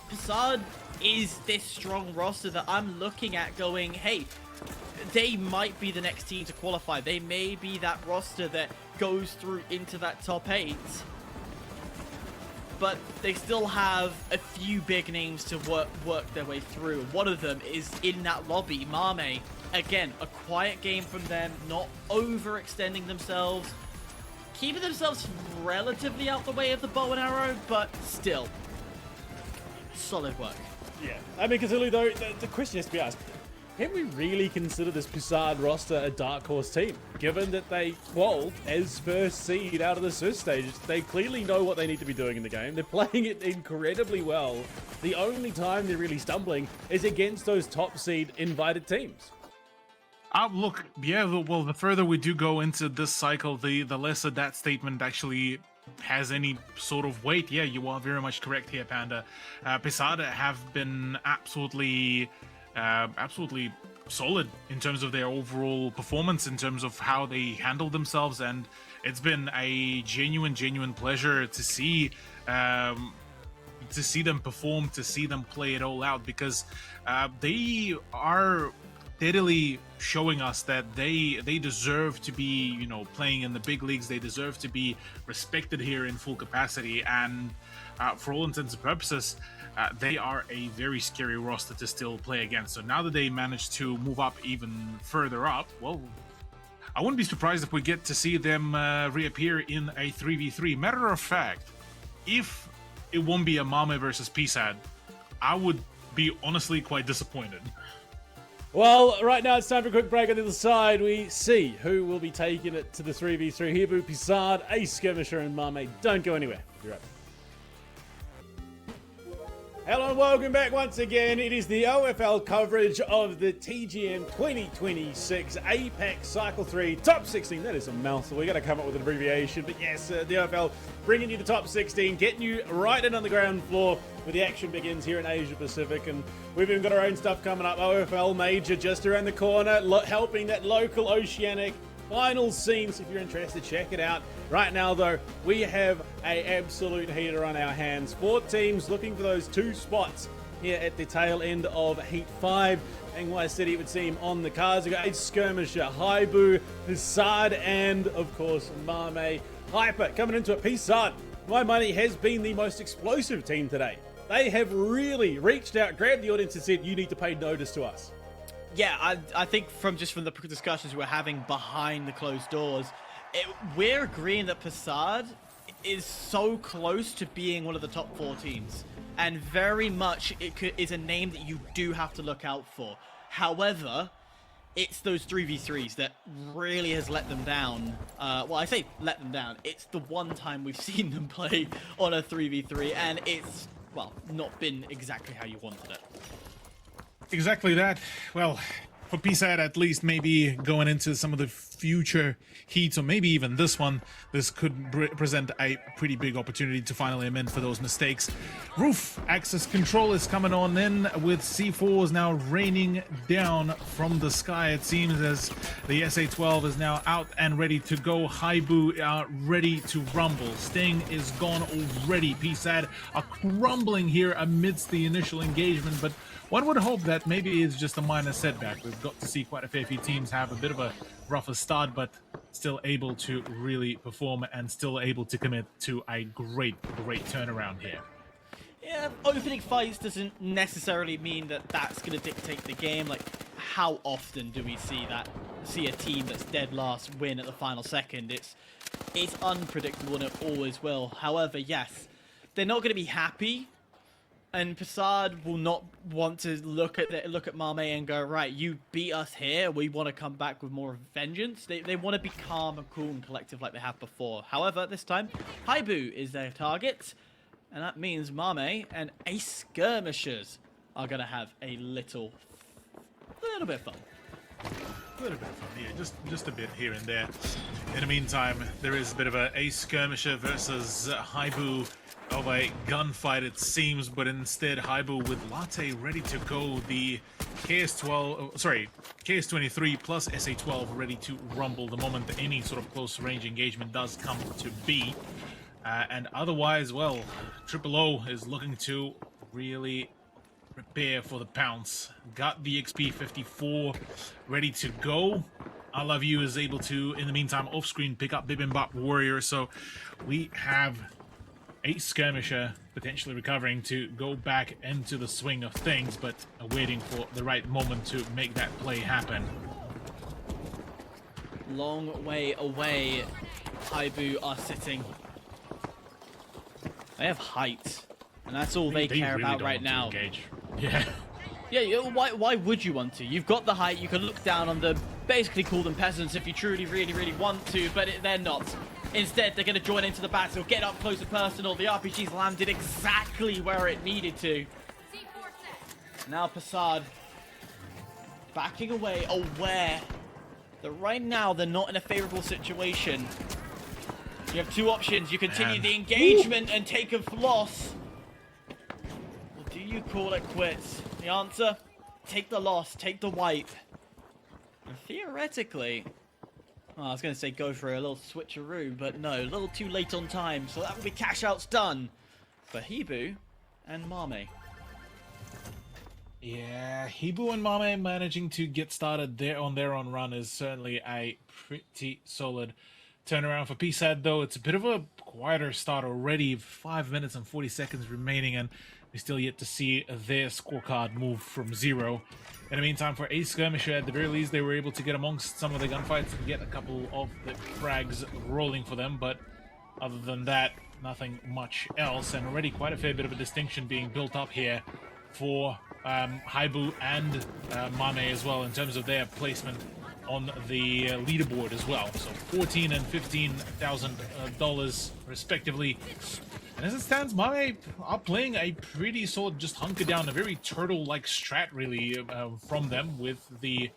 PSAD is this strong roster that I'm looking at going, hey, they might be the next team to qualify. They may be that roster that goes through into that top 8. But they still have a few big names to work their way through. One of them is in that lobby, Mame. Again, a quiet game from them, not overextending themselves, keeping themselves relatively out the way of the bow and arrow, but still, solid work. Yeah, I mean, Cthulhu, though, the question has to be asked, can we really consider this PSAD roster a dark horse team? Given that they qualified as first seed out of the Swiss stages, they clearly know what they need to be doing in the game. They're playing it incredibly well. The only time they're really stumbling is against those top seed invited teams. Look, yeah, well, the further we do go into this cycle, the lesser that statement actually has any sort of weight. Yeah, you are very much correct here, Panda. PSAD have been absolutely solid in terms of their overall performance, in terms of how they handle themselves, and it's been a genuine pleasure to see them perform, to see them play it all out, because they are steadily showing us that they deserve to be, you know, playing in the big leagues. They deserve to be respected here in full capacity, and for all intents and purposes, they are a very scary roster to still play against. So now that they managed to move up even further up, well, I wouldn't be surprised if we get to see them reappear in a 3v3. Matter of fact, if it won't be a Mame versus PSAD, I would be honestly quite disappointed. Well, right now it's time for a quick break. On the other side, we see who will be taking it to the 3v3. HIBOO, PSAD, Ace Skirmisher, and Mame. Don't go anywhere. Be right back. Hello and welcome back once again. It is the OFL coverage of the TGM26 APAC Cycle 3 Top 16. That is a mouthful. We're going to come up with an abbreviation. But yes, the OFL bringing you the Top 16, getting you right in on the ground floor where the action begins here in Asia Pacific. And we've even got our own stuff coming up. OFL Major just around the corner, helping that local Oceanic final scene. So if you're interested, check it out. Right now, though, we have an absolute heater on our hands. 4 teams looking for those 2 spots here at the tail end of Heat 5. NY City, it would seem, on the cards. We've got Skirmisher, HIBOO, PSAD, and, of course, Mame. Hyper coming into it. PSAD, my money, has been the most explosive team today. They have really reached out, grabbed the audience and said, you need to pay notice to us. Yeah, I think from the discussions we're having behind the closed doors, we're agreeing that PSAD is so close to being one of the top 4 teams, and very much is a name that you do have to look out for. However, it's those 3v3s that really has let them down. Well, I say let them down. It's the one time we've seen them play on a 3v3, and it's, well, not been exactly how you wanted it. Exactly that. Well, for PSAD at least, maybe going into some of the future heats, or maybe even this one, this could present a pretty big opportunity to finally amend for those mistakes. Roof access control is coming on in with C4s now raining down from the sky, it seems, as the SA-12 is now out and ready to go. HIBOO are ready to rumble. Sting is gone already. PSAD are crumbling here amidst the initial engagement, but one would hope that maybe it's just a minor setback. We've got to see quite a fair few teams have a bit of a rougher start, but still able to really perform and still able to commit to a great turnaround here. Yeah, opening fights doesn't necessarily mean that that's going to dictate the game. Like, how often do we see a team that's dead last win at the final second? It's unpredictable, and it always will. However, yes, they're not going to be happy. And PSAD will not want to look at Mame and go, right, you beat us here, we want to come back with more vengeance. They want to be calm and cool and collective like they have before. However, this time, HIBOO is their target, and that means Mame and Ace Skirmishers are going to have a little bit of fun. A little bit of fun, yeah, just a bit here and there. In the meantime, there is a bit of a Ace Skirmisher versus HIBOO of a gunfight, it seems, but instead HIBOO with Latte ready to go. The KS23 plus SA-12 ready to rumble the moment any sort of close range engagement does come to be. And otherwise, well, Triple O is looking to really prepare for the pounce. Got the XP54 ready to go. I Love You is able to, in the meantime, off-screen pick up Bibimbap Warrior. So we have Ace Skirmisher potentially recovering to go back into the swing of things, but waiting for the right moment to make that play happen. Long way away, HIBOO are sitting. They have height, and that's all they care really about don't right want to now. engage. Yeah. Yeah, why would you want to? You've got the height, you can look down on them, basically call them peasants if you truly, really want to, but they're not. Instead, they're going to join into the battle, get up close and personal. The RPG's landed exactly where it needed to. Now PSAD backing away, aware that right now they're not in a favorable situation. You have 2 options. You continue the engagement and take a loss. Or do you call it quits? The answer, take the loss, take the wipe. And theoretically, I was going to say go for a little switcheroo, but no, a little too late on time. So that will be cash outs done for HIBOO and Mame. Yeah, HIBOO and Mame managing to get started there on their own run is certainly a pretty solid turnaround. For PSAD, though, it's a bit of a quieter start already. 5 minutes and 40 seconds remaining, and we still yet to see their scorecard move from 0. In the meantime, for Ace Skirmisher, at the very least, they were able to get amongst some of the gunfights and get a couple of the frags rolling for them, but other than that, nothing much else, and already quite a fair bit of a distinction being built up here for HIBOO and Mame as well in terms of their placement on the leaderboard as well. So $14,000 and $15,000 respectively. And as it stands, Mame are playing a pretty solid, just hunker down, a very turtle-like strat really from them with the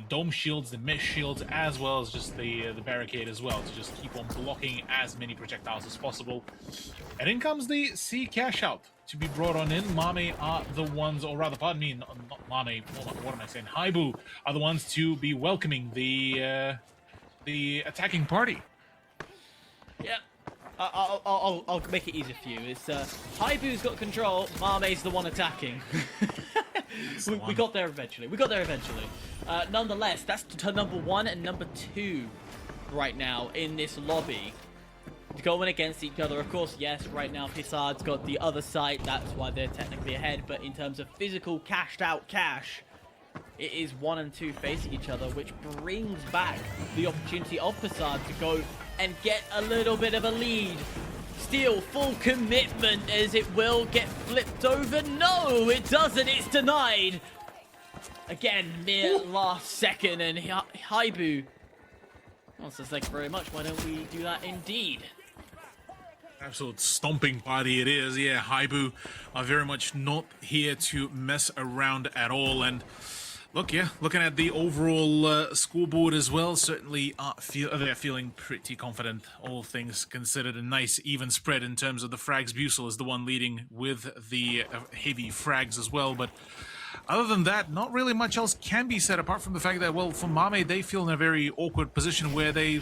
dome shields, the mesh shields, as well as just the barricade as well, to just keep on blocking as many projectiles as possible. And in comes the C cash out to be brought on in. Mame are the ones, or rather, pardon me, not Mame, what am I saying? HIBOO are the ones to be welcoming the attacking party. Yeah. I'll make it easier for you. It's HIBOO's got control, Mame's the one attacking. we got there eventually. Nonetheless, that's to number 1 and number 2 right now in this lobby. Going against each other, of course, yes, right now PSAD's got the other side, that's why they're technically ahead, but in terms of physical cashed out cash, it is 1 and 2 facing each other, which brings back the opportunity of PSAD to go and get a little bit of a lead. Still full commitment as it will get flipped over. No, it doesn't. It's denied. Again, mere last second, and HIBOO. Well, says thank you very much. Why don't we do that indeed? Absolute stomping party it is. Yeah, HIBOO are very much not here to mess around at all. And look, yeah, looking at the overall scoreboard as well, certainly they're feeling pretty confident, all things considered. A nice even spread in terms of the frags. Busel is the one leading with the heavy frags as well, but other than that, not really much else can be said apart from the fact that, well, for Mame, they feel in a very awkward position where they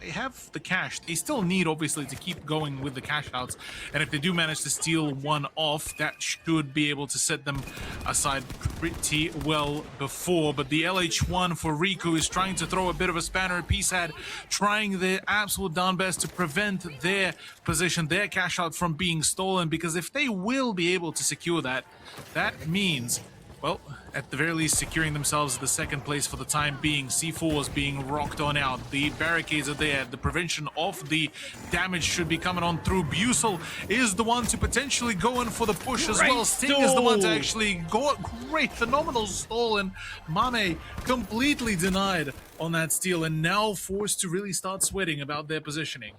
have the cash. They still need, obviously, to keep going with the cash outs. And if they do manage to steal one off, that should be able to set them aside pretty well before. But the LH1 for Riku is trying to throw a bit of a spanner at PSAD, trying their absolute darn best to prevent their position, their cash out from being stolen. Because if they will be able to secure that, that means, well, at the very least, securing themselves the second place for the time being. C4 is being rocked on out. The barricades are there. The prevention of the damage should be coming on through. Busel is the one to potentially go in for the push as well. Sting is the one to actually go. Great, phenomenal stall. And Mame completely denied on that steal and now forced to really start sweating about their positioning.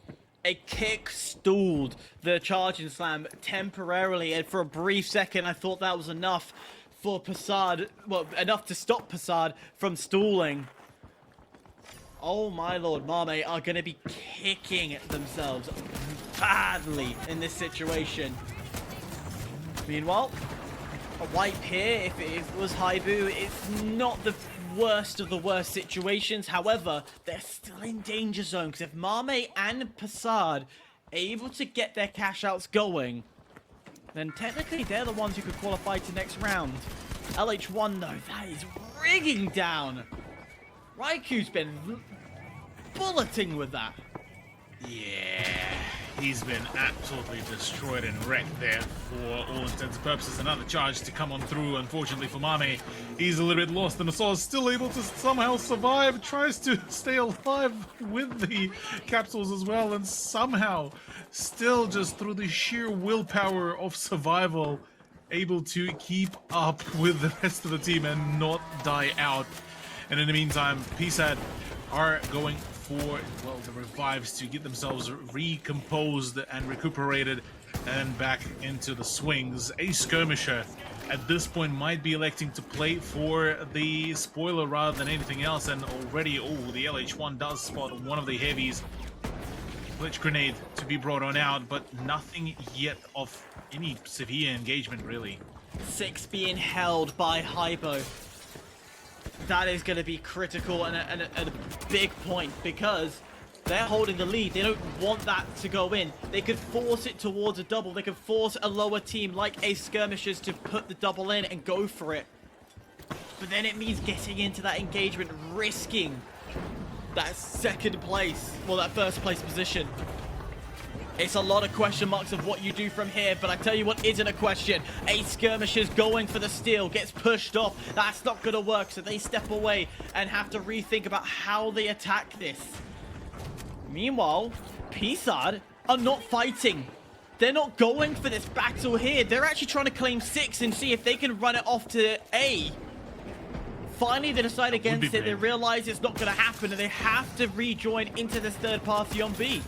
A kick stalled the charging slam temporarily, and for a brief second I thought that was enough for PSAD, well, enough to stop PSAD from stalling. Oh my lord, Mame are going to be kicking themselves badly in this situation. Meanwhile, a wipe here, if it was HIBOO, it's not the worst of the worst situations. However, they're still in danger zone, because if Mame and PSAD are able to get their cash outs going, then technically they're the ones who could qualify to next round. LH1 though, that is rigging down. Raiku's been bulleting with that. Yeah, he's been absolutely destroyed and wrecked there for all intents and purposes. Another charge to come on through, unfortunately for Mame. He's a little bit lost, and Assault is still able to somehow survive, tries to stay alive with the capsules as well, and somehow, still just through the sheer willpower of survival, able to keep up with the rest of the team and not die out. And in the meantime, PSAD are going for, well, the revives to get themselves recomposed and recuperated and back into the swings. A Skirmisher at this point might be electing to play for the spoiler rather than anything else, and already, oh, the LH1 does spot one of the heavies. Glitch grenade to be brought on out, but nothing yet of any severe engagement, really. 6 being held by HIBOO. That is going to be critical and a big point, because they're holding the lead. They don't want that to go in. They could force it towards a double. They could force a lower team like a Skirmishers to put the double in and go for it. But then it means getting into that engagement, risking that second place, well, that first place position. It's a lot of question marks of what you do from here, but I tell you what isn't a question. A Skirmisher's going for the steal, gets pushed off. That's not going to work, so they step away and have to rethink about how they attack this. Meanwhile, PSAD are not fighting. They're not going for this battle here. They're actually trying to claim 6 and see if they can run it off to A. Finally, they decide against it. They realize it's not going to happen, and they have to rejoin into this third party on B.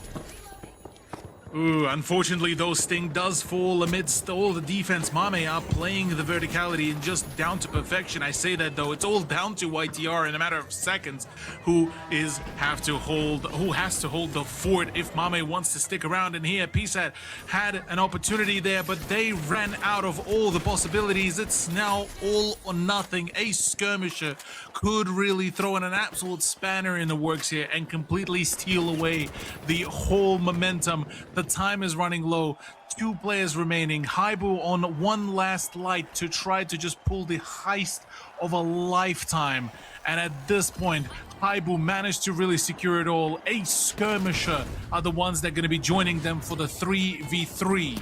Ooh, unfortunately, though, Sting does fall amidst all the defense. Mame are playing the verticality and just down to perfection. I say that, though, it's all down to YTR in a matter of seconds, who has to hold the fort if Mame wants to stick around. And here, PSAD had an opportunity there, but they ran out of all the possibilities. It's now all or nothing. A Skirmisher could really throw in an absolute spanner in the works here and completely steal away the whole momentum. The time is running low. 2 players remaining. HIBOO on one last light to try to just pull the heist of a lifetime. And at this point, HIBOO managed to really secure it all. A Skirmisher are the ones that are going to be joining them for the 3v3.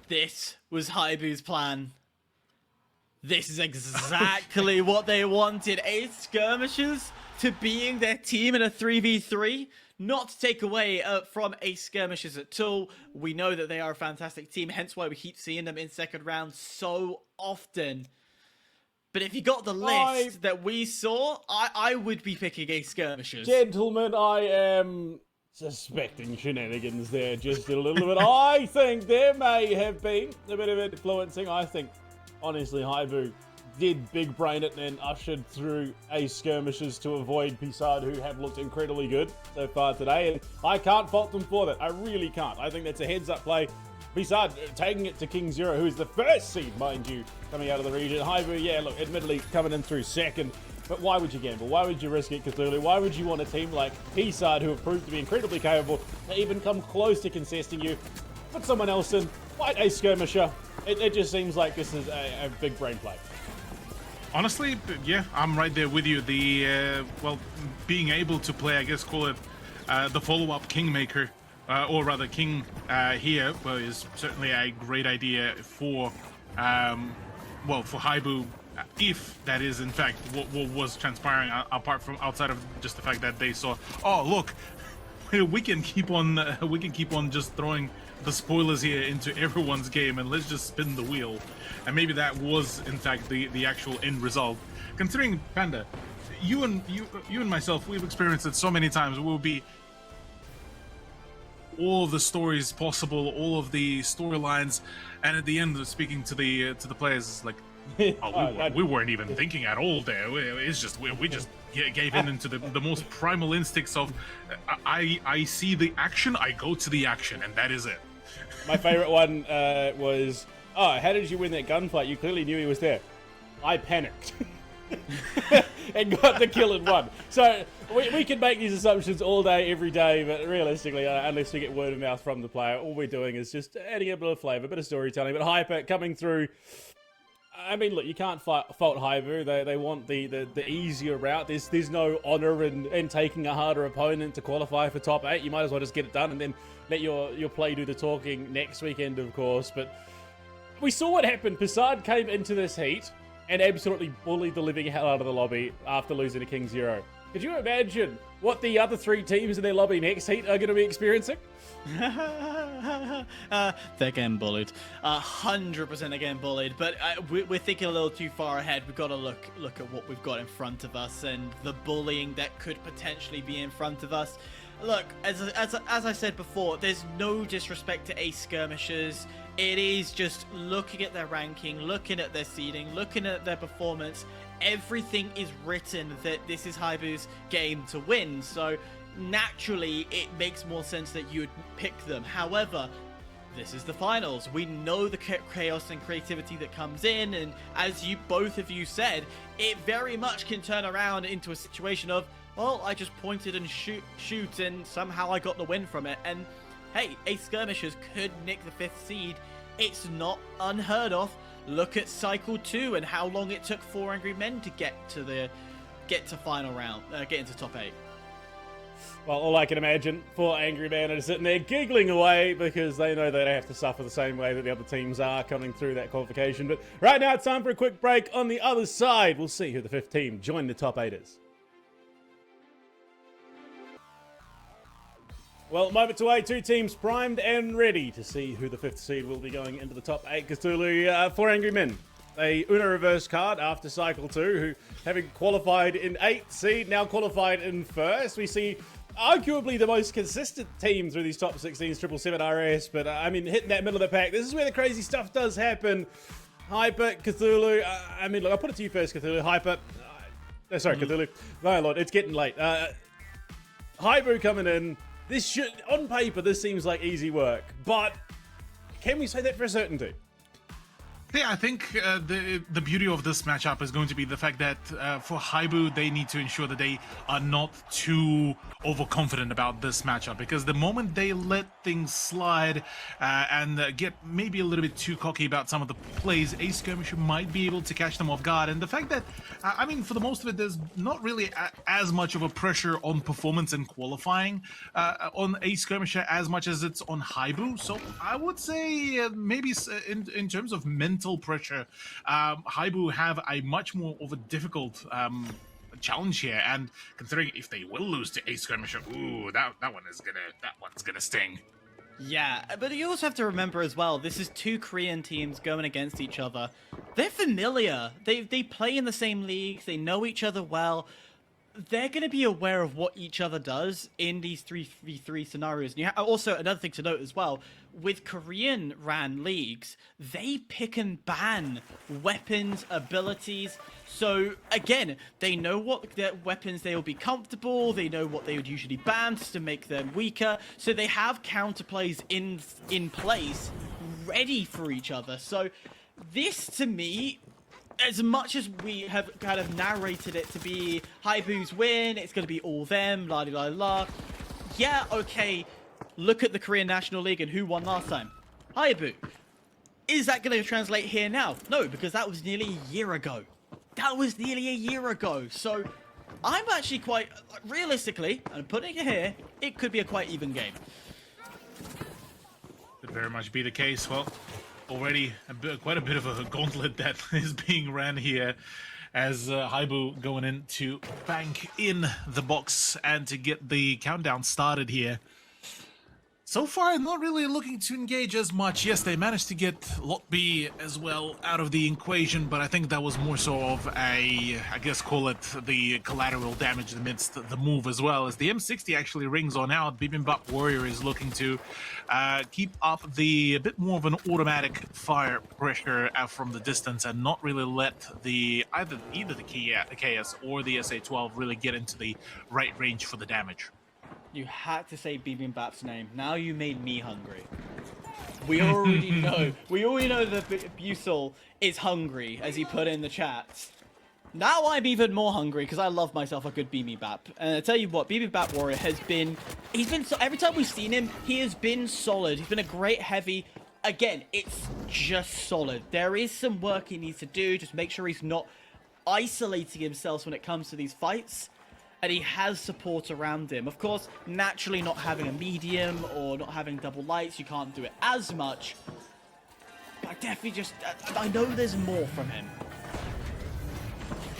This was HIBOO's plan. This is exactly what they wanted. A Skirmishers to being their team in a 3v3. Not to take away from A Skirmishers at all. We know that they are a fantastic team, hence why we keep seeing them in second round so often. But if you got the list that we saw, I would be picking A Skirmishers. Gentlemen, I am suspecting shenanigans there just a little bit. I think there may have been a bit of influencing. I think, honestly, HIBOO did big brain it and ushered through A Skirmishers to avoid PSAD, who have looked incredibly good so far today, and I can't fault them for that. I really can't. I think that's a heads-up play. PSAD taking it to KingZero, who is the first seed, mind you, coming out of the region. HIBOO, yeah, look, admittedly coming in through second, but why would you gamble? Why would you risk it, Cthulhu? Why would you want a team like PSAD, who have proved to be incredibly capable, to even come close to contesting you? Put someone else in, fight A Skirmisher. It just seems like this is a big brain play. Honestly, yeah, I'm right there with you. The, well, being able to play, I guess, call it the follow-up Kingmaker, or rather King here, well, is certainly a great idea for, well, for HIBOO, if that is, in fact, what was transpiring, apart from outside of just the fact that they saw, oh, look, we can keep on just throwing the spoilers here into everyone's game, and let's just spin the wheel. And maybe that was, in fact, the actual end result. Considering, Panda, you and myself, we've experienced it so many times. We'll be all of the stories possible, all of the storylines, and at the end of speaking to the players, it's like, oh, we weren't even thinking at all there. It's just we just gave in into the most primal instincts of I see the action, I go to the action, and that is it. My favorite one was, oh, how did you win that gunfight? You clearly knew he was there. I panicked. And got the kill in one. So we can make these assumptions all day, every day, but realistically, unless we get word of mouth from the player, all we're doing is just adding a bit of flavor, a bit of storytelling. But Hyper coming through. I mean, look, you can't fault HIBOO. They want the easier route. There's no honor in taking a harder opponent to qualify for top 8. You might as well just get it done and then let your play do the talking next weekend, of course. But we saw what happened. PSAD came into this heat and absolutely bullied the living hell out of the lobby after losing to KingZero. Could you imagine what the other 3 teams in their lobby next heat are going to be experiencing? They're getting bullied. 100% they're getting bullied. But we're thinking a little too far ahead. We've got to look at what we've got in front of us and the bullying that could potentially be in front of us. Look, as I said before, there's no disrespect to A Skirmishers. It is just looking at their ranking, looking at their seeding, looking at their performance. Everything is written that this is HIBOO's game to win. So naturally, it makes more sense that you would pick them. However, this is the finals. We know the chaos and creativity that comes in, and as both of you said, it very much can turn around into a situation of, well, I just pointed and shoot, and somehow I got the win from it. And hey, A Skirmishers could nick the 5th seed. It's not unheard of. Look at Cycle 2 and how long it took 4 Angry Men to get to final round, get into top 8. Well, all I can imagine, 4 Angry Men are sitting there giggling away because they know they don't have to suffer the same way that the other teams are coming through that qualification. But right now, it's time for a quick break. On the other side, we'll see who the 5th team join the top 8 is. Well, moment away, two teams primed and ready to see who the 5th seed will be going into the top 8. Cthulhu, 4 Angry Men. A UNO reverse card after cycle 2, who having qualified in 8th seed, now qualified in 1st. We see arguably the most consistent team through these top 16s, 777 RS, but I mean, hitting that middle of the pack, this is where the crazy stuff does happen. Hyper, Cthulhu, I mean, look, I'll put it to you first, Cthulhu. Hyper, Cthulhu. My lord, it's getting late. HIBOO coming in. This should, on paper, this seems like easy work, but can we say that for a certainty? Yeah, I think the beauty of this matchup is going to be the fact that for HIBOO, they need to ensure that they are not too overconfident about this matchup, because the moment they let things slide and get maybe a little bit too cocky about some of the plays, a Skirmisher might be able to catch them off guard. And the fact that, I mean, for the most of it, there's not really as much of a pressure on performance and qualifying on a Skirmisher as much as it's on HIBOO. So I would say maybe in terms of mental pressure, HIBOO have a much more of a difficult challenge here, and considering if they will lose to a Skirmisher, ooh, that one's gonna sting. Yeah, but you also have to remember as well, this is 2 Korean teams going against each other. They're familiar. They play in the same leagues. They know each other well. They're going to be aware of what each other does in these 3v3 scenarios. And also, another thing to note as well, with Korean RAN leagues, they pick and ban weapons, abilities. So, again, they know what their weapons they will be comfortable, they know what they would usually ban to make them weaker, so they have counterplays in place, ready for each other. So, this, to me, as much as we have kind of narrated it to be HIBOO's win, it's going to be all them, la di la la. Yeah, okay, look at the Korean National League and who won last time? HIBOO. Is that going to translate here now? No, because that was nearly a year ago. So I'm actually quite, realistically, and putting it here, it could be a quite even game. Could very much be the case. Well, already quite a bit of a gauntlet that is being ran here, as HIBOO going in to bank in the box and to get the countdown started here. So far, not really looking to engage as much. Yes, they managed to get Lot B as well out of the equation, but I think that was more so of a, I guess call it the collateral damage amidst the move as well. As the M60 actually rings on out, Bibimbap Warrior is looking to keep up a bit more of an automatic fire pressure from the distance and not really let either the KS or the SA-12 really get into the right range for the damage. You had to say Bibimbap's name. Now you made me hungry. We already know. We already know that Busel is hungry, as he put in the chat. Now I'm even more hungry because I love myself a good Bibimbap. And I tell you what, Bibimbap Warrior has been... every time we've seen him, he has been solid. He's been a great heavy. Again, it's just solid. There is some work he needs to do. Just make sure he's not isolating himself when it comes to these fights. And he has support around him. Of course, naturally not having a medium or not having double lights, you can't do it as much. But I definitely I know there's more from him.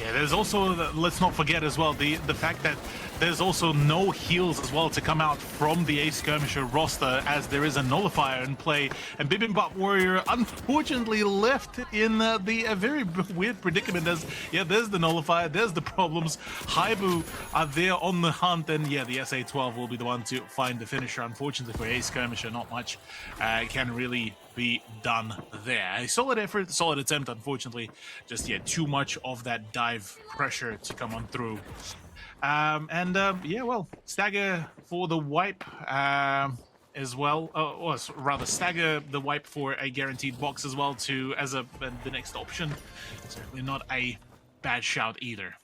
Yeah, there's also, let's not forget as well, the fact that there's also no heals as well to come out from the A Skirmisher roster, as there is a nullifier in play, and Bibimbap Warrior unfortunately left in a very weird predicament, as yeah, there's the nullifier, there's the problems. HIBOO are there on the hunt, and yeah, the SA-12 will be the one to find the finisher. Unfortunately for A Skirmisher, not much can really be done there. A solid effort, solid attempt, unfortunately, just yeah, too much of that dive pressure to come on through. Yeah, well, stagger for the wipe as well, or rather stagger the wipe for a guaranteed box as well as the next option. Certainly not a bad shout either.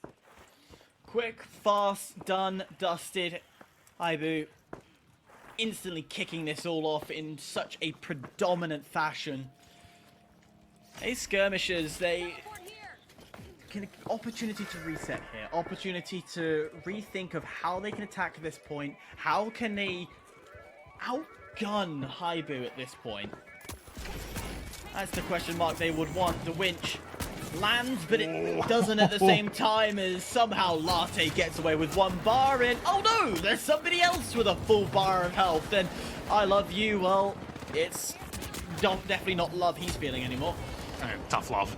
Quick, fast, done, dusted. HIBOO instantly kicking this all off in such a predominant fashion. These skirmishers, opportunity to reset here, opportunity to rethink of how they can attack this point, how can they outgun HIBOO at this point. That's the question mark they would want. The winch Lands, but it doesn't at the same time as somehow Latte gets away with 1 bar and oh no, there's somebody else with a full bar of health. And I love you, well, it's definitely not love he's feeling anymore. Tough love.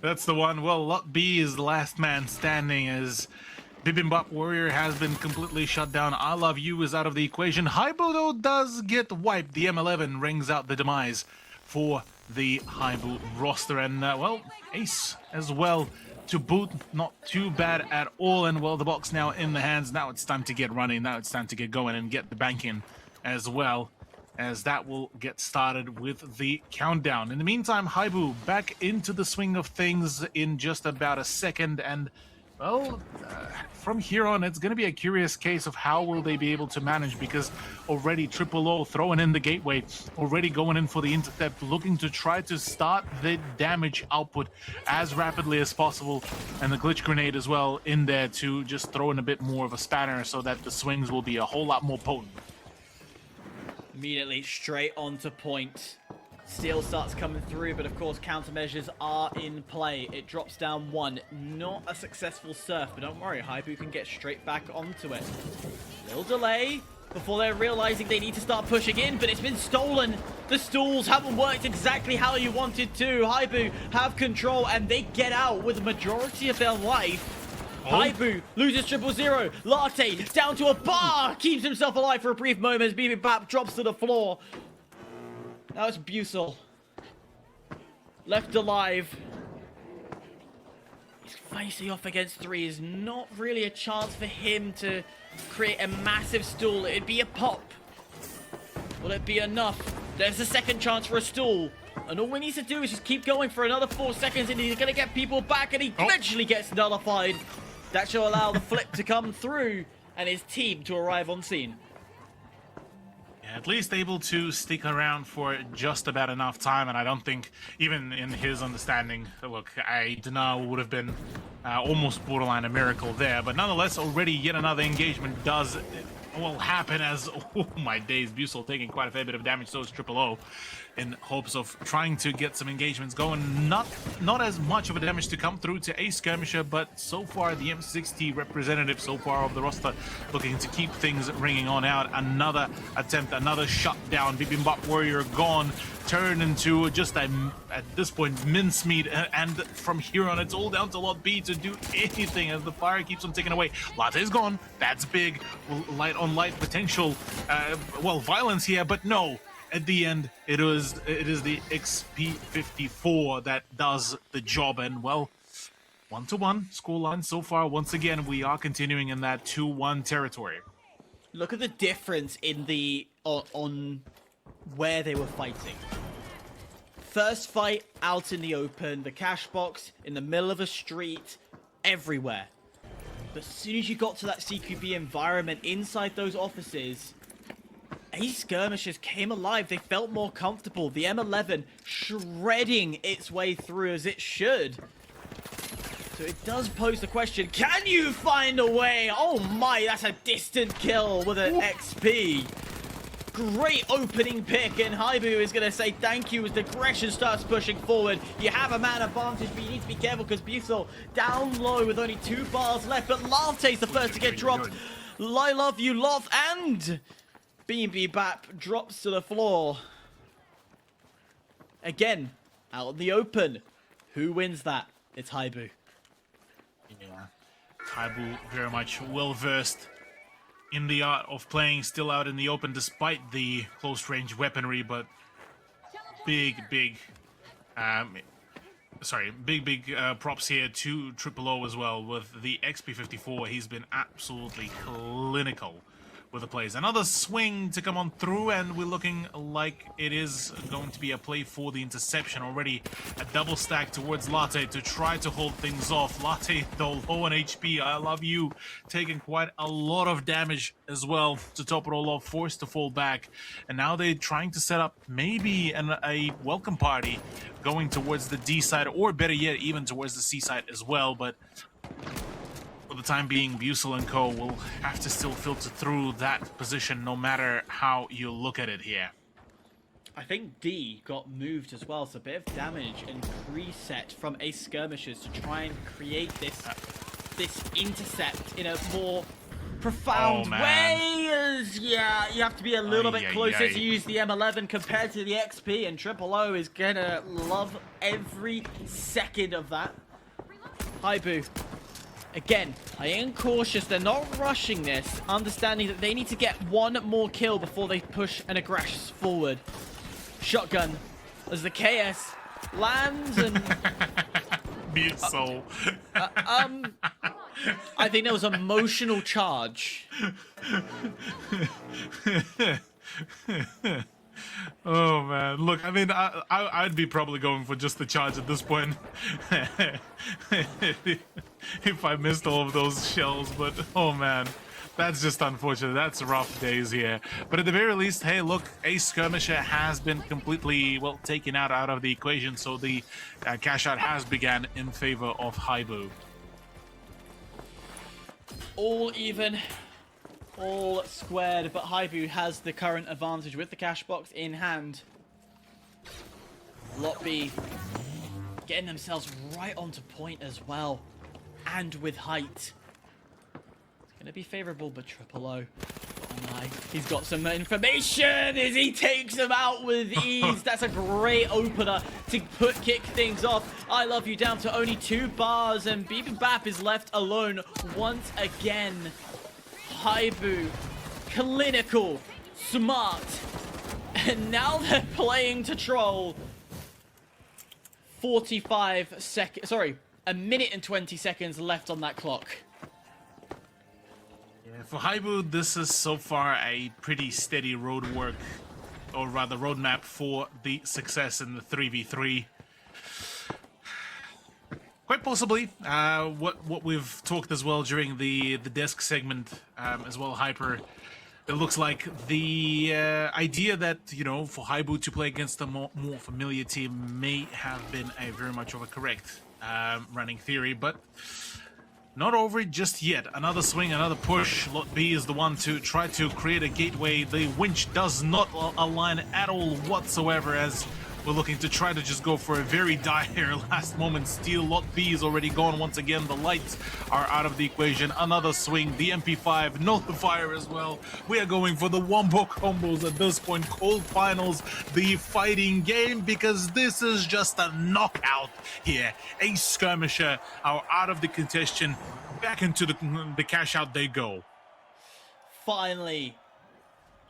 That's the one. Well, Lot B is the last man standing as Bibimbap Warrior has been completely shut down. I Love You is out of the equation. HIBOO, though, does get wiped. The M11 rings out the demise for the HIBOO roster. And, well, Ace as well to boot. Not too bad at all. And, well, the box now in the hands. Now it's time to get running. Now it's time to get going and get the bank in as well, as that will get started with the countdown. In the meantime, HIBOO back into the swing of things in just about a second. And, well, from here on, it's going to be a curious case of how will they be able to manage, because already Triple O throwing in the gateway, already going in for the intercept, looking to try to start the damage output as rapidly as possible, and the glitch grenade as well in there to just throw in a bit more of a spanner so that the swings will be a whole lot more potent. Immediately straight onto point. Steel starts coming through, but of course countermeasures are in play. It drops down 1. Not a successful surf, but don't worry, HIBOO can get straight back onto it. Little delay before they're realizing they need to start pushing in, but it's been stolen. The stalls haven't worked exactly how you wanted to. HIBOO have control, and they get out with the majority of their life. HIBOO loses 000. Latte down to a bar, keeps himself alive for a brief moment as Bibimbap drops to the floor. Now it's Busel. Left alive. He's facing off against 3. Is not really a chance for him to create a massive stall. It'd be a pop. Will it be enough? There's a second chance for a stall. And all we need to do is just keep going for another 4 seconds, and he's going to get people back, and he eventually gets nullified. That shall allow the flip to come through and his team to arrive on scene. At least able to stick around for just about enough time, and I don't think, even in his understanding, look, I don't know, would have been almost borderline a miracle there, but nonetheless, already yet another engagement does, well, happen as, oh my days, Busel taking quite a fair bit of damage, so is Triple O, in hopes of trying to get some engagements going. Not as much of a damage to come through to a Skirmisher, but so far the M60 representative so far of the roster looking to keep things ringing on out. Another attempt, another shutdown. Bibimbap Warrior gone, turned into just a, at this point, mincemeat, and from here on it's all down to Lot B to do anything as the fire keeps on ticking away. Latte's gone, that's big. Light on light potential, well, violence here, but no. At the end, it is the XP54 that does the job, and well, 1-1 scoreline so far. Once again, we are continuing in that 2-1 territory. Look at the difference in the on where they were fighting. First fight out in the open, the cash box in the middle of a street, everywhere. But as soon as you got to that CQB environment inside those offices, Ace Skirmishers came alive. They felt more comfortable. The M11 shredding its way through as it should. So it does pose the question, can you find a way? Oh my, that's a distant kill with an XP. Great opening pick, and HIBOO is going to say thank you as the aggression starts pushing forward. You have a man advantage, but you need to be careful because Busel down low with only 2 bars left, but Latte's the first to get dropped. I love you, Loth, and Bibimbap drops to the floor. Again, out in the open. Who wins that? It's HIBOO. Yeah, HIBOO very much well-versed in the art of playing, still out in the open despite the close-range weaponry, but big props here to Triple O as well. With the XP54, he's been absolutely clinical with the plays. Another swing to come on through, and we're looking like it is going to be a play for the interception. Already a double stack towards Latte to try to hold things off. Latte, though, low on HP. I love you. Taking quite a lot of damage as well to top it all off. Forced to fall back. And now they're trying to set up maybe a welcome party going towards the D side, or better yet, even towards the C side as well. But for the time being, Busel and co will have to still filter through that position no matter how you look at it here. I think D got moved as well, so a bit of damage and reset from Ace Skirmishers to try and create this intercept in a more profound way. Yeah, you have to be a little bit closer to use the M11 compared to the XP, and Triple O is gonna love every second of that. HIBOO. Again, playing cautious, they're not rushing this, understanding that they need to get one more kill before they push and aggress forward. Shotgun as the KS lands and... Mute soul. I think there was emotional charge. Oh man, look, I mean, I'd be probably going for just the charge at this point. If I missed all of those shells, but oh man, that's just unfortunate. That's rough days here. But at the very least, hey, look, Ace Skirmisher has been completely, well, taken out of the equation, so the cash out has begun in favor of HIBOO. All even, all squared, but HIBOO has the current advantage with the cash box in hand. Lot B getting themselves right onto point as well, and with height. It's gonna be favorable, but Triple O, oh my, he's got some information as he takes them out with ease. That's a great opener to kick things off. I love you down to only 2 bars, and Bibimbap is left alone once again. HIBOO, clinical, smart, and now they're playing to troll. 45 seconds, sorry, a minute and 20 seconds left on that clock. Yeah, for HIBOO, this is so far a pretty steady road work, or rather roadmap for the success in the 3v3. Quite possibly, what we've talked as well during the desk segment as well, Hyper. It looks like the idea that, you know, for HIBOO to play against a more familiar team may have been a very much of a correct running theory, but not over it just yet. Another swing, another push. Lot B is the one to try to create a gateway. The winch does not align at all whatsoever, as we're looking to try to just go for a very dire last moment steal. Lot B is already gone once again. The lights are out of the equation. Another swing. The MP5 nullifier as well. We are going for the wombo combos at this point. Cold finals, the fighting game, because this is just a knockout here. Ace Skirmisher are out of the contention. Back into the cash out they go. Finally,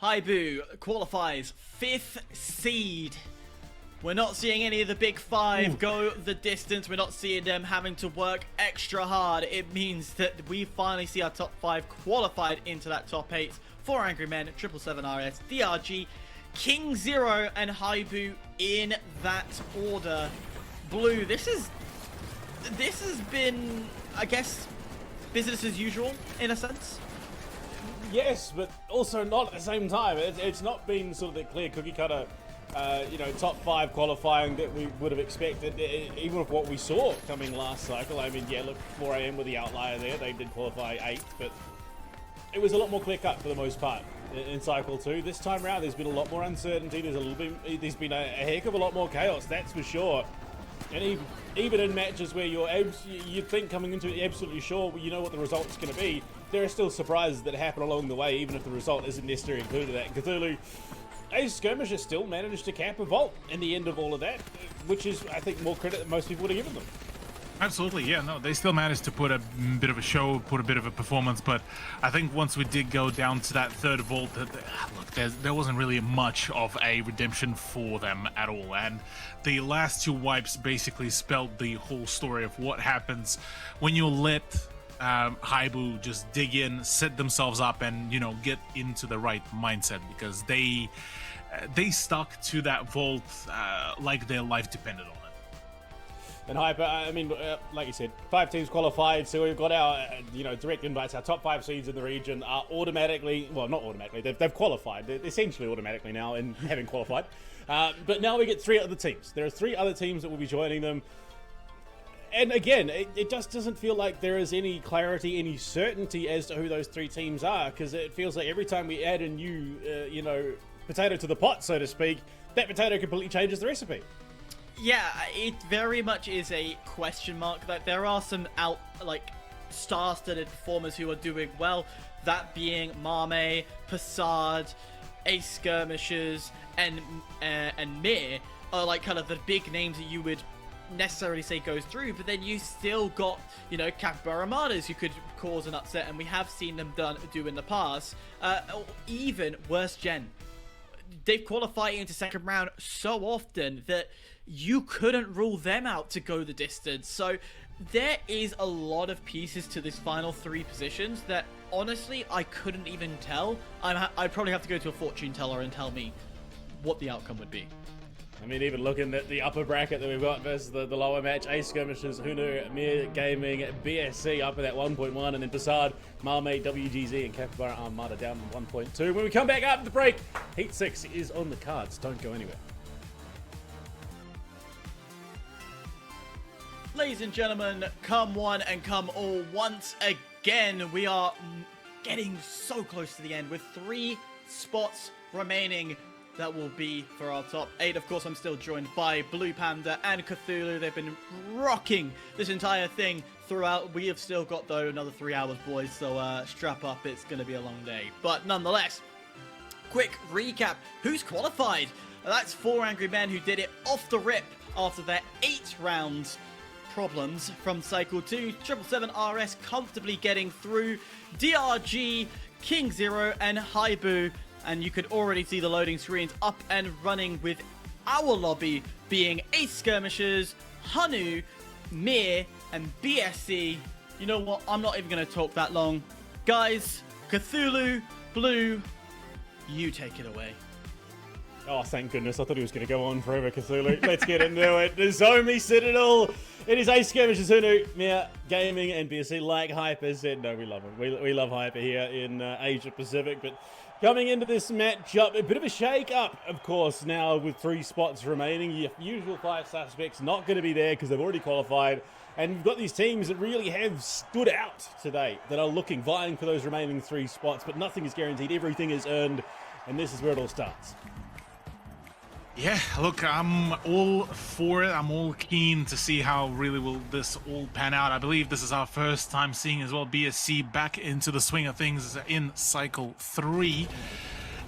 HIBOO qualifies 5th seed. We're not seeing any of the big 5 go the distance. We're not seeing them having to work extra hard. It means that we finally see our top 5 qualified into that top 8 for Angry Men, 777RS, DRG, KingZero, and HIBOO in that order. Blue, this has been, I guess, business as usual in a sense. Yes, but also not at the same time. It's not been sort of the clear cookie cutter, you know, top 5 qualifying that we would have expected, even with what we saw coming last cycle. I mean, yeah, look, 4AM with the outlier there. They did qualify 8th, but it was a lot more clear cut for the most part in cycle 2. This time around, there's been a lot more uncertainty. There's been a heck of a lot more chaos, that's for sure. And even in matches where you'd think coming into it absolutely sure you know what the result's going to be, there are still surprises that happen along the way, even if the result isn't necessarily included in that. And Cthulhu, Ace Skirmisher still managed to cap a vault in the end of all of that, which is, I think, more credit than most people would have given them. Absolutely, yeah, no, they still managed to put a bit of a show, put a bit of a performance, but I think once we did go down to that 3rd vault, look, there wasn't really much of a redemption for them at all, and the last 2 wipes basically spelled the whole story of what happens when you let HIBOO just dig in, set themselves up, and, you know, get into the right mindset, because they stuck to that vault like their life depended on it. And Hyper, I mean, like you said, 5 teams qualified, so we've got our, you know, direct invites. Our top 5 seeds in the region are automatically, well, not automatically, they've qualified. They're essentially automatically now in having qualified. But now we get 3 other teams. There are 3 other teams that will be joining them. And again, it just doesn't feel like there is any clarity, any certainty as to who those 3 teams are, because it feels like every time we add a new, you know, potato to the pot, so to speak, that potato completely changes the recipe. Yeah, it very much is a question mark. That there are some star-studded performers who are doing well. That being Mame, PSAD, Ace Skirmishers, and Mir are like kind of the big names that you would necessarily say goes through, but then you still got, you know, Capybara Armadas who could cause an upset, and we have seen them do in the past. Even worse gen. They've qualified into second round so often that you couldn't rule them out to go the distance. So there is a lot of pieces to this final 3 positions that honestly I couldn't even tell. I'd probably have to go to a fortune teller and tell me what the outcome would be. I mean, even looking at the upper bracket that we've got versus the lower match, Ace Skirmishers, HUNNU, MIRGG Gaming, BSC up at that 1.1, and then PSAD, Mame, WGZ, and Capybara Armada down 1.2. When we come back after the break, Heat 6 is on the cards. Don't go anywhere. Ladies and gentlemen, come one and come all once again. We are getting so close to the end with 3 spots remaining. That will be for our top 8. Of course, I'm still joined by BluePanda and Cthulhu. They've been rocking this entire thing throughout. We have still got, though, another 3 hours, boys, so strap up. It's going to be a long day. But nonetheless, quick recap. Who's qualified? That's 4 Angry Men who did it off the rip after their 8 rounds problems from Cycle 2. 777 RS comfortably getting through. DRG, KingZero, and HIBOO. And you could already see the loading screens up and running with our lobby being Ace Skirmishers, HUNNU, Mir, and BSC. You know what? I'm not even going to talk that long. Guys, Cthulhu, Blue, you take it away. Oh, thank goodness. I thought he was going to go on forever, Cthulhu. Let's get into it. The Zombie Citadel. It is Ace Skirmishers, HUNNU, Mir Gaming, and BSC. Like Hyper said, no, we love him. We love Hyper here in Asia Pacific, but coming into this matchup, a bit of a shake-up, of course, now with 3 spots remaining. Your usual 5 suspects not going to be there because they've already qualified. And we've got these teams that really have stood out today, that are vying for those remaining 3 spots, but nothing is guaranteed. Everything is earned, and this is where it all starts. Yeah, look, I'm all for it. I'm all keen to see how really will this all pan out. I believe this is our first time seeing as well BSC back into the swing of things in Cycle 3.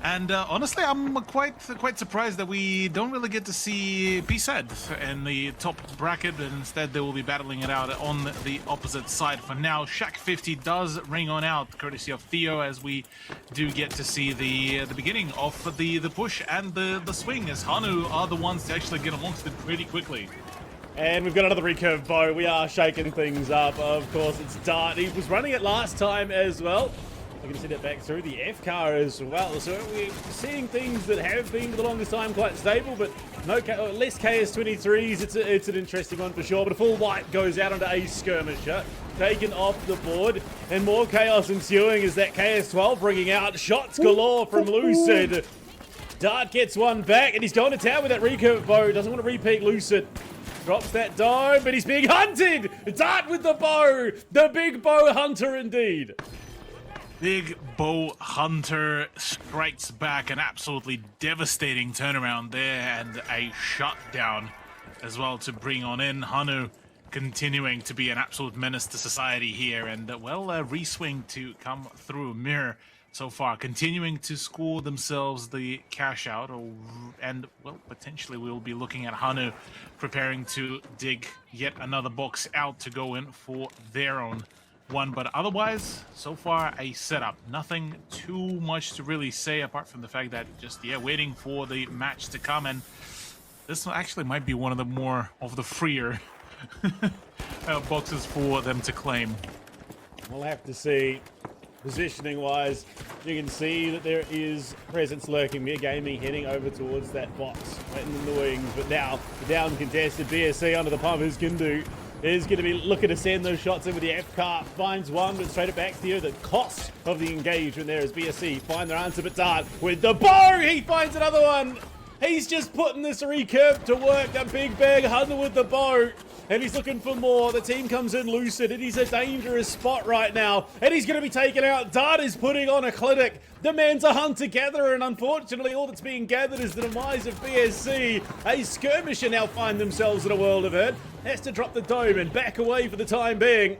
And honestly, I'm quite surprised that we don't really get to see PSAD in the top bracket, but instead they will be battling it out on the opposite side for now. Shaq50 does ring on out, courtesy of Theo, as we do get to see the beginning of the push and the swing, as HUNNU are the ones to actually get amongst it pretty quickly. And we've got another recurve bow. We are shaking things up. Of course, it's Dart. He was running it last time as well. We're going to send it back through the F car as well. So we're seeing things that have been for the longest time quite stable, but less KS23s. It's an interesting one for sure. But a full white goes out onto Ace Skirmisher, taken off the board, and more chaos ensuing as that KS12 bringing out shots galore from Lucid. Dart gets one back, and he's going to town with that recurve bow. Doesn't want to repeat Lucid. Drops that dome, but he's being hunted! Dart with the bow! The big bow hunter indeed. Big Bow Hunter strikes back, an absolutely devastating turnaround there, and a shutdown as well to bring on in. HUNNU continuing to be an absolute menace to society here, and reswing to come through. Mir so far continuing to score themselves the cash out, and potentially we'll be looking at HUNNU preparing to dig yet another box out to go in for their own one. But otherwise, so far a setup. Nothing too much to really say apart from the fact that just waiting for the match to come, and this actually might be one of the more of the freer boxes for them to claim. We'll have to see. Positioning wise, you can see that there is presence lurking. Mir Gaming heading over towards that box right in the wings, but now the down contested BSC under the pump is Gindu is going to be looking to send those shots in with the F car. Finds one, but straight it back to you. The cost of the engagement there is BSC find their answer, but Dart with the bow, he finds another one. He's just putting this recurve to work. That big bag HUNNU with the bow. and he's looking for more. The team comes in lucid, and he's a dangerous spot right now, and he's going to be taken out. Dart is putting on a clinic. The man's a hunt together, and unfortunately, all that's being gathered is the demise of BSC. A Skirmisher now find themselves in a world of hurt. Has to drop the dome and back away for the time being.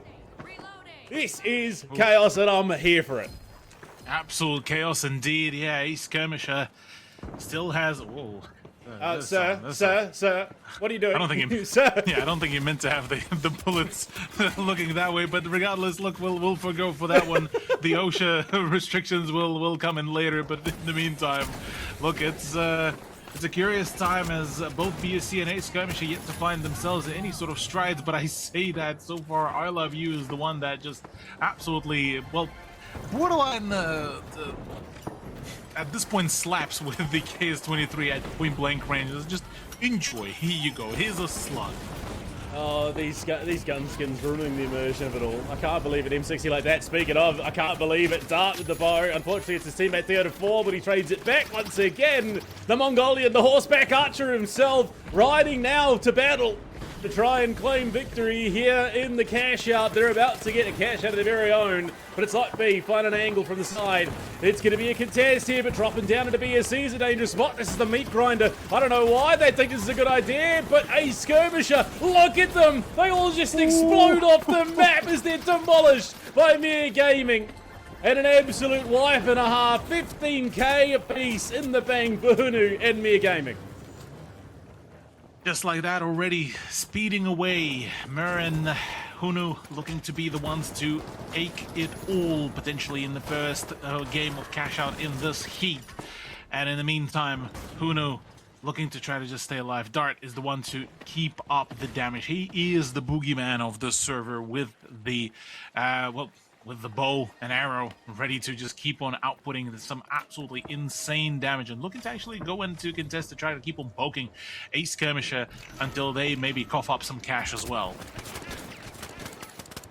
This is chaos, and I'm here for it. Absolute chaos indeed. Yeah, a Skirmisher still has. Whoa. Sir, what are you doing? I don't think you, sir. Yeah, I don't think you meant to have the bullets looking that way. But regardless, look, we'll forgo for that one. The OSHA restrictions will come in later. But in the meantime, look, it's a curious time as both BSC and a Skirmisher yet to find themselves in any sort of strides. But I say that so far, I Love You is the one that just absolutely, well, borderline at this point slaps with the KS-23 at point blank range. Just enjoy. Here you go. Here's a slug. Oh, these gun skins ruining the immersion of it all. I can't believe it. M60 like that. Speaking of, I can't believe it. Dart with the bow. Unfortunately, it's his teammate Theo to 4, but he trades it back once again. The Mongolian, the horseback archer himself, riding now to battle to try and claim victory here in the cash out. They're about to get a cash out of their very own, but it's like B, find an angle from the side. It's going to be a contest here, but dropping down into BSC is a dangerous spot. This is the meat grinder. I don't know why they think this is a good idea, but a Skirmisher, look at them. They all just explode off the map as they're demolished by Mere Gaming. And an absolute wipe and a half, 15k apiece in the bank for HUNNU and Mere Gaming. Just like that, already speeding away. Mir and HUNNU looking to be the ones to take it all, potentially in the first game of cash out in this heat. And in the meantime, HUNNU looking to try to just stay alive. Dart is the one to keep up the damage. He is the boogeyman of the server with the, with the bow and arrow, ready to just keep on outputting some absolutely insane damage and looking to actually go into contest to try to keep on poking a Skirmisher until they maybe cough up some cash as well.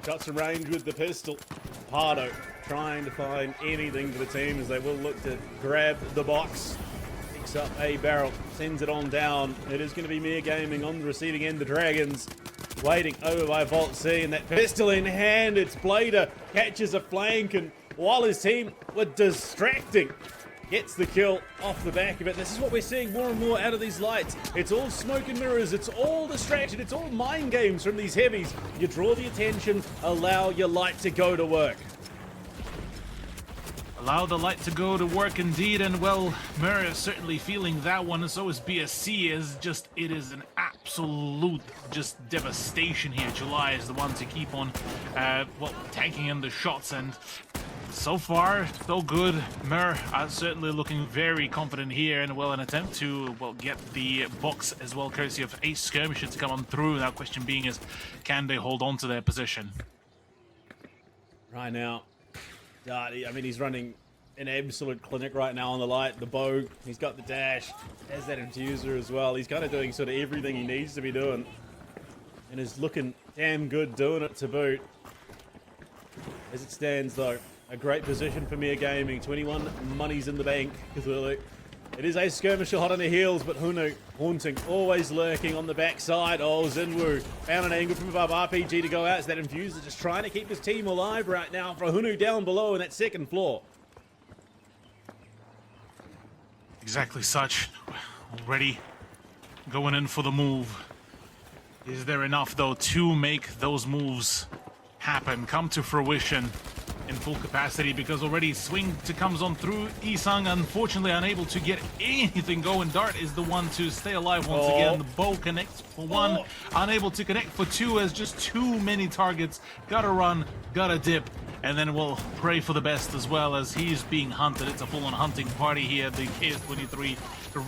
Got some range with the pistol. Pardo trying to find anything for the team as they will look to grab the box. Picks up a barrel, sends it on down. It is going to be Mere Gaming on the receiving end. The Dragons waiting over by Vault C, and that pistol in hand, it's Blader, catches a flank, and while his team were distracting, gets the kill off the back of it. This is what we're seeing more and more out of these lights. It's all smoke and mirrors, it's all distraction, it's all mind games from these heavies. You draw the attention, allow your light to go to work. Allow the light to go to work indeed, and well, Mir is certainly feeling that one, and so is BSC. It is an absolute just devastation here. July is the one to keep on, tanking in the shots, and so far, so good. Mir are certainly looking very confident here, and well, an attempt to, well, get the box as well, courtesy of a Skirmisher to come on through. Now, question being is, can they hold on to their position? Right now, I mean, he's running an absolute clinic right now on the light. The bow, he's got the dash, has that infuser as well. He's kind of doing sort of everything he needs to be doing, and is looking damn good doing it to boot. As it stands, though, a great position for Mere Gaming. 21 monies in the bank, Cthulhu. It is a Skirmisher hot on the heels, but HUNNU haunting, always lurking on the backside. Oh, Zinwu found an angle from above. RPG to go out. So that infuser just trying to keep his team alive right now for HUNNU down below in that second floor. Exactly such. Already going in for the move. Is there enough, though, to make those moves happen, come to fruition in full capacity? Because already swing comes on through. Isang unfortunately unable to get anything going. Dart is the one to stay alive once again. The bow connects for one, unable to connect for two, as just too many targets. Gotta run, gotta dip, and then we'll pray for the best as well as he's being hunted. It's a full-on hunting party here. The KS-23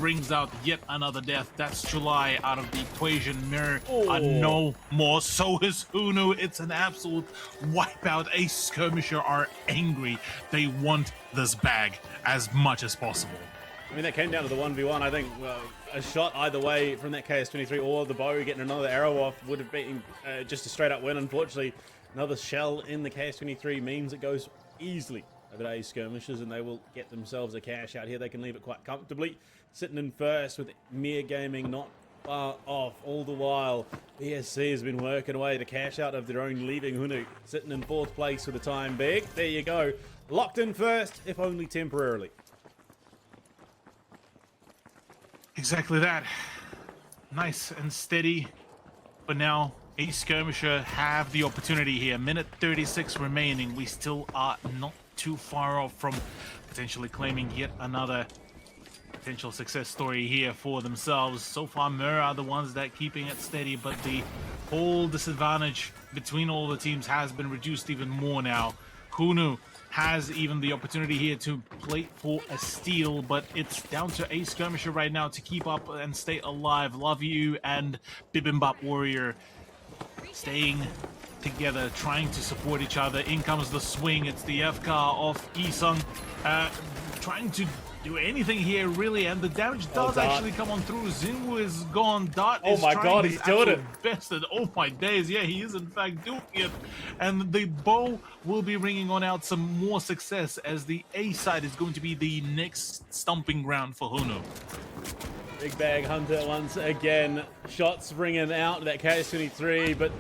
rings out yet another death. That's July out of the equation. Mir no more. So is HUNNU. It's an absolute wipeout. A Skirmisher are angry. They want this bag as much as possible. I mean, that came down to the 1v1. I think a shot either way from that KS-23 or the bow getting another arrow off would have been just a straight-up win. Unfortunately, another shell in the KS-23 means it goes easily over to Skirmishers, and they will get themselves a cash out here. They can leave it quite comfortably. Sitting in first with Mere Gaming not far off. All the while, BSC has been working away to cash out of their own, leaving HUNNU sitting in 4th place for the time being. There you go. Locked in first, if only temporarily. Exactly that. Nice and steady. But now, a Skirmisher have the opportunity here. Minute 36 remaining. We still are not too far off from potentially claiming yet another potential success story here for themselves. So far, MIRGG are the ones that keeping it steady, but the whole disadvantage between all the teams has been reduced even more now. HUNNU has even the opportunity here to play for a steal, but it's down to a Skirmisher right now to keep up and stay alive. Love You and Bibimbap Warrior staying together, trying to support each other. In comes the swing. It's the FK of Isung, trying to do anything here really, and the damage does actually come on through. Zinwu is gone. Dart is my God, he's doing it. Best. Oh my days, yeah, he is in fact doing it. And the bow will be ringing on out some more success, as the A side is going to be the next stomping ground for HUNNU. Big Bag Hunter once again. Shots ringing out that KS23, but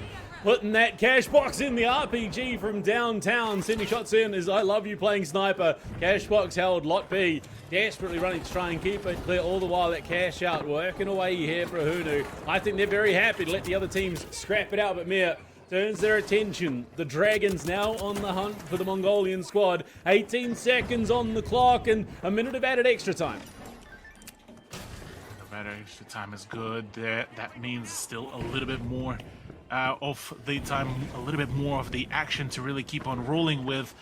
putting that cash box in the RPG from downtown. Sending shots in as I Love You playing sniper. Cash box held, lot B. Desperately running to try and keep it clear, all the while that cash out working away here for HUNNU. I think they're very happy to let the other teams scrap it out, but Mir turns their attention. The Dragons now on the hunt for the Mongolian squad. 18 seconds on the clock and a minute of added extra time. Better extra time is good. That means still a little bit more of the time, a little bit more of the action to really keep on rolling with.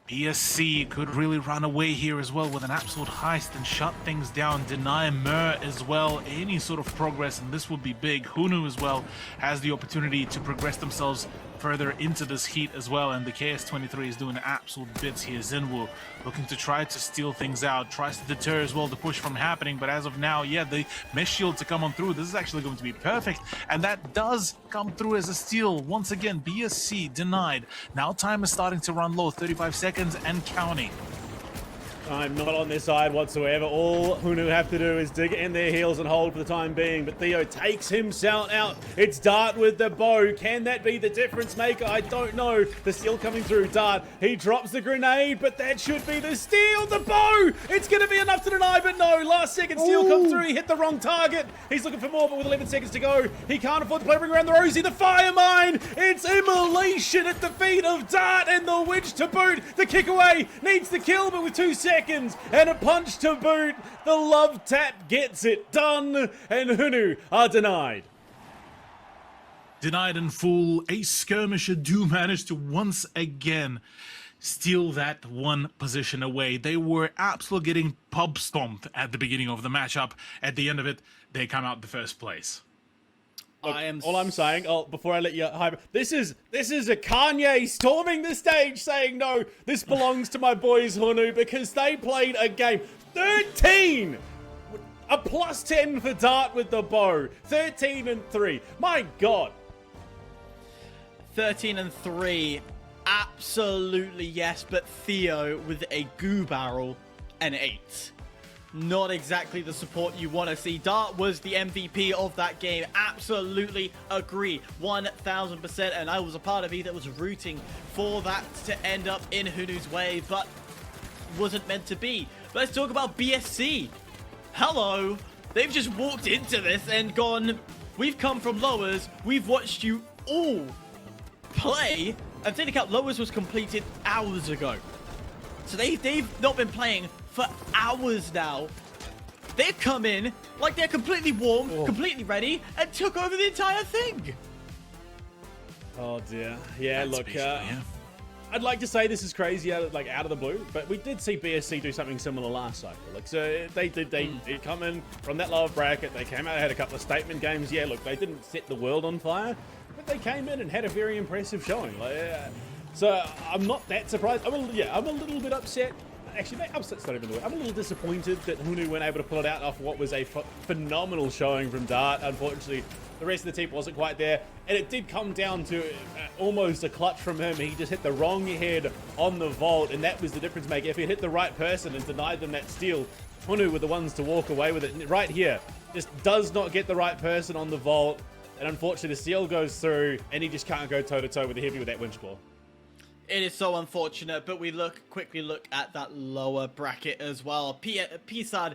BSC could really run away here as well with an absolute heist and shut things down, deny MIRGG as well any sort of progress, and this would be big. HUNNU as well has the opportunity to progress themselves further into this heat as well, and the KS23 is doing absolute bits here. Zinwu looking to try to steal things out, tries to deter as well the push from happening, but as of now, yeah, the mesh shield to come on through, this is actually going to be perfect, and that does come through as a steal. Once again, BSC denied. Now time is starting to run low, 35 seconds and counting. I'm not on their side whatsoever. All HUNNU have to do is dig in their heels and hold for the time being. But Theo takes himself out. It's Dart with the bow. Can that be the difference maker? I don't know. The steal coming through. Dart, he drops the grenade, but that should be the steal. The bow! It's going to be enough to deny, but no. Last second steal comes through. He hit the wrong target. He's looking for more, but with 11 seconds to go, he can't afford to play ring around the rosy. The fire mine! It's immolation at the feet of Dart, and the witch to boot. The kick away needs the kill, but with 2 seconds and a punch to boot, the love tap gets it done, and HUNNU are denied. Denied in full. A Skirmisher do manage to once again steal that one position away. They were absolutely getting pub stomped at the beginning of the matchup. At the end of it, they come out the first place. Look, all I'm saying, before I let you hype, this is a Kanye storming the stage saying, no, this belongs to my boys HUNNU because they played a game. 13! A plus 10 for Dart with the bow. 13 and 3. My God. 13 and 3. Absolutely yes, but Theo with a goo barrel and 8. Not exactly the support you want to see. Dart was the MVP of that game. Absolutely agree. 1000%. And I was a part of that was rooting for that to end up in HUNNU's way, but wasn't meant to be. Let's talk about BSC. Hello. They've just walked into this and gone, we've come from lowers. We've watched you all play. And take account, lowers was completed hours ago. So they've not been playing for hours now. They've come in like they're completely warm, completely ready, and took over the entire thing. Oh dear. Yeah, That's look, yeah. I'd like to say this is crazy out of the blue, but we did see BSC do something similar last cycle. Like, so they did come in from that lower bracket. They came out, had a couple of statement games. Yeah, look, they didn't set the world on fire, but they came in and had a very impressive showing. So I'm not that surprised. I'm a little bit upset. Actually, upset's not even the word. I'm a little disappointed that HUNNU weren't able to pull it out after what was a phenomenal showing from Dart. Unfortunately, the rest of the team wasn't quite there, and it did come down to almost a clutch from him. He just hit the wrong head on the vault, and that was the difference maker. If he hit the right person and denied them that steal, HUNNU were the ones to walk away with it. And right here, just does not get the right person on the vault, and unfortunately the seal goes through, and he just can't go toe-to-toe with the heavy with that winch claw. It is so unfortunate, but we quickly look at that lower bracket as well. PSAD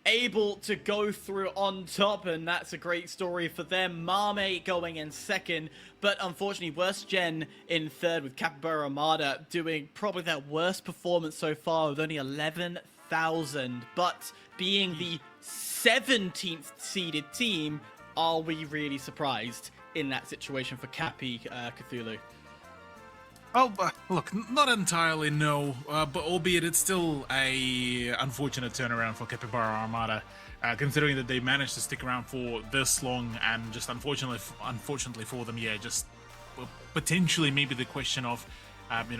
able to go through on top, and that's a great story for them. Mame going in second, but unfortunately Worst Gen in third with Capybara Armada doing probably their worst performance so far with only 11,000. But being the 17th seeded team, are we really surprised in that situation for Cappy Cthulhu? Oh, look, not entirely, no, but albeit it's still a unfortunate turnaround for Capybara Armada, considering that they managed to stick around for this long, and just unfortunately for them, yeah, just potentially maybe the question of,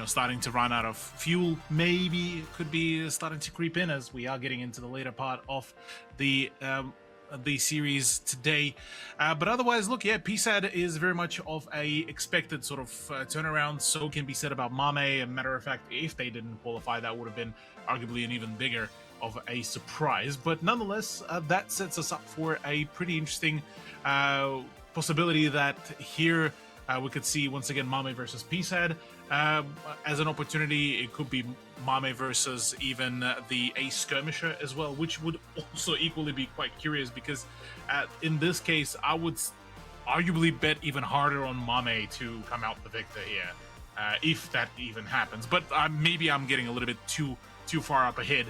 starting to run out of fuel maybe could be starting to creep in as we are getting into the later part of the series today, but otherwise, look, yeah, PSAD is very much of a expected sort of turnaround. So can be said about Mame. A matter of fact, if they didn't qualify, that would have been arguably an even bigger of a surprise. But nonetheless, that sets us up for a pretty interesting possibility that here we could see once again Mame versus PSAD. As an opportunity, it could be Mame versus even the Skirmisher as well, which would also equally be quite curious because in this case, I would arguably bet even harder on Mame to come out the victor here, if that even happens. But maybe I'm getting a little bit too far up ahead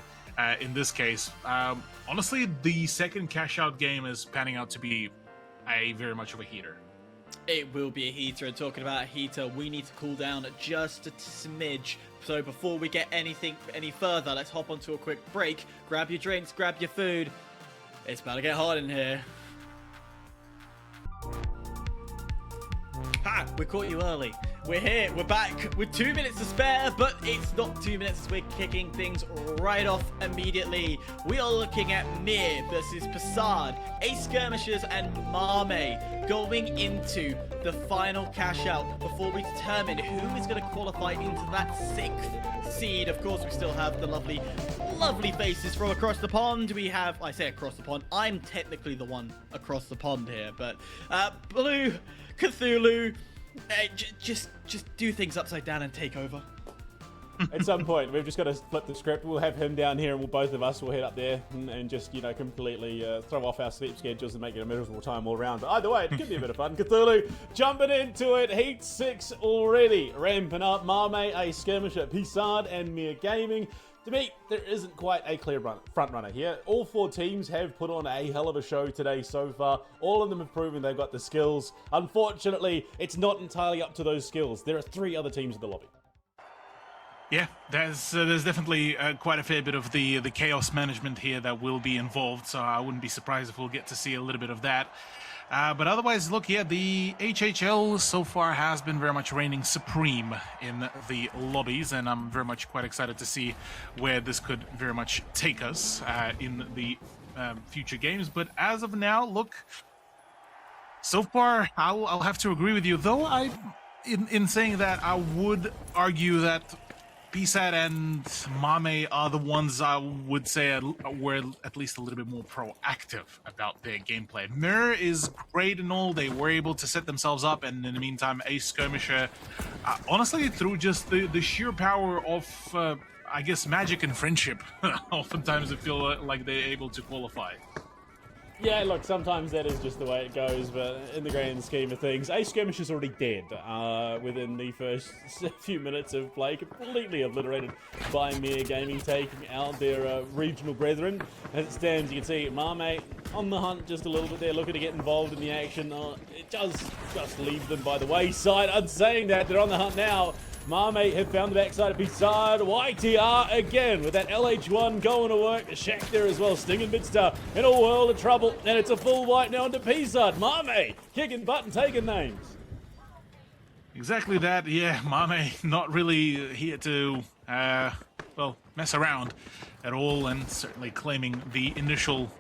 in this case. Honestly, the second cash out game is panning out to be a very much of a heater. It will be a heater, and talking about a heater, we need to cool down just a smidge. So before we get any further, let's hop onto a quick break. Grab your drinks, grab your food. It's about to get hot in here. Ha! We caught you early. We're here, we're back with 2 minutes to spare, but it's not 2 minutes as we're kicking things right off immediately. We are looking at MIRGG versus PSAD, Skirmishers and Mame going into the final cash out before we determine who is going to qualify into that 6th seed. Of course, we still have the lovely faces from across the pond. We have, I say across the pond, I'm technically the one across the pond here, but Blue, Cthulhu, just do things upside down and take over. At some point, we've just got to flip the script. We'll have him down here, and both of us will head up there and just, completely throw off our sleep schedules and make it a miserable time all around. But either way, it could be a bit of fun. Cthulhu jumping into it. Heat 6 already. Ramping up. Mame, Skirmisher, PSAD, and MIRGG Gaming. To me, there isn't quite a clear front runner here. All 4 teams have put on a hell of a show today so far. All of them have proven they've got the skills. Unfortunately, it's not entirely up to those skills. There are 3 other teams in the lobby. Yeah, there's definitely quite a fair bit of the chaos management here that will be involved, so I wouldn't be surprised if we'll get to see a little bit of that. But otherwise, look, yeah, the HHL so far has been very much reigning supreme in the lobbies, and I'm very much quite excited to see where this could very much take us in the future games. But as of now, look, so far, I'll have to agree with you, though in saying that, I would argue that PSAD and Mame are the ones I would say were at least a little bit more proactive about their gameplay. MIRGG is great and all, they were able to set themselves up, and in the meantime, Skirmisher, honestly, through just the sheer power of, I guess, magic and friendship, oftentimes I feel like they're able to qualify. Yeah, look, sometimes that is just the way it goes, but in the grand scheme of things, Skirmisher's already dead within the first few minutes of play, completely obliterated by MIRGG Gaming, taking out their regional brethren. As it stands, you can see Mame on the hunt just a little bit there, looking to get involved in the action. It does just leave them by the wayside. I'm saying that, they're on the hunt now. Mame have found the backside of PSAD. YTR again with that LH1 going to work. Shack there as well, stinging Midstar in a world of trouble. And it's a full white now into PSAD. Mame kicking butt and taking names. Exactly that, yeah. Mame not really here to, mess around at all, and certainly claiming the initial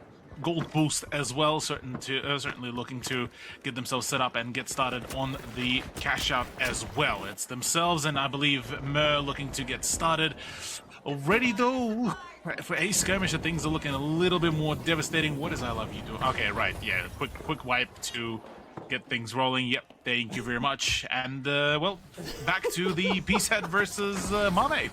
gold boost as well, certainly looking to get themselves set up and get started on the cash out as well. It's themselves and I believe MIRGG looking to get started already, though. For a Skirmisher, things are looking a little bit more devastating. What does I Love You do? Okay, right, yeah, quick wipe to get things rolling. Yep, thank you very much. And, well, back to the PSAD versus Mame.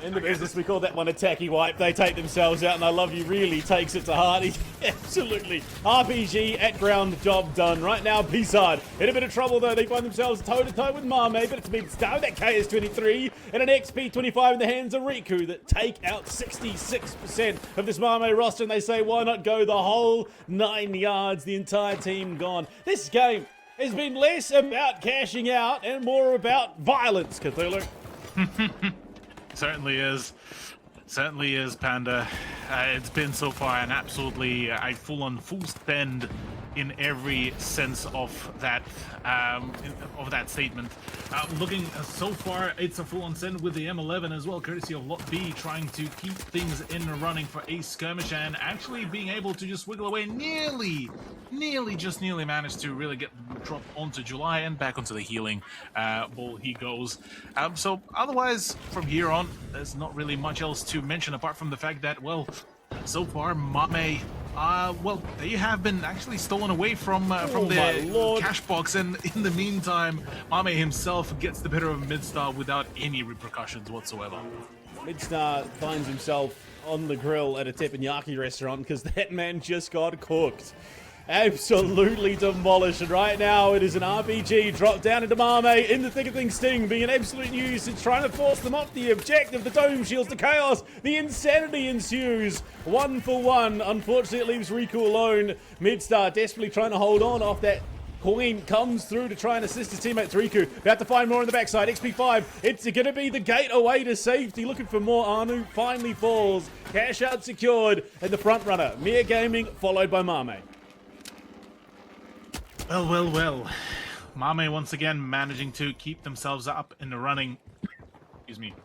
In the business, we call that one a tacky wipe. They take themselves out, and I Love You really takes it to heart. Absolutely. RPG at ground, job done. Right now, PSAD in a bit of trouble, though. They find themselves toe-to-toe with Mame, but it's been started that KS23 and an XP25 in the hands of Riku that take out 66% of this Mame roster, and they say, why not go the whole 9 yards? The entire team gone. This game has been less about cashing out and more about violence, Cthulhu. Certainly is. Certainly is, Panda. It's been so far an absolutely full spend in every sense of that statement. Looking so far, it's a full-on send with the M11 as well, courtesy of Lot B, trying to keep things in the running for a Skirmisher and actually being able to just wiggle away, nearly managed to really get dropped onto July and back onto the healing ball he goes. So otherwise, from here on, there's not really much else to mention apart from the fact that, well, so far, Mame, well, they have been actually stolen away from the cash box, and in the meantime, Mame himself gets the better of Midstar without any repercussions whatsoever. Midstar finds himself on the grill at a teppanyaki restaurant because that man just got cooked. Absolutely demolished, and right now it is an RPG drop down into Mame in the thick of things. Sting being an absolute nuisance, trying to force them off the objective. The dome shields to chaos, the insanity ensues. 1 for 1, unfortunately it leaves Riku alone. Midstar desperately trying to hold on off that coin, comes through to try and assist his teammate Riku. About to find more on the backside. XP5, it's going to be the gate away to safety. Looking for more. HUNNU finally falls. Cash out secured, and the front runner, MIRGG Gaming, followed by Mame. Well. Mame once again managing to keep themselves up in the running. Excuse me.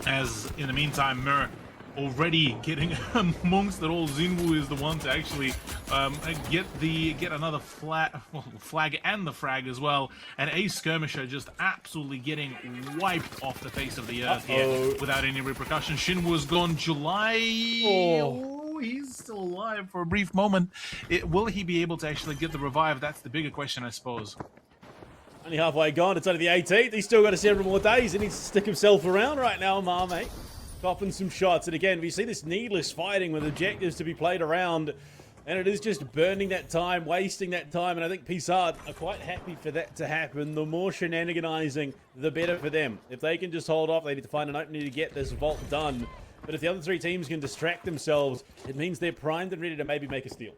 As in the meantime, Mir already getting amongst it all. Xinwu is the one to actually get another flag and the frag as well. And a Skirmisher just absolutely getting wiped off the face of the earth here without any repercussions. Shinwu's gone. July. He's still alive for a brief moment. Will he be able to actually get the revive? That's the bigger question, I suppose. Only halfway gone. It's only the 18th. He's still got several more days. He needs to stick himself around right now, Mame. Copping some shots. And again, we see this needless fighting with objectives to be played around. And it is just burning that time, wasting that time. And I think PSAD are quite happy for that to happen. The more shenaniganizing, the better for them. If they can just hold off, they need to find an opening to get this vault done. But if the other 3 teams can distract themselves, it means they're primed and ready to maybe make a steal.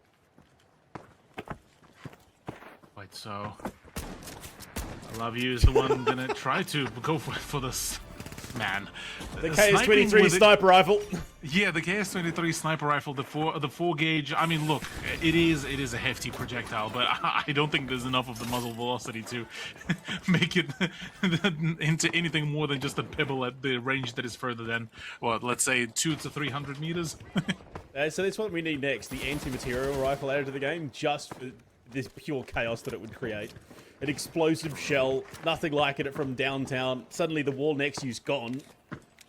Quite so. I Love You is the one gonna try to go for this. Man, the KS23 sniper rifle. Yeah, the KS23 sniper rifle, the 4 gauge. I mean, look, it is a hefty projectile, but I don't think there's enough of the muzzle velocity to make it into anything more than just a pebble at the range that is further than, what, let's say 200 to 300 meters. So that's what we need next: the anti-material rifle added to the game, just for this pure chaos that it would create. An explosive shell, nothing like it from downtown. Suddenly the wall next to you's gone.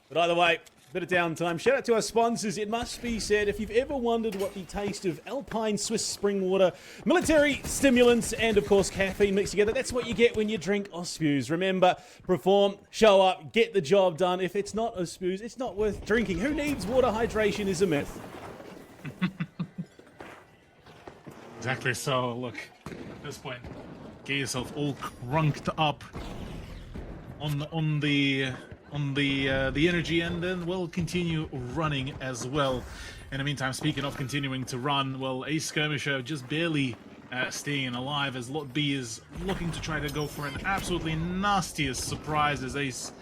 But either way, bit of downtime. Shout out to our sponsors. It must be said, if you've ever wondered what the taste of Alpine Swiss spring water, military stimulants, and of course caffeine mixed together, that's what you get when you drink Ospews. Remember, perform, show up, get the job done. If it's not Ospews, it's not worth drinking. Who needs water? Hydration is a myth. Exactly so. Look, at this point, get yourself all crunked up on the energy, and then we'll continue running as well. In the meantime, speaking of continuing to run, well, a Skirmisher just barely staying alive as Lot B is looking to try to go for an absolutely nastiest surprise as Ace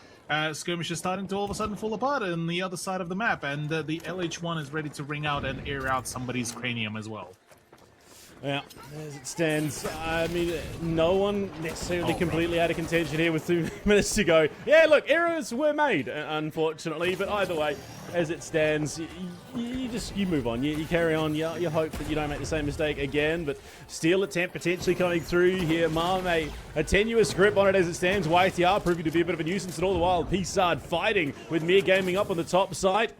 Skirmisher starting to all of a sudden fall apart on the other side of the map, and the LH1 is ready to ring out and air out somebody's cranium as well. Yeah, as it stands, I mean, no one necessarily completely out of contention here with 2 minutes to go. Yeah, look, errors were made, unfortunately, but either way, as it stands, you move on, you carry on, you hope that you don't make the same mistake again, but steal attempt potentially coming through here. Mame, a tenuous grip on it as it stands. YTR proving to be a bit of a nuisance, and all the while, PSAD fighting with MIRGG Gaming up on the top side.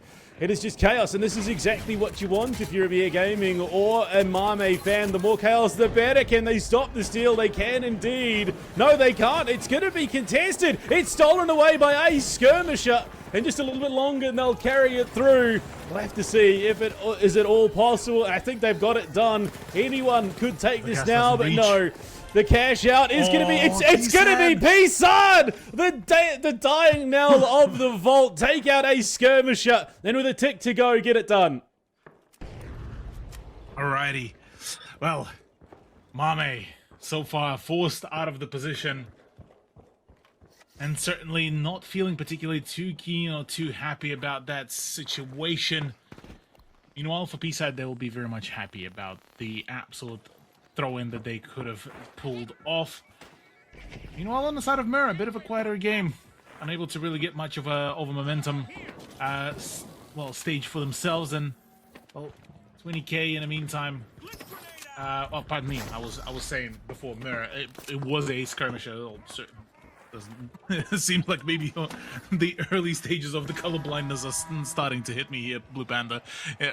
It is just chaos, and this is exactly what you want if you're a VIA Gaming or a Mame fan. The more chaos, the better. Can they stop the steal? They can indeed. No, they can't. It's going to be contested. It's stolen away by a Skirmisher. And just a little bit longer, and they'll carry it through. We'll have to see if it is it all possible. I think they've got it done. Anyone could take this now, but no. The cash out is going to be, it's going to be PSAD! The dying knell of the vault. Take out a Skirmisher. Then with a tick to go, get it done. Alrighty. Well, Mame, so far forced out of the position. And certainly not feeling particularly too keen or too happy about that situation. Meanwhile, for PSAD, they will be very much happy about the absolute throw-in that they could have pulled off. Meanwhile, on the side of MIRGG, a bit of a quieter game. Unable to really get much of a momentum stage for themselves. And, well, 20k in the meantime. Well, pardon me, I was saying before MIRGG, it was a skirmisher. It seems like maybe the early stages of the color blindness are starting to hit me here, BluePanda,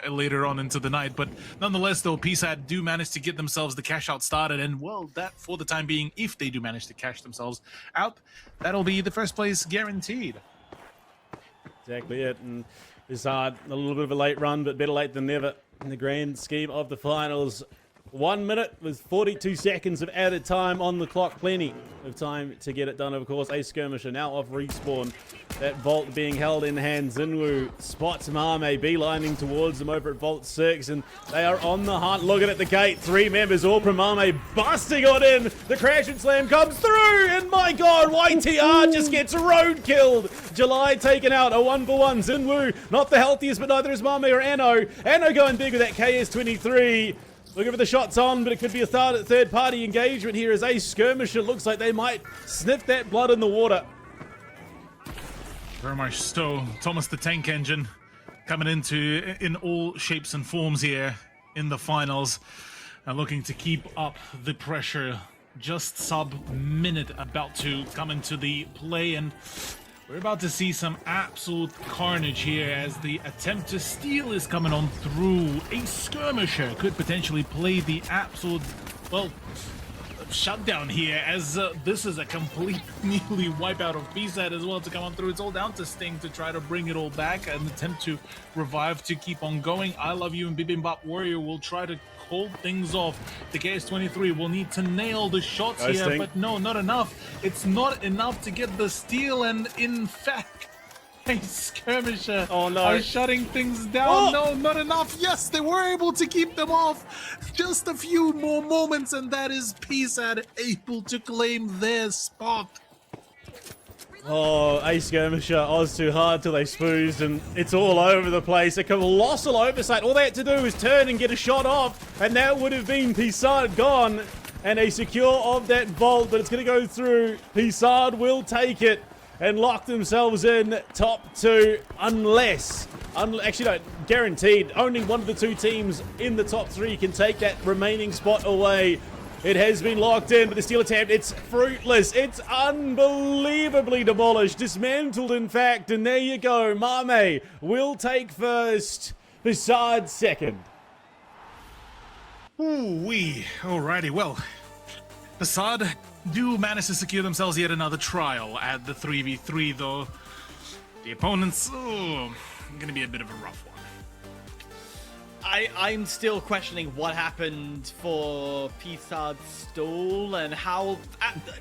later on into the night. But nonetheless, though, PSAD do manage to get themselves the cash out started. And, well, that, for the time being, if they do manage to cash themselves out, that'll be the first place guaranteed. Exactly it. And PSAD, a little bit of a late run, but better late than never in the grand scheme of the finals. 1 minute with 42 seconds of added time on the clock. Plenty of time to get it done, of course. A Skirmisher now off respawn. That vault being held in hand. Zinwu spots Mame beelining towards them over at Vault 6, and they are on the hunt. Looking at the gate. 3 members, all from Mame busting on in. The crash and slam comes through, and my god, YTR just gets road killed. July taken out, a 1-for-1. Zinwu, not the healthiest, but neither is Mame or Anno. Anno going big with that KS-23. Looking for the shots on, but it could be a third-party engagement here as a Skirmisher. Looks like they might sniff that blood in the water. Very much so. Thomas the Tank Engine coming in all shapes and forms here in the finals. And looking to keep up the pressure. Just sub-minute about to come into the play, and we're about to see some absolute carnage here as the attempt to steal is coming on through. A Skirmisher could potentially play the absolute, well, shutdown here, as this is a complete nearly wipeout of PSAD as well to come on through. It's all down to Sting to try to bring it all back, an attempt to revive to keep on going. I Love You and Bibimbap Warrior will try to hold things off. The KS-23 will need to nail the shots here, Sting. But no, not enough. It's not enough to get the steal, and in fact, a Skirmisher are shutting things down. No, not enough. Yes, they were able to keep them off. Just a few more moments, and that is PSAD able to claim their spot. Oh, a Skirmisher, Oz too hard till they spoozed, and it's all over the place. A colossal oversight. All they had to do was turn and get a shot off, and that would have been PSAD gone. And a secure of that vault, but it's going to go through. PSAD will take it and lock themselves in top 2, actually no, guaranteed. Only one of the 2 teams in the top 3 can take that remaining spot away. It has been locked in, but the steal attempt, it's fruitless. It's unbelievably demolished, dismantled in fact, and there you go. Mame will take first, PSAD second. Ooh-wee. Alrighty, well, PSAD do manage to secure themselves yet another trial at the 3v3, though. The opponents, gonna be a bit of a rough one. I'm still questioning what happened for PSAD's stall and how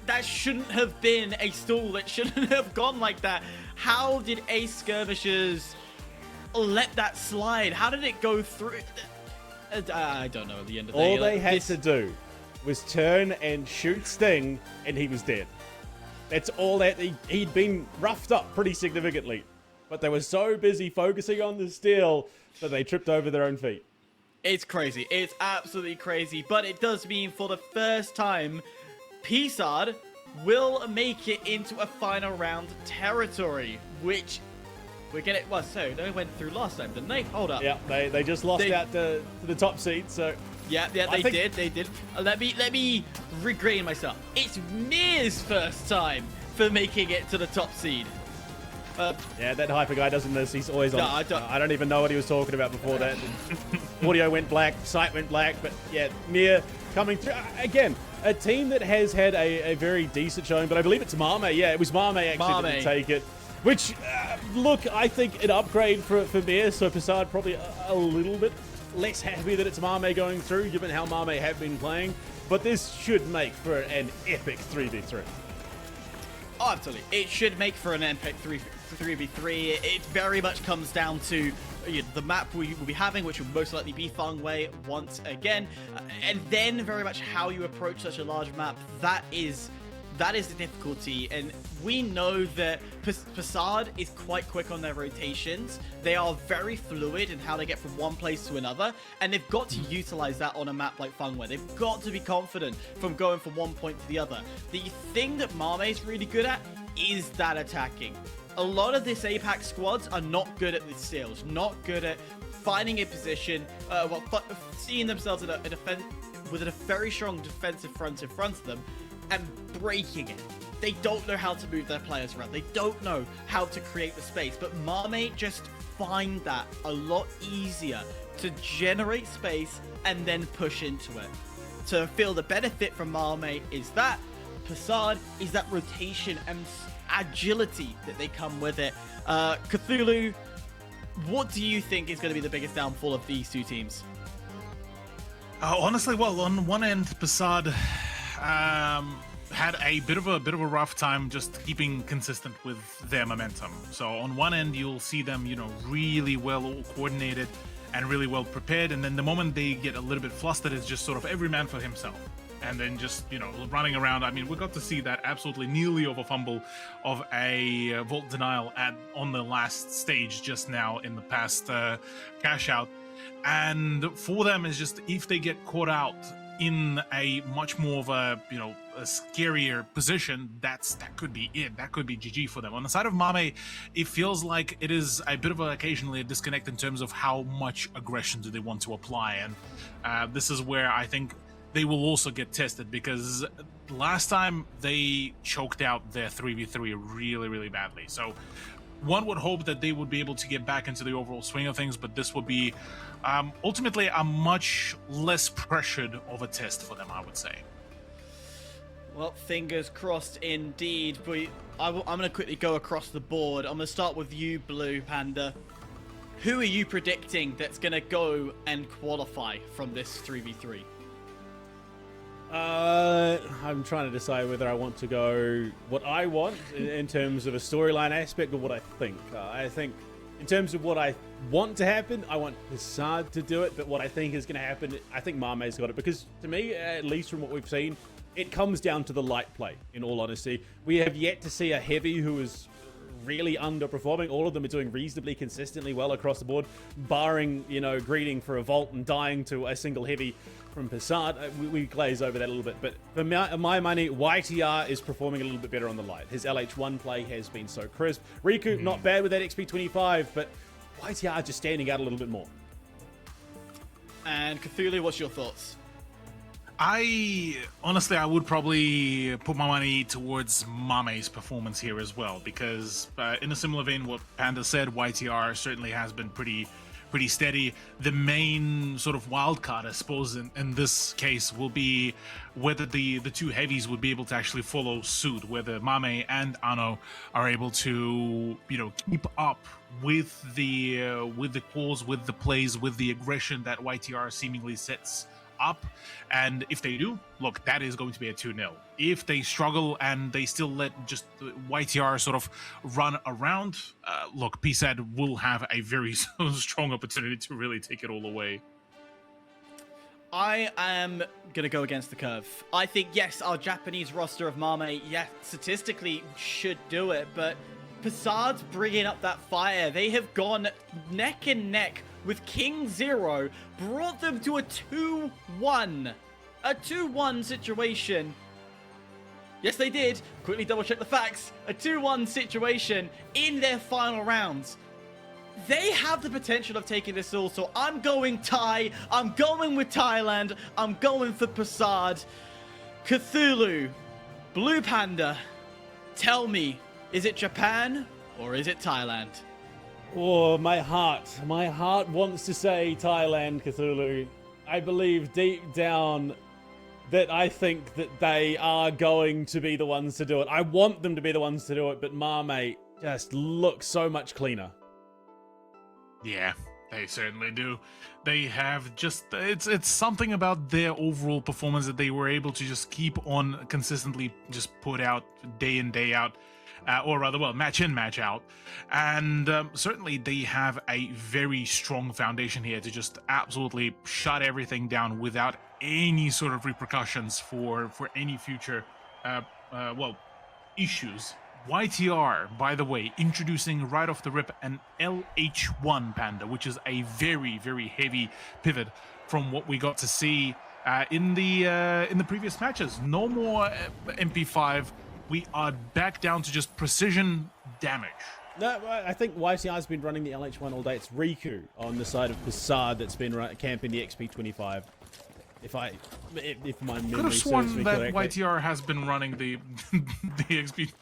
that shouldn't have been a stall. That shouldn't have gone like that. How did a Skirmishers let that slide? How did it go through? I don't know at the end of the day. All they had to do was turn and shoot Sting, and he was dead. That's all that he'd been roughed up pretty significantly. But they were so busy focusing on the steal that they tripped over their own feet. It's crazy. It's absolutely crazy. But it does mean for the first time, PSAD will make it into a final round territory, which we're getting. Well, so they went through last time, didn't they? Hold up. Yeah, they just lost out to the top seed. So yeah, they did. Let me regrain myself. It's MIRGG's first time for making it to the top seed. Yeah, that hyper guy doesn't miss. He's always on. No, I don't even know what he was talking about before that. Audio went black, sight went black, but yeah, Mir coming through. Again, a team that has had a very decent showing, but I believe it's Mame. Yeah, it was Mame actually that didn't take it. Which, look, I think an upgrade for Mir, so PSAD probably a little bit less happy that it's Mame going through, given how Mame have been playing. But this should make for an epic 3v3. Oh, absolutely. It should make for an epic 3v3. It very much comes down to the map we will be having, which will most likely be Fengwei once again. And then very much how you approach such a large map. That is the difficulty. And we know that PSAD is quite quick on their rotations. They are very fluid in how they get from one place to another. And they've got to utilize that on a map like Fengwei. They've got to be confident from going from one point to the other. The thing that Mame is really good at is that attacking. A lot of this APAC squads are not good at the steals, not good at finding a position, seeing themselves in with a very strong defensive front in front of them, and breaking it. They don't know how to move their players around. They don't know how to create the space. But Mame just find that a lot easier to generate space and then push into it. To feel the benefit from Mame is that. PSAD is that rotation and agility that they come with it. Cthulhu, what do you think is going to be the biggest downfall of these two teams? Honestly, well, on one end, PSAD had a bit of a rough time just keeping consistent with their momentum. So on one end, you'll see them, really well coordinated and really well prepared, and then the moment they get a little bit flustered, it's just sort of every man for himself. And then just, running around. I mean, we got to see that absolutely nearly over fumble of a vault denial on the last stage just now in the past cash out. And for them, is just if they get caught out in a much more of a scarier position, that could be it. That could be GG for them. On the side of Mame, it feels like it is a bit of occasionally a disconnect in terms of how much aggression do they want to apply. And this is where I think they will also get tested, because last time they choked out their 3v3 really, really badly. So one would hope that they would be able to get back into the overall swing of things, but this would be ultimately a much less pressured of a test for them, I would say. Well, fingers crossed indeed. But I'm going to quickly go across the board. I'm going to start with you, BluePanda. Who are you predicting that's going to go and qualify from this 3v3? I'm trying to decide whether I want to go what I want in terms of a storyline aspect or what I think. I think in terms of what I want to happen, I want PSAD to do it, but what I think is going to happen, I think Mame's got it, because to me, at least from what we've seen, it comes down to the light play, in all honesty. We have yet to see a heavy who is really underperforming. All of them are doing reasonably consistently well across the board, barring, greeting for a vault and dying to a single heavy from PSAD. We glaze over that a little bit, but for my money, YTR is performing a little bit better on the light. His LH1 play has been so crisp. Riku, not bad with that XP25, but YTR just standing out a little bit more. And Cthulhu, what's your thoughts? I would probably put my money towards Mame's performance here as well, because in a similar vein, what Panda said, YTR certainly has been pretty steady. The main sort of wild card, I suppose, in this case will be whether the two heavies would be able to actually follow suit, whether Mame and HUNNU are able to keep up with the calls, with the plays, with the aggression that YTR seemingly sets up. And if they do, look, that is going to be a 2-0. If they struggle and they still let just YTR sort of run around, look, PSAD will have a very strong opportunity to really take it all away. I am going to go against the curve. I think, yes, our Japanese roster of Mame, statistically should do it, but PSAD's bringing up that fire. They have gone neck and neck with KingZero, brought them to a 2-1. A 2-1 situation. Yes, they did. Quickly double check the facts. A 2-1 situation in their final rounds. They have the potential of taking this all, so I'm going Thai. I'm going with Thailand. I'm going for PSAD. Cthulhu, BluePanda, tell me, is it Japan Or is it Thailand? Oh, my heart wants to say Thailand, Cthulhu. I believe deep down that I think that they are going to be the ones to do it. I want them to be the ones to do it, but Marmite just looks so much cleaner. Yeah, they certainly do. They have just, it's something about their overall performance that they were able to just keep on consistently just put out day in, day out. Or rather, well, match in, match out. And certainly they have a very strong foundation here to just absolutely shut everything down without any sort of repercussions for any future, issues. YTR, by the way, introducing right off the rip an LH1 Panda, which is a very, very heavy pivot from what we got to see in the previous matches. No more MP5. We are back down to just precision damage. No, I think YCR's been running the LH1 all day. It's Riku on the side of PSAD that's been camping the XP25. If my memory Could have serves sworn me that correctly. YTR has been running the XP54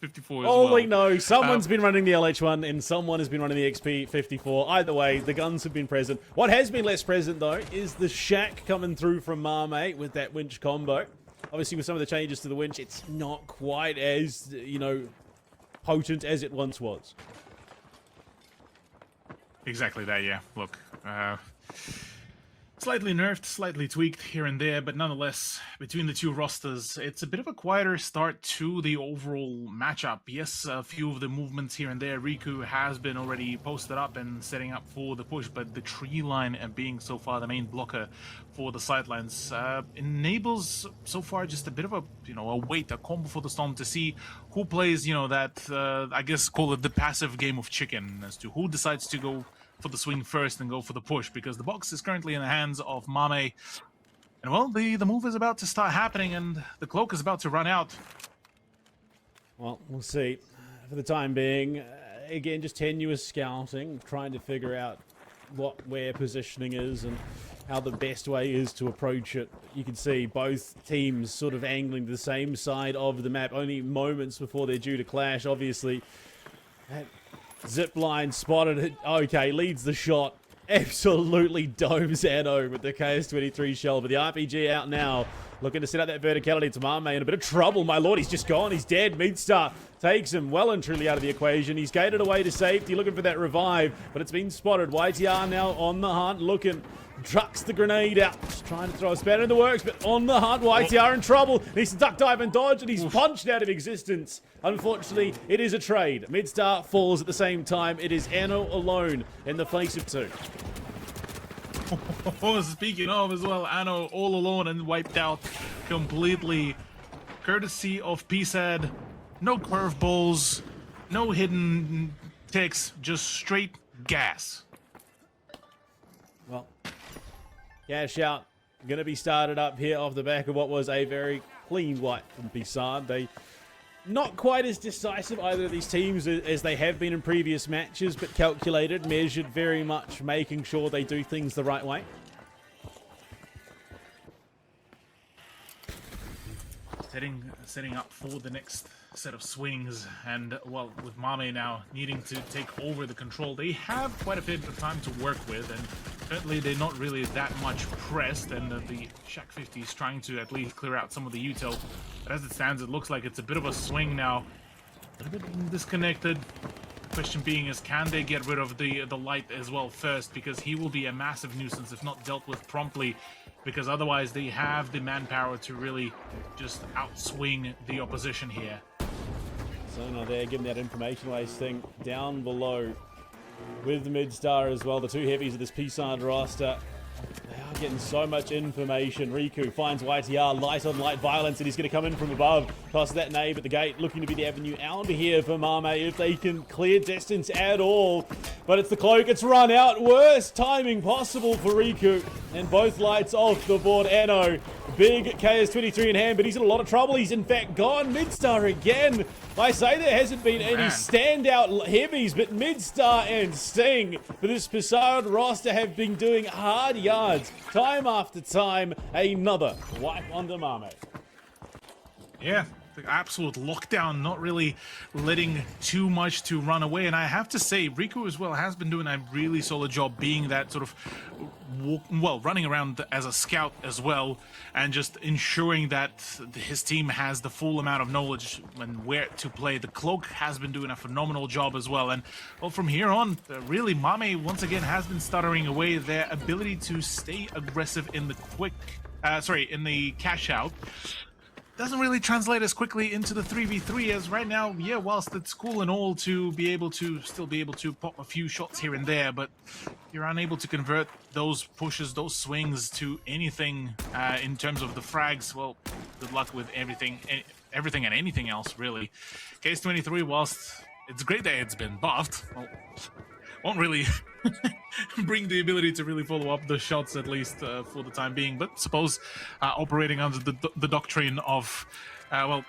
as Only well. no, someone's been running the LH1 and someone has been running the XP54. Either way, the guns have been present. What has been less present, though, is the shack coming through from Marmite with that winch combo. Obviously, with some of the changes to the winch, it's not quite as, potent as it once was. Exactly that, yeah. Look, slightly nerfed, slightly tweaked here and there, but nonetheless, between the two rosters, it's a bit of a quieter start to the overall matchup. Yes, a few of the movements here and there. Riku has been already posted up and setting up for the push, but the tree line being so far the main blocker for the sidelines enables so far just a bit of a wait, a calm before the storm to see who plays that I guess call it the passive game of chicken as to who decides to go for the swing first and go for the push, because the box is currently in the hands of Mame, and well, the move is about to start happening and the cloak is about to run out. Well, we'll see. For the time being, again, just tenuous scouting, trying to figure out where positioning is and how the best way is to approach it. You can see both teams sort of angling to the same side of the map, only moments before they're due to clash, obviously. Zipline spotted it. Okay, leads the shot. Absolutely domes Anno with the KS-23 shell. But the RPG out now, looking to set out that verticality. It's Mame in a bit of trouble. My lord, he's just gone. He's dead. Midstar takes him well and truly out of the equation. He's gated away to safety, looking for that revive. But it's been spotted. YTR now on the hunt, looking. Trucks the grenade out. Just trying to throw a spanner in the works, but on the hunt, YTR in trouble. Needs to duck, dive, and dodge, and he's punched out of existence. Unfortunately, it is a trade. Midstar falls at the same time. It is Anno alone in the face of two. Speaking of as well, Anno all alone and wiped out completely. Courtesy of PSAD, no curveballs, no hidden ticks, just straight gas. Well, cash out going to be started up here off the back of what was a very clean wipe from PSAD. They not quite as decisive, either of these teams, as they have been in previous matches, but calculated, measured, very much making sure they do things the right way. Setting up for the next set of swings, and well, with Mame now needing to take over the control, they have quite a bit of time to work with, and certainly they're not really that much pressed, and the Shack 50 is trying to at least clear out some of the util, but as it stands, it looks like it's a bit of a swing now, a little bit disconnected. The question being is, can they get rid of the light as well first, because he will be a massive nuisance if not dealt with promptly, because otherwise they have the manpower to really just outswing the opposition here. So now they're giving that information waste thing down below with the Midstar as well. The two heavies of this PSAD roster, they are getting so much information. Riku finds YTR, light on light violence, and he's going to come in from above. Tosses that nade at the gate, looking to be the avenue out here for Mame if they can clear distance at all. But it's the cloak, it's run out. Worst timing possible for Riku. And both lights off the board. Anno, big KS-23 in hand, but he's in a lot of trouble. He's in fact gone. Midstar again. I say there hasn't been any standout heavies, but Midstar and Sting for this PSAD roster have been doing hard yards time after time. Another wipe on the Mame. Yeah, the absolute lockdown, not really letting too much to run away. And I have to say, Riku as well has been doing a really solid job being that sort of, running around as a scout as well, and just ensuring that his team has the full amount of knowledge and where to play. The Cloak has been doing a phenomenal job as well. And well, from here on, really, Mame once again has been stuttering away. Their ability to stay aggressive in the in the cash out doesn't really translate as quickly into the 3v3 as right now. Yeah, whilst it's cool and all to be able to still be able to pop a few shots here and there, but you're unable to convert those pushes, those swings to anything in terms of the frags. Well, good luck with everything and anything else, really. Case 23, whilst it's great that it's been buffed, well, won't really bring the ability to really follow up the shots, at least for the time being. But suppose operating under the doctrine of,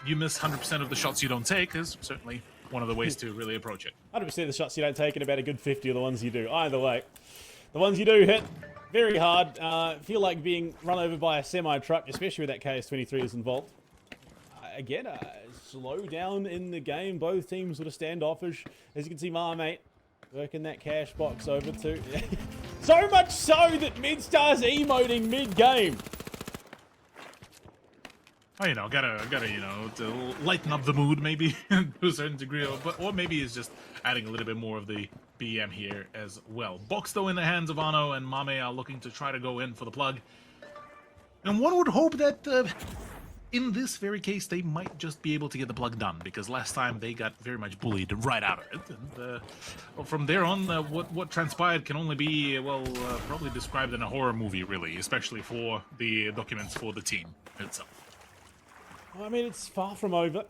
you miss 100% of the shots you don't take is certainly one of the ways to really approach it. 100% of the shots you don't take and about a good 50 of the ones you do. Either way, the ones you do hit very hard. Feel like being run over by a semi-truck, especially with that KS-23 is involved. Again, slow down in the game. Both teams sort of standoffish. As you can see, Marmate working that cash box over to... So much so that Midstar's emoting mid-game. Oh, you know, gotta, to lighten up the mood, maybe, to a certain degree, or maybe it's just adding a little bit more of the BM here as well. Box, though, in the hands of HUNNU, and Mame are looking to try to go in for the plug. And one would hope that... in this very case, they might just be able to get the plug done, because last time they got very much bullied right out of it. And well, from there on, what transpired can only be, probably described in a horror movie, really, especially for the documents for the team itself. I mean, it's far from over.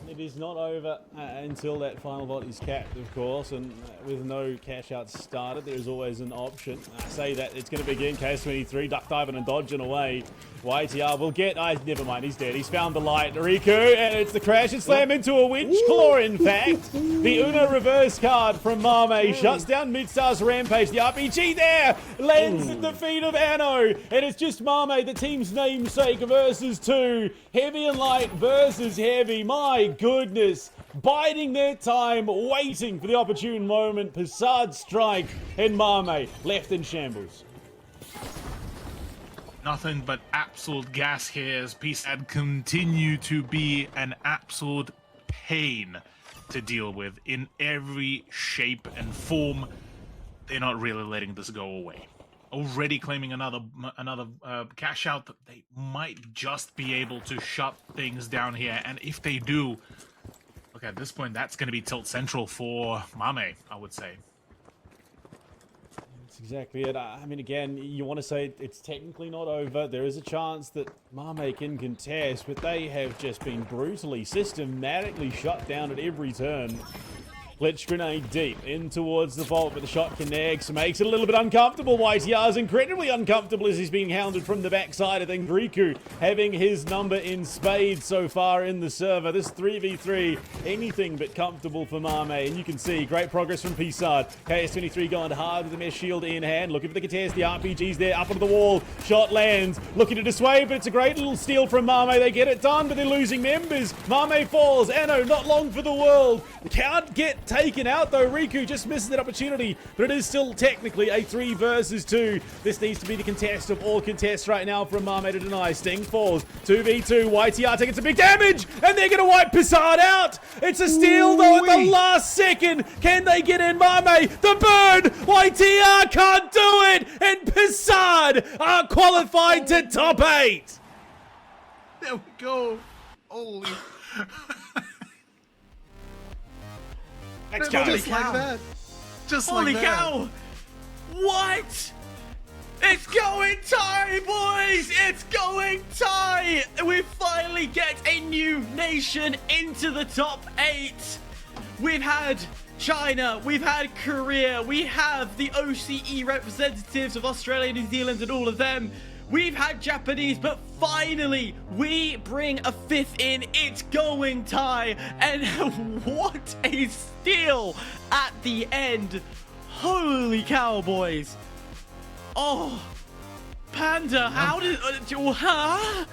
It is not over until that final vault is capped, of course, and with no cash out started, there's always an option. I say that it's going to begin. KS-23 duck diving and dodging away. YTR will get... never mind, he's dead. He's found the light. Riku, and it's the crash and slam into a winch claw, in fact. The Uno reverse card from Mame shuts down Midstar's rampage. The RPG there lands at the feet of Anno, and it's just Mame, the team's namesake, versus two. Heavy and light versus heavy. My goodness. Biding their time, waiting for the opportune moment. PSAD strike, and Mame left in shambles. Nothing but absolute gas here as PSAD continue to be an absolute pain to deal with in every shape and form. They're not really letting this go away. Already claiming another cash out that they might just be able to shut things down here. And if they do, look, at this point, that's going to be tilt central for Mame, I would say. That's exactly it. I mean, again, you want to say it's technically not over. There is a chance that Mame can contest, but they have just been brutally, systematically shut down at every turn. Glitch grenade deep in towards the vault, but the shot connects, makes it a little bit uncomfortable. YTR's incredibly uncomfortable as he's being hounded from the backside. I think Riku having his number in spades so far in the server. This 3v3, anything but comfortable for Mame. And you can see great progress from PSAD. KS-23 going hard with the mesh shield in hand, looking for the contest. The RPG's there, up onto the wall. Shot lands, looking to dissuade, but it's a great little steal from Mame. They get it done, but they're losing members. Mame falls. Anno, not long for the world. Can't get taken out though. Riku just misses that opportunity, but it is still technically a 3 versus 2. This needs to be the contest of all contests right now from Mame to deny. Sting falls. 2v2. YTR taking some big damage, and they're going to wipe PSAD out. It's a steal though at the last second. Can they get in? Mame, the burn. YTR can't do it, and PSAD are qualified to top 8. There we go. Holy. Next guy. Just like that. Just Holy like that. cow! What? It's going tie, boys! It's going tie! We finally get a new nation into the top 8. We've had China, we've had Korea, we have the OCE representatives of Australia, New Zealand, and all of them. We've had Japanese, but finally, we bring a 5th in. It's going tie. And what a steal at the end. Holy cow, boys. Oh, Panda, how did... huh?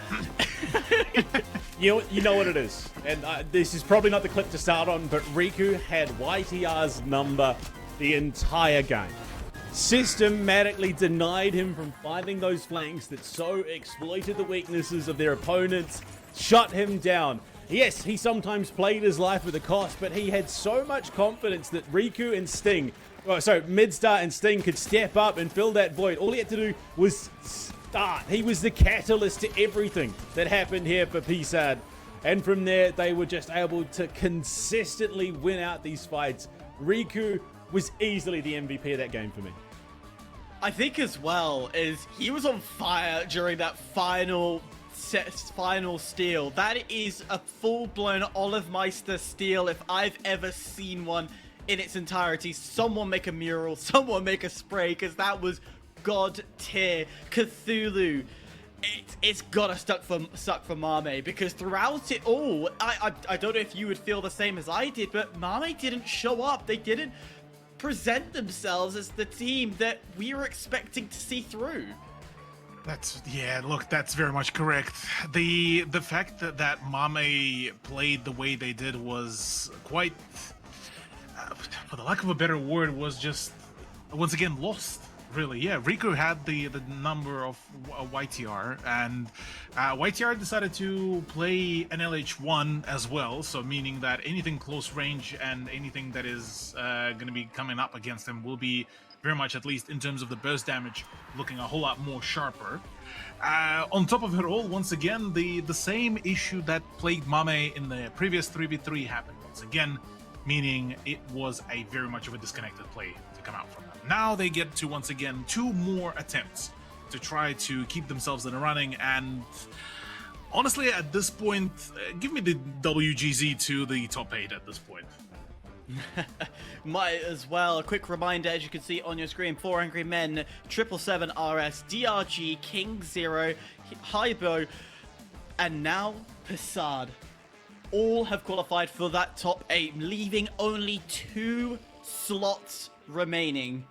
You know what it is. And this is probably not the clip to start on, but Riku had YTR's number the entire game. Systematically denied him from finding those flanks that so exploited the weaknesses of their opponents, shut him down. Yes, he sometimes played his life with a cost, but he had so much confidence that Riku and Sting, Midstar and Sting could step up and fill that void. All he had to do was start. He was the catalyst to everything that happened here for PSAD. And from there, they were just able to consistently win out these fights. Riku was easily the MVP of that game for me. I think as well is he was on fire during that final steal. That is a full-blown Olivmeister steal if I've ever seen one in its entirety. Someone make a mural, someone make a spray, because that was god tier. Cthulhu, it's gotta suck for Mame, because throughout it all, I don't know if you would feel the same as I did, but Mame didn't show up. They didn't present themselves as the team that we were expecting to see through. That's very much correct. The fact that Mame played the way they did was quite, for the lack of a better word, was just once again lost. Really, yeah. Riku had the number of YTR, and YTR decided to play an LH1 as well, so meaning that anything close range and anything that is going to be coming up against him will be very much, at least in terms of the burst damage, looking a whole lot more sharper. On top of it all, once again, the same issue that plagued Mame in the previous 3v3 happened once again, meaning it was a very much of a disconnected play to come out from them. Now they get to, once again, 2 more attempts to try to keep themselves in the running, and honestly, at this point, give me the WGZ to the top 8 at this point. Might as well. A quick reminder, as you can see on your screen, 4 Angry Men, 777 RS, DRG, KingZero, HIBOO, and now PSAD. All have qualified for that top 8, leaving only 2 slots remaining.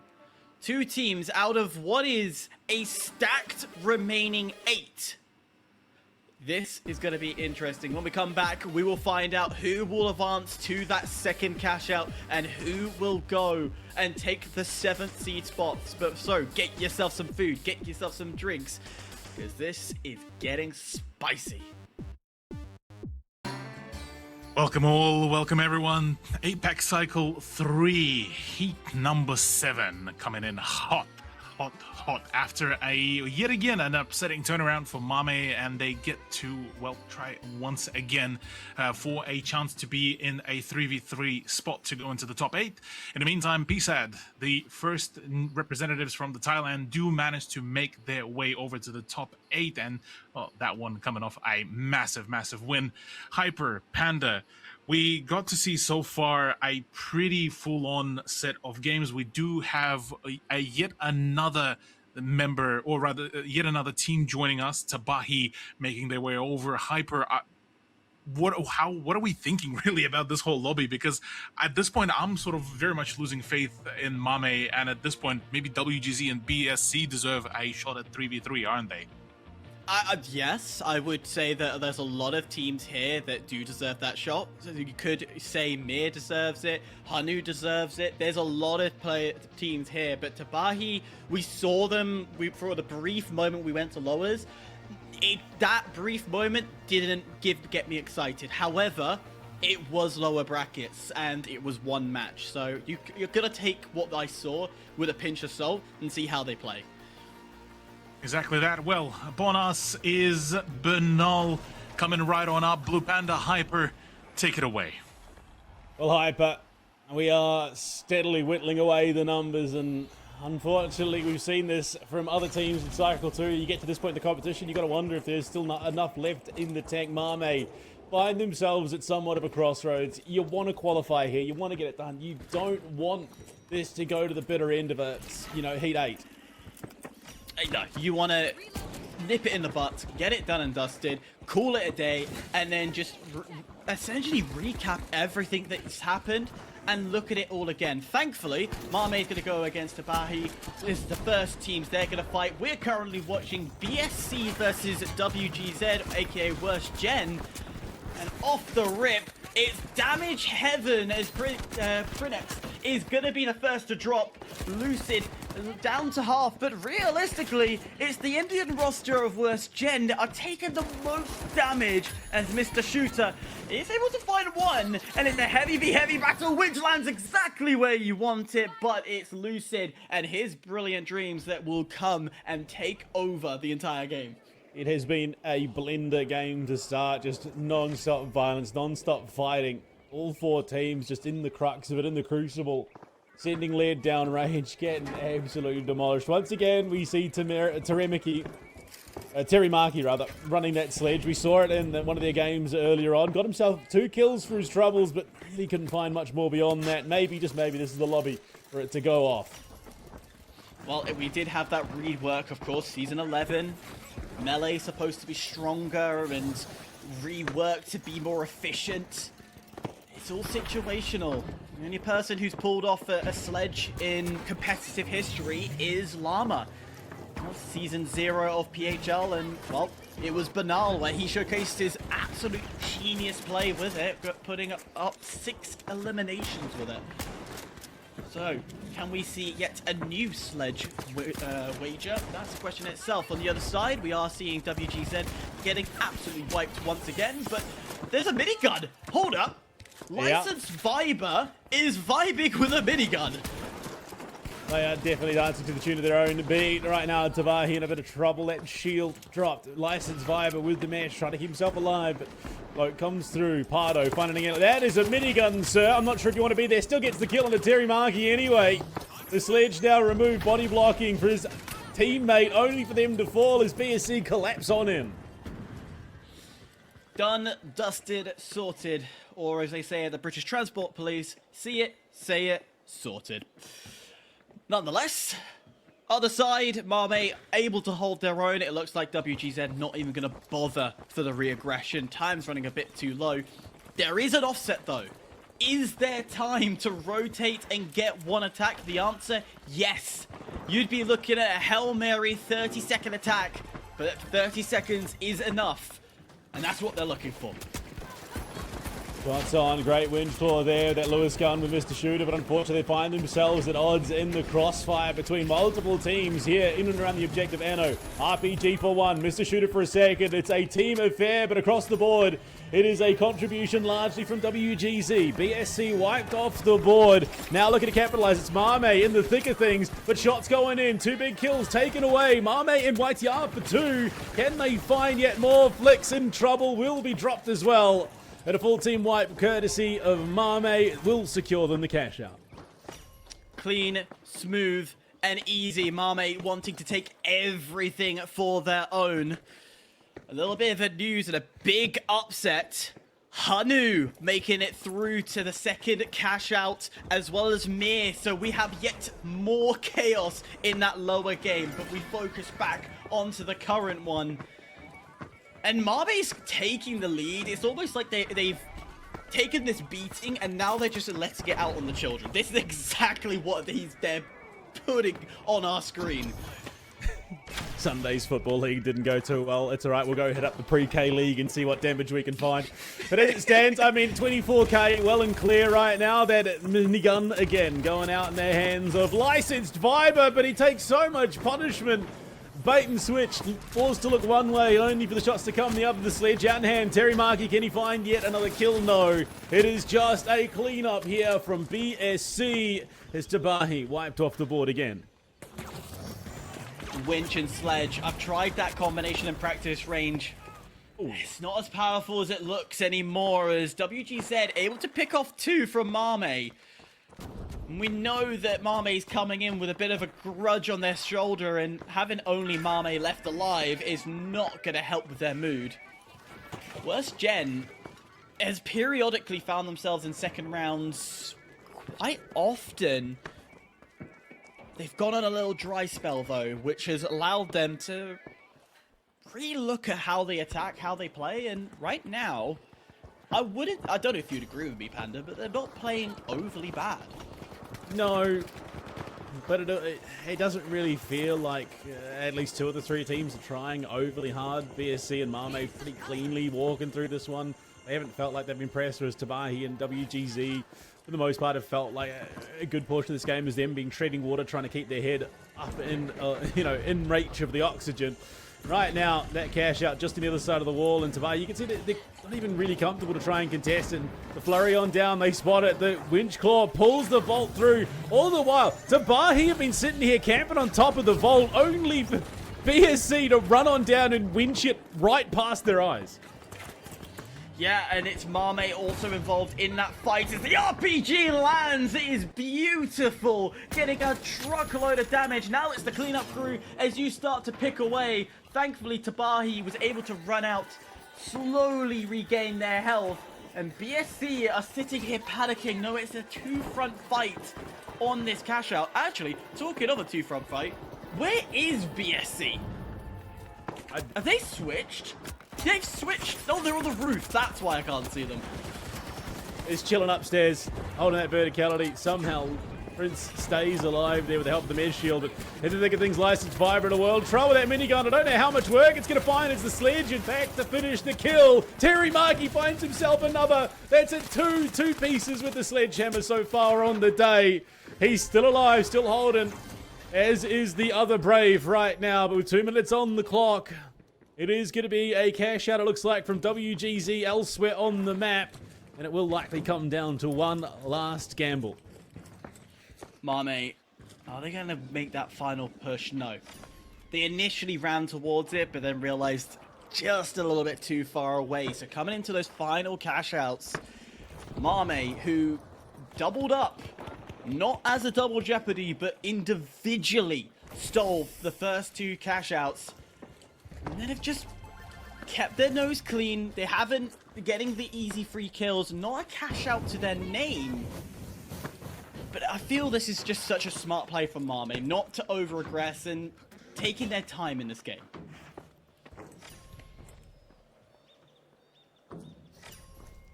2 teams out of what is a stacked remaining 8. This is going to be interesting. When we come back, we will find out who will advance to that second cash out and who will go and take the 7th seed spots. But so, get yourself some food, get yourself some drinks, because this is getting spicy. Welcome all, welcome everyone. APAC Cycle 3, Heat number 7, coming in hot after yet again an upsetting turnaround for Mame, and they get to, well, try once again for a chance to be in a 3v3 spot to go into the top 8. In the meantime, PSAD, the first representatives from the Thailand, do manage to make their way over to the top 8, and well, that one coming off a massive win. Hyperpanda, we got to see so far a pretty full-on set of games. We do have a yet another member, or rather yet another team joining us, TABAHI making their way over. Hyper, what are we thinking really about this whole lobby? Because at this point I'm sort of very much losing faith in Mame, and at this point maybe WGZ and BSC deserve a shot at 3v3, aren't they? Yes, I would say that there's a lot of teams here that do deserve that shot. So you could say Mir deserves it, HUNNU deserves it. There's a lot of teams here, but TABAHI, we saw them for the brief moment we went to lowers. That brief moment didn't get me excited. However, it was lower brackets and it was one match. So you're gonna take what I saw with a pinch of salt and see how they play. Exactly that. Well, upon us is Null coming right on up. BluePanda, Hyper, take it away. Well, Hyper, we are steadily whittling away the numbers, and unfortunately we've seen this from other teams in Cycle 2. You get to this point in the competition, you got to wonder if there's still not enough left in the tank. Mame find themselves at somewhat of a crossroads. You want to qualify here, you want to get it done. You don't want this to go to the bitter end of a, Heat 8. No, you want to nip it in the butt, get it done and dusted, call it a day, and then just essentially recap everything that's happened and look at it all again. Thankfully, Mame's going to go against TABAHI. This is the first teams they're going to fight. We're currently watching BSC versus WGZ, aka Worst Gen. And off the rip, it's damage heaven as Prinex is going to be the first to drop. Lucid down to half, but realistically, it's the Indian roster of worst gen that are taking the most damage as Mr. Shooter is able to find one, and it's a heavy v heavy battle which lands exactly where you want it, but it's Lucid and his brilliant dreams that will come and take over the entire game. It has been a blender game to start, just non-stop violence, non-stop fighting. All four teams just in the crux of it, in the crucible. Sending lead down range, getting absolutely demolished. Once again, we see Terimaki, running that sledge. We saw it in one of their games earlier on. Got himself 2 kills for his troubles, but really couldn't find much more beyond that. Maybe, just maybe, this is the lobby for it to go off. Well, we did have that rework, of course, Season 11. Melee supposed to be stronger and reworked to be more efficient. It's all situational. The only person who's pulled off a sledge in competitive history is Llama. Well, Season 0 of PHL, and, well, it was Banal where he showcased his absolute genius play with it, putting up 6 eliminations with it. So, can we see yet a new sledge wager? That's the question itself. On the other side, we are seeing WGZ getting absolutely wiped once again, but there's a minigun. Hold up. Licensed Viber is vibing with a minigun. They are definitely dancing to the tune of their own beat. Right now, TABAHI in a bit of trouble. That shield dropped. Licensed Viber with the mesh, trying to keep himself alive, but Loke comes through. Pardo finding it. That is a minigun, sir. I'm not sure if you want to be there. Still gets the kill on the Terimaki anyway. The sledge now removed. Body blocking for his teammate, only for them to fall as PSC collapse on him. Done, dusted, sorted. Or as they say at the British Transport Police, see it, say it, sorted. Nonetheless, other side, Marmite able to hold their own. It looks like WGZ not even going to bother for the re-aggression. Time's running a bit too low. There is an offset though. Is there time to rotate and get one attack? The answer, yes. You'd be looking at a Hail Mary 30-second attack, but 30 seconds is enough. And that's what they're looking for. Shots on, great wind claw there, that Lewis gun with Mr. Shooter, but unfortunately they find themselves at odds in the crossfire between multiple teams here in and around the objective Anno. RPG for one, Mr. Shooter for a second. It's a team affair, but across the board, it is a contribution largely from WGZ. BSC wiped off the board. Now looking to capitalize. It's Mame in the thick of things, but shots going in. 2 big kills taken away. Mame and YTR for 2. Can they find yet more? Flicks in trouble, will be dropped as well. And a full team wipe courtesy of Mame will secure them the cash out. Clean, smooth, and easy. Mame wanting to take everything for their own. A little bit of a news and a big upset. HUNNU making it through to the second cash out, as well as Mir. So we have yet more chaos in that lower game, but we focus back onto the current one. And Marbe's taking the lead. It's almost like they've taken this beating and now they're just letting it out on the children. This is exactly what they're putting on our screen. Sunday's Football League didn't go too well. It's all right. We'll go hit up the pre-K League and see what damage we can find. But as it stands, I mean, 24K well and clear right now. That minigun again going out in their hands of licensed Viber, but he takes so much punishment. Bait and switch, forced to look one way, only for the shots to come the other. The sledge out in hand. Terimaki, can he find yet another kill? No. It is just a cleanup here from BSC as TABAHI wiped off the board again. Winch and sledge. I've tried that combination in practice range. Ooh. It's not as powerful as it looks anymore, as WGZ able to pick off 2 from Mame. We know that Mame's coming in with a bit of a grudge on their shoulder, and having only Mame left alive is not going to help with their mood. Worst Gen has periodically found themselves in second rounds quite often. They've gone on a little dry spell, though, which has allowed them to really look at how they attack, how they play, and right now, I don't know if you'd agree with me, Panda, but they're not playing overly bad. No, but it doesn't really feel like at least 2 of the 3 teams are trying overly hard. BSC and Mame pretty cleanly walking through this one. they haven't felt like they've been pressed, whereas TABAHI and WGZ, for the most part, have felt like a good portion of this game is them being treading water, trying to keep their head up in, in reach of the oxygen. Right now, that cash out just on the other side of the wall, and TABAHI, you can see that they're not even really comfortable to try and contest it. And the flurry on down, they spot it. The winch claw pulls the vault through. All the while, TABAHI have been sitting here camping on top of the vault, only for BSC to run on down and winch it right past their eyes. Yeah, and it's Mame also involved in that fight as the RPG lands. It is beautiful, getting a truckload of damage. Now it's the cleanup crew as you start to pick away. Thankfully, TABAHI was able to run out, slowly regain their health. And BSC are sitting here panicking. No, it's a two-front fight on this cash out. Actually, talking of a two-front fight, where is BSC? Have they switched? They've switched. Oh, they're on the roof. That's why I can't see them. He's chilling upstairs, holding that verticality. Somehow, Prince stays alive there with the help of the med shield. But if you think of things licensed Viber in a world, try with that minigun. I don't know how much work it's going to find. It's the sledge, in fact, to finish the kill. Terry Markey finds himself another. That's at two pieces with the sledgehammer so far on the day. He's still alive, still holding, as is the other Brave right now. But with 2 minutes on the clock, it is going to be a cash out, it looks like, from WGZ elsewhere on the map. And it will likely come down to one last gamble. Mame, are they going to make that final push? No. They initially ran towards it, but then realized just a little bit too far away. So coming into those final cash outs, Mame, who doubled up, not as a double jeopardy, but individually stole the first two cash outs. And then have just kept their nose clean. They haven't getting the easy free kills. Not a cash out to their name. But I feel this is just such a smart play from Mame, not to over-aggress and taking their time in this game.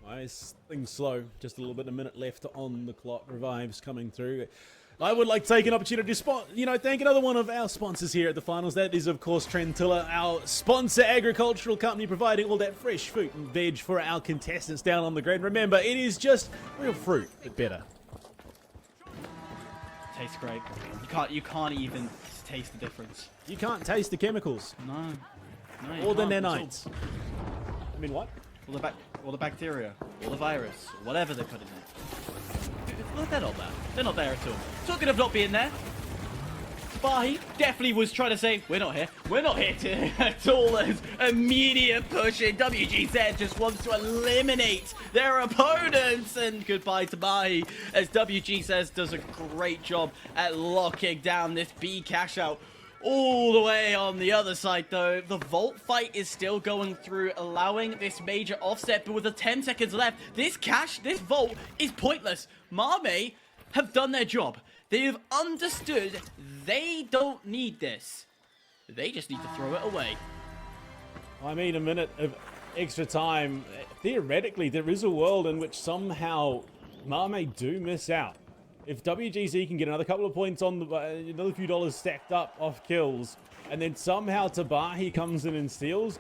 Nice, things slow. Just a little bit, a minute left on the clock. Revives coming through. I would like to take an opportunity to thank another one of our sponsors here at the finals. That is, of course, Trentilla, our sponsor agricultural company, providing all that fresh fruit and veg for our contestants down on the grid. Remember, it is just real fruit, but better. Tastes great. You can't even taste the difference. You can't taste the chemicals. No, you Or the can't. nanites. I mean, what? All the bacteria, all the virus, whatever they put in there. They're not there. They're not there at all. Talking of not being there, TABAHI definitely was trying to say, we're not here. We're not here to at all. As immediate pushing. WGZ just wants to eliminate their opponents. And goodbye TABAHI, as WGZ does a great job at locking down this B cash out. All the way on the other side, though, the vault fight is still going through, allowing this major offset. But with the 10 seconds left, this vault is pointless. Mame have done their job. They have understood they don't need this. They just need to throw it away. I mean, a minute of extra time. Theoretically, there is a world in which somehow Mame do miss out. If WGZ can get another couple of points on another few dollars stacked up off kills, and then somehow TABAHI comes in and steals,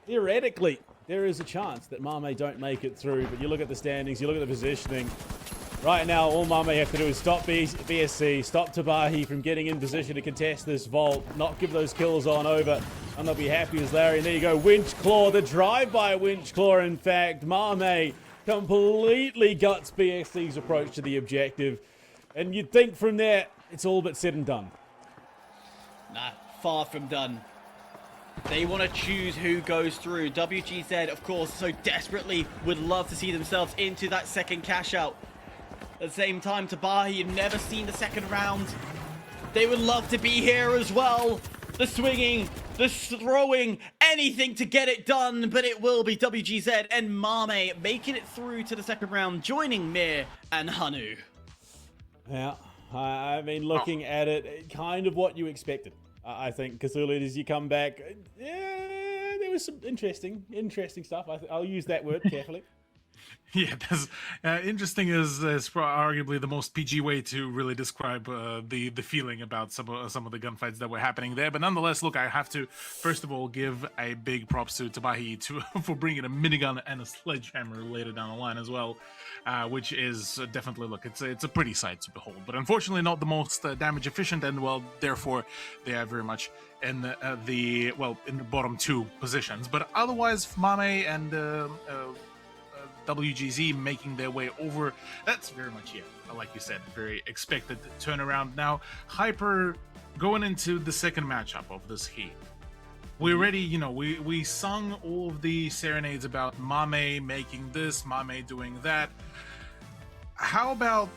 theoretically, there is a chance that Mame don't make it through. But you look at the standings, you look at the positioning. Right now, all Mame have to do is stop BSC, stop TABAHI from getting in position to contest this vault, not give those kills on over, and they'll be happy as Larry. And there you go, Winch Claw, the drive-by Winch Claw, in fact. Mame completely guts BSC's approach to the objective. And you'd think from there, it's all but said and done. Nah, far from done. They want to choose who goes through. WGZ, of course, so desperately would love to see themselves into that second cash out. At the same time, TABAHI, you've never seen the second round. They would love to be here as well. The swinging, the throwing, anything to get it done, but it will be WGZ and Mame making it through to the second round, joining Mir and HUNNU. Yeah, I mean, looking at it, kind of what you expected. I think, Cthulhu, as you come back, yeah, there was some interesting stuff. I'll use that word carefully. Yeah, that's interesting. Is arguably the most PG way to really describe the feeling about some of the gunfights that were happening there. But nonetheless, look, I have to first of all give a big props to TABAHI for bringing a minigun and a sledgehammer later down the line as well, which is definitely, look, it's a pretty sight to behold. But unfortunately, not the most damage efficient, and well, therefore they are very much in the bottom two positions. But otherwise, Mame and WGZ making their way over. That's very much, yeah, like you said, very expected turnaround. Now, Hyper going into the second matchup of this heat. We already, we sung all of the serenades about Mame making this, Mame doing that. How about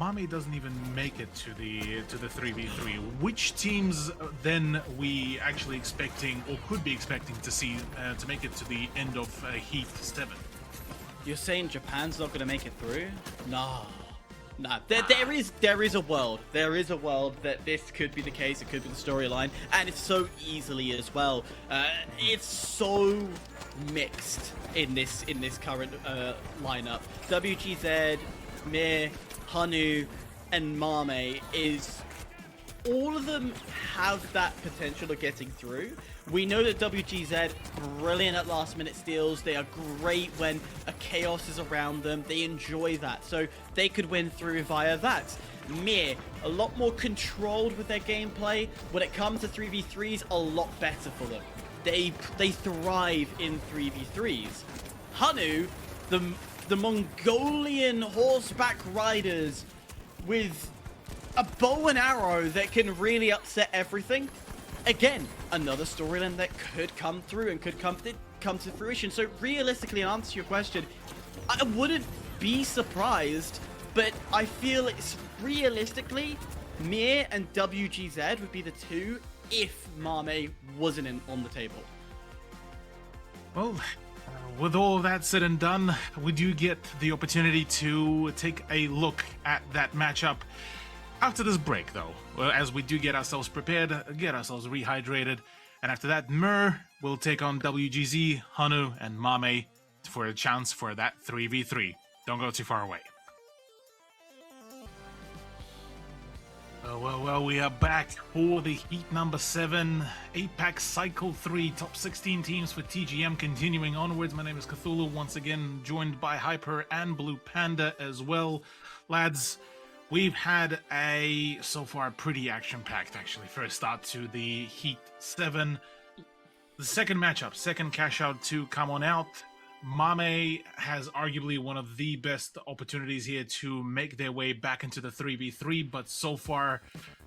Mame doesn't even make it to the 3v3? Which teams then we actually expecting or could be expecting to see to make it to the end of Heat 7? You're saying Japan's not going to make it through? No. There is a world. There is a world that this could be the case. It could be the storyline, and it's so easily as well. It's so mixed in this current lineup. WGZ, MIRGG, HUNNU, and Mame is all of them have that potential of getting through. We know that WGZ, brilliant at last minute steals. They are great when a chaos is around them. They enjoy that. So they could win through via that. MIRGG, a lot more controlled with their gameplay. When it comes to 3v3s, a lot better for them. They thrive in 3v3s. HUNNU, the Mongolian horseback riders with a bow and arrow that can really upset everything. Again, another storyline that could come through and could come to fruition. So realistically, in answer to your question, I wouldn't be surprised, but I feel it's realistically, MIRGG and WGZ would be the two if Mame wasn't on the table. Well, with all of that said and done, we do get the opportunity to take a look at that matchup after this break, though, as we do get ourselves prepared, get ourselves rehydrated, and after that, MIRGG will take on WGZ, HUNNU, and Mame for a chance for that 3v3. Don't go too far away. Well, we are back for the Heat number 7, APAC Cycle 3, top 16 teams for TGM, continuing onwards. My name is Cthulhu, once again joined by Hyper and BluePanda as well. Lads, we've had a, so far, pretty action-packed, actually, first start to the Heat 7. The second matchup, second cash-out to come on out. Mame has arguably one of the best opportunities here to make their way back into the 3v3, but so far,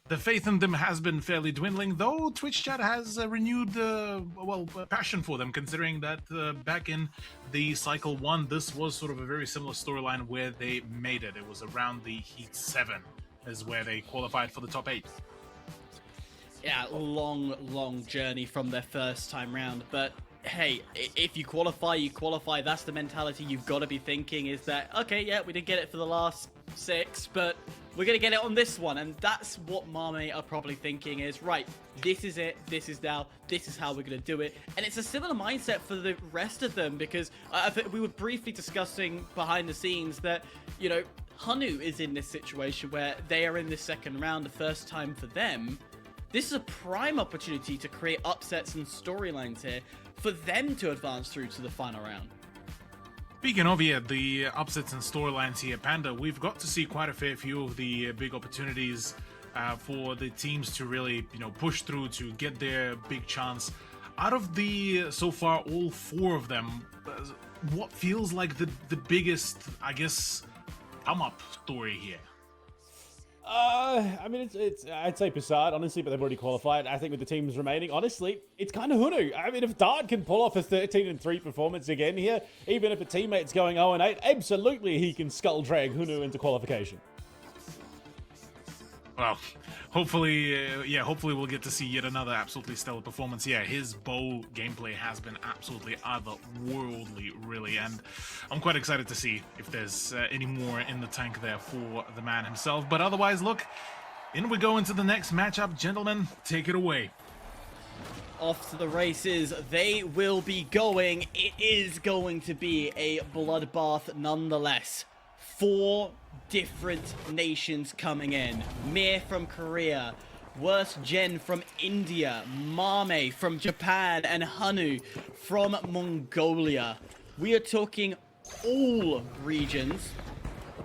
the faith in them has been fairly dwindling, though Twitch chat has renewed, passion for them, considering that back in the Cycle 1, this was sort of a very similar storyline where they made it. It was around the Heat 7 is where they qualified for the top 8. Yeah, long journey from their first time round, but hey, if you qualify, you qualify. That's the mentality you've got to be thinking, is that, okay, yeah, we didn't get it for the last 6, but we're going to get it on this one. And that's what Mame are probably thinking is, right, this is it, this is now, this is how we're going to do it. And it's a similar mindset for the rest of them, because I think we were briefly discussing behind the scenes that, HUNNU is in this situation where they are in the second round, the first time for them. This is a prime opportunity to create upsets and storylines here for them to advance through to the final round. Speaking of, the upsets and storylines here, Panda, we've got to see quite a fair few of the big opportunities for the teams to really, push through to get their big chance. Out of the, so far, all 4 of them, what feels like the biggest, I guess, come-up story here? I mean, it's I'd say PSAD, honestly, but they've already qualified. I think with the teams remaining, honestly, it's kind of HUNNU. I mean, if Dart can pull off a 13-3 performance again here, even if a teammate's going 0-8, absolutely he can skull drag HUNNU into qualification. Well, hopefully we'll get to see yet another absolutely stellar performance. Yeah, his bow gameplay has been absolutely otherworldly, really, and I'm quite excited to see if there's any more in the tank there for the man himself. But otherwise, look, in we go into the next matchup. Gentlemen, take it away. off to the races they will be going. It is going to be a bloodbath nonetheless. 4 different nations coming in. Mir from Korea, Worst Gen from India, Mame from Japan, and HUNNU from Mongolia. We are talking all regions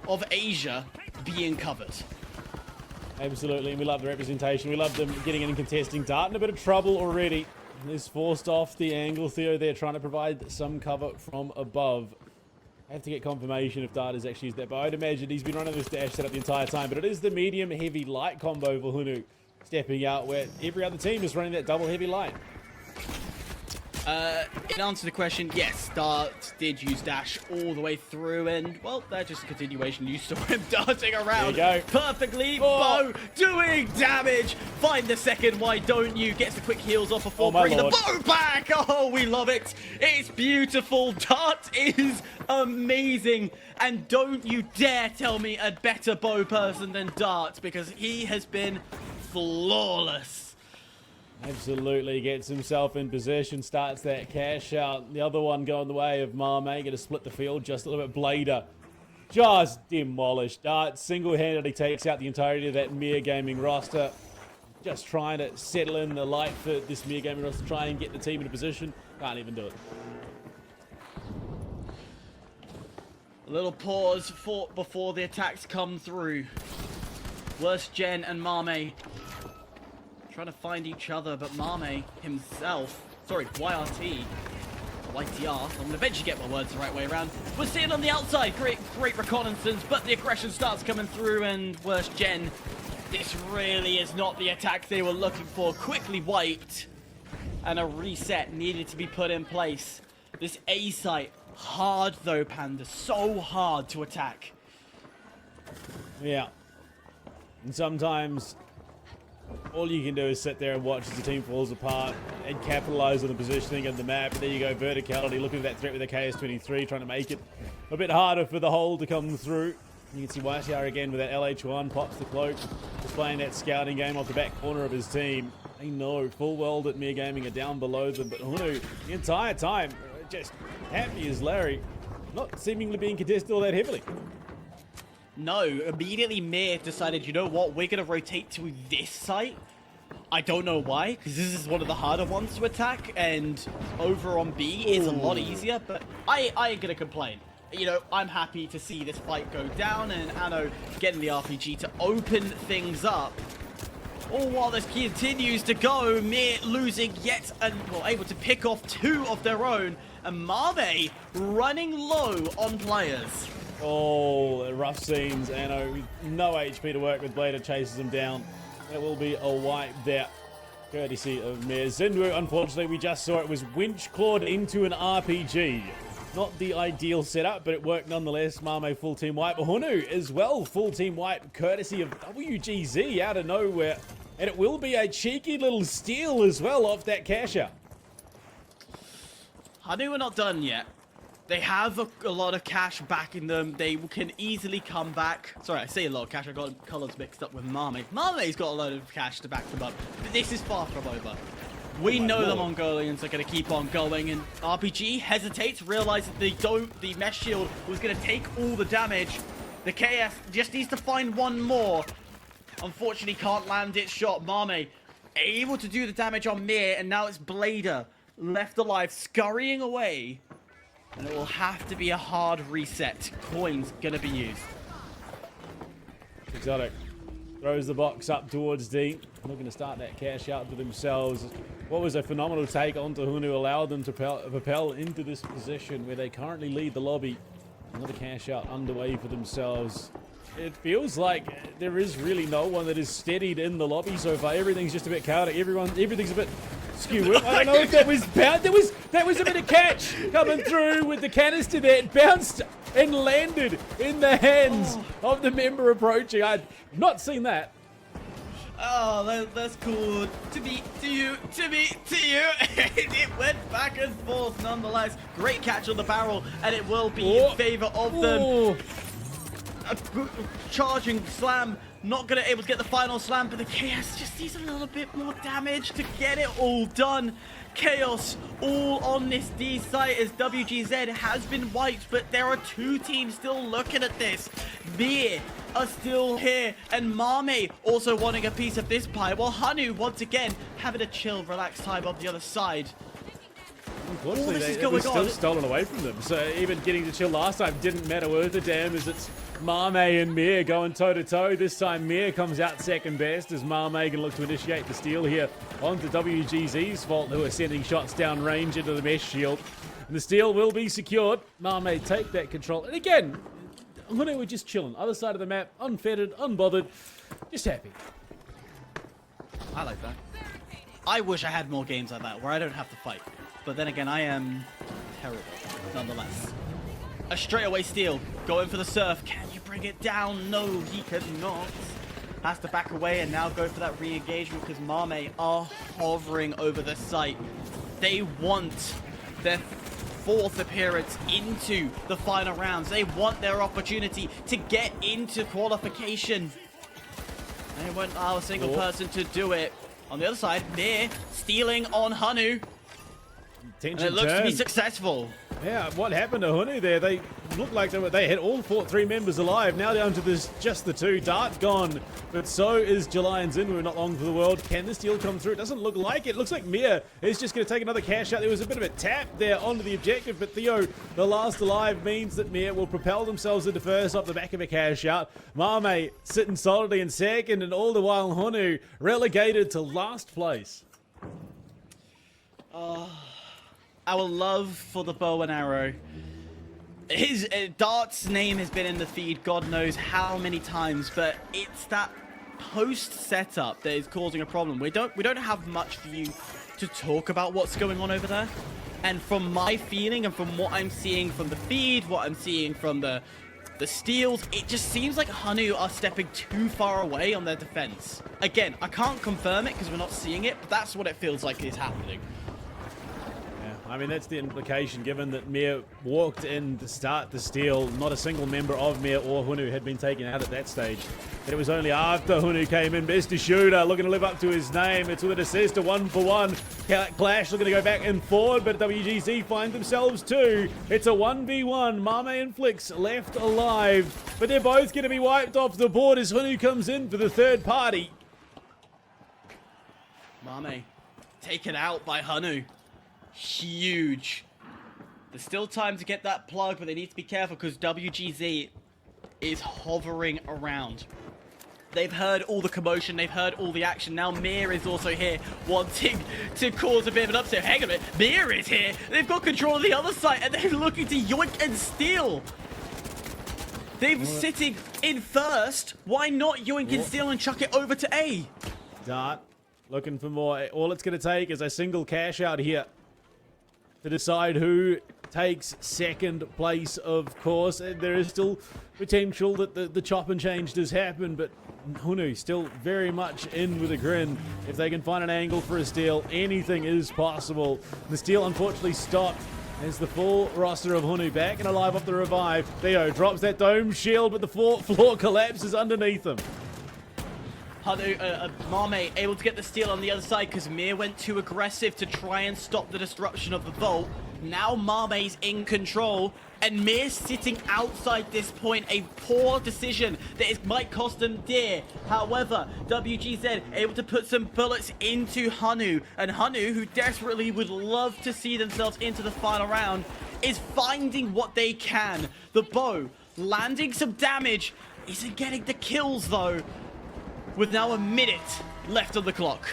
of Asia being covered. Absolutely, and we love the representation. We love them getting in and contesting. Dart in a bit of trouble already. He's forced off the angle. Theo there trying to provide some cover from above. I have to get confirmation if Dart has actually used that, but I'd imagine he's been running this dash setup the entire time. But it is the medium heavy light combo for HUNNU stepping out, where every other team is running that double heavy light. In answer to the question, yes, Dart did use dash all the way through, and, well, that's just a continuation. You saw him darting around There you go. perfectly. Bow doing damage. Find the second, why don't you? Gets the quick heals off before my bringing the lord. bow back. Oh, we love it. It's beautiful. Dart is amazing. And don't you dare tell me a better bow person than Dart, because he has been flawless. Absolutely, gets himself in position, starts that cash out. The other one going the way of Mame, going to split the field just a little bit. Blader just demolished. Dart single-handedly takes out the entirety of that Mir Gaming roster. Just trying to settle in the light for this Mir Gaming roster, try and get the team in a position. Can't even do it. A little pause before the attacks come through. Worst Gen and Mame trying to find each other, but Mame himself, sorry, YRT, YTR, I'm gonna eventually get my words the right way around. We're seeing on the outside, great reconnaissance, but the aggression starts coming through, and Worst Gen, this really is not the attack they were looking for. Quickly wiped, and a reset needed to be put in place. This A site, hard though, Panda, so hard to attack. Yeah. And sometimes all you can do is sit there and watch as the team falls apart and capitalize on the positioning of the map. And there you go, verticality, looking at that threat with the KS-23, trying to make it a bit harder for the hole to come through. You can see YCR again with that LH1, pops the cloak, displaying that scouting game off the back corner of his team. They know full well that Mir Gaming are down below them, but HUNNU, the entire time, just happy as Larry, not seemingly being contested all that heavily. No, immediately Mir decided, you know what, we're going to rotate to this site. I don't know why, because this is one of the harder ones to attack, and over on B is a lot easier, but I ain't going to complain. You know, I'm happy to see this fight go down, and Anno getting the RPG to open things up. All while this continues to go, Mir losing yet, well, able to pick off 2 of their own, and Mame running low on players. Oh, rough scenes. Anno, no HP to work with. Blader chases him down. That will be a wipe there, courtesy of Mir. Zindu, unfortunately, we just saw it was winch clawed into an RPG. Not the ideal setup, but it worked nonetheless. Mame full team wipe. HUNNU as well, full team wipe, courtesy of WGZ out of nowhere. And it will be a cheeky little steal as well off that cash out. HUNNU are not done yet. They have a lot of cash backing them. They can easily come back. Sorry, I say a lot of cash. I got colors mixed up with Mame. Mame's got a load of cash to back them up. But this is far from over. We know the Mongolians are going to keep on going, and RPG hesitates, realizes the mesh shield was going to take all the damage. The KS just needs to find one more. Unfortunately, can't land its shot. Mame able to do the damage on Mir, and now it's Blader left alive, scurrying away. And it will have to be a hard reset. Coins going to be used. Exotic throws the box up towards D. Looking to start that cash out for themselves. What was a phenomenal take onto HUNNU, allowed them to propel into this position where they currently lead the lobby. Another cash out underway for themselves. It feels like there is really no one that is steadied in the lobby so far. Everything's just a bit chaotic. Everything's a bit skew. I don't know if that was bad. That was a bit of catch coming through with the canister there. It bounced and landed in the hands of the member approaching. I'd not seen that. Oh, that's cool. To me, to you. It went back and forth nonetheless. Great catch on the barrel, and it will be in favor of them. charging slam, not gonna able to get the final slam, but the Chaos just needs a little bit more damage to get it all done. Chaos all on this D site as WGZ has been wiped, but there are two teams still looking at this. Mir are still here, and Mame also wanting a piece of this pie, while HUNNU once again having a chill, relaxed time on the other side. Unfortunately, this is it was going still on. stolen away from them. So even getting to chill last time didn't matter worth a damn, as it's Mame and Mir going toe-to-toe. This time Mir comes out second best as Mame can look to initiate the steal here onto WGZ's Vault, who are sending shots down range into the mesh shield. And the steal will be secured. Mame take that control. And again, HUNNU were just chilling. Other side of the map, unfettered, unbothered, just happy. I like that. I wish I had more games like that where I don't have to fight. But then again, I am terrible, nonetheless. A straightaway steal, going for the surf. Can you bring it down? No, he cannot. Has to back away and now go for that re-engagement because Mame are hovering over the site. They want their fourth appearance into the final rounds. They want their opportunity to get into qualification. They won't allow a single person to do it. On the other side, Mir stealing on HUNNU. And it looks to be successful. Yeah, what happened to HUNNU there? They looked like they had all three members alive. Now down to just the two. Dart gone, but so is July and Zinwu not long for the world. Can the steal come through? It doesn't look like it. Looks like Mir is just going to take another cash out. There was a bit of a tap there onto the objective, but Theo, the last alive, means that Mir will propel themselves into first off the back of a cash out. Mame sitting solidly in second, and all the while HUNNU relegated to last place. Our love for the bow and arrow. His Dart's name has been in the feed God knows how many times, but it's that post setup that is causing a problem. We don't have much for you to talk about what's going on over there. And from my feeling and from what I'm seeing from the feed, what I'm seeing from the steals, it just seems like HUNNU are stepping too far away on their defense. Again, I can't confirm it because we're not seeing it, but that's what it feels like is happening. I mean, that's the implication, given that Mir walked in to start the steal. Not a single member of Mir or HUNNU had been taken out at that stage. And it was only after HUNNU came in, best shooter, looking to live up to his name. It's with an assist, a 1-for-1. Clash looking to go back and forward, but WGZ find themselves two. It's a 1v1. Mame and Flix left alive, but they're both going to be wiped off the board as HUNNU comes in for the third party. Mame taken out by HUNNU. Huge. There's still time to get that plug, but they need to be careful because WGZ is hovering around. They've heard all the commotion, they've heard all the action. Now Mir is also here, wanting to cause a bit of an upset. Hang on a minute, Mir is here. They've got control of the other side, and they're looking to yoink and steal. They're sitting in first. Why not yoink and steal and chuck it over to A? Dart looking for more. All it's going to take is a single cash out here to decide who takes second place, of course. And there is still potential that the chop and change does happen, but HUNNU still very much in with a grin. If they can find an angle for a steal, anything is possible. The steal unfortunately stopped as the full roster of HUNNU back and alive off the revive. Theo drops that dome shield, but the floor collapses underneath them. Mame able to get the steal on the other side because Mir went too aggressive to try and stop the disruption of the vault. Now Mame's in control, and Mir sitting outside this point. A poor decision that might cost them dear. However, WGZ able to put some bullets into HUNNU, and HUNNU, who desperately would love to see themselves into the final round, is finding what they can. The bow landing some damage, isn't getting the kills though. With now a minute left on the clock.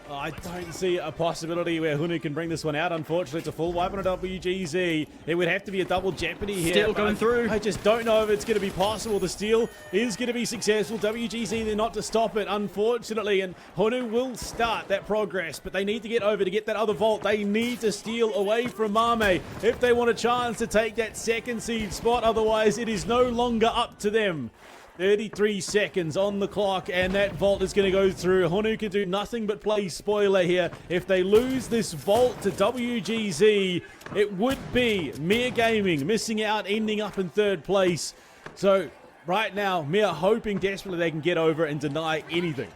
I don't see a possibility where HUNNU can bring this one out. Unfortunately, it's a full wipe on a WGZ. It would have to be a double jeopardy here. Still going through. I just don't know if it's going to be possible. The steal is going to be successful. WGZ, they're not to stop it, unfortunately. And HUNNU will start that progress, but they need to get over to get that other vault. They need to steal away from Mame if they want a chance to take that second seed spot. Otherwise, it is no longer up to them. 33 seconds on the clock, and that vault is going to go through. HUNNU can do nothing but play spoiler here. If they lose this vault to WGZ, it would be Mir Gaming missing out, ending up in third place. So right now, Mir hoping desperately they can get over and deny anything.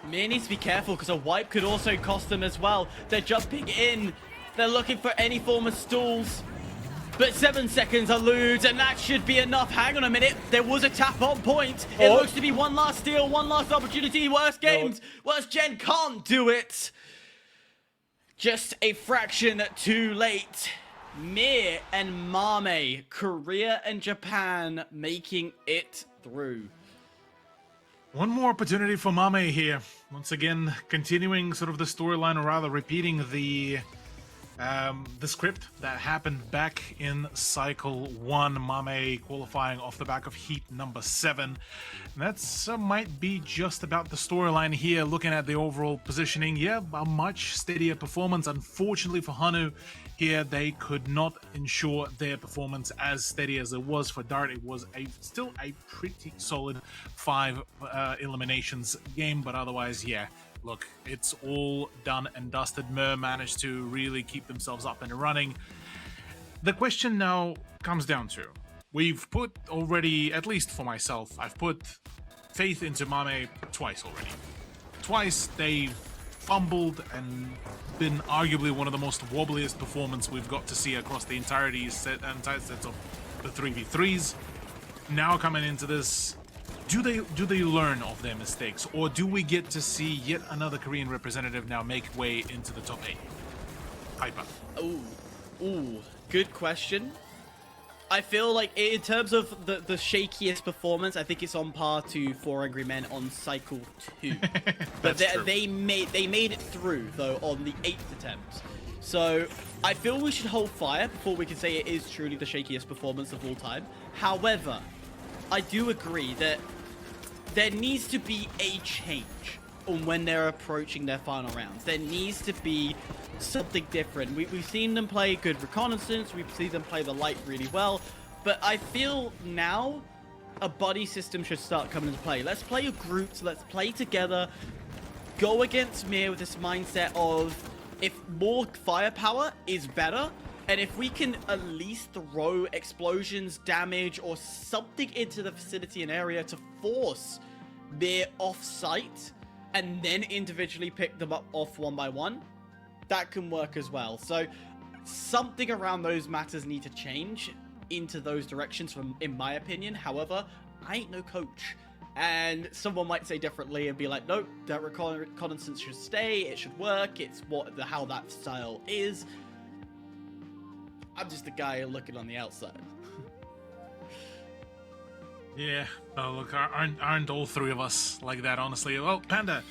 Mir needs to be careful because a wipe could also cost them as well. They're jumping in. They're looking for any form of stalls. But 7 seconds eludes, and that should be enough. Hang on a minute. There was a tap on point. It looks to be one last steal, one last opportunity. Worst games. Worst gen can't do it. Just a fraction too late. Mir and Mame, Korea and Japan making it through. One more opportunity for Mame here. Once again, continuing sort of the storyline, or rather repeating the script that happened back in Cycle 1. Mame qualifying off the back of heat number 7. That's might be just about the storyline here. Looking at the overall positioning, yeah, a much steadier performance. Unfortunately for HUNNU, here they could not ensure their performance as steady as it was for Dart. It was still a pretty solid 5 eliminations game, but otherwise, yeah. Look, it's all done and dusted. Mir managed to really keep themselves up and running. The question now comes down to, we've put already, at least for myself, I've put faith into Mame twice already. Twice they've fumbled and been arguably one of the most wobbliest performance we've got to see across the entire sets of the 3v3s. Now coming into this, do they learn of their mistakes, or do we get to see yet another Korean representative now make way into the top 8? Hyper. Ooh, good question. I feel like in terms of the shakiest performance, I think it's on par to 4 Angry Men on Cycle 2. But they made it through though on the 8th attempt. So I feel we should hold fire before we can say it is truly the shakiest performance of all time. However, I do agree that there needs to be a change on when they're approaching their final rounds. There needs to be something different. We've seen them play good reconnaissance, we've seen them play the light really well, but I feel now a buddy system should start coming into play. Let's play a groups, let's play together, go against Mir with this mindset of if more firepower is better, and if we can at least throw explosions, damage, or something into the vicinity and area to force Mir off-site, and then individually pick them up off one by one, that can work as well. So something around those matters need to change into those directions, in my opinion. However, I ain't no coach. And someone might say differently and be like, nope, that reconnaissance should stay, it should work, it's how that style is. I'm just a guy looking on the outside. Yeah, look, aren't all 3 of us like that, honestly? Well, Panda,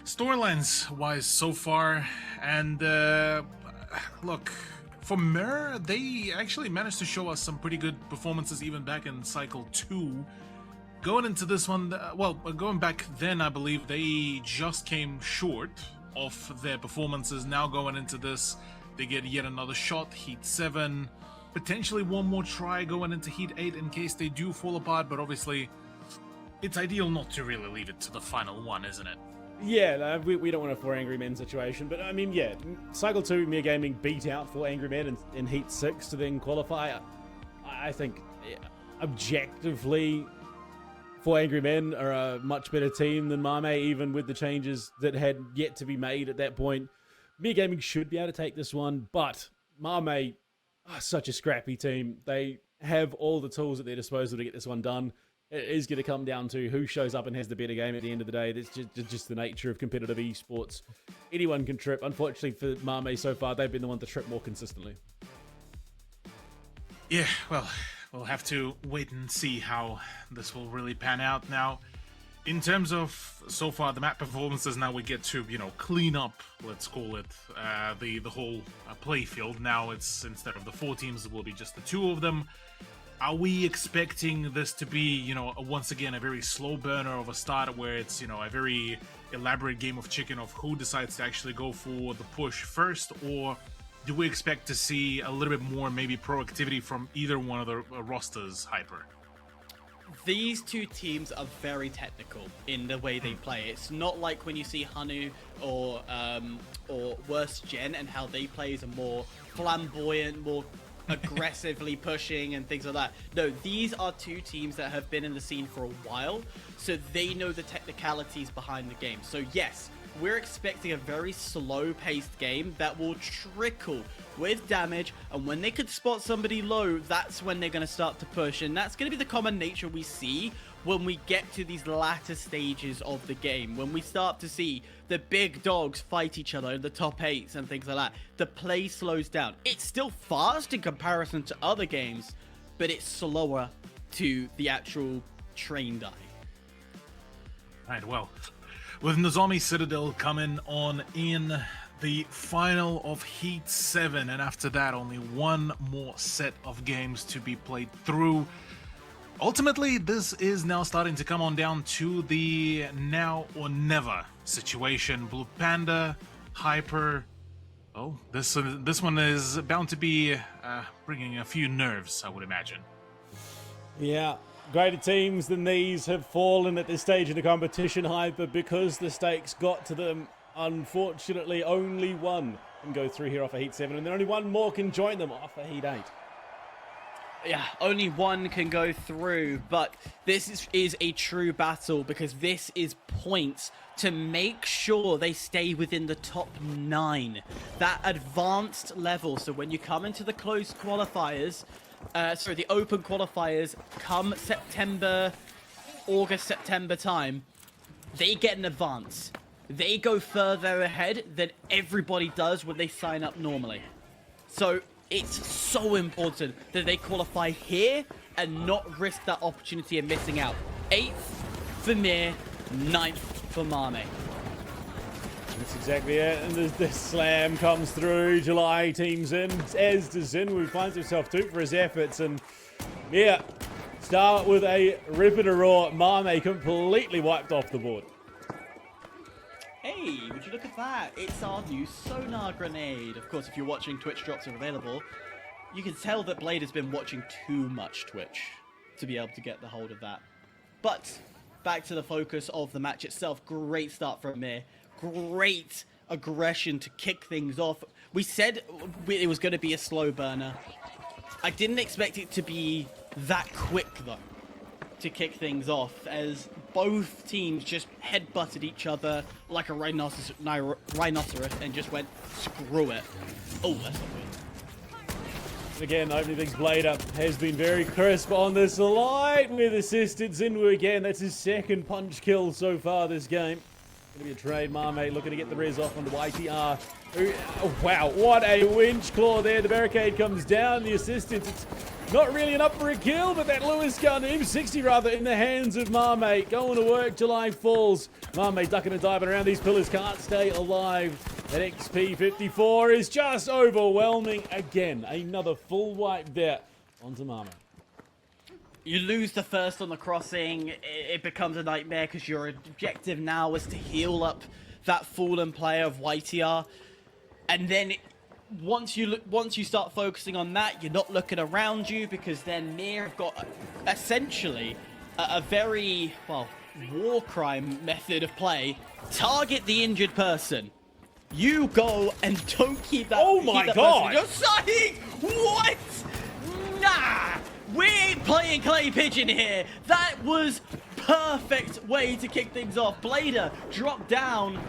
storylines-wise so far, and look, for Mir, they actually managed to show us some pretty good performances even back in Cycle 2. Going into this one, well, going back then, I believe they just came short of their performances. Now going into this, they get yet another shot, Heat 7, potentially one more try going into Heat 8 in case they do fall apart, but obviously it's ideal not to really leave it to the final one, isn't it? Yeah, no, we don't want a 4 Angry Men situation, but I mean, yeah, Cycle 2, Mir Gaming beat out 4 Angry Men in Heat 6 to then qualify. I think, objectively, 4 Angry Men are a much better team than Mame, even with the changes that had yet to be made at that point. Mir Gaming should be able to take this one, but Mame are such a scrappy team. They have all the tools at their disposal to get this one done. It is going to come down to who shows up and has the better game at the end of the day. That's just the nature of competitive esports. Anyone can trip. Unfortunately for Mame so far, they've been the one to trip more consistently. Yeah, well, we'll have to wait and see how this will really pan out. Now, in terms of so far the map performances, now we get to, clean up, let's call it, the whole play field. Now it's, instead of the 4 teams, it will be just the 2 of them. Are we expecting this to be, once again, a very slow burner of a start where it's, a very elaborate game of chicken of who decides to actually go for the push first? Or do we expect to see a little bit more maybe proactivity from either one of the rosters, Hyper? These 2 teams are very technical in the way they play. It's not like when you see HUNNU or Worst Gen and how they play is a more flamboyant, more aggressively pushing and things like that. No, these are two teams that have been in the scene for a while, so they know the technicalities behind the game. So yes, we're expecting a very slow-paced game that will trickle with damage, and when they could spot somebody low, that's when they're going to start to push, and that's going to be the common nature we see when we get to these latter stages of the game, when we start to see the big dogs fight each other in the top 8s and things like that. The play slows down. It's still fast in comparison to other games, but it's slower to the actual trained eye. Right, well, with Nozomi Citadel coming on in the final of Heat 7, and after that only one more set of games to be played through. Ultimately, this is now starting to come on down to the now or never situation. BluePanda, Hyper. Oh, this one is bound to be bringing a few nerves, I would imagine. Yeah, greater teams than these have fallen at this stage of the competition, Hyper, because the stakes got to them. Unfortunately, only one can go through here off of Heat 7, and then only one more can join them off of Heat 8. Yeah, only one can go through, but this is a true battle because this is points to make sure they stay within the top 9. That advanced level, so when you come into the closed qualifiers, the open qualifiers come August, September time, they get an advance. They go further ahead than everybody does when they sign up normally. So it's so important that they qualify here and not risk that opportunity of missing out. 8th for Mir, 9th for Mame. That's exactly it, and the slam comes through. July teams in, as does Zinwu, finds himself 2 for his efforts, and yeah, start with a rip and a roar. Mame completely wiped off the board. Hey, would you look at that? It's our new sonar grenade. Of course, if you're watching, Twitch drops are available. You can tell that Blade has been watching too much Twitch to be able to get the hold of that. But back to the focus of the match itself. Great start from Mir. Great aggression to kick things off. We said it was going to be a slow burner. I didn't expect it to be that quick, though, to kick things off, as both teams just headbutted each other like a rhinoceros and just went, screw it. Oh, that's not good. Again, opening things Blade up has been very crisp on this light with assisted Zinwu again. That's his second punch kill so far this game. Gonna be a trade. Mame looking to get the res off onto YTR. Oh, wow, what a winch claw there. The barricade comes down. The assistance, it's not really an up for a kill, but that Lewis gun, M60 rather, in the hands of Mame. Going to work, July falls. Mame ducking and diving around these pillars, can't stay alive. That XP 54 is just overwhelming. Again, another full wipe there onto Mame. You lose the first on the crossing, it becomes a nightmare because your objective now is to heal up that fallen player of YTR. And then once you start focusing on that, you're not looking around you, because then Mir have got essentially a very, well, war crime method of play. Target the injured person. You go and don't keep that. Oh my God! You're saying what? Nah, we ain't playing clay pigeon here. That was perfect way to kick things off. Blader dropped down,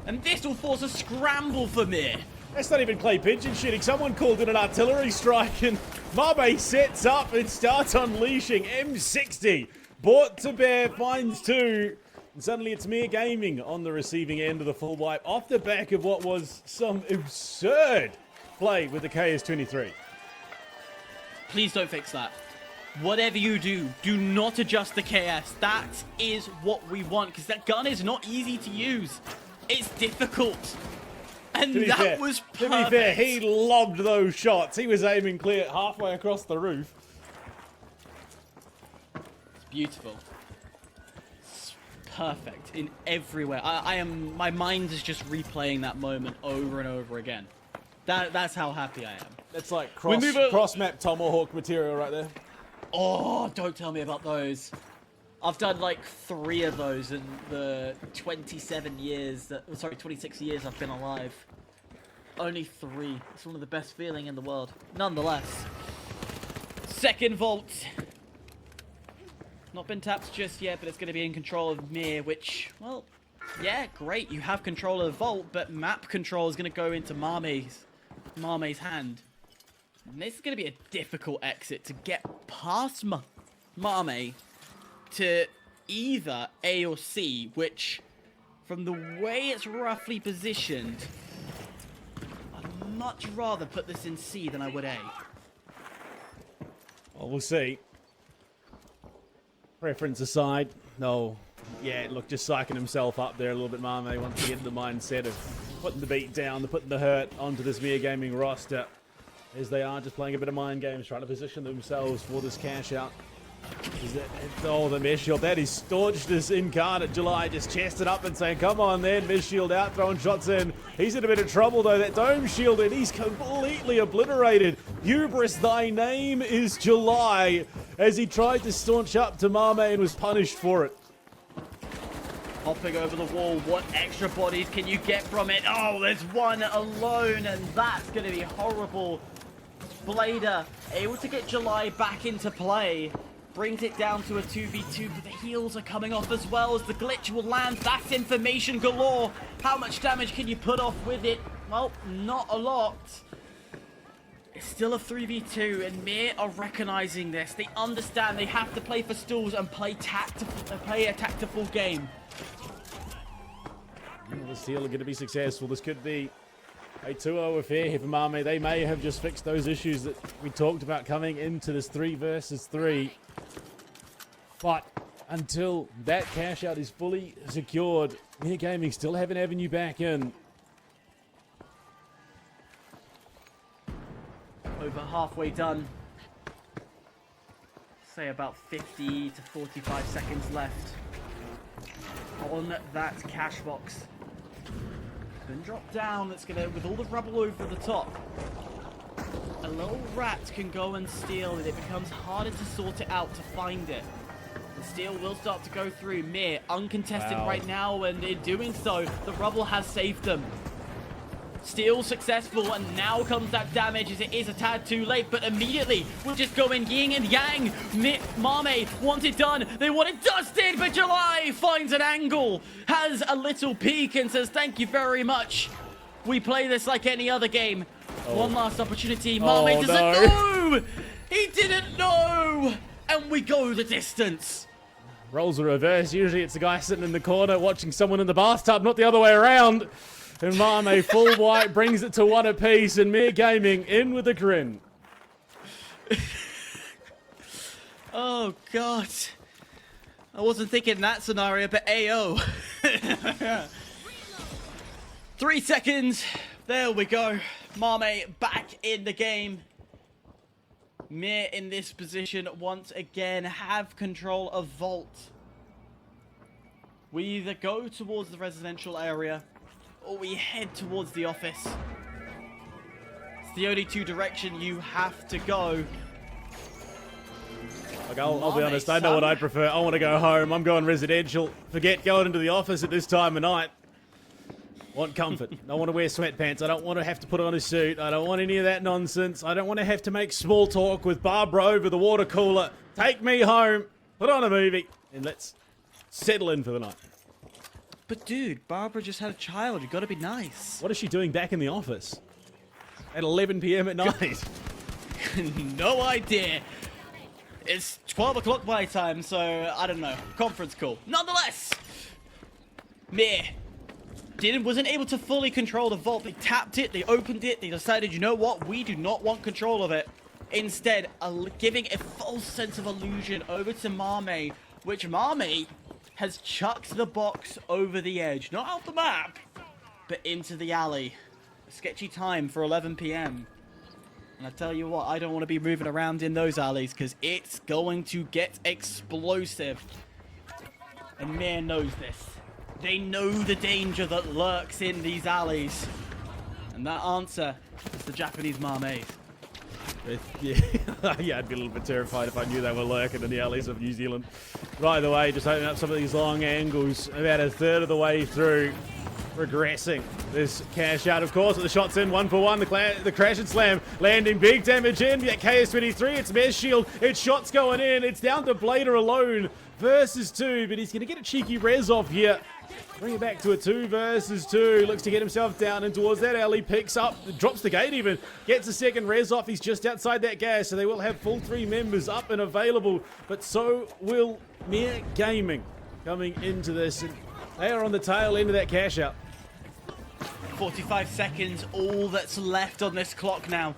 and this will force a scramble for Mir. That's not even clay pigeon shooting. Someone called in an artillery strike, and Mame sets up and starts unleashing. M60 brought to bear, finds 2. And suddenly it's Mir Gaming on the receiving end of the full wipe off the back of what was some absurd play with the KS-23. Please don't fix that. Whatever you do, do not adjust the KS. That is what we want, because that gun is not easy to use. It's difficult. And that was perfect. To be fair, he lobbed those shots. He was aiming clear halfway across the roof. It's beautiful. It's perfect in every way. My mind is just replaying that moment over and over again. That's how happy I am. That's like cross-map Tomahawk material right there. Oh, don't tell me about those. I've done like 3 of those in the 26 years I've been alive. Only 3. It's one of the best feeling in the world. Nonetheless, Second vault. Not been tapped just yet, but it's going to be in control of Mir, which, well, yeah, great. You have control of the vault, but map control is going to go into Marme's hand. And this is going to be a difficult exit to get past Marme to either A or C, which, from the way it's roughly positioned, I'd much rather put this in C than I would A. Well, we'll see. Preference aside, no. Yeah, look, just psyching himself up there a little bit, Marme, wants to get in the mindset of putting the beat down, putting the hurt onto this Mir Gaming roster, as they are just playing a bit of mind games, trying to position themselves for this cash out. Oh, the mesh shield, that is staunched this incarnate. July just chested up and saying, come on then, mesh shield out, throwing shots in. He's in a bit of trouble though, that dome shield, and he's completely obliterated. Hubris, thy name is July, as he tried to staunch up to Marme and was punished for it. Hopping over the wall, what extra bodies can you get from it? Oh, there's one alone, and that's going to be horrible. Blader able to get July back into play. Brings it down to a 2v2, but the heals are coming off as well as the glitch will land. That's information galore. How much damage can you put off with it? Well, not a lot. It's still a 3v2, and Mir are recognizing this. They understand they have to play for stalls and play a tactical game. The Steel are going to be successful. This could be a 2-0 affair here for Marme. They may have just fixed those issues that we talked about coming into this 3 versus 3. But until that cash out is fully secured, Mir Gaming still have an avenue back in. Over halfway done. Say about 50 to 45 seconds left on that cash box. Then drop down. It's gonna, with all the rubble over the top, a little rat can go and steal it. It becomes harder to sort it out, to find it. The steal will start to go through. Mir uncontested right now, and in doing so, the rubble has saved them. Steal successful, and now comes that damage as it is a tad too late, but immediately we're just going yin and yang. Marme wants it done, they want it dusted, but July finds an angle, has a little peek and says thank you very much. We play this like any other game. One last opportunity. Marme doesn't know! He didn't know! And we go the distance. Roles are reversed. Usually it's the guy sitting in the corner watching someone in the bathtub, not the other way around. And Marme, full white, brings it to 1 apiece, and Mir Gaming in with a grin. Oh, God. I wasn't thinking that scenario, but AO. 3 seconds. There we go. Marme back in the game. Mir in this position once again have control of Vault. We either go towards the residential area or we head towards the office. It's the only 2 direction you have to go. Look, I'll be honest, I know what I prefer. I want to go home. I'm going residential. Forget going into the office at this time of night. Want comfort. I want to wear sweatpants. I don't want to have to put on a suit. I don't want any of that nonsense. I don't want to have to make small talk with Barbara over the water cooler. Take me home, put on a movie, and let's settle in for the night. But dude, Barbara just had a child. You gotta be nice. What is she doing back in the office at 11 p.m. at night? No idea. It's 12 o'clock my time, so I don't know. Conference call. Nonetheless, Mir wasn't able to fully control the vault. They tapped it, they opened it, they decided, you know what, we do not want control of it. Instead, giving a false sense of illusion over to Marme, which Marme has chucked the box over the edge. Not out the map, but into the alley. A sketchy time for 11 p.m. And I tell you what, I don't want to be moving around in those alleys because it's going to get explosive. And Mir knows this. They know the danger that lurks in these alleys. And that answer is the Japanese Marmite. Yeah, I'd be a little bit terrified if I knew they were lurking in the alleys of New Zealand. Right the way, just opening up some of these long angles, about a third of the way through. regressing. This cash out, of course, with the shots in 1-for-1. The crash and slam landing big damage in. At KS23, it's Mez Shield. It's shots going in. It's down to Blader alone versus 2, but he's going to get a cheeky res off here. Bring it back to a 2 versus 2. Looks to get himself down and towards that alley. Picks up, drops the gate even. Gets a second res off. He's just outside that gas, so they will have full 3 members up and available. But so will MIRGG Gaming coming into this. And they are on the tail end of that cash out. 45 seconds, all that's left on this clock now.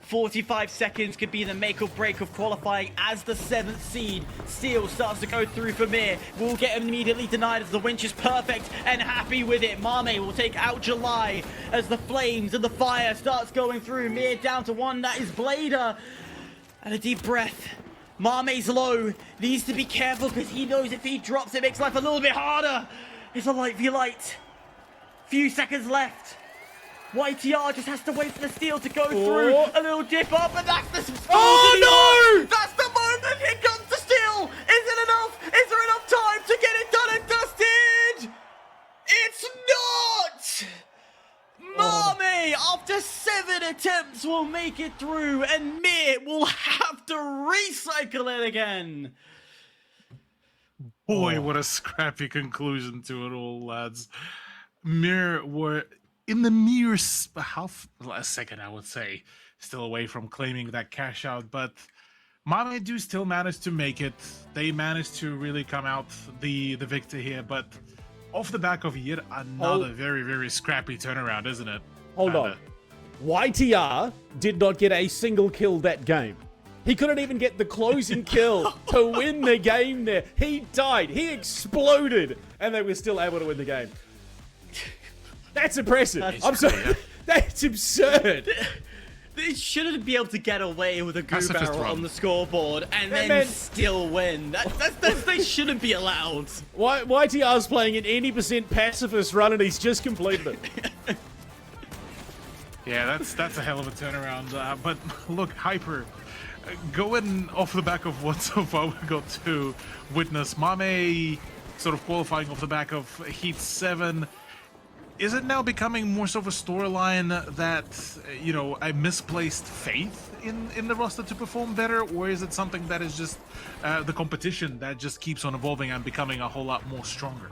45 seconds could be the make or break of qualifying as the 7th seed. Steel starts to go through for Mir. Will get immediately denied as the winch is perfect and happy with it. Mame will take out July as the flames and the fire starts going through. Mir down to 1, that is Blader. And a deep breath. Mame's low, needs to be careful because he knows if he drops it makes life a little bit harder. It's a light v light. Few seconds left. YTR just has to wait for the steel to go through. A little dip up, and that's the... Oh, no! That's the moment! Here comes the steel! Is it enough? Is there enough time to get it done and dusted? It's not! Mame, after 7 attempts, will make it through, and Mir will have to recycle it again. Boy, what a scrappy conclusion to it all, lads. Mir were in the mere a second, I would say, still away from claiming that cash out, but Mame do still manage to make it. They managed to really come out the victor here, but off the back of yet another very, very scrappy turnaround, isn't it? Hold on. YTR did not get a single kill that game. He couldn't even get the closing kill to win the game there. He died. He exploded. And they were still able to win the game. That's impressive. I'm sorry. That's absurd. They shouldn't be able to get away with a goo barrel on the scoreboard and That then meant- still win. They shouldn't be allowed. YTR's playing an 80% pacifist run and he's just completed it. Yeah, that's a hell of a turnaround. But look, Hyper, going off the back of what so far we got to witness, Mame sort of qualifying off the back of Heat 7. Is it now becoming more so of a storyline that, you know, a misplaced faith in the roster to perform better? Or is it something that is just the competition that just keeps on evolving and becoming a whole lot more stronger?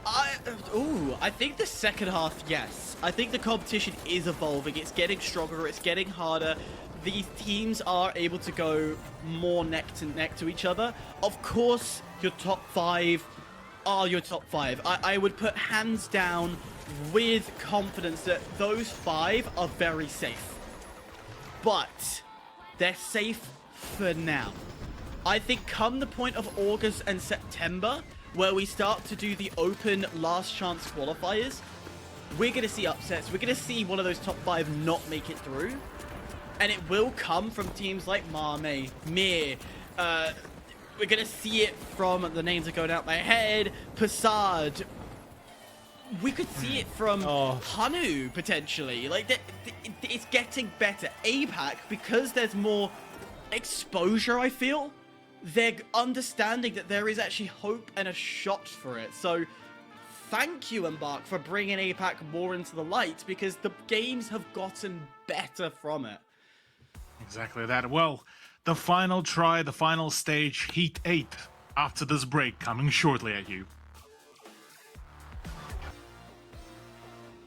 I think the second half, yes. I think the competition is evolving. It's getting stronger. It's getting harder. These teams are able to go more neck to neck to each other. Of course, your top 5 are your top 5. I would put hands down with confidence that those 5 are very safe. But they're safe for now. I think come the point of August and September, where we start to do the open last chance qualifiers, we're going to see upsets. We're going to see one of those top 5 not make it through. And it will come from teams like Mame, Mir, we're going to see it from, the names are going out my head, PSAD. We could see it from HUNNU, potentially. Like, it's getting better. APAC, because there's more exposure, I feel, they're understanding that there is actually hope and a shot for it. So, thank you, Embark, for bringing APAC more into the light, because the games have gotten better from it. Exactly that. Well, the final try, the final stage, Heat 8, after this break, coming shortly at you.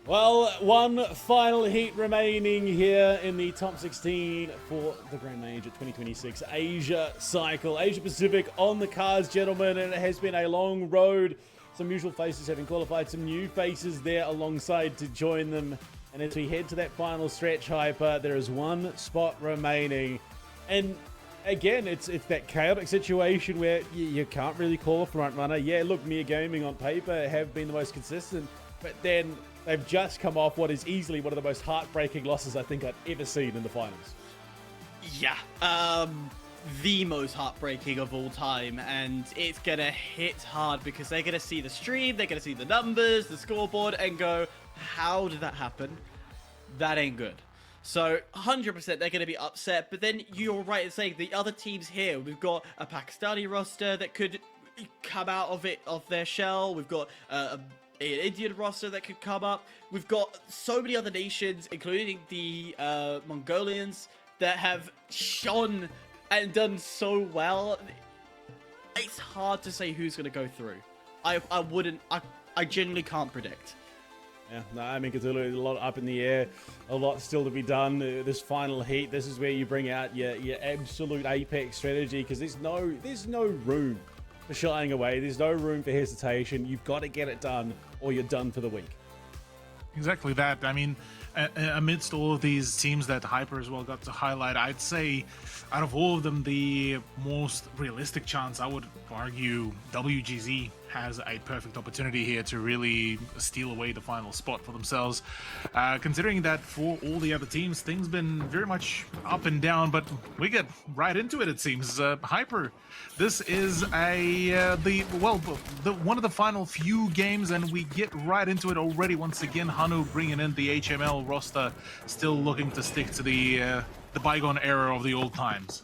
Well, one final heat remaining here in the top 16 for the Grand Major 2026 Asia Cycle. Asia Pacific on the cards, gentlemen, and it has been a long road. Some usual faces having qualified, some new faces there alongside to join them. And as we head to that final stretch, Hyper, there is one spot remaining. And again, it's that chaotic situation where you can't really call a front runner. Yeah, look, MIRGG Gaming on paper have been the most consistent, but then they've just come off what is easily one of the most heartbreaking losses I think I've ever seen in the finals. Yeah, the most heartbreaking of all time, and it's gonna hit hard because they're gonna see the stream, they're gonna see the numbers, the scoreboard, and go, how did that happen? That ain't good. So 100% they're going to be upset, but then you're right in saying the other teams here, we've got a Pakistani roster that could come out of their shell. We've got an Indian roster that could come up. We've got so many other nations, including the Mongolians, that have shone and done so well. It's hard to say who's going to go through. I genuinely can't predict. Yeah, no, I mean, Cthulhu, a lot up in the air, a lot still to be done. This final heat, this is where you bring out your absolute apex strategy, because there's no room for shying away. There's no room for hesitation. You've got to get it done, or you're done for the week. Exactly that. I mean, amidst all of these teams that Hyper as well got to highlight, I'd say out of all of them, the most realistic chance, I would argue, WGZ has a perfect opportunity here to really steal away the final spot for themselves. Considering that for all the other teams, things been very much up and down, but we get right into it seems. Hyper, this is one of the final few games, and we get right into it already. Once again, HUNNU bringing in the HML roster, still looking to stick to the bygone era of the old times.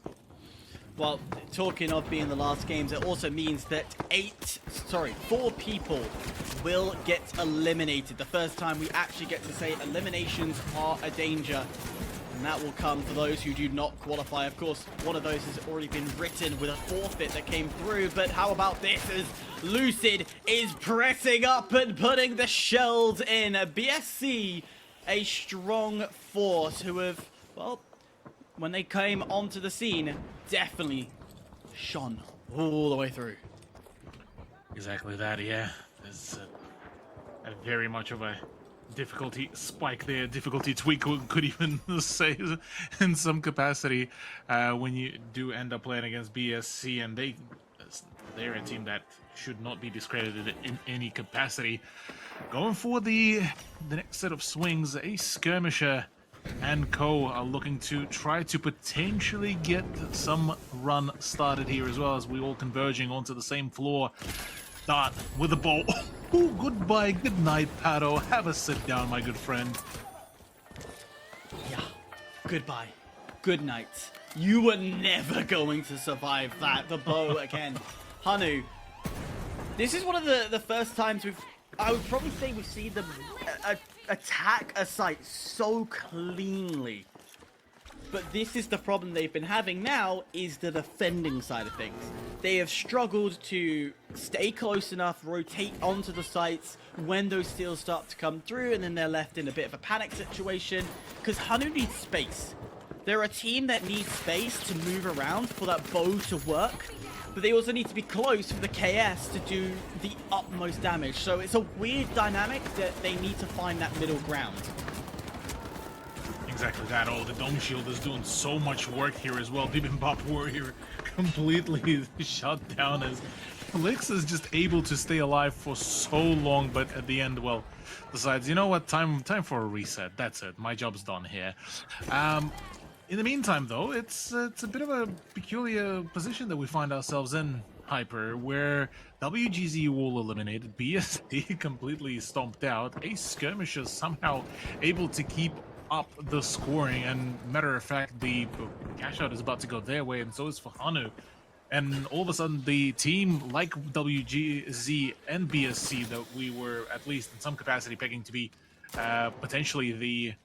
Well, talking of being the last games, it also means that 4 people will get eliminated. The first time we actually get to say eliminations are a danger. And that will come for those who do not qualify. Of course, one of those has already been written with a forfeit that came through. But how about this, as Lucid is pressing up and putting the shells in. BSC, a strong force who have, well, when they came onto the scene, definitely shone all the way through. Exactly that, yeah. There's a very much of a difficulty spike there, difficulty tweak, could even say, in some capacity, when you do end up playing against BSC, and they're a team that should not be discredited in any capacity. Going for the next set of swings, a Skirmisher and co are looking to try to potentially get some run started here, as well as we all converging onto the same floor. Dart with the ball. Oh, goodbye, good night, Pado. Have a sit down, my good friend. Yeah, goodbye, good night. You were never going to survive that. The bow again. HUNNU, this is one of the first times I would probably say we've seen them attack a site so cleanly. But this is the problem they've been having now, is the defending side of things. They have struggled to stay close enough, rotate onto the sites when those steals start to come through, and then they're left in a bit of a panic situation, because HUNNU needs space. They're a team that needs space to move around for that bow to work, but they also need to be close for the KS to do the utmost damage. So it's a weird dynamic that they need to find that middle ground. Exactly that. Oh, the Dome Shield is doing so much work here as well. Bibimbap Warrior completely shut down, as Lix is just able to stay alive for so long, but at the end, well, decides, you know what, time for a reset. That's it. My job's done here. In the meantime, though, it's a bit of a peculiar position that we find ourselves in, Hyper, where WGZ all eliminated, BSD completely stomped out, a Skirmisher somehow able to keep up the scoring, and matter of fact, the cash out is about to go their way, and so is for HUNNU. And all of a sudden, the team like WGZ and BSC that we were, at least in some capacity, picking to be potentially the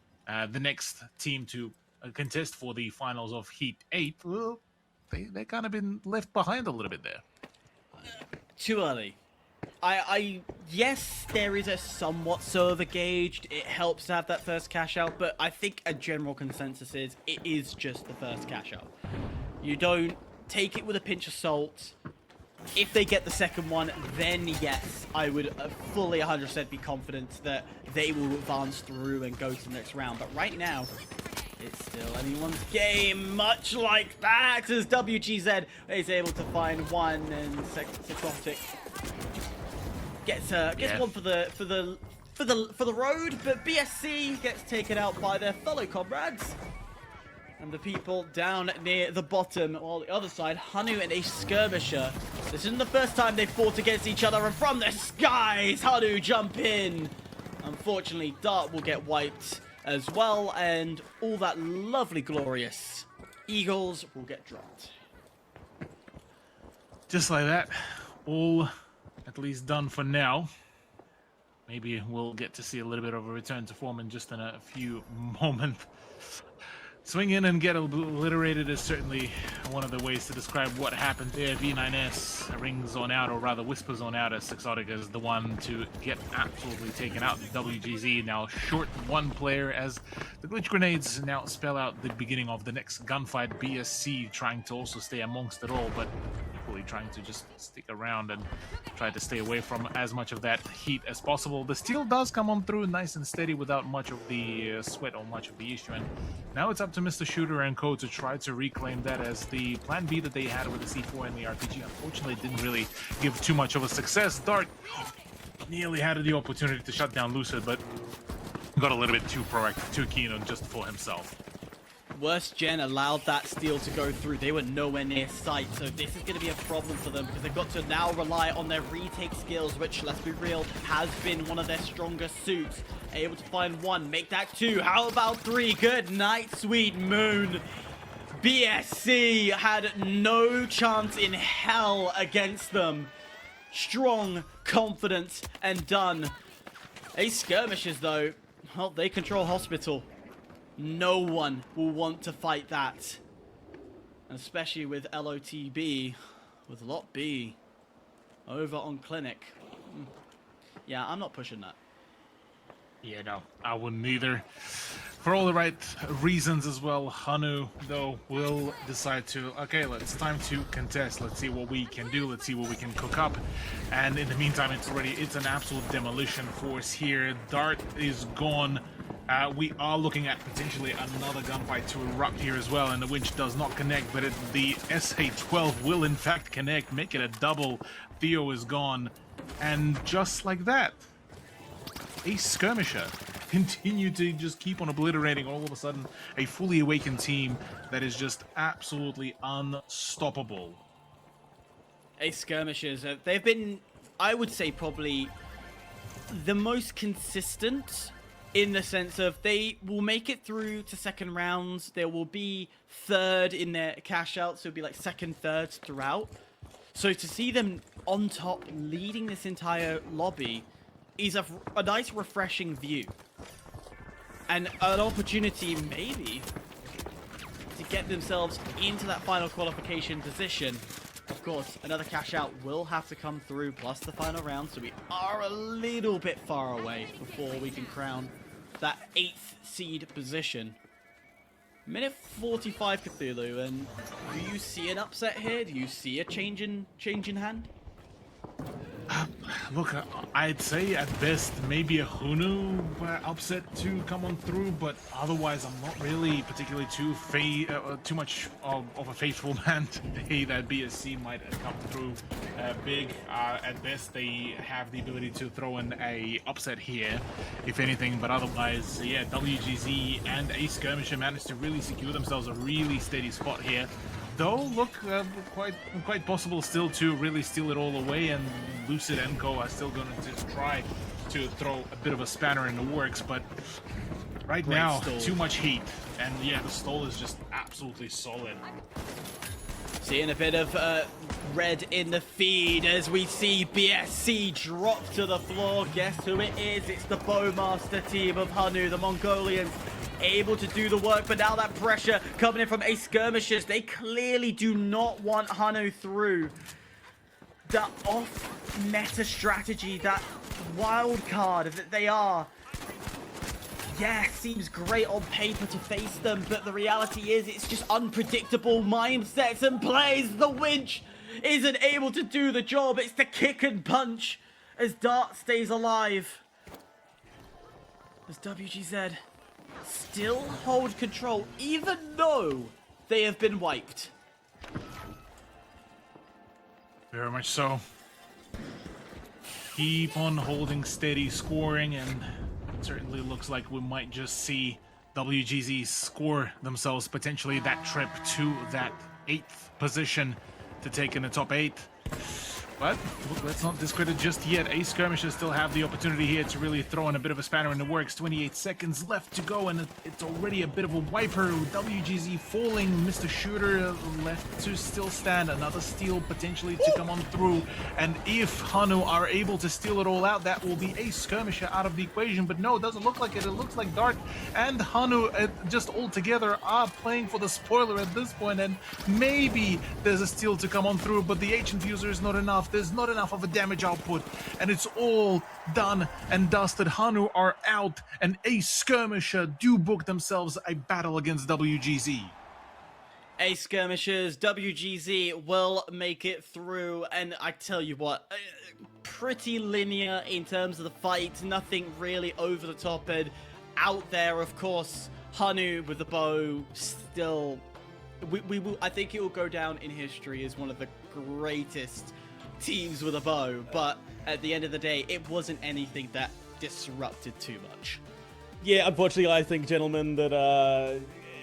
next team to contest for the finals of Heat 8, well, they kind of been left behind a little bit there. Too early. Yes, there is a somewhat server gauged. It helps to have that first cash out, but I think a general consensus is it is just the first cash out. You don't take it with a pinch of salt. If they get the second one, then yes, I would fully 100% be confident that they will advance through and go to the next round. But right now, it's still anyone's game, much like that, as WGZ is able to find one, and Psychotic gets one for the road, but BSC gets taken out by their fellow comrades. And the people down near the bottom, while the other side, HUNNU and a Skirmisher. This isn't the first time they've fought against each other, and from the skies, HUNNU jump in. Unfortunately, Dart will get wiped as well, and all that lovely, glorious Eagles will get dropped. Just like that, all at least done for now. maybe we'll get to see a little bit of a return to form in just in a few moments. Swing in and get obliterated is certainly one of the ways to describe what happened there. V9S rings on out, or rather whispers on out, as Sixotic is the one to get absolutely taken out. WGZ now short one player as the glitch grenades now spell out the beginning of the next gunfight. BSC trying to also stay amongst it all, but equally trying to just stick around and try to stay away from as much of that heat as possible. The steel does come on through nice and steady without much of the sweat or much of the issue, and now it's up to Mr. Shooter and Co to try to reclaim that, as the plan B that they had with the C4 and the RPG unfortunately didn't really give too much of a success. Dart nearly had the opportunity to shut down Lucid, but got a little bit too proactive, too keen on just for himself. Worst Gen allowed that steal to go through. They were nowhere near sight, so this is going to be a problem for them because they've got to now rely on their retake skills, which, let's be real, has been one of their stronger suits. Able to find one, make that two. How about three? Good night, sweet moon. BSC had no chance in hell against them. Strong, confident, and done. Ace Skirmishers, though, well, they control Hospital. No one will want to fight that. And especially with LOTB, with Lot B, over on Clinic. Yeah, I'm not pushing that. Yeah, no, I wouldn't either. For all the right reasons as well. HUNNU, though, will decide to, okay, it's time to contest. Let's see what we can do. Let's see what we can cook up. And in the meantime, it's an absolute demolition force here. Dart is gone. We are looking at potentially another gunfight to erupt here as well, and the winch does not connect, but the SA-12 will in fact connect, make it a double. Theo is gone, and just like that, a Skirmisher continue to just keep on obliterating. All of a sudden, a fully awakened team that is just absolutely unstoppable. Ace Skirmishers, they've been, I would say, probably the most consistent, in the sense of they will make it through to second rounds. There will be third in their cash outs. So it'll be like second, thirds throughout. So to see them on top leading this entire lobby is a nice refreshing view. And an opportunity maybe to get themselves into that final qualification position. Of course, another cash out will have to come through, plus the final round. So we are a little bit far away before we can crown that 8th seed position. Minute 45 Cthulhu, and do you see an upset here? Do you see a change in hand? Look, I'd say at best maybe a HUNNU upset to come on through, but otherwise I'm not really particularly too much of a faithful man today that BSC might come through big. At best they have the ability to throw in a upset here, if anything, but otherwise, yeah, WGZ and Ace Skirmisher managed to really secure themselves a really steady spot here. Though, look, quite possible still to really steal it all away, and Lucid and Co are still going to try to throw a bit of a spanner in the works, but right now, too much heat, and yeah, the stall is just absolutely solid. Seeing a bit of red in the feed as we see BSC drop to the floor. Guess who it is? It's the Bowmaster team of HUNNU, the Mongolians. Able to do the work, but now that pressure coming in from Ace Skirmishers. They clearly do not want HUNNU through. The off-meta strategy, that wild card that they are, yeah, seems great on paper to face them, but the reality is it's just unpredictable mindsets and plays. The winch isn't able to do the job. It's the kick and punch as Dart stays alive. As WGZ still hold control, even though they have been wiped. Very much so. Keep on holding steady, scoring, and it certainly looks like we might just see WGZ score themselves potentially that trip to that 8th position to take in the top 8. But look, let's not discredit just yet. Ace Skirmisher still have the opportunity here to really throw in a bit of a spanner in the works. 28 seconds left to go, and it's already a bit of a wiper. WGZ falling. Mr. Shooter left to still stand. Another steal potentially to come on through. And if HUNNU are able to steal it all out, that will be Ace Skirmisher out of the equation. But no, it doesn't look like it. It looks like Dark and HUNNU just all together are playing for the spoiler at this point. And maybe there's a steal to come on through, but the H infuser is not enough. There's not enough of a damage output, and it's all done and dusted. HUNNU are out, and Ace Skirmisher do book themselves a battle against WGZ. Ace Skirmishers, WGZ will make it through, and I tell you what, pretty linear in terms of the fight, nothing really over the top, and out there, of course, HUNNU with the bow still... I think it will go down in history as one of the greatest teams with a bow, but at the end of the day, it wasn't anything that disrupted too much. Yeah, unfortunately, I think, gentlemen, that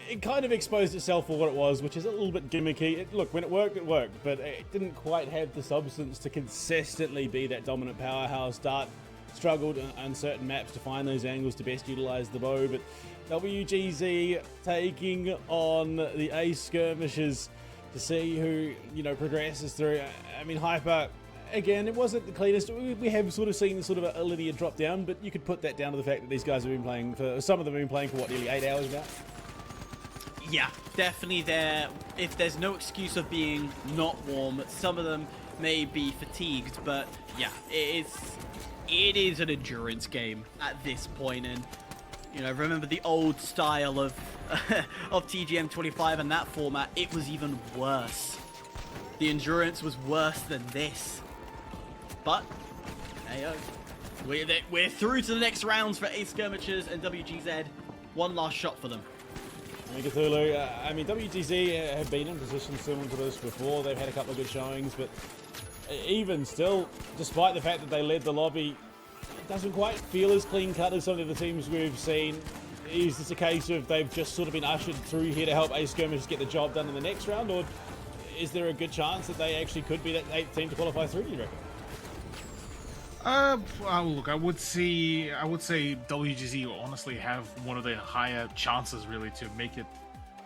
it kind of exposed itself for what it was, which is a little bit gimmicky. Look, when it worked, but it didn't quite have the substance to consistently be that dominant powerhouse. Dart struggled on certain maps to find those angles to best utilize the bow, but WGZ taking on the Ace Skirmishers to see who, progresses through. I mean, Hyper, again, it wasn't the cleanest. We have sort of seen sort of a linear drop down, but you could put that down to the fact that these guys have been playing for, some of them have been playing for, what, nearly 8 hours now? Yeah, definitely there. If there's no excuse of being not warm, some of them may be fatigued, but yeah, it is an endurance game at this point, and remember the old style of of TGM25 and that format, it was even worse. The endurance was worse than this. But, hey, we're through to the next rounds for Ace Skirmishers and WGZ. One last shot for them. Cthulhu, I mean, WGZ have been in positions similar to this before. They've had a couple of good showings, but even still, despite the fact that they led the lobby, it doesn't quite feel as clean-cut as some of the teams we've seen. Is this a case of they've just sort of been ushered through here to help Ace Skirmishers get the job done in the next round, or is there a good chance that they actually could be that 8th team to qualify through, do you reckon? Look, I would say WGZ honestly have one of the higher chances really to make it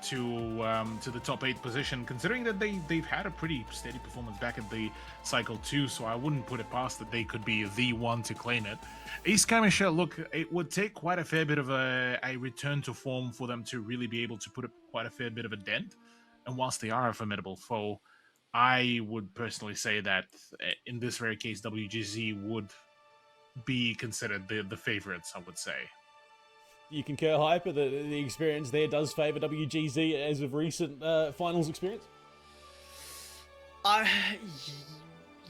to the top 8 position, considering that they've had a pretty steady performance back at the cycle 2, so I wouldn't put it past that they could be the one to claim it. Ace Skirmisher, look, it would take quite a fair bit of a return to form for them to really be able to put quite a fair bit of a dent, and whilst they are a formidable foe, I would personally say that in this very case, WGZ would be considered the favorites, I would say. You concur, Hyper, that the experience there does favour WGZ as of recent finals experience?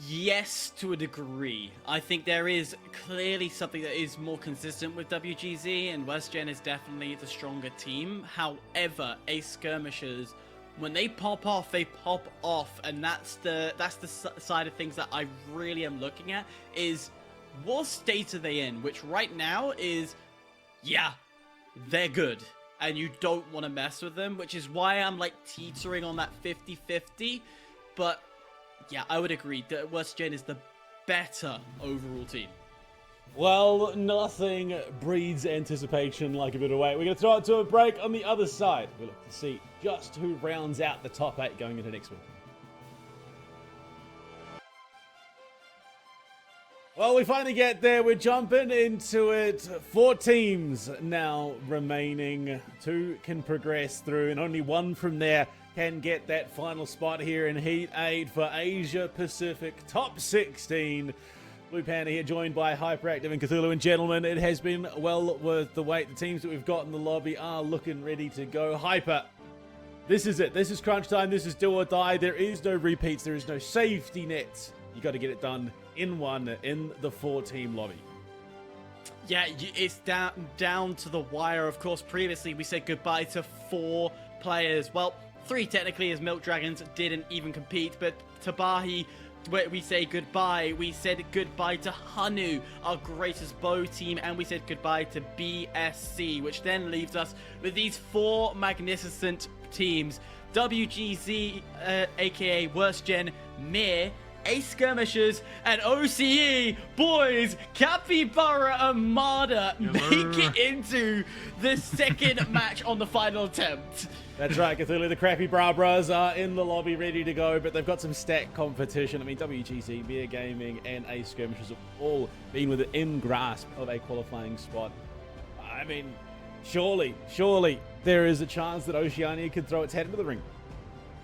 Yes, to a degree. I think there is clearly something that is more consistent with WGZ, and WestGen is definitely the stronger team. However, Ace Skirmishers, when they pop off, they pop off, and that's the side of things that I really am looking at, is what state are they in? Which right now is, yeah, they're good, and you don't want to mess with them, which is why I'm like teetering on that 50-50, but yeah, I would agree that WestGen is the better overall team. Well, nothing breeds anticipation like a bit of wait. We're going to throw it to a break. On the other side, we'll look to see just who rounds out the top 8 going into next week. Well, we finally get there. We're jumping into it. 4 teams now remaining. 2 can progress through, and only 1 from there can get that final spot here in Heat 8 for Asia Pacific Top 16. BluePanda here, joined by Hyperactive and Cthulhu. And gentlemen, it has been well worth the wait. The teams that we've got in the lobby are looking ready to go. Hyper, this is it. This is crunch time. This is do or die. There is no repeats. There is no safety nets. You got to get it done in one in the 4-team lobby. Yeah, it's down to the wire. Of course, previously we said goodbye to 4 players. Well, 3 technically, as Milk Dragons didn't even compete, but TABAHI, we say goodbye. We said goodbye to HUNNU, our greatest bow team, and we said goodbye to BSC, which then leaves us with these 4 magnificent teams. WGZ, aka WorstGen, MIRGG, Ace Skirmishers and OCE. Boys, Capybara Armada make it into the second match on the final attempt. That's right, Cthulhu. The crappy Bras are in the lobby ready to go, but they've got some stacked competition. I mean, WGC, Beer Gaming, and Ace Skirmishers have all been within grasp of a qualifying spot. I mean, surely there is a chance that Oceania could throw its head into the ring.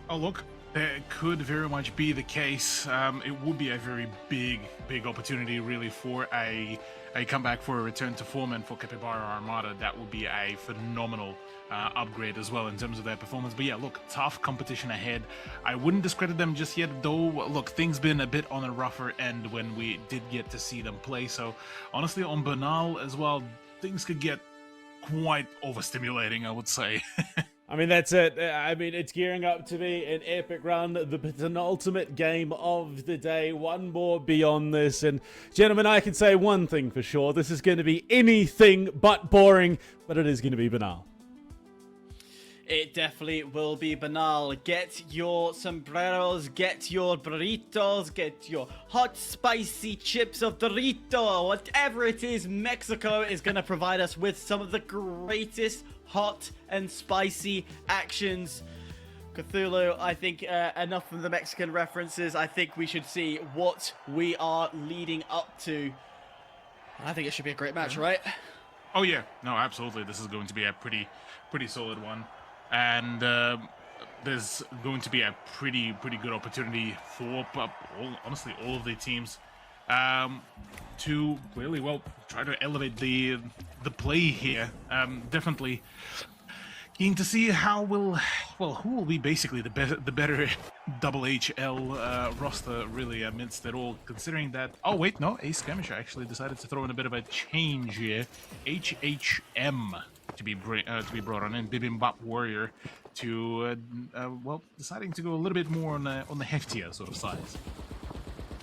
Oh, look, that could very much be the case. It would be a very big opportunity, really, for a comeback, for a return to form, and for Capybara Armada. That would be a phenomenal upgrade as well in terms of their performance. But yeah, look, tough competition ahead. I wouldn't discredit them just yet, though. Look, things been a bit on a rougher end when we did get to see them play. So honestly, on Banal as well, things could get quite overstimulating, I would say. I mean, that's it. I mean, it's gearing up to be an epic run, the penultimate game of the day. One more beyond this. And gentlemen, I can say one thing for sure. This is going to be anything but boring, but it is going to be banal. It definitely will be banal. Get your sombreros, get your burritos, get your hot spicy chips of Dorito. Whatever it is, Mexico is going to provide us with some of the greatest hot and spicy actions. Cthulhu, I think enough of the Mexican references. I think we should see what we are leading up to. I think it should be a great match, right? Oh yeah, no, absolutely. This is going to be a pretty solid one. And there's going to be a pretty good opportunity for, honestly, all of the teams to really, well, try to elevate the play here. Definitely keen to see who will be basically the better double HL roster, really, amidst it all, considering that, oh wait, no, Ace Skirmisher actually decided to throw in a bit of a change here. HHM to be brought on, and Bibimbap Warrior to well, deciding to go a little bit more on the heftier sort of size.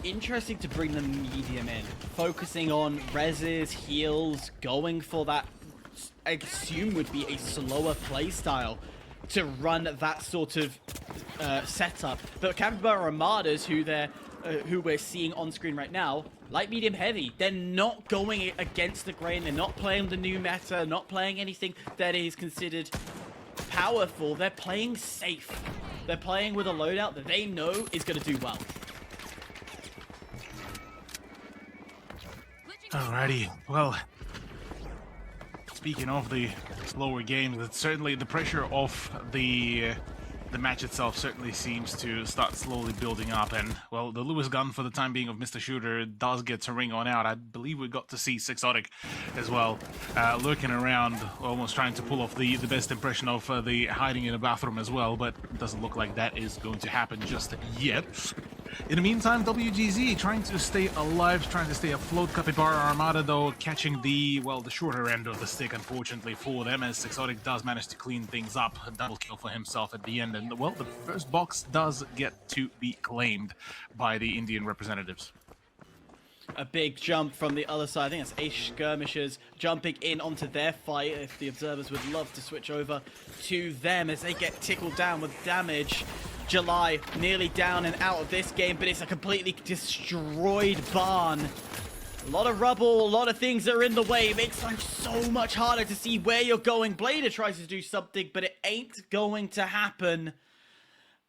Interesting to bring the medium in, focusing on reses, heals, going for that I assume would be a slower play style to run that sort of setup. But Capybara Armadas, who we're seeing on screen right now, light, medium, heavy. They're not going against the grain. They're not playing the new meta, not playing anything that is considered powerful. They're playing safe. They're playing with a loadout that they know is going to do well. Alrighty, well, speaking of the slower games, it's certainly the pressure of the match itself certainly seems to start slowly building up, and well, the Lewis gun for the time being of Mr. Shooter does get to ring on out. I believe we got to see Sixotic as well, lurking around, almost trying to pull off the best impression of the hiding in a bathroom as well, but it doesn't look like that is going to happen just yet. In the meantime, WGZ trying to stay alive, trying to stay afloat. Capybara Armada, though, catching the shorter end of the stick, unfortunately for them, as Sixotic does manage to clean things up. A double kill for himself at the end, and well, the first box does get to be claimed by the Indian representatives. A big jump from the other side. I think that's Ace Skirmishers jumping in onto their fight. If the observers would love to switch over to them as they get tickled down with damage. July nearly down and out of this game, but it's a completely destroyed barn. A lot of rubble, a lot of things that are in the way. It makes life so much harder to see where you're going. Blader tries to do something, but it ain't going to happen.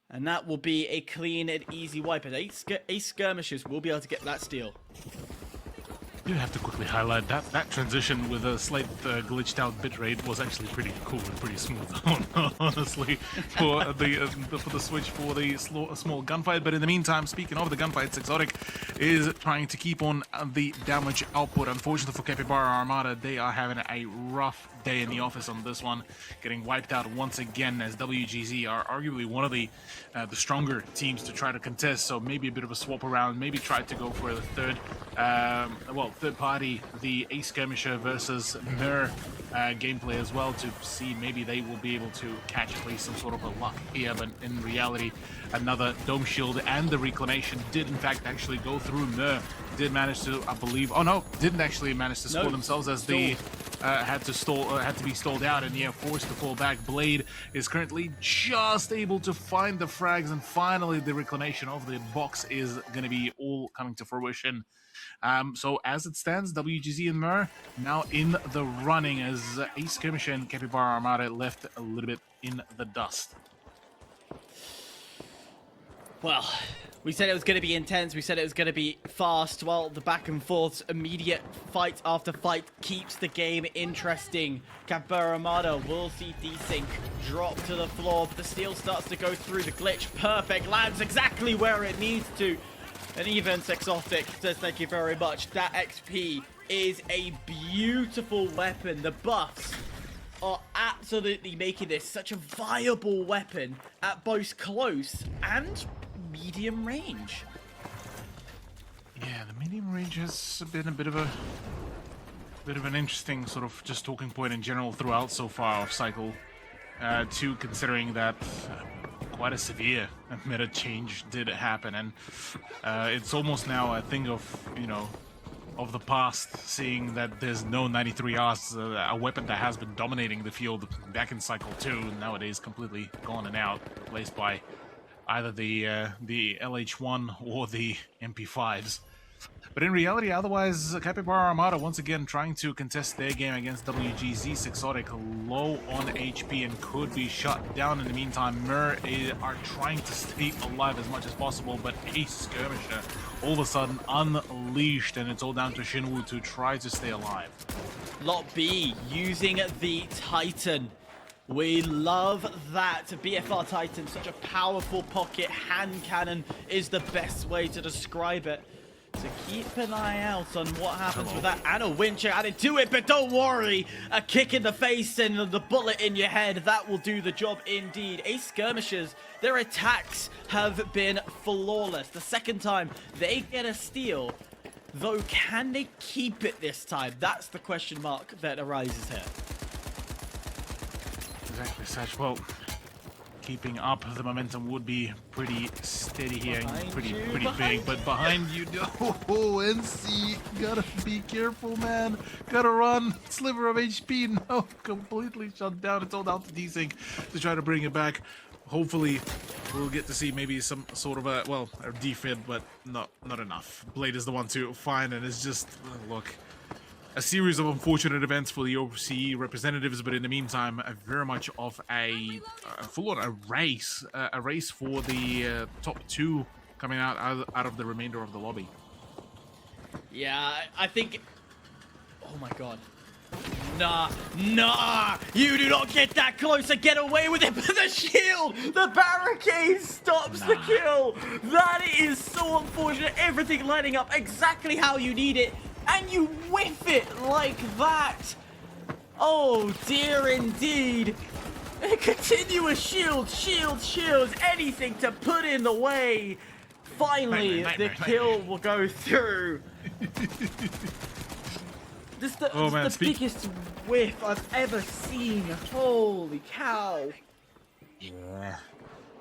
And that will be a clean and easy wipe. And Ace Skirmishers will be able to get that steal. You have to quickly highlight that transition with a slight glitched out bitrate was actually pretty cool and pretty smooth, honestly, for the switch for the small gunfight. But in the meantime, speaking of the gunfight, Sixotic is trying to keep on the damage output. Unfortunately for Capybara Armada, they are having a rough day in the office on this one, getting wiped out once again, as WGZ are arguably one of the stronger teams to try to contest. So maybe a bit of a swap around, maybe try to go for the third party, the Ace Skirmisher versus MIRGG gameplay as well, to see maybe they will be able to catch at least some sort of a luck here. But in reality, another dome shield and the reclamation did in fact actually go through. MIRGG did manage to, I believe, oh no, didn't actually manage to score themselves, as the had to be stalled out, and yeah, forced to fall back. Blade is currently just able to find the frags, and finally the reclamation of the box is going to be all coming to fruition. So as it stands, WGZ and MIRGG now in the running, as Ace Skirmisher and Capybara Armada left a little bit in the dust. Well, we said it was going to be intense. We said it was going to be fast. Well, the back and forths, immediate fight after fight keeps the game interesting. Capybara Armada will see desync drop to the floor. But the steel starts to go through the glitch. Perfect. Lands exactly where it needs to. And even Sexotic says thank you very much. That XP is a beautiful weapon. The buffs are absolutely making this such a viable weapon at both close and medium range. Yeah, the medium range has been a bit of an interesting sort of just talking point in general throughout so far of cycle. Too, considering that quite a severe meta change did happen, and it's almost now a thing of, you know, of the past, seeing that there's no 93Rs, a weapon that has been dominating the field back in cycle 2, nowadays completely gone and out, replaced by either the LH1 or the MP5s. But in reality, otherwise, Capybara Armada once again trying to contest their game against WGZ. Sexotic low on HP and could be shut down in the meantime. MIRGG are trying to stay alive as much as possible, but Ace Skirmisher all of a sudden unleashed, and it's all down to HUNNU to try to stay alive. Lot B using the Titan. We love that. BFR Titan, such a powerful pocket hand cannon is the best way to describe it. So keep an eye out on what happens with that. And a winch added to it, but don't worry. A kick in the face and the bullet in your head, that will do the job indeed. Ace Skirmishers, their attacks have been flawless. The second time they get a steal, though, can they keep it this time? That's the question mark that arises here. Exactly, Satch. Well, keeping up the momentum would be pretty steady here and pretty big, but behind you, NC, gotta be careful, man. Gotta run. Sliver of HP, no, completely shut down. It's all down to desync to try to bring it back. Hopefully, we'll get to see maybe some sort of a, well, a defib, but not enough. Blade is the one to find, and it's just, look, a series of unfortunate events for the OCE representatives, but in the meantime, very much of a full-on race for the top two coming out of the remainder of the lobby. Yeah, I think. Oh my god. Nah, you do not get that close and get away with it, but the shield, the barricade stops the kill. That is so unfortunate. Everything lining up exactly how you need it, and you whiff it like that. Oh dear indeed. A continuous shields, anything to put in the way. Finally, the kill will go through. This is the biggest whiff I've ever seen. Holy cow. Yeah.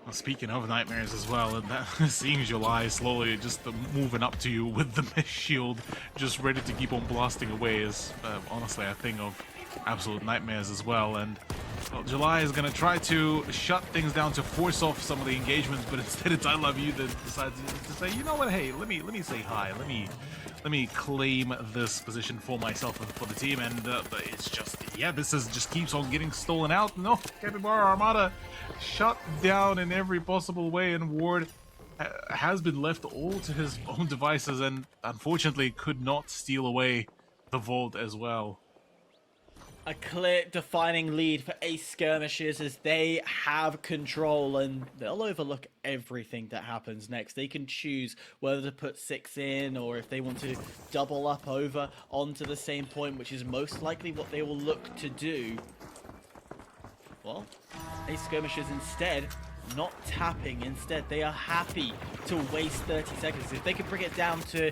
Well, speaking of nightmares as well, and that, seeing July slowly just moving up to you with the mesh shield, just ready to keep on blasting away is honestly a thing of absolute nightmares as well. And well, July is going to try to shut things down to force off some of the engagements, but instead it's I Love You that decides to say, you know what, hey, let me say hi, let me claim this position for myself and for the team. And it's just, yeah, this just keeps on getting stolen out. No, Capybara Armada shut down in every possible way, and Ward has been left all to his own devices and unfortunately could not steal away the vault as well. A clear defining lead for Ace Skirmishers as they have control, and they'll overlook everything that happens next. They can choose whether to put 6 in or if they want to double up over onto the same point, which is most likely what they will look to do. Well, Ace Skirmishers instead not tapping. Instead, they are happy to waste 30 seconds. If they can bring it down to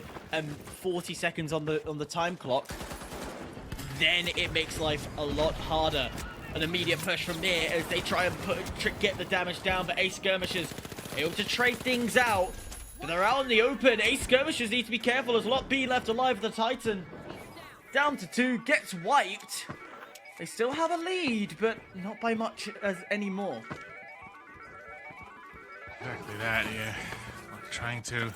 40 seconds on the time clock, then it makes life a lot harder. An immediate push from there as they try and get the damage down, but Ace Skirmishers able to trade things out. But they're out in the open. Ace Skirmishers need to be careful as Lot B left alive with the Titan. down to 2, gets wiped. They still have a lead, but not by much as anymore. Exactly that, yeah. We're trying to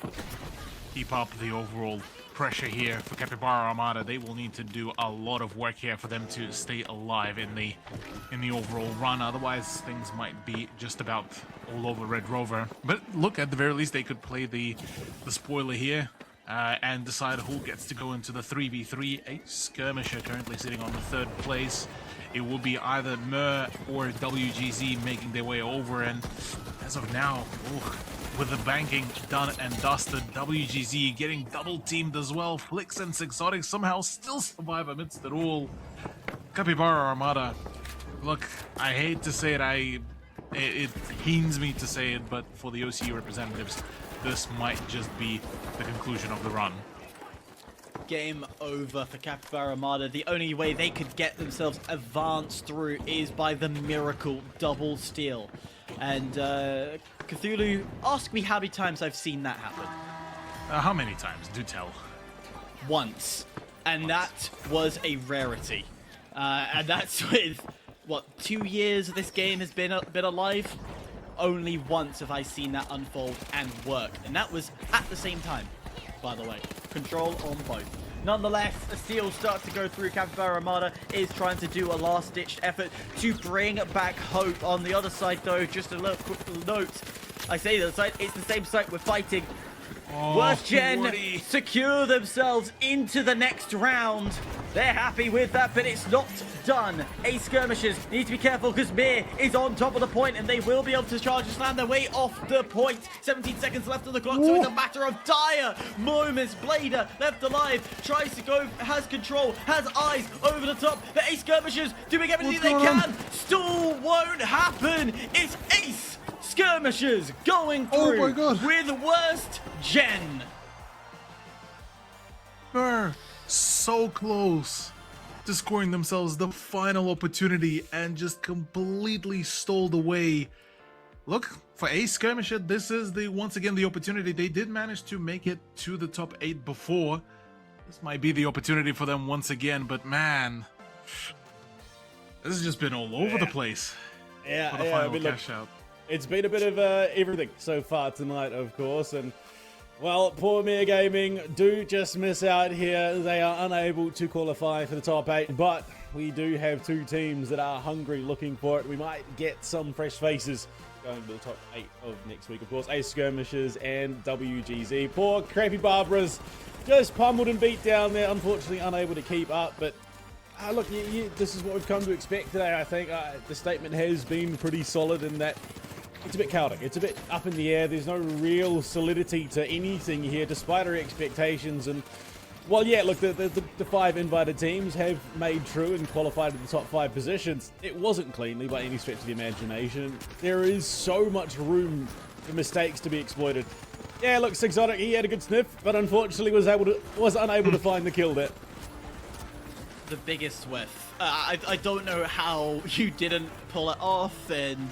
keep up the overall pressure here for Capybara Armada. They will need to do a lot of work here for them to stay alive in the overall run. Otherwise, things might be just about all over Red Rover. But look, at the very least, they could play the spoiler here and decide who gets to go into the 3v3. A Skirmisher currently sitting on the 3rd place. It will be either MIRGG or WGZ making their way over, and as of now, with the banking done and dusted, WGZ getting double teamed as well. Flix and Exotic somehow still survive amidst it all. Capybara Armada, look, I hate to say it, it pains me to say it, but for the OCE representatives, this might just be the conclusion of the run. Game over for Capybara Armada. The only way they could get themselves advanced through is by the miracle double steal. And Cthulhu, ask me how many times I've seen that happen. How many times? Do tell. Once. And that was a rarity. And that's with, what, 2 years this game has been alive? Only once have I seen that unfold and work. And that was at the same time, by the way. Control on both. Nonetheless, a steal starts to go through. Capybara Armada is trying to do a last-ditched effort to bring back hope. On the other side, though, just a little quick note. I say the other side, it's the same side we're fighting. Worst Gen 40. secure themselves into the next round. They're happy with that, but it's not done. Ace Skirmishers need to be careful because Mir is on top of the point and they will be able to charge and slam their way off the point. 17 seconds left on the clock, so it's a matter of dire moments. Blader left alive, tries to go, has control, has eyes over the top. The Ace Skirmishers doing everything they can. Still won't happen. It's Ace Skirmishers going through with worst Gen. So close to scoring themselves the final opportunity and just completely stole away. Look, for Ace Skirmisher, this is once again the opportunity. They did manage to make it to the top 8 before. This might be the opportunity for them once again, but man, this has just been all over the place. Yeah, for the final cash out. It's been a bit of everything so far tonight, of course, and well, poor Mir Gaming do just miss out here. They are unable to qualify for the top 8, but we do have 2 teams that are hungry looking for it. We might get some fresh faces going to the top 8 of next week, of course. Ace Skirmishers and WGZ. Poor Crappy Barbaras just pummeled and beat down there, unfortunately unable to keep up, but look, this is what we've come to expect today, I think. The statement has been pretty solid in that it's a bit chaotic. It's a bit up in the air. There's no real solidity to anything here, despite our expectations. And, well, yeah, look, the 5 invited teams have made true and qualified to the top 5 positions. It wasn't cleanly by any stretch of the imagination. There is so much room for mistakes to be exploited. Yeah, look, Exotic, he had a good sniff, but unfortunately was unable to find the kill there. The biggest whiff. I don't know how you didn't pull it off, and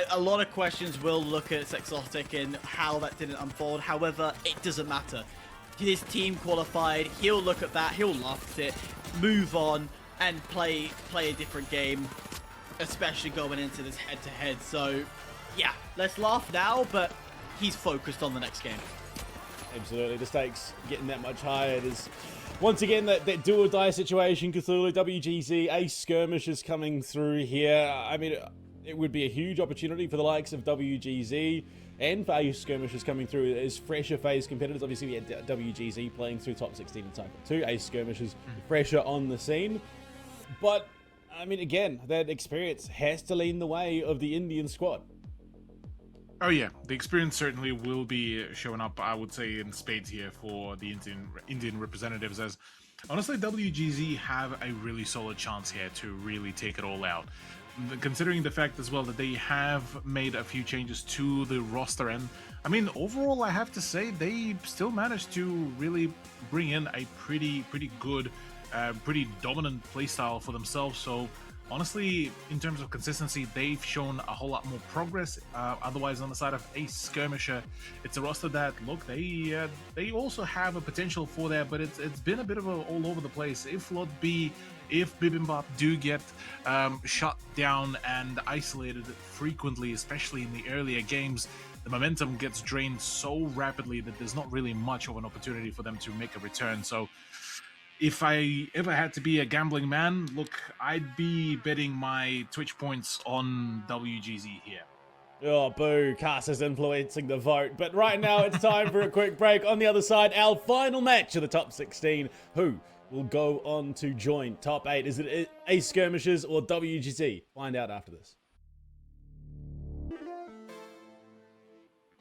a lot of questions will look at Exotic and how that didn't unfold. However, it doesn't matter. His team qualified. He'll look at that. He'll laugh at it, move on, and play a different game, especially going into this head-to-head. So, yeah, let's laugh now, but he's focused on the next game. Absolutely. The stakes getting that much higher. There's once again that do or die situation. Cthulhu, WGZ, Ace Skirmishers coming through here. I mean, it would be a huge opportunity for the likes of WGZ and for Ace Skirmishers coming through as fresher phase competitors. Obviously, we had WGZ playing through top 16 in time. 2 Ace Skirmishers fresher on the scene. But, I mean, again, that experience has to lean the way of the Indian squad. Oh yeah, the experience certainly will be showing up, I would say, in spades here for the Indian representatives, as honestly WGZ have a really solid chance here to really take it all out. Considering the fact as well that they have made a few changes to the roster, and I mean overall I have to say they still managed to really bring in a pretty good, pretty dominant playstyle for themselves. So honestly, in terms of consistency, they've shown a whole lot more progress. Otherwise, on the side of Ace Skirmisher, it's a roster that, look, they also have a potential for that, but it's been a bit of a all over the place. If Lot B, if Bibimbap do get shut down and isolated frequently, especially in the earlier games, the momentum gets drained so rapidly that there's not really much of an opportunity for them to make a return. So if I ever had to be a gambling man, look, I'd be betting my Twitch points on WGZ here. Oh, boo. Cass is influencing the vote. But right now, it's time for a quick break. On the other side, our final match of the top 16. Who will go on to join top 8? Is it Ace Skirmishers or WGZ? Find out after this.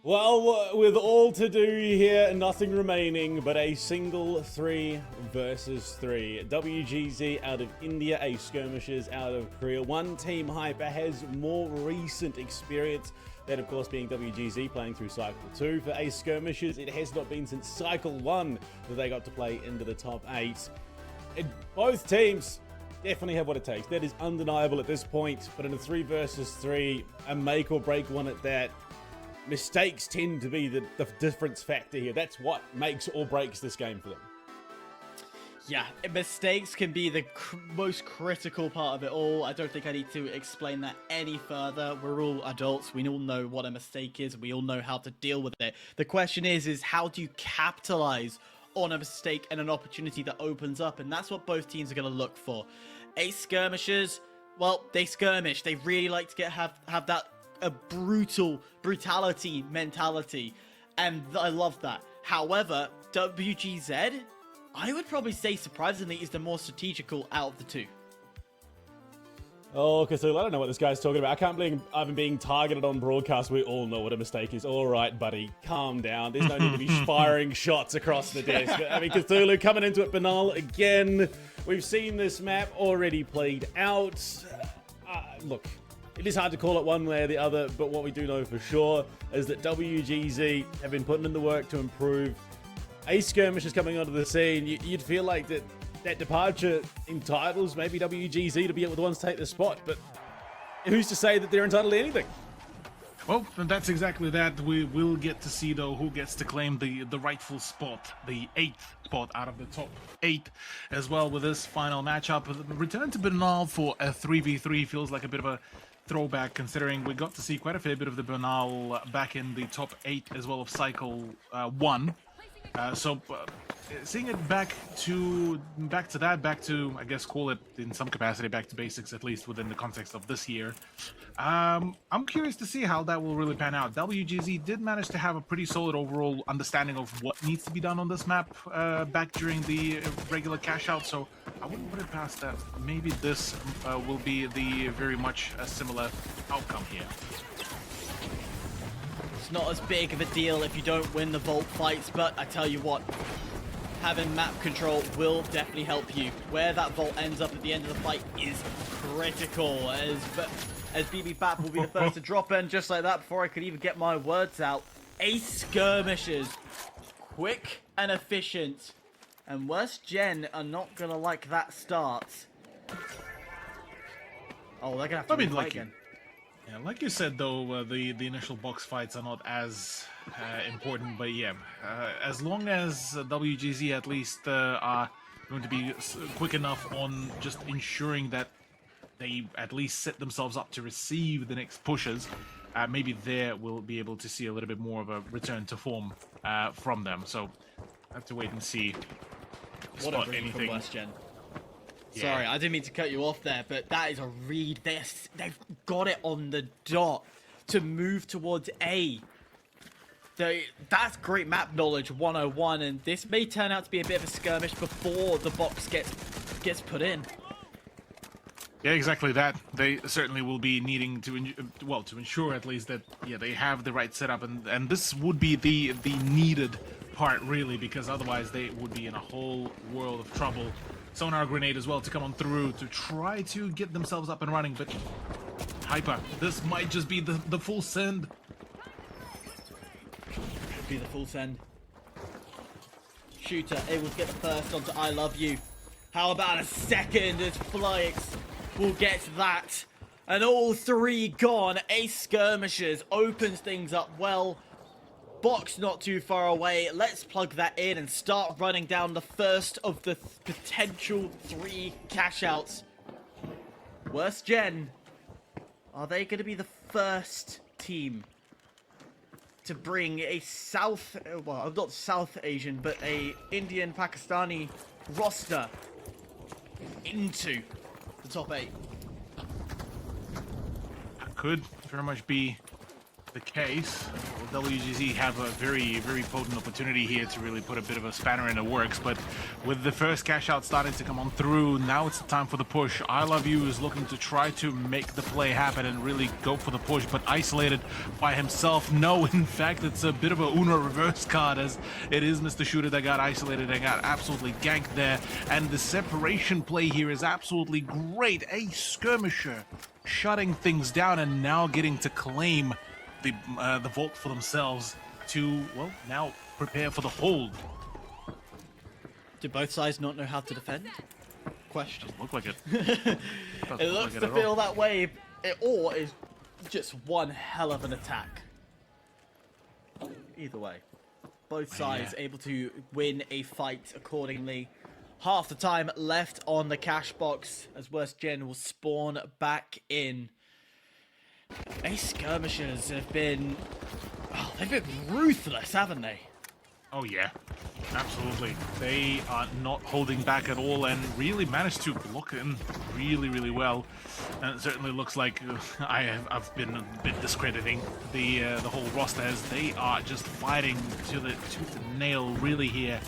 Well, with all to do here, nothing remaining but a single 3 versus 3. WGZ out of India, Ace Skirmishers out of Korea. One team Hyper has more recent experience, that of course being WGZ playing through Cycle 2. For Ace Skirmishers, it has not been since Cycle 1 that they got to play into the top 8. And both teams definitely have what it takes. That is undeniable at this point, but in a 3 versus 3, a make or break one at that, mistakes tend to be the difference factor here. That's what makes or breaks this game for them. Yeah, mistakes can be the most critical part of it all. I don't think I need to explain that any further. We're all adults. We all know what a mistake is. We all know how to deal with it. The question is how do you capitalize on a mistake and an opportunity that opens up? And that's what both teams are going to look for. Ace Skirmishers, well, they skirmish. They really like to have that a brutality mentality, and I love that. However, WGZ, I would probably say surprisingly is the more strategical out of the two. Oh, Cthulhu, I don't know what this guy's talking about. I can't believe I'm being targeted on broadcast. We all know what a mistake is. All right, buddy, calm down. There's no need to be firing shots across the desk. I mean, Cthulhu coming into it banal again. We've seen this map already played out. Look, it is hard to call it one way or the other, but what we do know for sure is that WGZ have been putting in the work to improve. Ace Skirmish is coming onto the scene. You'd feel like that departure entitles maybe WGZ to be able to the ones to take the spot, but who's to say that they're entitled to anything? Well, that's exactly that. We will get to see, though, who gets to claim the rightful spot, the 8th spot out of the top 8 as well with this final matchup. Return to Bernal for a 3v3 feels like a bit of a throwback, considering we got to see quite a fair bit of the Bernal back in the top 8 as well of Cycle 1. So seeing it back to I guess call it in some capacity back to basics, at least within the context of this year. I'm curious to see how that will really pan out. WGZ did manage to have a pretty solid overall understanding of what needs to be done on this map back during the regular cash out, so I wouldn't put it past that. Maybe this will be the very much a similar outcome here. It's not as big of a deal if you don't win the vault fights, but I tell you what, having map control will definitely help you. Where that vault ends up at the end of the fight is critical, as BB will be the first to drop in just like that before I could even get my words out. Ace Skirmishers, quick and efficient, and Worst Gen are not gonna like that start. Oh, they're gonna have to refight again. Yeah, like you said, though, the initial box fights are not as important, but yeah, as long as WGZ at least are going to be quick enough on just ensuring that they at least set themselves up to receive the next pushes, maybe there we'll be able to see a little bit more of a return to form from them. So I have to wait and see. What a read from Worst Gen. Yeah. Sorry, I didn't mean to cut you off there, but that is a read. They've got it on the dot to move towards A. That's great map knowledge 101, and this may turn out to be a bit of a skirmish before the box gets put in. Yeah, exactly that. They certainly will be needing to ensure at least that they have the right setup, and this would be the needed part really, because otherwise they would be in a whole world of trouble. Sonar grenade as well to come on through to try to get themselves up and running, but Hyper, this might just be the full send. Could be the full send. Shooter able to get the first onto I Love You. How about a second as Flyx will get that. And all three gone. Ace Skirmishers opens things up well. Box not too far away. Let's plug that in and start running down the first of the potential 3 cash outs. Worst Gen, are they going to be the first team to bring a not South Asian, but a Indian Pakistani roster into the top 8? Could very much be the case. Well, WGZ have a very, very potent opportunity here to really put a bit of a spanner in the works, but with the first cash out starting to come on through, now it's the time for the push. I Love You is looking to try to make the play happen and really go for the push, but isolated by himself. No, in fact, it's a bit of a Uno reverse card, as it is Mr. Shooter that got isolated and got absolutely ganked there, and the separation play here is absolutely great. A Skirmisher shutting things down and now getting to claim the vault for themselves to, well, now prepare for the hold. Do both sides not know how to defend? Question. Look like it. It looks to feel that way, or is just one hell of an attack. Either way, both sides able to win a fight accordingly. Half the time left on the cash box as Worst Gen will spawn back in. Ace Skirmishers have been... Oh, they've been ruthless, haven't they? Oh yeah, absolutely. They are not holding back at all and really managed to block in really, really well. And it certainly looks like I've been a bit discrediting the whole roster, as they are just fighting to the nail really here.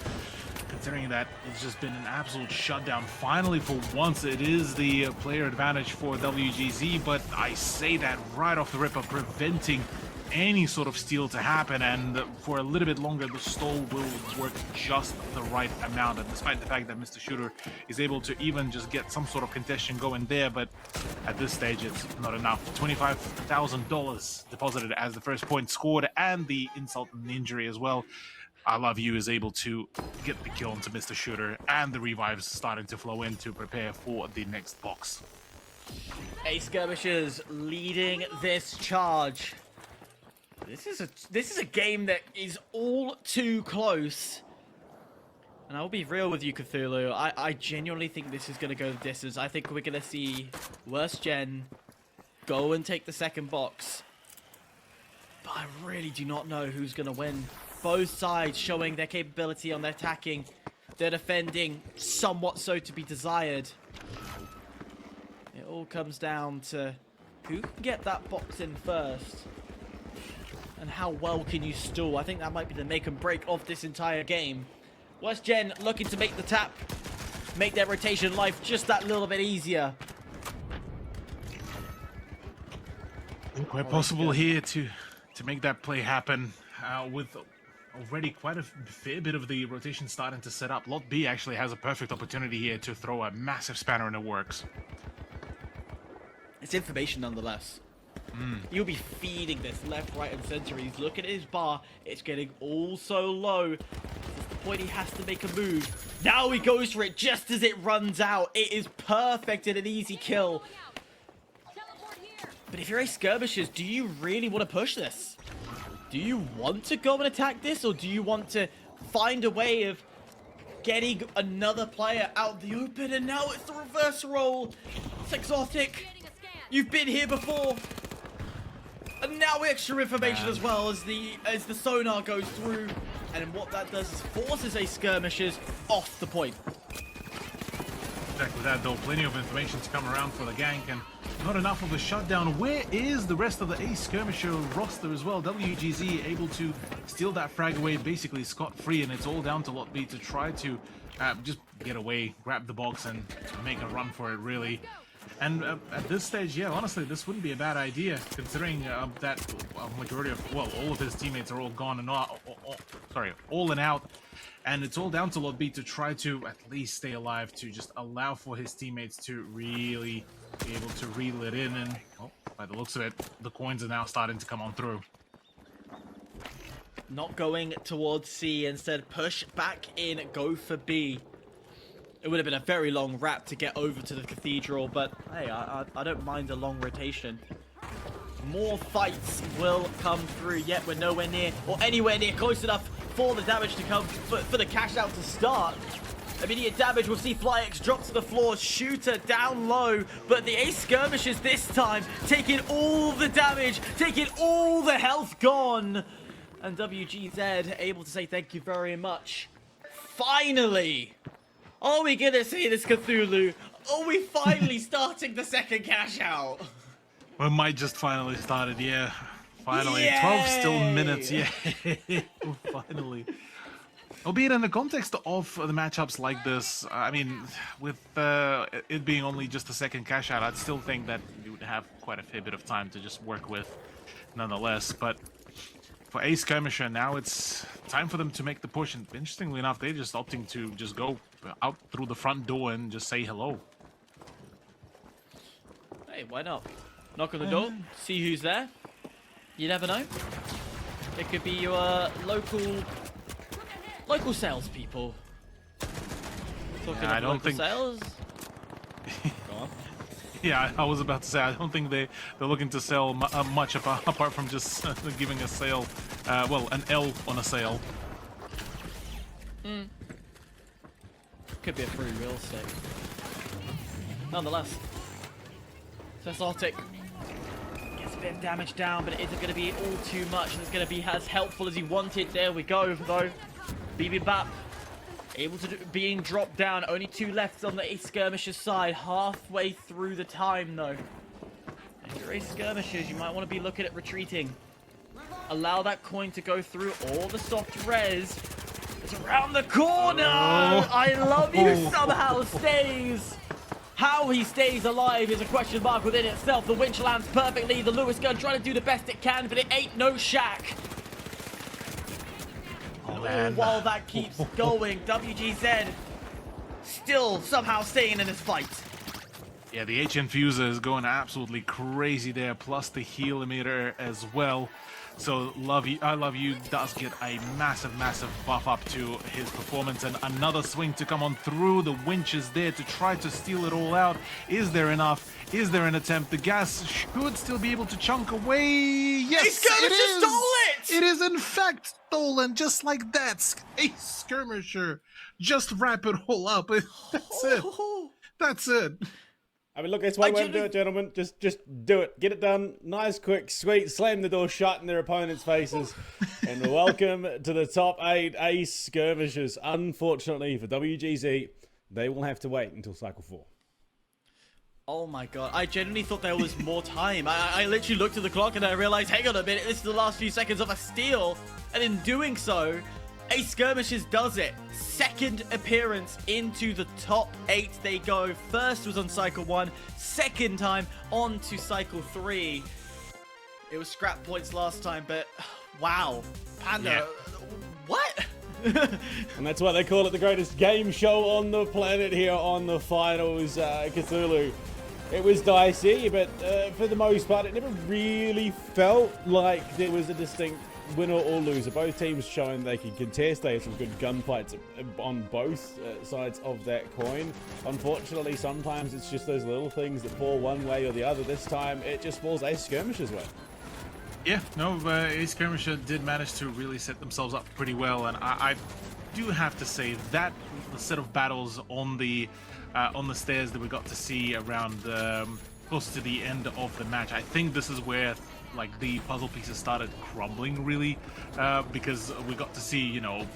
Considering that it's just been an absolute shutdown. Finally, for once, it is the player advantage for WGZ, but I say that right off the rip of preventing any sort of steal to happen, and for a little bit longer the stall will work just the right amount. And despite the fact that Mr. Shooter is able to even just get some sort of contention going there, but at this stage it's not enough. $25,000 deposited as the first point scored, and the insult and injury as well. I Love You is able to get the kill onto Mr. Shooter, and the revives starting to flow in to prepare for the next box. Ace Skirmishers leading this charge. This is a game that is all too close. And I'll be real with you, Cthulhu. I genuinely think this is going to go the distance. I think we're going to see Worst Gen go and take the second box. But I really do not know who's going to win. Both sides showing their capability on their attacking. Their defending, somewhat so to be desired. It all comes down to who can get that box in first. And how well can you stall? I think that might be the make and break of this entire game. Worst Gen looking to make the tap, make their rotation life just that little bit easier. Quite possible here to make that play happen with already quite a fair bit of the rotation starting to set up. Lot B actually has a perfect opportunity here to throw a massive spanner in the works. It's information nonetheless. You'll be feeding this left, right, and center. He's looking at his bar. It's getting all so low. It's the point he has to make a move. Now he goes for it just as it runs out. It is perfect and an easy kill. But if you're a Skirmishers, do you really want to push this? Do you want to go and attack this, or do you want to find a way of getting another player out the open? And now it's the reverse roll. It's exotic. You've been here before. And now extra information as well as the sonar goes through. And what that does is forces a Skirmishers off the point. Exactly that, though. Plenty of information to come around for the gank, and not enough of a shutdown. Where is the rest of the Ace Skirmisher roster as well? WGZ able to steal that frag away basically scot-free, and it's all down to Lot B to try to just get away, grab the box, and make a run for it, really. And at this stage, yeah, honestly, this wouldn't be a bad idea, considering that majority of, well, all of his teammates are all gone and all and out. And it's all down to Lot B to try to at least stay alive, to just allow for his teammates to really be able to reel it in. And, oh, by the looks of it, the coins are now starting to come on through. Not going towards C, instead push back in, go for B. It would have been a very long wrap to get over to the cathedral, but hey, I don't mind a long rotation. More fights will come through, yet we're nowhere near, or anywhere near close enough for the damage to come, for the cash out to start. Immediate damage, we'll see FlyX drop to the floor, Shooter down low, but the Ace Skirmishers this time taking all the damage, taking all the health gone. And WGZ able to say thank you very much. Finally! Are we gonna see this Cthulhu? Are we finally starting the second cash out? We might just finally start it, yeah. Finally. Yay! 12 still minutes, yeah. Finally. Albeit in the context of the matchups like this, I mean, with it being only just a second cash out, I'd still think that you would have quite a fair bit of time to just work with nonetheless. But for Ace Skirmisher, now it's time for them to make the push. And interestingly enough, they're just opting to just go out through the front door and just say hello. Hey, why not? Knock on the door, see who's there. You never know. It could be your local salespeople. Talking Yeah, I of don't local think sales. Go on. Yeah, I was about to say, I don't think they're looking to sell much apart from just giving a sale, well, an L on a sale. Could be a free real estate. Nonetheless, ALTAC gets a bit of damage down, but it isn't going to be all too much, and it's going to be as helpful as he wanted. There we go, though. BB able to being dropped down. Only 2 left on the Ace Skirmishers side. Halfway through the time, though. If you're Ace Skirmishers, you might want to be looking at retreating. Allow that coin to go through all the soft res. It's around the corner. I love you. Somehow stays. How he stays alive is a question mark within itself. The winch lands perfectly. The Lewis gun trying to do the best it can, but it ain't no shack. Oh, man. While that keeps going, WGZ still somehow staying in this fight. Yeah, the H Infuser is going absolutely crazy there, plus the heal emitter as well. So I Love You does get a massive buff up to his performance, and another swing to come on through. The winch is there to try to steal it all out. Is there enough? Is there an attempt? The gas should still be able to chunk away. Yes, it is! Stole it! It is in fact stolen, just like that. A Skirmisher. Just wrap it all up. That's it. That's it. I mean, look, that's one way to do it, gentlemen. Just do it. Get it done. Nice, quick, sweet. Slam the door shut in their opponents' faces. And welcome to the top 8 Ace Skirmishers. Unfortunately for WGZ, they will have to wait until Cycle 4. Oh my god, I genuinely thought there was more time. I literally looked at the clock and I realized, hang on a minute, this is the last few seconds of a steal. And in doing so, Ace Skirmishers does it. Second appearance into the top 8 they go. First was on Cycle 1, second time on to Cycle 3. It was scrap points last time, but wow. Panda, Yeah. what? And that's why they call it the greatest game show on the planet here on the finals, Cthulhu. It was dicey, but for the most part, it never really felt like there was a distinct winner or loser. Both teams showing they can contest. They had some good gunfights on both sides of that coin. Unfortunately, sometimes it's just those little things that fall one way or the other. This time, it just falls Ace Skirmisher's way. Yeah, no, Ace Skirmisher did manage to really set themselves up pretty well, and I do have to say that the set of battles on the stairs that we got to see around close to the end of the match, I think this is where like the puzzle pieces started crumbling really, because we got to see, you know,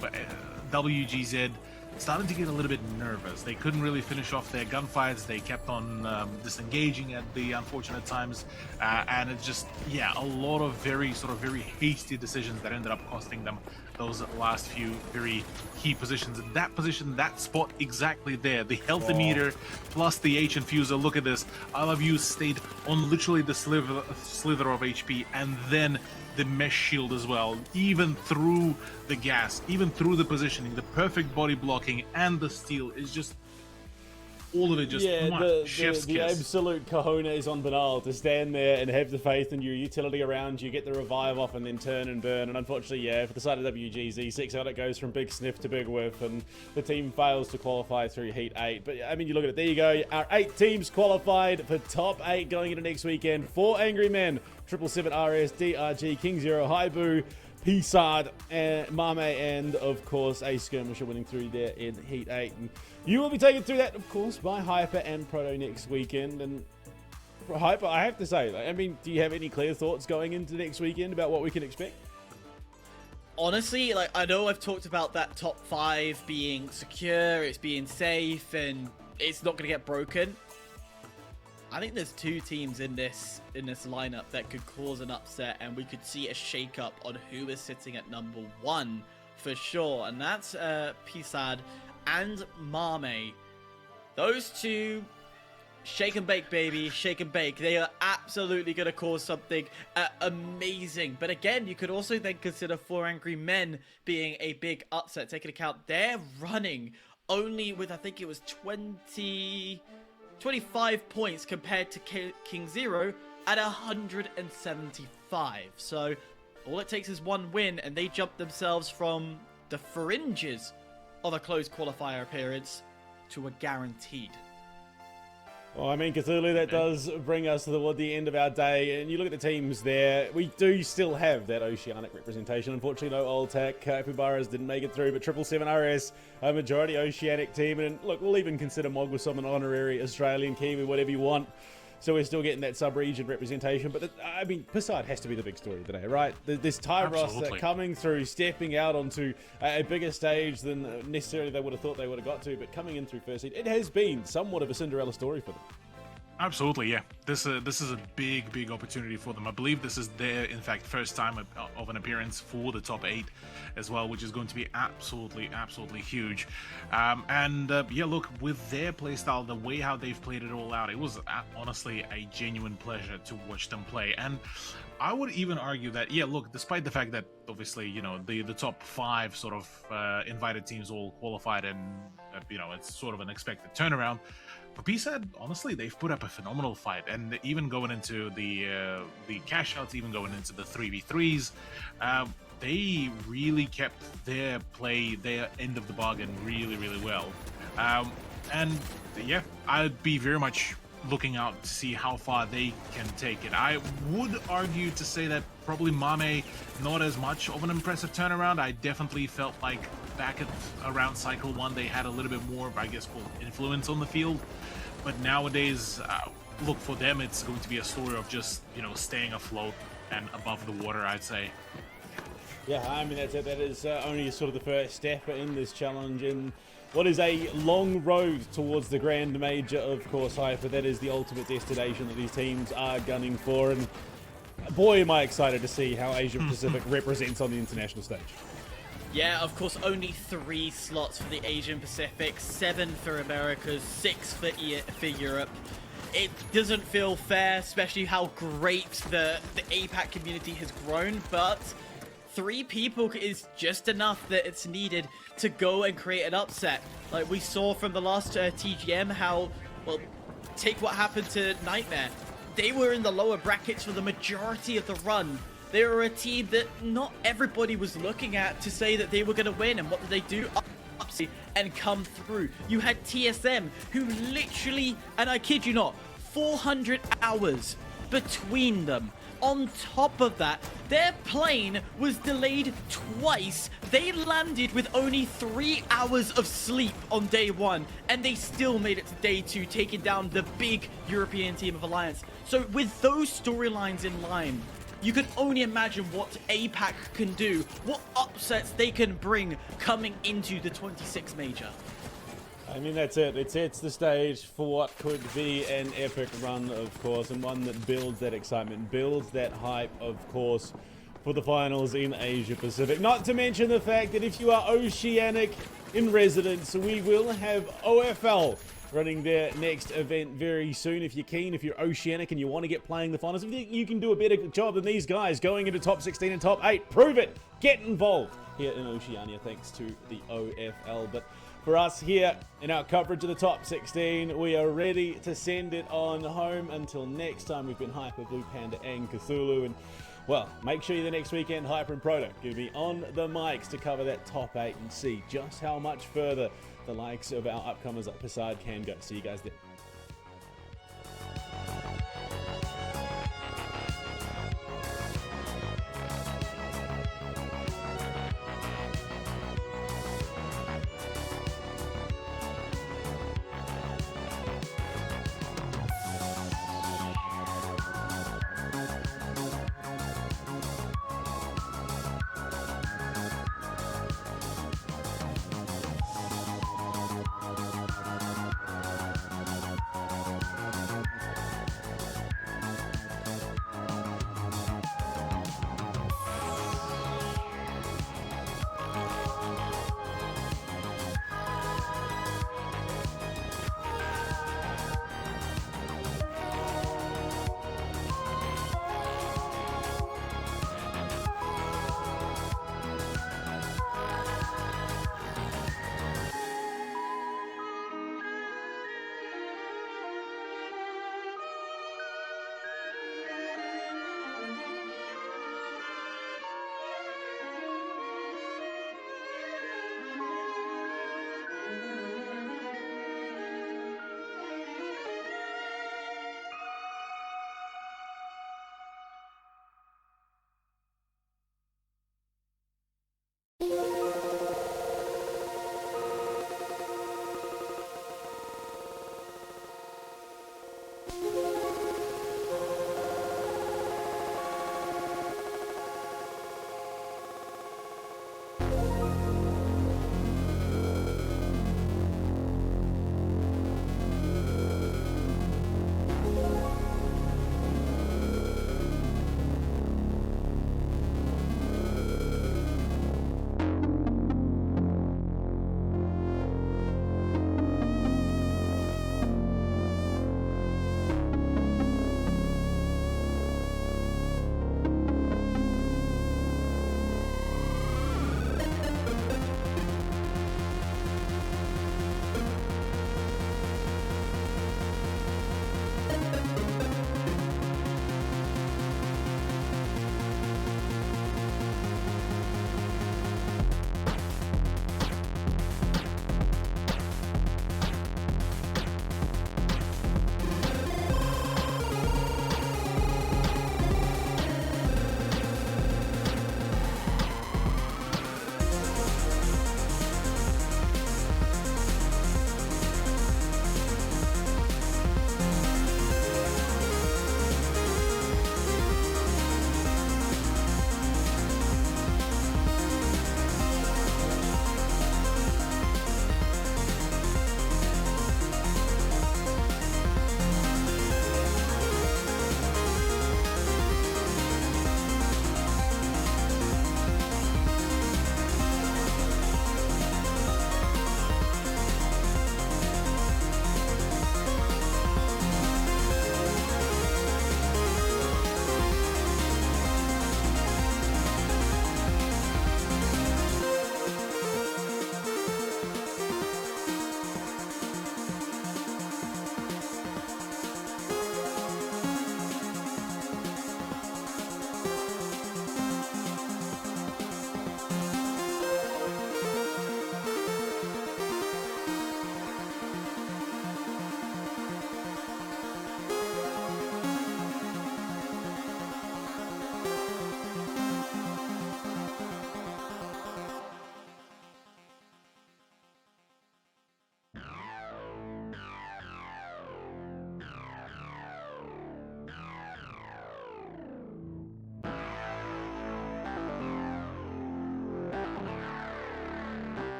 WGZ starting to get a little bit nervous. They couldn't really finish off their gunfights. They kept on disengaging at the unfortunate times, and it's just, yeah, a lot of very hasty decisions that ended up costing them those last few very key positions. And that position, that spot exactly there, the health meter plus the H infuser. Look at this. I Love You stayed on literally the slither of HP, and then the mesh shield as well, even through the gas, even through the positioning, the perfect body blocking, and the steal is just all of it just chef's the kiss. absolute cojones on Banal to stand there and have the faith in your utility around you, get the revive off and then turn and burn. And unfortunately, yeah, for the side of WGZ6 out, it goes from big sniff to big whiff, and the team fails to qualify through Heat 8. But I mean, you look at it, there you go. Our 8 teams qualified for top 8 going into next weekend. 4 Angry Men, 777RS, DRG, KingZero, HIBOO, PSAD, and Mame, and of course a Skirmisher winning through there in Heat 8. And you will be taken through that, of course, by Hyper and Proto next weekend. And for Hyper, I have to say, I mean, do you have any clear thoughts going into next weekend about what we can expect? Honestly, like, I know I've talked about that top 5 being secure, it's being safe, and it's not going to get broken. I think there's 2 teams in this lineup that could cause an upset, and we could see a shake-up on who is sitting at number 1 for sure, and that's PSAD and Mame. Those 2, shake and bake, baby, shake and bake. They are absolutely going to cause something amazing. But again, you could also then consider 4 Angry Men being a big upset. Take into account they're running only with, I think it was 25 points compared to KingZero at 175. So all it takes is 1 win, and they jump themselves from the fringes of a closed qualifier appearance to a guaranteed. Well, I mean, Cthulhu, that does bring us toward the end of our day. And you look at the teams there, we do still have that Oceanic representation. Unfortunately, no ALTAC. Capybaras didn't make it through, but 777RS, a majority Oceanic team. And look, we'll even consider Mogwasam an honorary Australian, Kiwi, whatever you want. So we're still getting that sub-region representation. But, I mean, PSAD has to be the big story today, right? This tie roster coming through, stepping out onto a bigger stage than necessarily they would have thought they would have got to, but coming in through first seed, it has been somewhat of a Cinderella story for them. Absolutely, yeah. This is a big opportunity for them. I believe this is their, in fact, first time of an appearance for the top 8 as well, which is going to be absolutely huge. Yeah, look, with their playstyle, the way how they've played it all out, it was honestly a genuine pleasure to watch them play. And I would even argue that, yeah, look, despite the fact that obviously, you know, the top 5 sort of invited teams all qualified, and you know, it's sort of an expected turnaround. For PSAD, honestly, they've put up a phenomenal fight, and even going into the cash outs, even going into the 3v3s, they really kept their play, their end of the bargain really well. And yeah, I'd be very much looking out to see how far they can take it. I would argue to say that probably Mame, not as much of an impressive turnaround. I definitely felt like back at around cycle 1 they had a little bit more, I guess, influence on the field. But nowadays, look, for them it's going to be a story of just, you know, staying afloat and above the water, I'd say. Yeah, I mean, that's it. That is only sort of the first step in this challenge, in what is a long road towards the Grand Major, of course, Hyper. That is the ultimate destination that these teams are gunning for. And boy, am I excited to see how Asia Pacific represents on the international stage. Yeah, of course, only 3 slots for the Asian Pacific, 7 for Americas, 6 for Europe. It doesn't feel fair, especially how great the APAC community has grown, but 3 people is just enough that it's needed to go and create an upset. Like we saw from the last TGM how, well, take what happened to Nightmare. They were in the lower brackets for the majority of the run. They were a team that not everybody was looking at to say that they were going to win. And what did they do? Upsy and come through. You had TSM, who literally, and I kid you not, 400 hours between them. On top of that, their plane was delayed twice. They landed with only 3 hours of sleep on day 1, and they still made it to day 2, taking down the big European team of Alliance. So with those storylines in line, you can only imagine what APAC can do, what upsets they can bring coming into the 26 major. I mean, that's it. It sets the stage for what could be an epic run, of course, and one that builds that excitement, builds that hype, of course, for the finals in Asia Pacific. Not to mention the fact that if you are Oceanic in residence, we will have OFL running their next event very soon. If you're keen, if you're Oceanic and you want to get playing the finals, if you think you can do a better job than these guys going into top 16 and top 8, prove it. Get involved here in Oceania thanks to the OFL. But for us here in our coverage of the top 16. We are ready to send it on home. Until next time, we've been Hyper, BluePanda, and Cthulhu. And, well, make sure you the next weekend, Hyper and Proto, going to be on the mics to cover that top 8 and see just how much further the likes of our upcomers like PSAD can go. See you guys there.